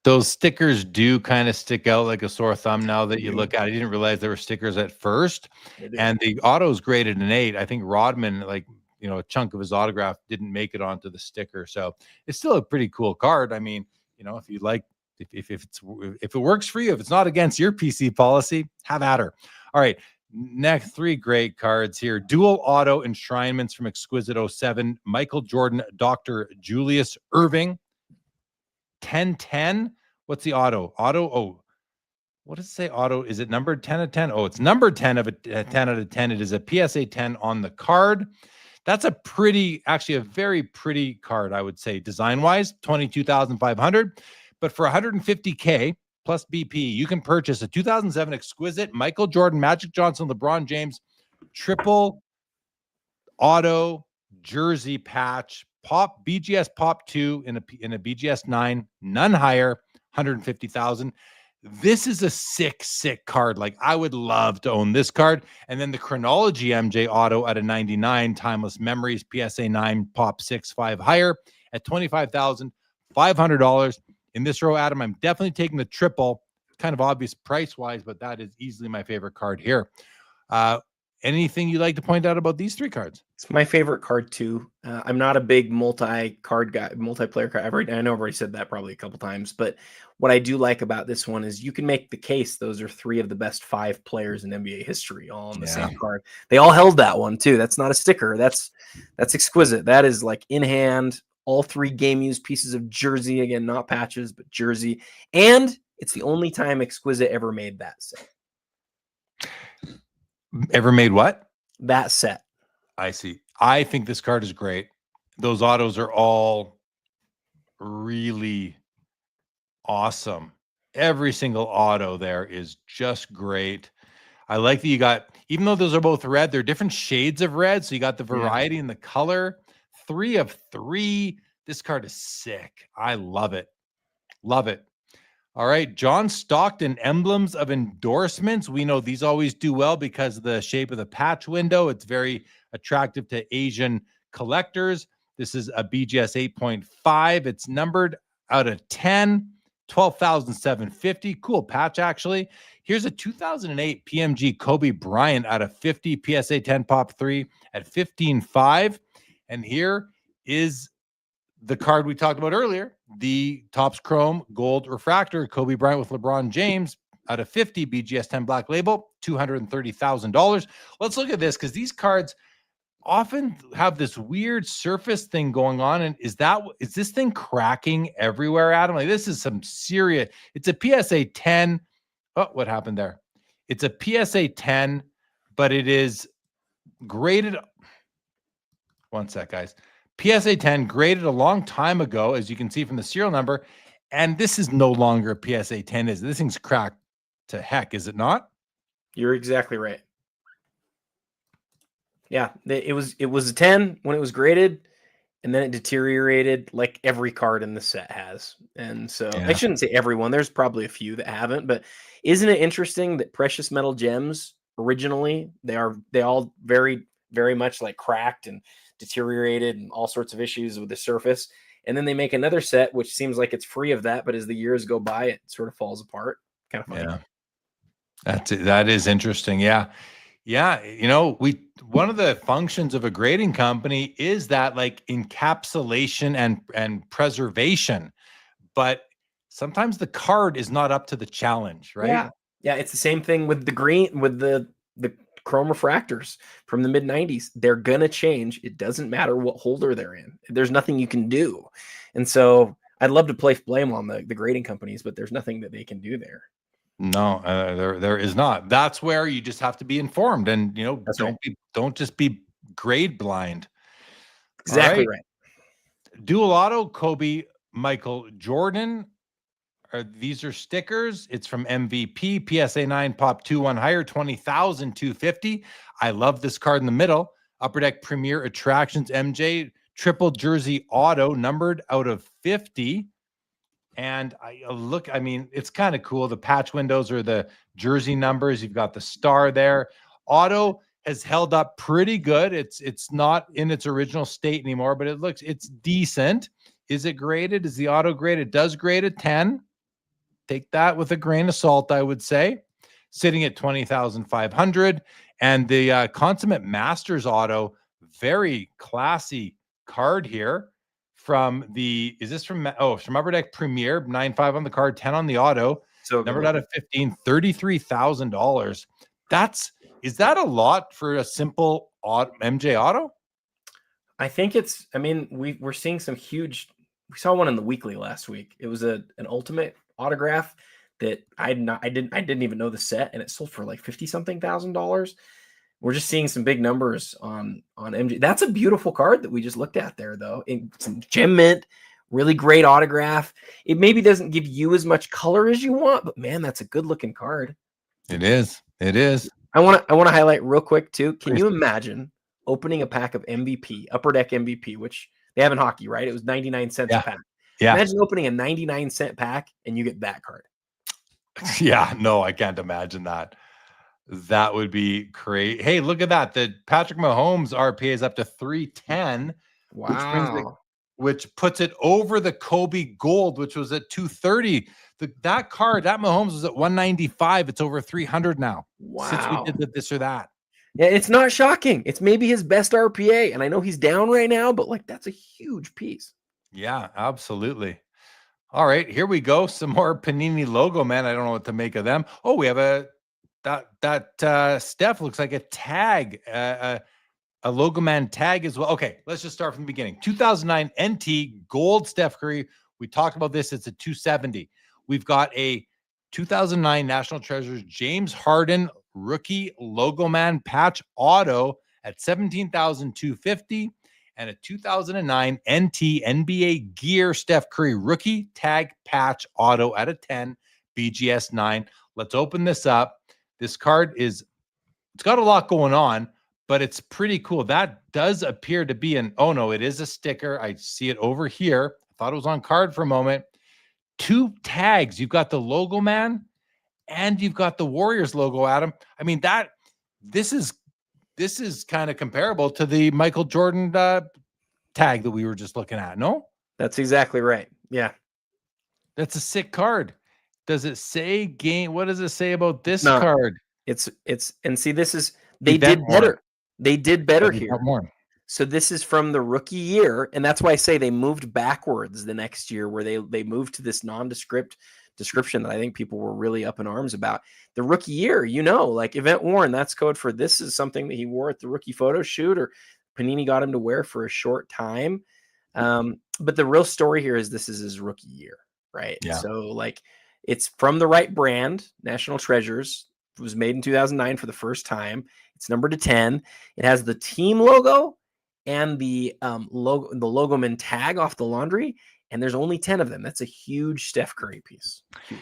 those stickers do kind of stick out like a sore thumb now that you look at it. I didn't realize there were stickers at first, and the auto's graded an 8. I think Rodman, like, you know, a chunk of his autograph didn't make it onto the sticker, so it's still a pretty cool card. I mean, you know, if you like, if it works for you, if it's not against your PC policy, have at her. All right. Next 3 great cards here. Dual auto enshrinements from Exquisite 07. Michael Jordan, Dr. Julius Erving. 10-10. What's the auto? Oh, what does it say? Auto, is it numbered 10 of 10? Oh, it's numbered 10 of a 10 out of 10. It is a PSA 10 on the card. That's actually a very pretty card, I would say, design-wise. 22,500. But for 150K plus BP, you can purchase a 2007 Exquisite Michael Jordan, Magic Johnson, LeBron James triple auto jersey patch, BGS Pop 2 in a BGS 9, none higher, 150,000. This is a sick card. Like, I would love to own this card. And then the Chronology MJ auto at a 99, Timeless Memories, PSA 9, Pop 6, 5 higher at $25,500. in this row, Adam, I'm definitely taking the triple. Kind of obvious price-wise, but that is easily my favorite card here. Anything you'd like to point out about these three cards? It's my favorite card too. I'm not a big multi-card guy, multiplayer card. I know I've already said that probably a couple times, but what I do like about this one is you can make the case those are 3 of the best 5 players in NBA history all on the same card. They all held that one too. That's not a sticker. That's exquisite. That is like in hand. All 3 game used pieces of jersey, again, not patches, but jersey. And it's the only time Exquisite ever made that set. Ever made what? That set. I see. I think this card is great. Those autos are all really awesome. Every single auto there is just great. I like that you got, even though those are both red, they're different shades of red. So you got the variety in the color. 3 of 3. This card is sick. I love it. Love it. All right, John Stockton, emblems of endorsements. We know these always do well because of the shape of the patch window. It's very attractive to Asian collectors. This is a BGS 8.5. It's numbered out of 10, 12,750. Cool patch, actually. Here's a 2008 PMG Kobe Bryant out of 50, PSA 10 Pop 3 at 15.5. And here is the card we talked about earlier, the Topps Chrome Gold Refractor, Kobe Bryant with LeBron James out of 50, BGS 10 Black Label, $230,000. Let's look at this because these cards often have this weird surface thing going on. And is this thing cracking everywhere, Adam? Like, this is some serious, it's a PSA 10. Oh, what happened there? It's a PSA 10, but it is graded. One sec, guys. PSA 10 graded a long time ago, as you can see from the serial number, and this is no longer a PSA 10. This thing's cracked to heck, is it not? You're exactly right. Yeah, it was a 10 when it was graded, and then it deteriorated like every card in the set has. And so I shouldn't say everyone. There's probably a few that haven't, but isn't it interesting that precious metal gems originally they all very, very much like cracked and deteriorated and all sorts of issues with the surface, and then they make another set which seems like it's free of that, but as the years go by it sort of falls apart. Kind of funny. That is interesting. You know, one of the functions of a grading company is that like encapsulation and preservation, but sometimes the card is not up to the challenge, right? Yeah, it's the same thing with the green, with the chrome refractors from the mid-90s. They're gonna change. It doesn't matter what holder they're in. There's nothing you can do. And so I'd love to place blame on the grading companies, but there's nothing that they can do there. No, there is not. That's where you just have to be informed, and you know, don't just be grade blind. Exactly right. Dual auto Kobe Michael Jordan. These are stickers. It's from MVP, PSA 9 Pop 2-1 higher, 20,250. I love this card in the middle. Upper Deck Premier Attractions MJ triple jersey auto, numbered out of 50. And I mean, it's kind of cool. The patch windows are the jersey numbers. You've got the star there. Auto has held up pretty good. It's not in its original state anymore, but it's decent. Is it graded? Is the auto graded? It does grade a 10. Take that with a grain of salt, I would say. Sitting at 20,500. And the Consummate Masters auto, very classy card here. From from Upper Deck Premier, 9.5 on the card, 10 on the auto. So numbered out of 15, $33,000. Is that a lot for a simple MJ auto? I think we're seeing some huge. We saw one in the weekly last week. It was an ultimate autograph that I didn't even know the set, and it sold for like $50-something thousand. We're just seeing some big numbers on MJ. That's a beautiful card that we just looked at there, though. It's gem mint, really great autograph. It maybe doesn't give you as much color as you want, but man, that's a good looking card. It is. I want to highlight real quick too. Can you imagine opening a pack of MVP, Upper Deck MVP, which they have in hockey, right? It was 99 cents a pack. Yeah. Imagine opening a 99-cent pack and you get that card. Yeah, no, I can't imagine that. That would be crazy. Hey, look at that. The Patrick Mahomes RPA is up to 310. Wow. which puts it over the Kobe Gold, which was at 230. That card, that Mahomes was at 195. It's over 300 now. Wow. Since we did this or that. Yeah, it's not shocking. It's maybe his best RPA, and I know he's down right now, but like that's a huge piece. Yeah, absolutely. All right, here we go. Some more Panini logo, man. I don't know what to make of them. Oh, we have that Steph looks like a tag, a logo man tag as well. Okay, let's just start from the beginning. 2009 NT Gold Steph Curry. We talked about this. It's a 270. We've got a 2009 National Treasures James Harden rookie logo man patch auto at 17,250, and a 2009 NT NBA Gear Steph Curry rookie tag patch auto at a 10 BGS 9. Let's open this up. This card it's got a lot going on, but it's pretty cool. That does appear to be oh no, it is a sticker. I see it over here. I thought it was on card for a moment. 2 tags. You've got the logo man and you've got the Warriors logo, Adam. I mean, this is kind of comparable to the Michael Jordan tag that we were just looking at. No, that's exactly right. Yeah, that's a sick card. Does it say game? What does it say about this card? It's and see, this is they did better. They did better here. More. So this is from the rookie year, and that's why I say they moved backwards the next year, where they moved to this nondescript description that I think people were really up in arms about. The rookie year, like event worn, that's code for this is something that he wore at the rookie photo shoot, or Panini got him to wear for a short time. But the real story here is this is his rookie year, right? Yeah. So like it's from the right brand, National Treasures. It was made in 2009 for the first time. It's numbered to 10. It has the team logo and the logo man tag off the laundry, and there's only 10 of them. That's a huge Steph Curry piece. Huge.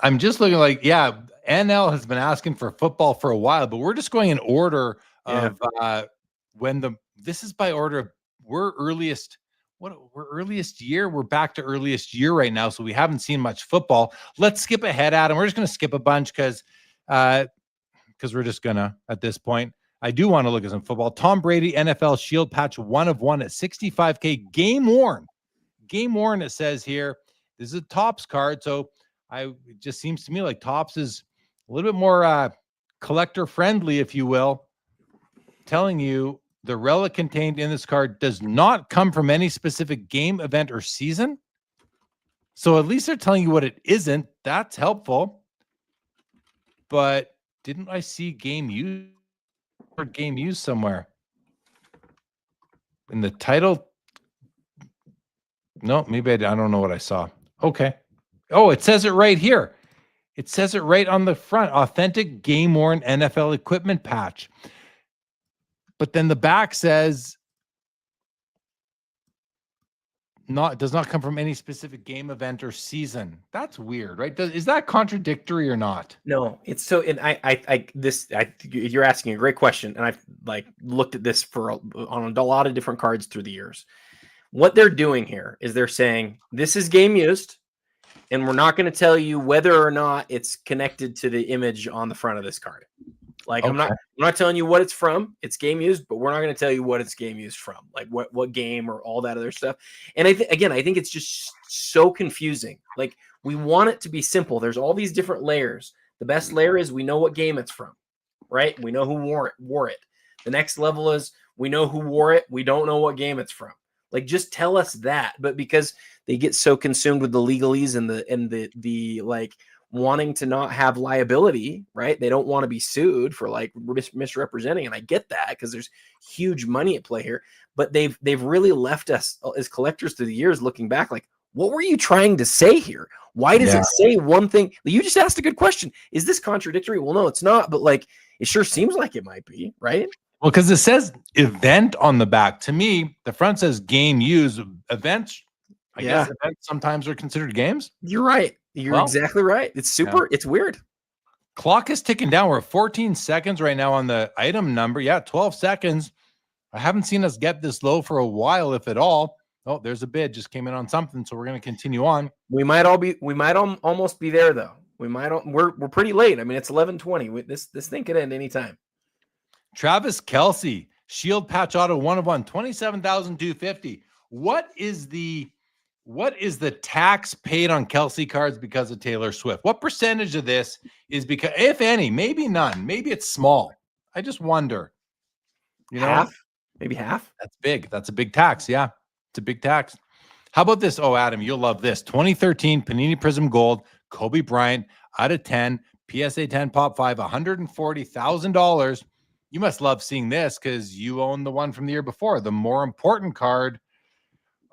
I'm just looking like, yeah, NL has been asking for football for a while, but we're just going in order of this is by order of we're earliest year. We're back to earliest year right now, so we haven't seen much football. Let's skip ahead, Adam. We're just going to skip a bunch because we're just gonna at this point. I do want to look at some football. Tom Brady NFL Shield patch 1 of 1 at 65K. Game worn. It says here. This is a Topps card, so it just seems to me like Topps is a little bit more collector friendly, if you will. Telling you the relic contained in this card does not come from any specific game, event, or season. So at least they're telling you what it isn't. That's helpful. But didn't I see game used somewhere in the title? No, maybe I don't know what I saw. Okay. Oh, it says it right here. It says it right on the front. Authentic game worn NFL equipment patch. But then the back says does not come from any specific game, event, or season. That's weird, right? Is that contradictory or not? No, it's so. And you're asking a great question, and I've looked at this on a lot of different cards through the years. What they're doing here is they're saying this is game used, and we're not going to tell you whether or not it's connected to the image on the front of this card. Like, okay. I'm not telling you what it's from. It's game used, but we're not going to tell you what it's game used from, like what game or all that other stuff. And I think it's just so confusing. Like, we want it to be simple. There's all these different layers. The best layer is we know what game it's from, right? We know who wore it. The next level is we know who wore it. We don't know what game it's from. Like, just tell us that. But because they get so consumed with the legalese and the like wanting to not have liability, right? They don't want to be sued for like misrepresenting. And I get that because there's huge money at play here, but they've really left us as collectors through the years looking back, like, what were you trying to say here? Why does it say one thing? You just asked a good question. Is this contradictory? Well, no, it's not, but like, it sure seems like it might be, right? Well, because it says event on the back. To me, the front says game used. Events, I guess events sometimes are considered games. You're right. You're exactly right. It's super. It's weird. Clock is ticking down. We're at 14 seconds right now on the item number. Yeah, 12 seconds. I haven't seen us get this low for a while, if at all. Oh, there's a bid. Just came in on something, so we're going to continue on. We might almost be there though. We're pretty late. I mean, it's 11:20. This thing could end anytime. Travis Kelce, Shield patch auto 1 of 1, 27,250. What is the tax paid on Kelsey cards because of Taylor Swift? What percentage of this is because, if any, maybe none, maybe it's small. I just wonder. You know, Half, maybe half. that's big. That's a big tax. Yeah, it's a big tax. How about this? Oh, Adam, you'll love this. 2013 Panini Prism Gold, Kobe Bryant out of 10, PSA 10 Pop 5, $140,000. You must love seeing this because you own the one from the year before. The more important card.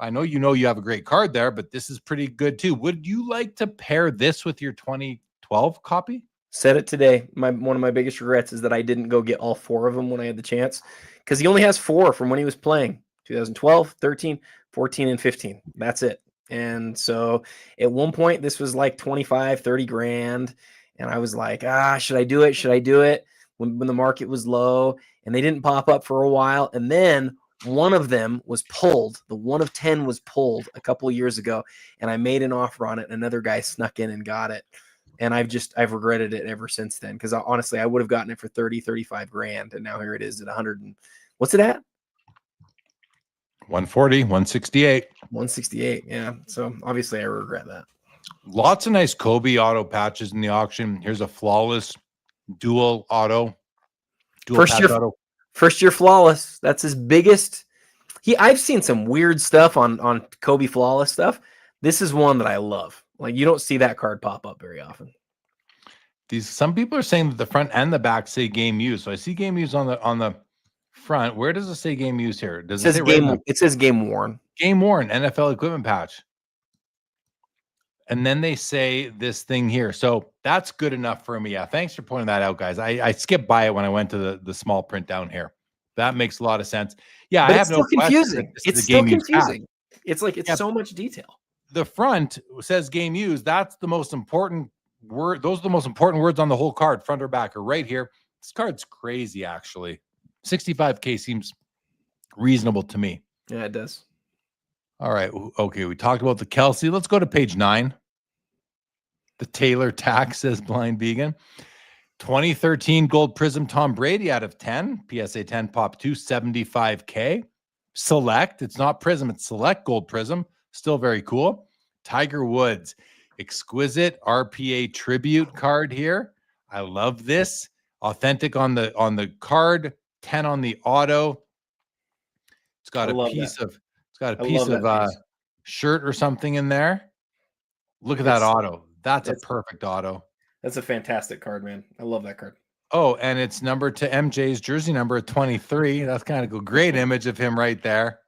I know you have a great card there, but this is pretty good too. Would you like to pair this with your 2012 copy? Said it today. One of my biggest regrets is that I didn't go get all 4 of them when I had the chance, because he only has 4 from when he was playing 2012, 13, 14, and 15. That's it. And so at one point, this was like 25, 30 grand. And I was like, should I do it? Should I do it? When the market was low, and they didn't pop up for a while. And then one of them was pulled. The 1 of 10 was pulled a couple of years ago, and I made an offer on it. Another guy snuck in and got it. And I've regretted it ever since then, because honestly, I would have gotten it for 30, 35 grand. And now here it is at 100. And what's it at? 140, 168. 168. Yeah. So obviously I regret that. Lots of nice Kobe auto patches in the auction. Here's a flawless dual auto. First year flawless. That's his biggest. I've seen some weird stuff on Kobe flawless stuff. This is one that I love. Like, you don't see that card pop up very often. Some people are saying that the front and the back say game used. So I see game used on the front. Where does it say game used here? Does it say game? It says game worn. Game worn NFL equipment patch. And then they say this thing here. So that's good enough for me. Yeah, thanks for pointing that out, guys. I skipped by it when I went to the small print down here. That makes a lot of sense. Yeah, but I have no confusing. It's still confusing. It's like so much detail. The front says game used. That's the most important word. Those are the most important words on the whole card, front or back, or right here. This card's crazy, actually. 65K seems reasonable to me. Yeah, it does. All right. Okay, we talked about the Kelsey. Let's go to page 9. The Taylor tax, says Blind Vegan. 2013 Gold Prism Tom Brady out of 10. PSA 10 Pop 2, 75K. Select. It's not Prism. It's Select Gold Prism. Still very cool. Tiger Woods. Exquisite RPA tribute card here. I love this. Authentic on the card. 10 on the auto. It's got a piece of shirt or something in there. Look at that auto. That's a perfect auto. That's a fantastic card, man. I love that card. Oh, and it's numbered to MJ's jersey number at 23. That's kind of a great image of him right there.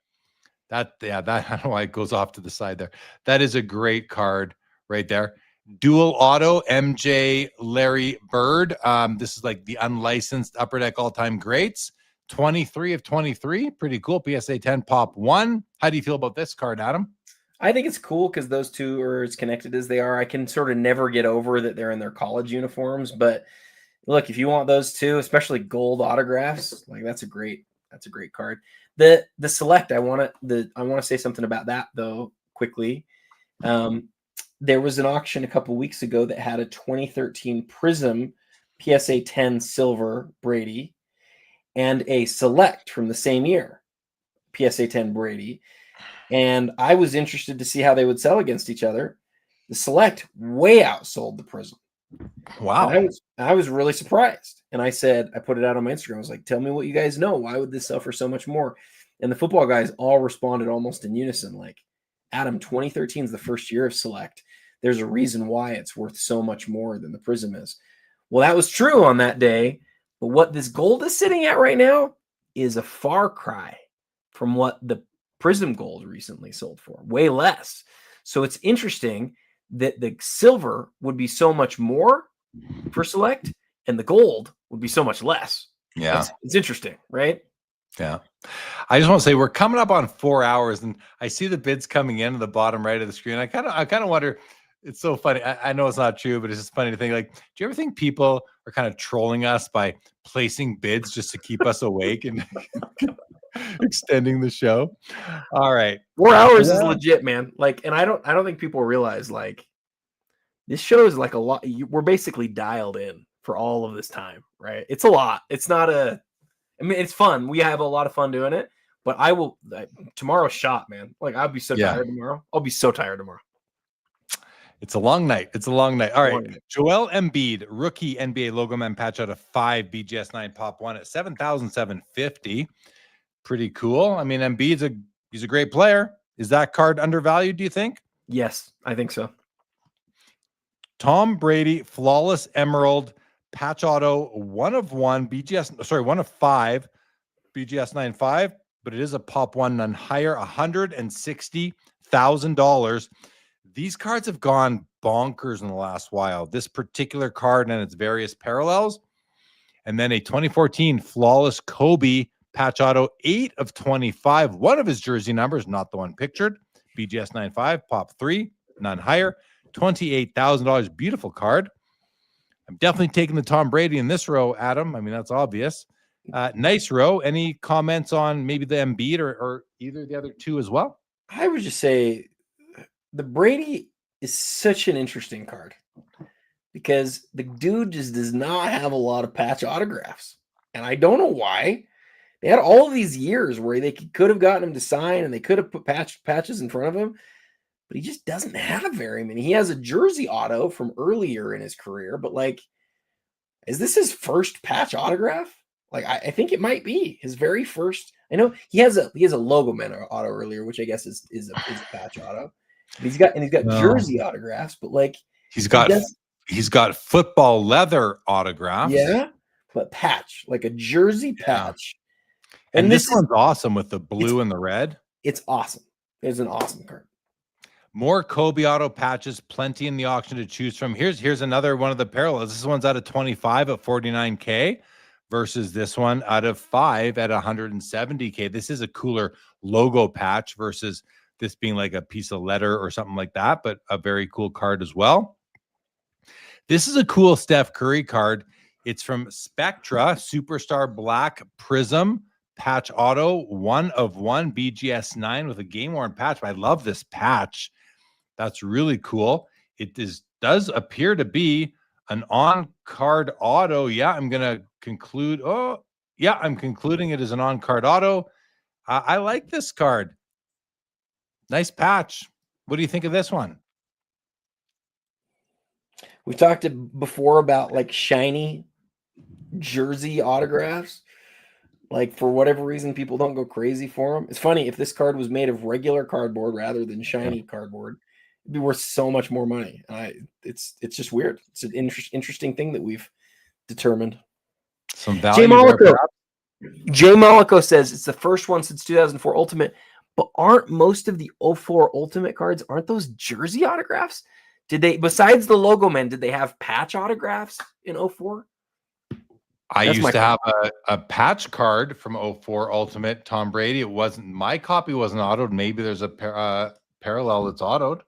That I don't know why it goes off to the side there. That is a great card right there. Dual auto MJ Larry Bird. This is like the unlicensed Upper Deck all-time greats. 23 of 23. Pretty cool. PSA 10 Pop 1. How do you feel about this card, Adam? I think it's cool because those two are as connected as they are. I can sort of never get over that they're in their college uniforms. But look, if you want those two, especially gold autographs, like that's a great card. The Select, I want to say something about that though quickly. There was an auction a couple weeks ago that had a 2013 Prism PSA 10 silver Brady and a Select from the same year, PSA 10 Brady. And I was interested to see how they would sell against each other. The Select way outsold the Prism. Wow. And I was really surprised. And I put it out on my Instagram. I was like, tell me what you guys know. Why would this sell for so much more? And the football guys all responded almost in unison. Like, Adam, 2013 is the first year of Select. There's a reason why it's worth so much more than the Prism is. Well, that was true on that day. But what this gold is sitting at right now is a far cry from what the Prism gold recently sold for. Way less. So it's interesting that the silver would be so much more for Select and the gold would be so much less. Yeah. It's interesting, right? Yeah. I just want to say we're coming up on 4 hours and I see the bids coming in at the bottom right of the screen. I kind of wonder, it's so funny. I know it's not true, but it's just funny to think, like, do you ever think people are kind of trolling us by placing bids just to keep us awake and extending the show? All right. 4 hours is legit, man. Like, and I don't think people realize, like, this show is like a lot. We're basically dialed in for all of this time, right? It's a lot. It's not I mean, it's fun. We have a lot of fun doing it, But I will tomorrow's shot, man. Like I'll be so Yeah. tired tomorrow. I'll be so tired tomorrow. It's a long night. It's a long night. All right. Long night. Joel Embiid, rookie NBA logo man patch out of 5 BGS 9 pop 1 at 7,750. Pretty cool. I mean, Embiid's he's a great player. Is that card undervalued, do you think? Yes, I think so. Tom Brady, flawless emerald patch auto, 1 of 1 BGS, sorry, 1 of 5 BGS 9.5, but it is a pop 1, none higher, $160,000. These cards have gone bonkers in the last while. This particular card and its various parallels. And then a 2014 flawless Kobe patch auto, 8 of 25. One of his jersey numbers, not the one pictured. BGS 9.5, pop 3, none higher. $28,000. Beautiful card. I'm definitely taking the Tom Brady in this row, Adam. I mean, that's obvious. Nice row. Any comments on maybe the Embiid or either of the other two as well? I would just say the Brady is such an interesting card because the dude just does not have a lot of patch autographs. And I don't know why. They had all of these years where they could have gotten him to sign and they could have put patches in front of him, but he just doesn't have very many. He has a jersey auto from earlier in his career, but like, is this his first patch autograph? Like, I think it might be his very first. I know he has a logo man auto earlier, which I guess is a patch auto. But he's got jersey autographs, but like he's got football leather autographs. Yeah, but patch, like a jersey patch. And this one's awesome with the blue and the red. It's awesome. It's an awesome card. More Kobe auto patches, plenty in the auction to choose from. Here's another one of the parallels. This one's out of 25 at 49K versus this one out of 5 at 170K. This is a cooler logo patch versus this being like a piece of letter or something like that, but a very cool card as well. This is a cool Steph Curry card. It's from Spectra, Superstar Black Prism patch auto, 1 of 1 BGS 9 with a game worn patch. I love this patch. That's really cool. It does appear to be an on-card auto. Yeah, I'm going to conclude. Oh, yeah, I'm concluding it is an on-card auto. I like this card. Nice patch. What do you think of this one? We've talked before about like shiny jersey autographs. Like for whatever reason, people don't go crazy for them. It's funny, if this card was made of regular cardboard rather than shiny cardboard, it'd be worth so much more money. It's just weird. It's an interesting thing that we've determined. Some value. Jay Malako says it's the first one since 2004 Ultimate, but aren't most of the 04 Ultimate cards, aren't those jersey autographs? Did they, besides the logo men, did they have patch autographs in 04? I used to have a patch card from 04 Ultimate Tom Brady. It wasn't, my copy wasn't autoed. Maybe there's a parallel that's autoed.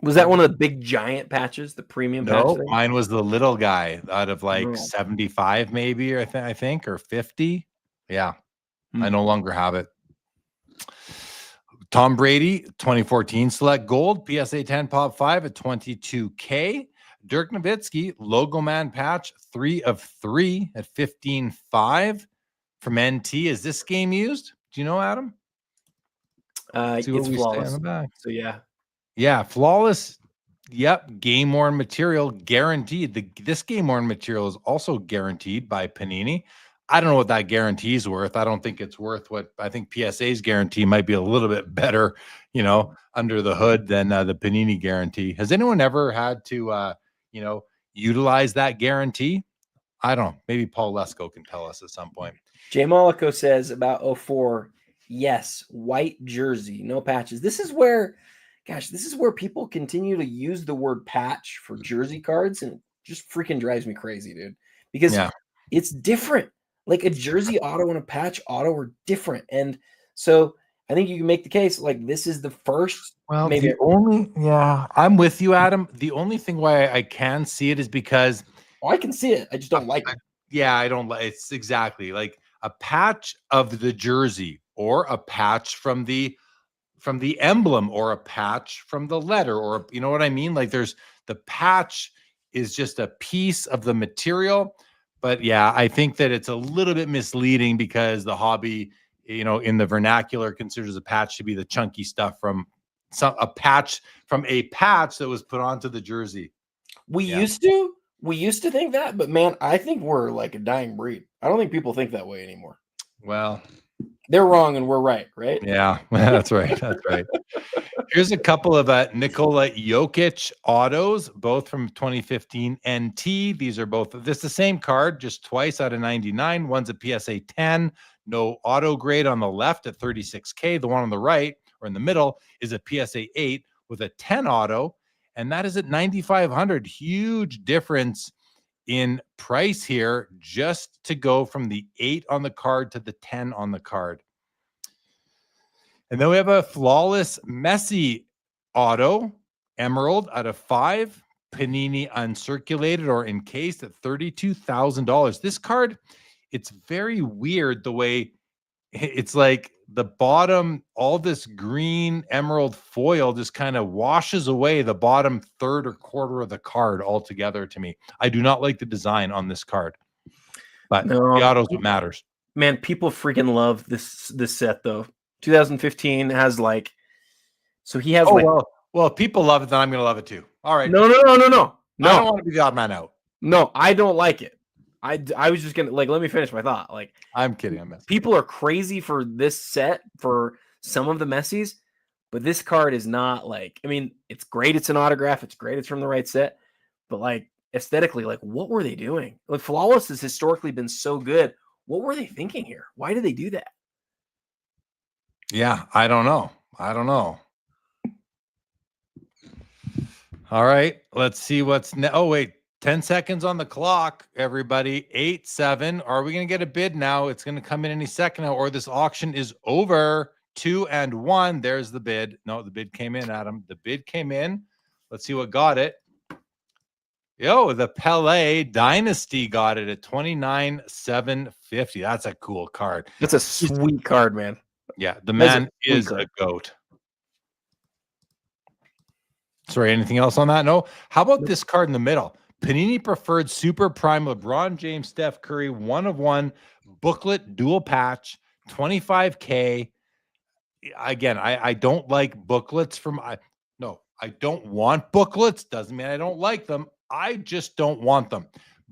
Was that one of the big giant patches, the premium patch? No, mine was the little guy out of like 75 maybe, or I think, or 50. Yeah, I no longer have it. Tom Brady, 2014 Select Gold, PSA 10 Pop 5 at 22K. Dirk Nowitzki, Logo Man patch, 3 of 3 at 15.5 from NT. Is this game used? Do you know, Adam? It's flawless. So yeah, flawless. Yep, game worn material guaranteed. This game worn material is also guaranteed by Panini. I don't know what that guarantee is worth. I don't think it's worth what I think PSA's guarantee might be a little bit better, under the hood than the Panini guarantee. Has anyone ever had to, utilize that guarantee? I don't know. Maybe Paul Lesko can tell us at some point. Jay Malako says about 04, yes, white jersey, no patches. This is where people continue to use the word patch for jersey cards, and it just freaking drives me crazy, dude. Because it's different. Like a jersey auto and a patch auto are different. And so I think you can make the case like this is the first. Well, I'm with you, Adam. The only thing why I can see it is because I can see it. I just don't like it. Yeah, I don't like it's exactly like a patch of the jersey or a patch from the emblem or a patch from the letter, or you know what I mean? Like there's the patch is just a piece of the material. But yeah, I think that it's a little bit misleading because the hobby you know, in the vernacular, considers a patch to be the chunky stuff from a patch that was put onto the jersey. We used to think that, but man, I think we're like a dying breed. I don't think people think that way anymore. Well, they're wrong and we're right, right? Yeah, that's right. That's right. Here's a couple of Nikola Jokic autos, both from 2015 NT. These are both the same card, just twice out of 99. One's a PSA 10, no auto grade on the left at 36K. The one on the right or in the middle is a PSA 8 with a 10 auto, and that is at 9,500. Huge difference in price here just to go from the 8 on the card to the 10 on the card. And then we have a flawless Messi auto, Emerald out of 5, Panini uncirculated or encased at $32,000. This card, it's very weird the way it's like the bottom, all this green emerald foil just kind of washes away the bottom third or quarter of the card altogether to me. I do not like the design on this card, but the auto's what matters. Man, people freaking love this set though. 2015 has like, so he has well, if people love it, then I'm going to love it too. All right. No. I don't want to be the odd man out. No, I don't like it. I was just gonna let me finish my thought. Like, I'm kidding. I'm messing. People are crazy for this set for some of the Messis, but this card is not like. I mean, it's great. It's an autograph. It's great. It's from the right set, but like aesthetically, like what were they doing? Like Flawless has historically been so good. What were they thinking here? Why did they do that? Yeah, I don't know. All right, let's see what's next. Oh, wait, 10 seconds on the clock, everybody. 8-7. Are we going to get a bid now? It's going to come in any second now, or this auction is over. 2-1. There's the bid. No, the bid came in, Adam. The bid came in. Let's see what got it. Yo, the Pele Dynasty got it at 29,750. That's a cool card. That's a sweet card, man. Yeah, the man is a goat. Sorry, anything else on that? No. How about this card in the middle? Panini Preferred Super Prime LeBron James, Steph Curry, 1/1 booklet dual patch, 25K. Again, I don't like booklets I don't want booklets. Doesn't mean I don't like them. I just don't want them.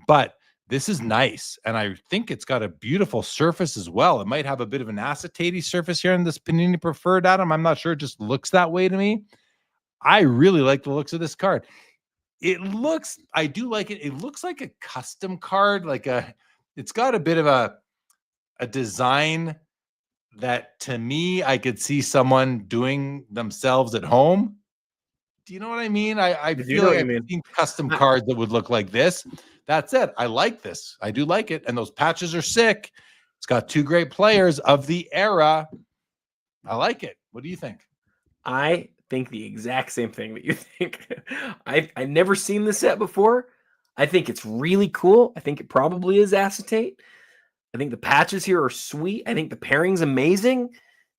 But this is nice, and I think it's got a beautiful surface as well. It might have a bit of an acetate surface here in this Panini Preferred, Adam. I'm not sure. It just looks that way to me. I really like the looks of this card. I do like it. It looks like a custom card, it's got a bit of a design that to me, I could see someone doing themselves at home. Do you know what I mean? I feel like I've seen custom cards that would look like this. That's it. I like this. I do like it. And those patches are sick. It's got 2 great players of the era. I like it. What do you think? I think the exact same thing that you think. I've never seen this set before. I think it's really cool. I think it probably is acetate. I think the patches here are sweet. I think the pairing's amazing,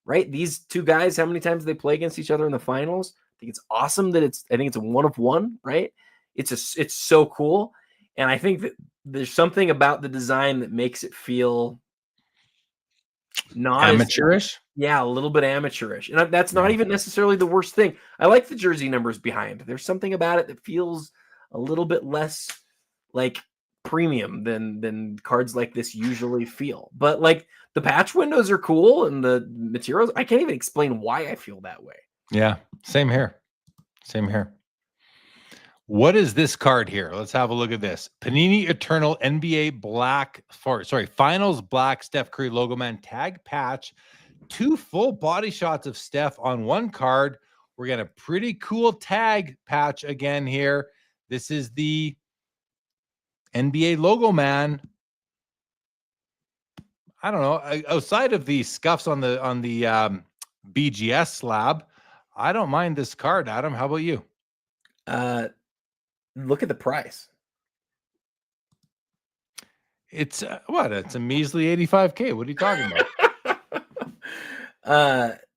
right? These two guys, how many times they play against each other in the finals? I think it's awesome that I think it's a 1/1, right? It's so cool. And I think that there's something about the design that makes it feel not amateurish. Yeah, a little bit amateurish. And that's not even necessarily the worst thing. I like the jersey numbers behind. There's something about it that feels a little bit less like premium than cards like this usually feel. But like the patch windows are cool and the materials, I can't even explain why I feel that way. Yeah, same here. What is this card here? Let's have a look at this. Panini Eternal NBA Black, Finals Black Steph Curry logo man tag patch. 2 full body shots of Steph on one card. We're getting a pretty cool tag patch again here. This is the NBA logo man. I don't know. Outside of the scuffs on the BGS slab, I don't mind this card, Adam. How about you? Look at the price. It's It's a measly 85K. What are you talking about?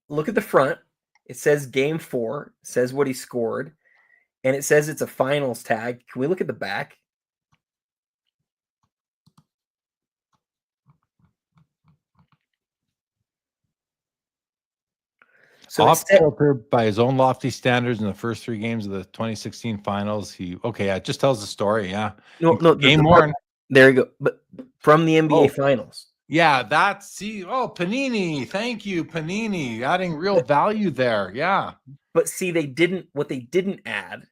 Look at the front. It says game 4. It says what he scored, and it says it's a finals tag. Can we look at the back? So Off kilter by his own lofty standards in the first 3 games of the 2016 finals. It just tells the story. Yeah. no, Game worn. there you go. But from the NBA Oh. finals. Yeah, Panini. Thank you, Panini. Adding real value there. Yeah. But see, what they didn't add.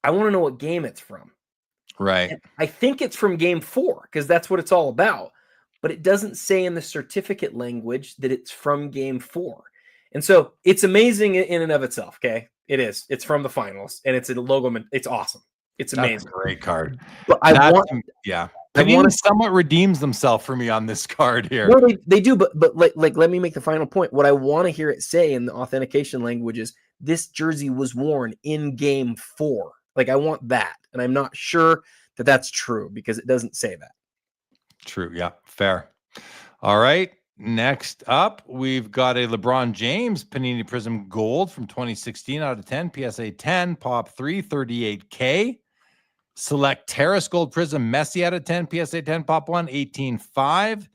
I want to know what game it's from. Right. And I think it's from game 4 because that's what it's all about. But it doesn't say in the certificate language that it's from game 4. And so it's amazing in and of itself. Okay. It is. It's from the finals and it's a logo. It's awesome. It's amazing. That's a great card. But Panini somewhat redeems themselves for me on this card here. Well, they do, but let me make the final point. What I want to hear it say in the authentication language is this jersey was worn in game 4. Like I want that, and I'm not sure that that's true because it doesn't say that. True. Yeah. Fair. All right. Next up, we've got a LeBron James Panini Prism Gold from 2016 out of 10, PSA 10, Pop 3, 38K. Select Terrace Gold Prism Messi out of 10, PSA 10, Pop 1, 18.5.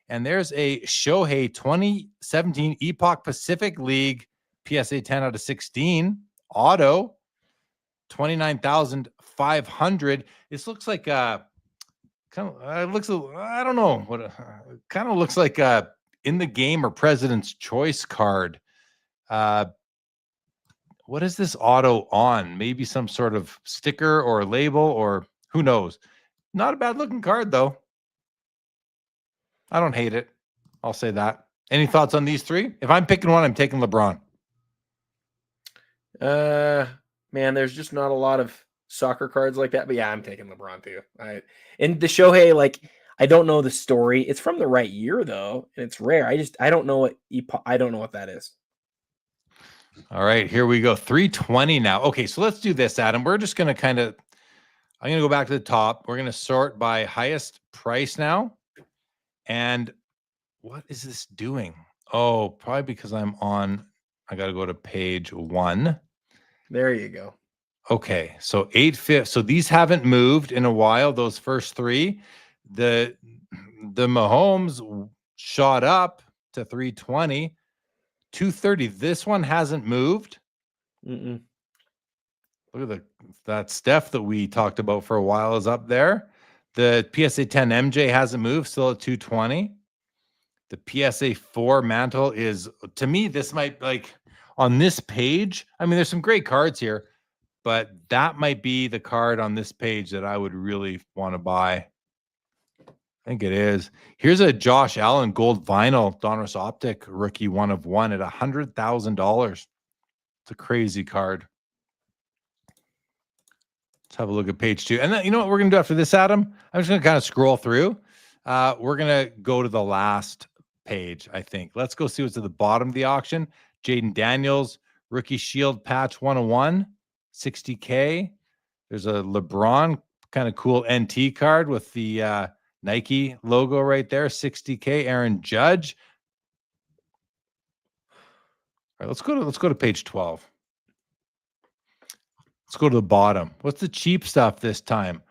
And there's a Shohei 2017 Epoch Pacific League PSA 10 out of 16 auto, 29,500. This looks like I don't know what kind of looks like in the game or President's Choice card. What is this auto on? Maybe some sort of sticker or label or who knows. Not a bad looking card though. I don't hate it. I'll say that. Any thoughts on these 3? If I'm picking one, I'm taking LeBron. Man, there's just not a lot of soccer cards like that. But yeah, I'm taking LeBron too. And the Shohei, like I don't know the story. It's from the right year though, and it's rare. I don't know what that is. All right, here we go. 320 now. Okay, so let's do this, Adam. We're just going to I'm going to go back to the top. We're going to sort by highest price now. And what is this doing? Oh, probably because I got to go to page 1. There you go. Okay, so 850. So these haven't moved in a while. Those first 3, the Mahomes shot up to 320, 230. This one hasn't moved. Mm-mm. Look at that Steph that we talked about for a while is up there. The PSA 10 MJ hasn't moved, still at 220. The PSA 4 Mantle is, to me, this might on this page. I mean, there's some great cards here, but that might be the card on this page that I would really want to buy. I think it is. Here's a Josh Allen gold vinyl Donruss Optic rookie 1 of 1 at $100,000. It's a crazy card. Let's have a look at page 2. And then, you know what we're going to do after this, Adam? I'm just going to kind of scroll through. We're going to go to the last page, I think. Let's go see what's at the bottom of the auction. Jaden Daniels, rookie shield patch 101, 60K. There's a LeBron kind of cool NT card with the Nike logo right there, 60K. Aaron Judge. All right, let's go to page 12. Let's go to the bottom. What's the cheap stuff this time?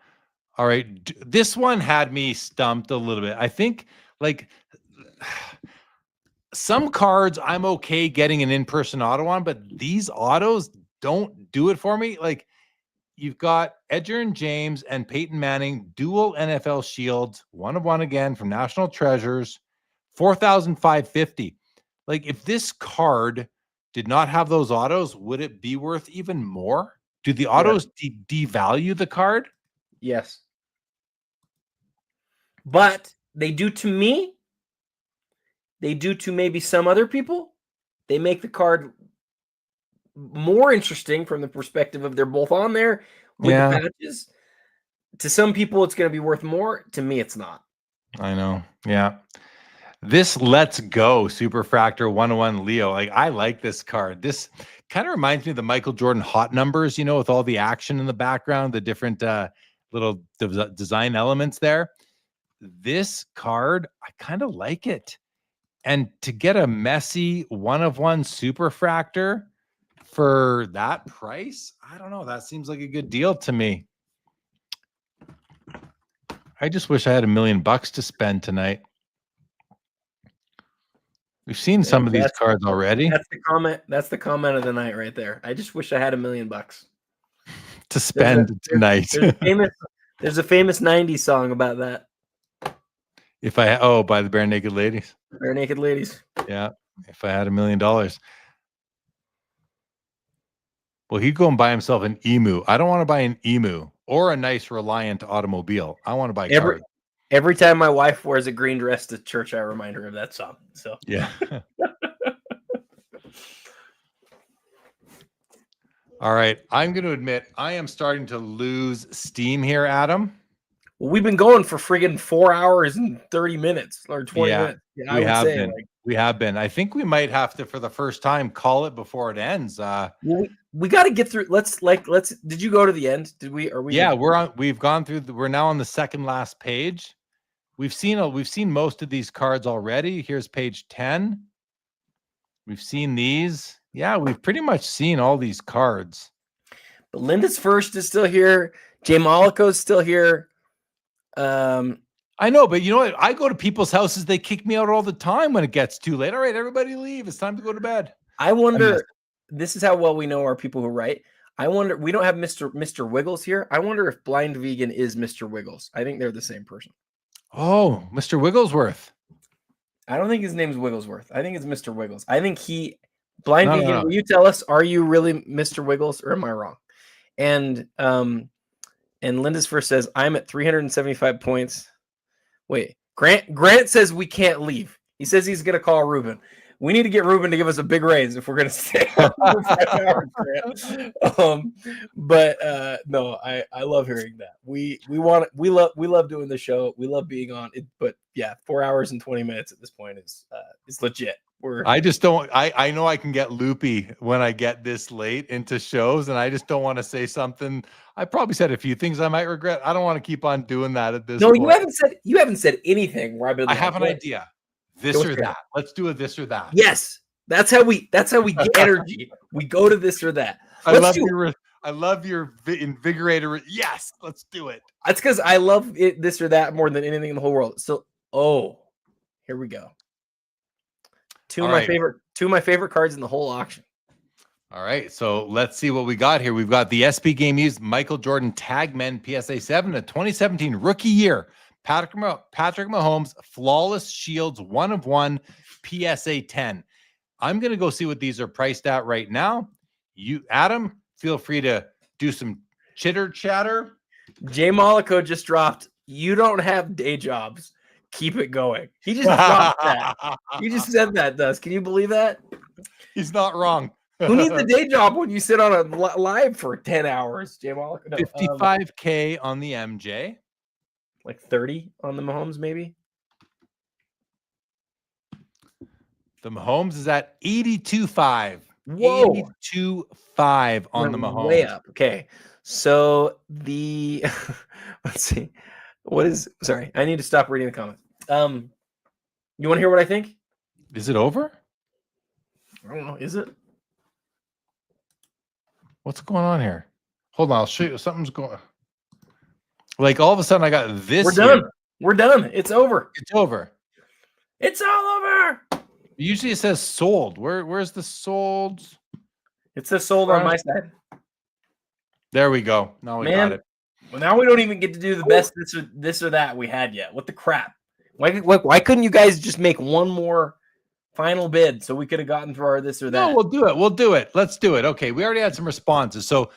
All right, this one had me stumped a little bit. I think some cards I'm okay getting an in-person auto on, but these autos don't do it for me. Like you've got Edgerrin James and Peyton Manning, dual NFL shields, 1 of 1 again from National Treasures, 4,550. Like if this card did not have those autos, would it be worth even more? Do the autos devalue the card? Yes. But they do to me. They do to maybe some other people. They make the card more interesting from the perspective of they're both on there with the patches. To some people, it's going to be worth more. To me, it's not. I know. Yeah. This Let's Go Superfractor 101 Leo. Like I like this card. This kind of reminds me of the Michael Jordan hot numbers, you know, with all the action in the background, the different little design elements there. This card, I kind of like it. And to get a Messi 1 of 1 Superfractor for that price, I don't know. That seems like a good deal to me. I just wish I had $1 million to spend tonight. We've seen some of these cards already. That's the comment. That's the comment of the night right there. I just wish I had $1 million to spend tonight. There's a famous 90s song about that. If I by the Bare Naked Ladies. Bare Naked Ladies. Yeah. If I had $1 million. Well, he'd go and buy himself an emu. I don't want to buy an emu or a nice Reliant automobile. I want to buy cards. Every time my wife wears a green dress to church, I remind her of that song. So yeah. All right. I'm going to admit I am starting to lose steam here, Adam. Well, we've been going for friggin' 4 hours and 30 minutes or 20 minutes. Yeah, we have been. I think we might have to, for the first time, call it before it ends. We got to get through. Let's. Did you go to the end? Did we? Are we? Yeah, we've gone through. We're now on the second last page. We've seen most of these cards already. Here's page 10. We've seen these. Yeah, we've pretty much seen all these cards. But Linda's First is still here. Jay Molico's still here. I know, but you know what? I go to people's houses. They kick me out all the time when it gets too late. All right, everybody leave. It's time to go to bed. I wonder. This is how well we know our people who write. I wonder. We don't have Mr. Wiggles here. I wonder if Blind Vegan is Mr. Wiggles. I think they're the same person. Oh, Mr. Wigglesworth. I don't think his name's Wigglesworth. I think it's Mr. Wiggles. I think Blind Vegan. No. Will you tell us? Are you really Mr. Wiggles, or am I wrong? And Linda's First says I'm at 375 points. Wait, Grant says we can't leave. He says he's going to call Ruben. We need to get Ruben to give us a big raise if we're going to stay for 5 hours, Grant. No, I love hearing that. We love doing the show. We love being on it. But yeah, 4 hours and 20 minutes at this point is legit. I just don't. I know I can get loopy when I get this late into shows, and I just don't want to say something. I probably said a few things I might regret. I don't want to keep on doing that at this point. No, you haven't said anything where I've been. I have an idea. This or that. Let's do a this or that. Yes, that's how we get energy. We go to this or that. I love your invigorator. Yes, let's do it. That's because I love it, this or that more than anything in the whole world. So, here we go. Two of my favorite cards in the whole auction. All right, so let's see what we got here. We've got the SB Game Used Michael Jordan Tag Men PSA 7, a 2017 rookie year. Patrick Mahomes Flawless Shields 1/1 PSA 10. I'm going to go see what these are priced at right now. You, Adam, feel free to do some chitter chatter. Jay Molico just dropped, "You don't have day jobs. Keep it going." He just dropped that. He just said that, Does. Can you believe that? He's not wrong. Who needs a day job when you sit on a live for 10 hours, Jay Molico? No, 55K on the MJ. Like 30 on the Mahomes, maybe? The Mahomes is at 82.5. Whoa. 82.5 on the Mahomes. Way up. Okay. So the let's see. Sorry, I need to stop reading the comments. You want to hear what I think? Is it over? I don't know. Is it? What's going on here? Hold on, I'll show you. Something's going. Like all of a sudden, I got this. We're done. Here. We're done. It's over. It's over. It's all over. Usually it says sold. Where's the sold? It says sold on my side. There we go. Now we got it. Well, now we don't even get to do the best this or that we had yet. What the crap? Why couldn't you guys just make one more final bid so we could have gotten through our this or that? No, we'll do it. We'll do it. Let's do it. Okay, we already had some responses. So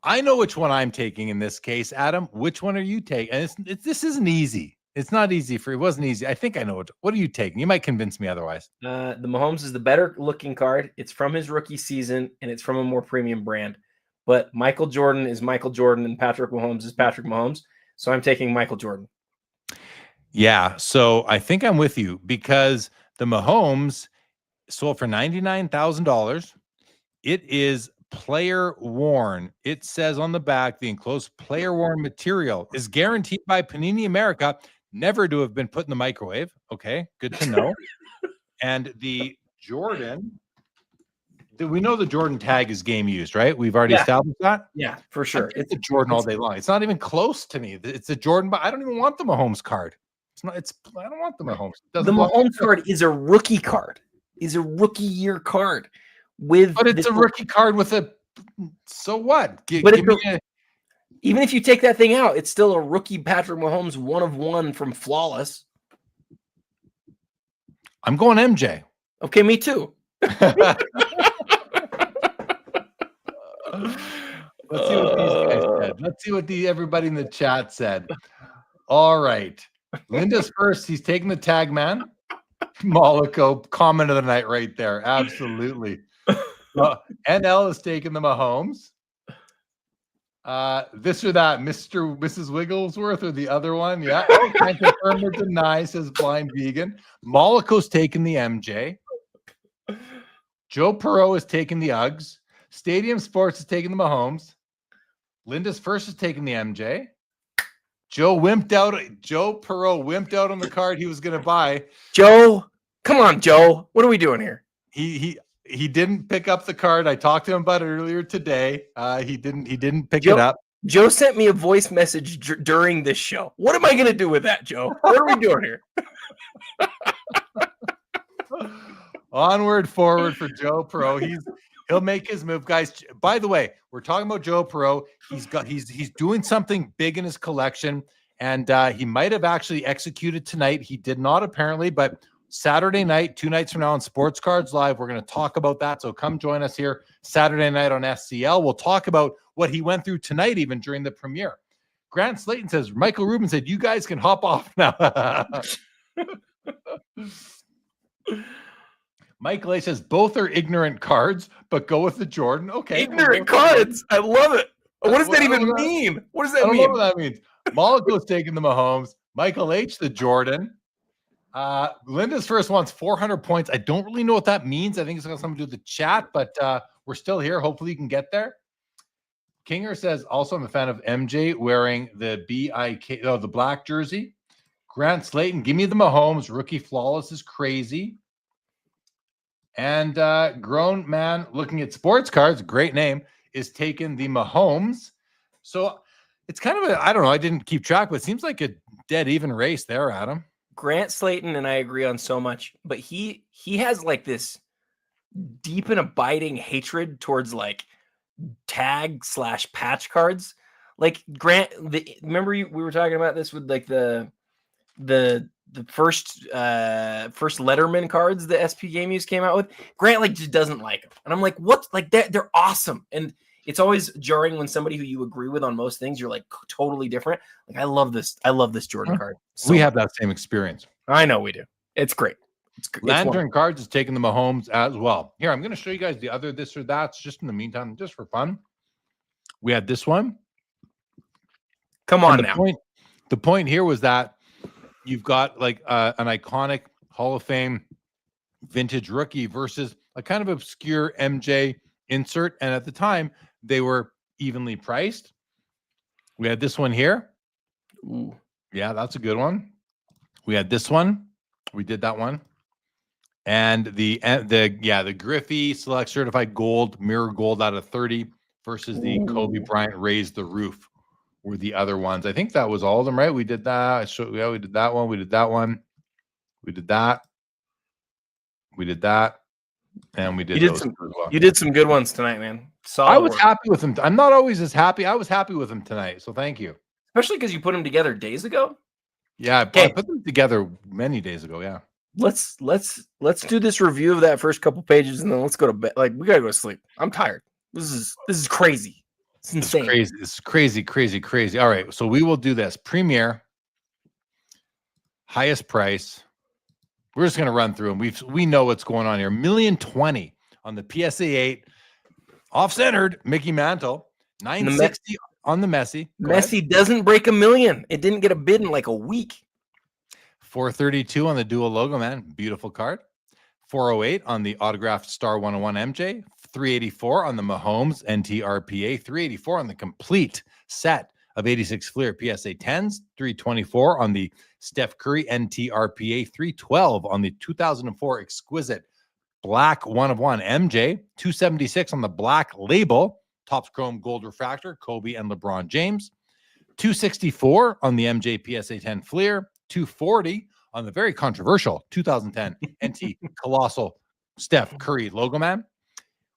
I know which one I'm taking in this case. Adam, which one are you taking? And this isn't easy. It's not easy for you. It wasn't easy. I think I know what are you taking? You might convince me otherwise. The Mahomes is the better looking card. It's from his rookie season, and it's from a more premium brand. But Michael Jordan is Michael Jordan, and Patrick Mahomes is Patrick Mahomes. So I'm taking Michael Jordan. Yeah, so I think I'm with you because the Mahomes sold for $99,000. It is player worn. It says on the back, the enclosed player worn material is guaranteed by Panini America never to have been put in the microwave. Okay, good to know. And the Jordan, we know the Jordan tag is game used, right? We've already established that. Yeah, for sure. It's a Jordan all day long. It's not even close to me. It's a Jordan, but I don't even want the Mahomes card. It's not. It's. I don't want the Mahomes. It The doesn't belong- Mahomes card is a rookie card. Is a rookie year card with. But it's a rookie card with a. So what? But Give me a. even if you take that thing out, it's still a rookie Patrick Mahomes 1 of 1 from Flawless. I'm going MJ. Okay, me too. Let's see what these guys said. Let's see what everybody in the chat said. All right. Linda's first. He's taking the tag man. Mollico, comment of the night right there. Absolutely. NL is taking the Mahomes. This or that, Mrs. Wigglesworth or the other one. Yeah. Can't confirm or deny, says Blind Vegan. Mollico's taking the MJ. Joe Perot is taking the Uggs. Stadium Sports is taking the Mahomes. Linda's first is taking the MJ. Joe Perot wimped out on the card he was going to buy. Joe, come on, Joe. What are we doing here? He didn't pick up the card. I talked to him about it earlier today. He didn't pick it up. Joe sent me a voice message during this show. What am I going to do with that, Joe? What are we doing here? Onward, forward for Joe Perot. He'll make his move, guys. By the way, we're talking about Joe Perot. He's doing something big in his collection, and he might have actually executed tonight. He did not apparently, but Saturday night, 2 nights from now on Sports Cards Live, we're going to talk about that. So come join us here Saturday night on SCL. We'll talk about what he went through tonight, even during the premiere. Grant Slayton says, Michael Rubin said, you guys can hop off now. Michael A says, both are ignorant cards, but go with the Jordan. Okay. Ignorant cards. I love it. What does that even mean? What does that mean? I don't know what that means. Mollico's taking the Mahomes. Michael H, the Jordan. Linda's first one's 400 points. I don't really know what that means. I think it's got something to do with the chat, but we're still here. Hopefully you can get there. Kinger says, also I'm a fan of MJ wearing the the black jersey. Grant Slayton, give me the Mahomes. Rookie flawless is crazy. And Grown Man looking at sports cards, great name, is taking the Mahomes. So it's kind of I don't know. I didn't keep track, but it seems like a dead even race there, Adam. Grant Slayton and I agree on so much, but he has like this deep and abiding hatred towards like tag/patch cards. Like Grant, remember we were talking about this with like the first Letterman cards the SP Game Use came out with. Grant like just doesn't like them, and I'm like, what? Like they're awesome, and it's always jarring when somebody who you agree with on most things, you're like totally different. Like I love this Jordan card. So we have that same experience. I know we do. It's great. Lantern Cards is taking the Mahomes as well. Here, I'm going to show you guys the other this or that's just in the meantime, just for fun. We had this one. Come on now. The point here was that you've got like an iconic Hall of Fame vintage rookie versus a kind of obscure MJ insert. And at the time, they were evenly priced. We had this one here. Ooh. Yeah, that's a good one. We had this one. We did that one. And the Griffey Select Certified Gold, Mirror Gold out of 30 versus the Kobe Bryant Raise the Roof were the other ones. I think that was all of them, right? We did that. We did that one. We did that one. We did that. We did that. And we did those as well. You did some good ones tonight, man. I was happy with them. I'm not always as happy. I was happy with them tonight. So thank you. Especially because you put them together days ago. Yeah, I put them together many days ago. Yeah. Let's do this review of that first couple pages and then let's go to bed. Like we gotta go to sleep. I'm tired. This is crazy. It's insane. It's crazy. All right, so we will do this. Premier, highest price. We're just gonna run through them. We know what's going on here. $1,020,000 on the PSA 8, off-centered Mickey Mantle. $960 on the Messi. Messi doesn't break $1 million. It didn't get a bid in like a week. $432 on the dual logo, man. Beautiful card. $408 on the autographed Star 101 MJ. $384 on the Mahomes NTRPA. $384 on the complete set of 86 Fleer PSA 10s. $324 on the Steph Curry NTRPA. $312 on the 2004 Exquisite Black 1 of 1 MJ. $276 on the Black Label Topps Chrome Gold Refractor Kobe and LeBron James. $264 on the MJ PSA 10 Fleer. 240 on the very controversial 2010 NT Colossal Steph Curry logo man.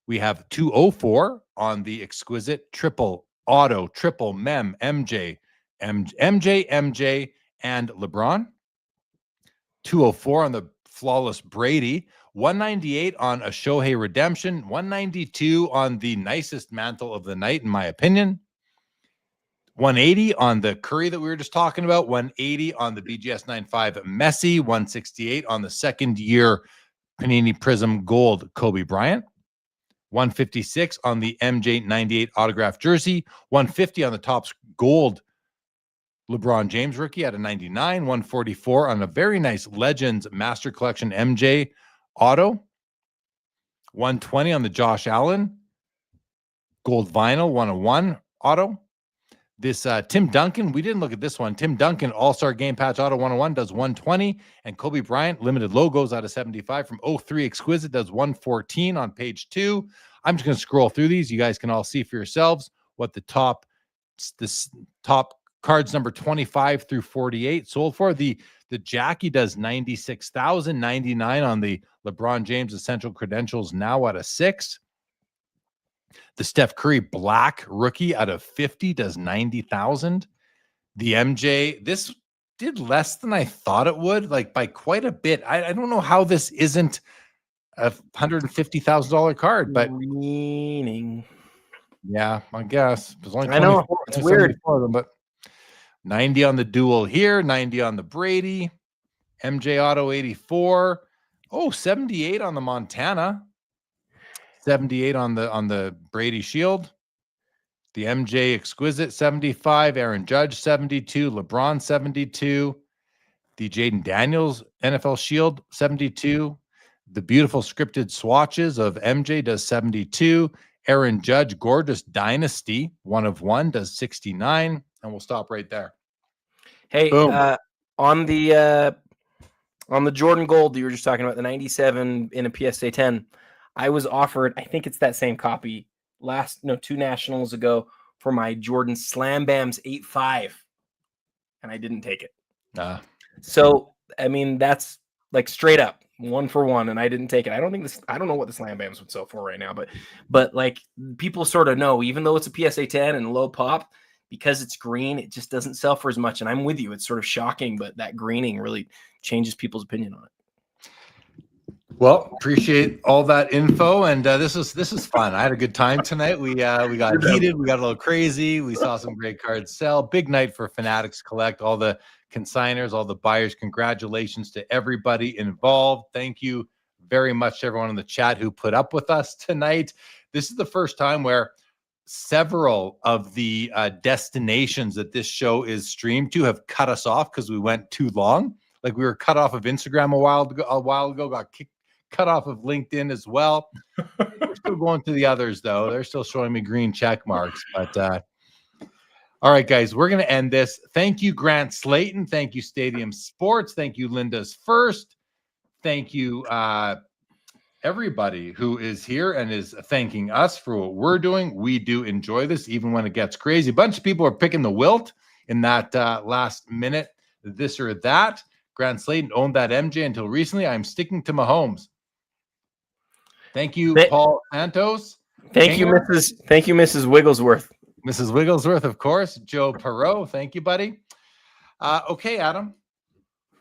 We have 204 on the Exquisite Triple Auto Triple Mem MJ, and LeBron. 204 on the Flawless Brady. 198 on a Shohei Redemption. 192 on the nicest mantle of the night, in my opinion. 180 on the Curry that we were just talking about. 180 on the BGS 95 Messi. 168 on the second year Panini Prism Gold Kobe Bryant. 156 on the MJ 98 autograph jersey. 150 on the Topps Gold LeBron James rookie at a 99. 144 on a very nice Legends Master Collection MJ auto. 120 on the Josh Allen Gold Vinyl 101 auto. This Tim Duncan, we didn't look at this one. Tim Duncan All-Star Game Patch Auto 101 does 120. And Kobe Bryant Limited Logos out of 75 from 03 Exquisite does 114 on page 2. I'm just going to scroll through these. You guys can all see for yourselves what the top cards number 25 through 48 sold for. The Jackie does 96,000, 99 on the LeBron James Essential Credentials now at a 6. The Steph Curry Black rookie out of 50 does 90,000. The MJ, this did less than I thought it would, like by quite a bit. I don't know how this isn't a $150,000 card, but yeah, I guess there's only 24. I know it's weird for them, but 90 on the dual here, 90 on the Brady, MJ Auto 84. Oh, 78 on the Montana. 78 on the Brady Shield. The MJ Exquisite 75, Aaron Judge 72, LeBron 72, the Jaden Daniels NFL Shield 72, the beautiful scripted swatches of MJ does 72, Aaron Judge Gorgeous Dynasty 1 of 1 does 69, and we'll stop right there. Hey, on the Jordan Gold you were just talking about, the 97 in a PSA 10. I was offered, I think it's that same copy, 2 nationals ago for my Jordan Slam Bams 8.5, and I didn't take it. So, I mean, that's like straight up 1 for 1, and I didn't take it. I don't know what the Slam Bams would sell for right now, but like people sort of know, even though it's a PSA 10 and low pop, because it's green, it just doesn't sell for as much. And I'm with you. It's sort of shocking, but that greening really changes people's opinion on it. Well, appreciate all that info, and this is fun. I had a good time tonight. We got heated, we got a little crazy. We saw some great cards sell. Big night for Fanatics Collect. All the consigners, all the buyers. Congratulations to everybody involved. Thank you very much to everyone in the chat who put up with us tonight. This is the first time where several of the destinations that this show is streamed to have cut us off because we went too long. Like we were cut off of Instagram a while ago, got cut off of LinkedIn as well. We're still going to the others though. They're still showing me green check marks. But all right, guys, we're going to end this. Thank you, Grant Slayton. Thank you, Stadium Sports. Thank you, Linda's First. Thank you, everybody who is here and is thanking us for what we're doing. We do enjoy this, even when it gets crazy. A bunch of people are picking the wilt in that last minute, this or that. Grant Slayton owned that MJ until recently. I'm sticking to Mahomes. Thank you, Paul Santos. Thank you, Mrs. Wigglesworth. Mrs. Wigglesworth, of course. Joe Perot. Thank you, buddy. Okay, Adam.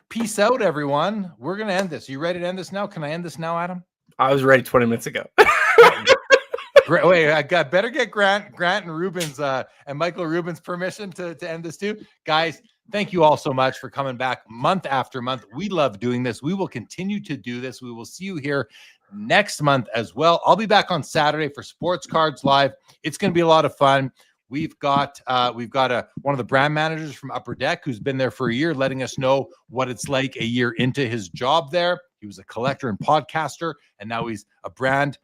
Peace out, everyone. We're going to end this. Are you ready to end this now? Can I end this now, Adam? I was ready 20 minutes ago. Wait, I better get Grant and Ruben's and Michael Rubin's permission to end this too. Guys, thank you all so much for coming back month after month. We love doing this. We will continue to do this. We will see you here next month as well. I'll be back on Saturday for Sports Cards Live. It's going to be a lot of fun. We've got one of the brand managers from Upper Deck who's been there for a year, letting us know what it's like a year into his job there. He was a collector and podcaster, and now he's a brand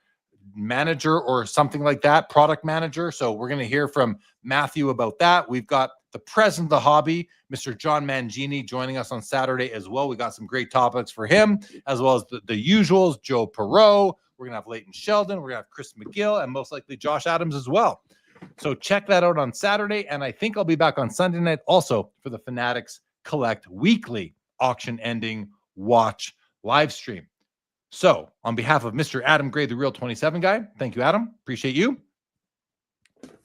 manager or something like that, product manager. So we're going to hear from Matthew about that. We've got the president of the hobby, Mr. John Mangini, joining us on Saturday as well. We got some great topics for him, as well as the usuals, Joe Perot. We're going to have Leighton Sheldon. We're going to have Chris McGill, and most likely Josh Adams as well. So check that out on Saturday, and I think I'll be back on Sunday night also for the Fanatics Collect Weekly. auction ending watch live stream. So on behalf of Mr. Adam Gray, the Real 27 guy, thank you, Adam. Appreciate you.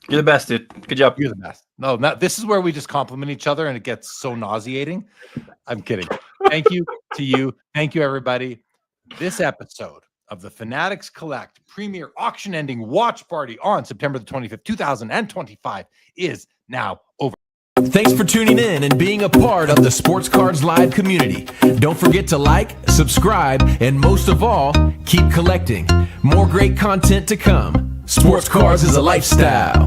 You're the best, dude. Good job. You're the best. No, this is where we just compliment each other and it gets so nauseating. I'm kidding. Thank you to you. Thank you, everybody. This episode of the Fanatics Collect Premier Auction Ending Watch Party on September the 25th, 2025 is now over. Thanks for tuning in and being a part of the Sports Cards Live community. Don't forget to like, subscribe, and most of all, keep collecting. More great content to come. Sports Cards is a lifestyle.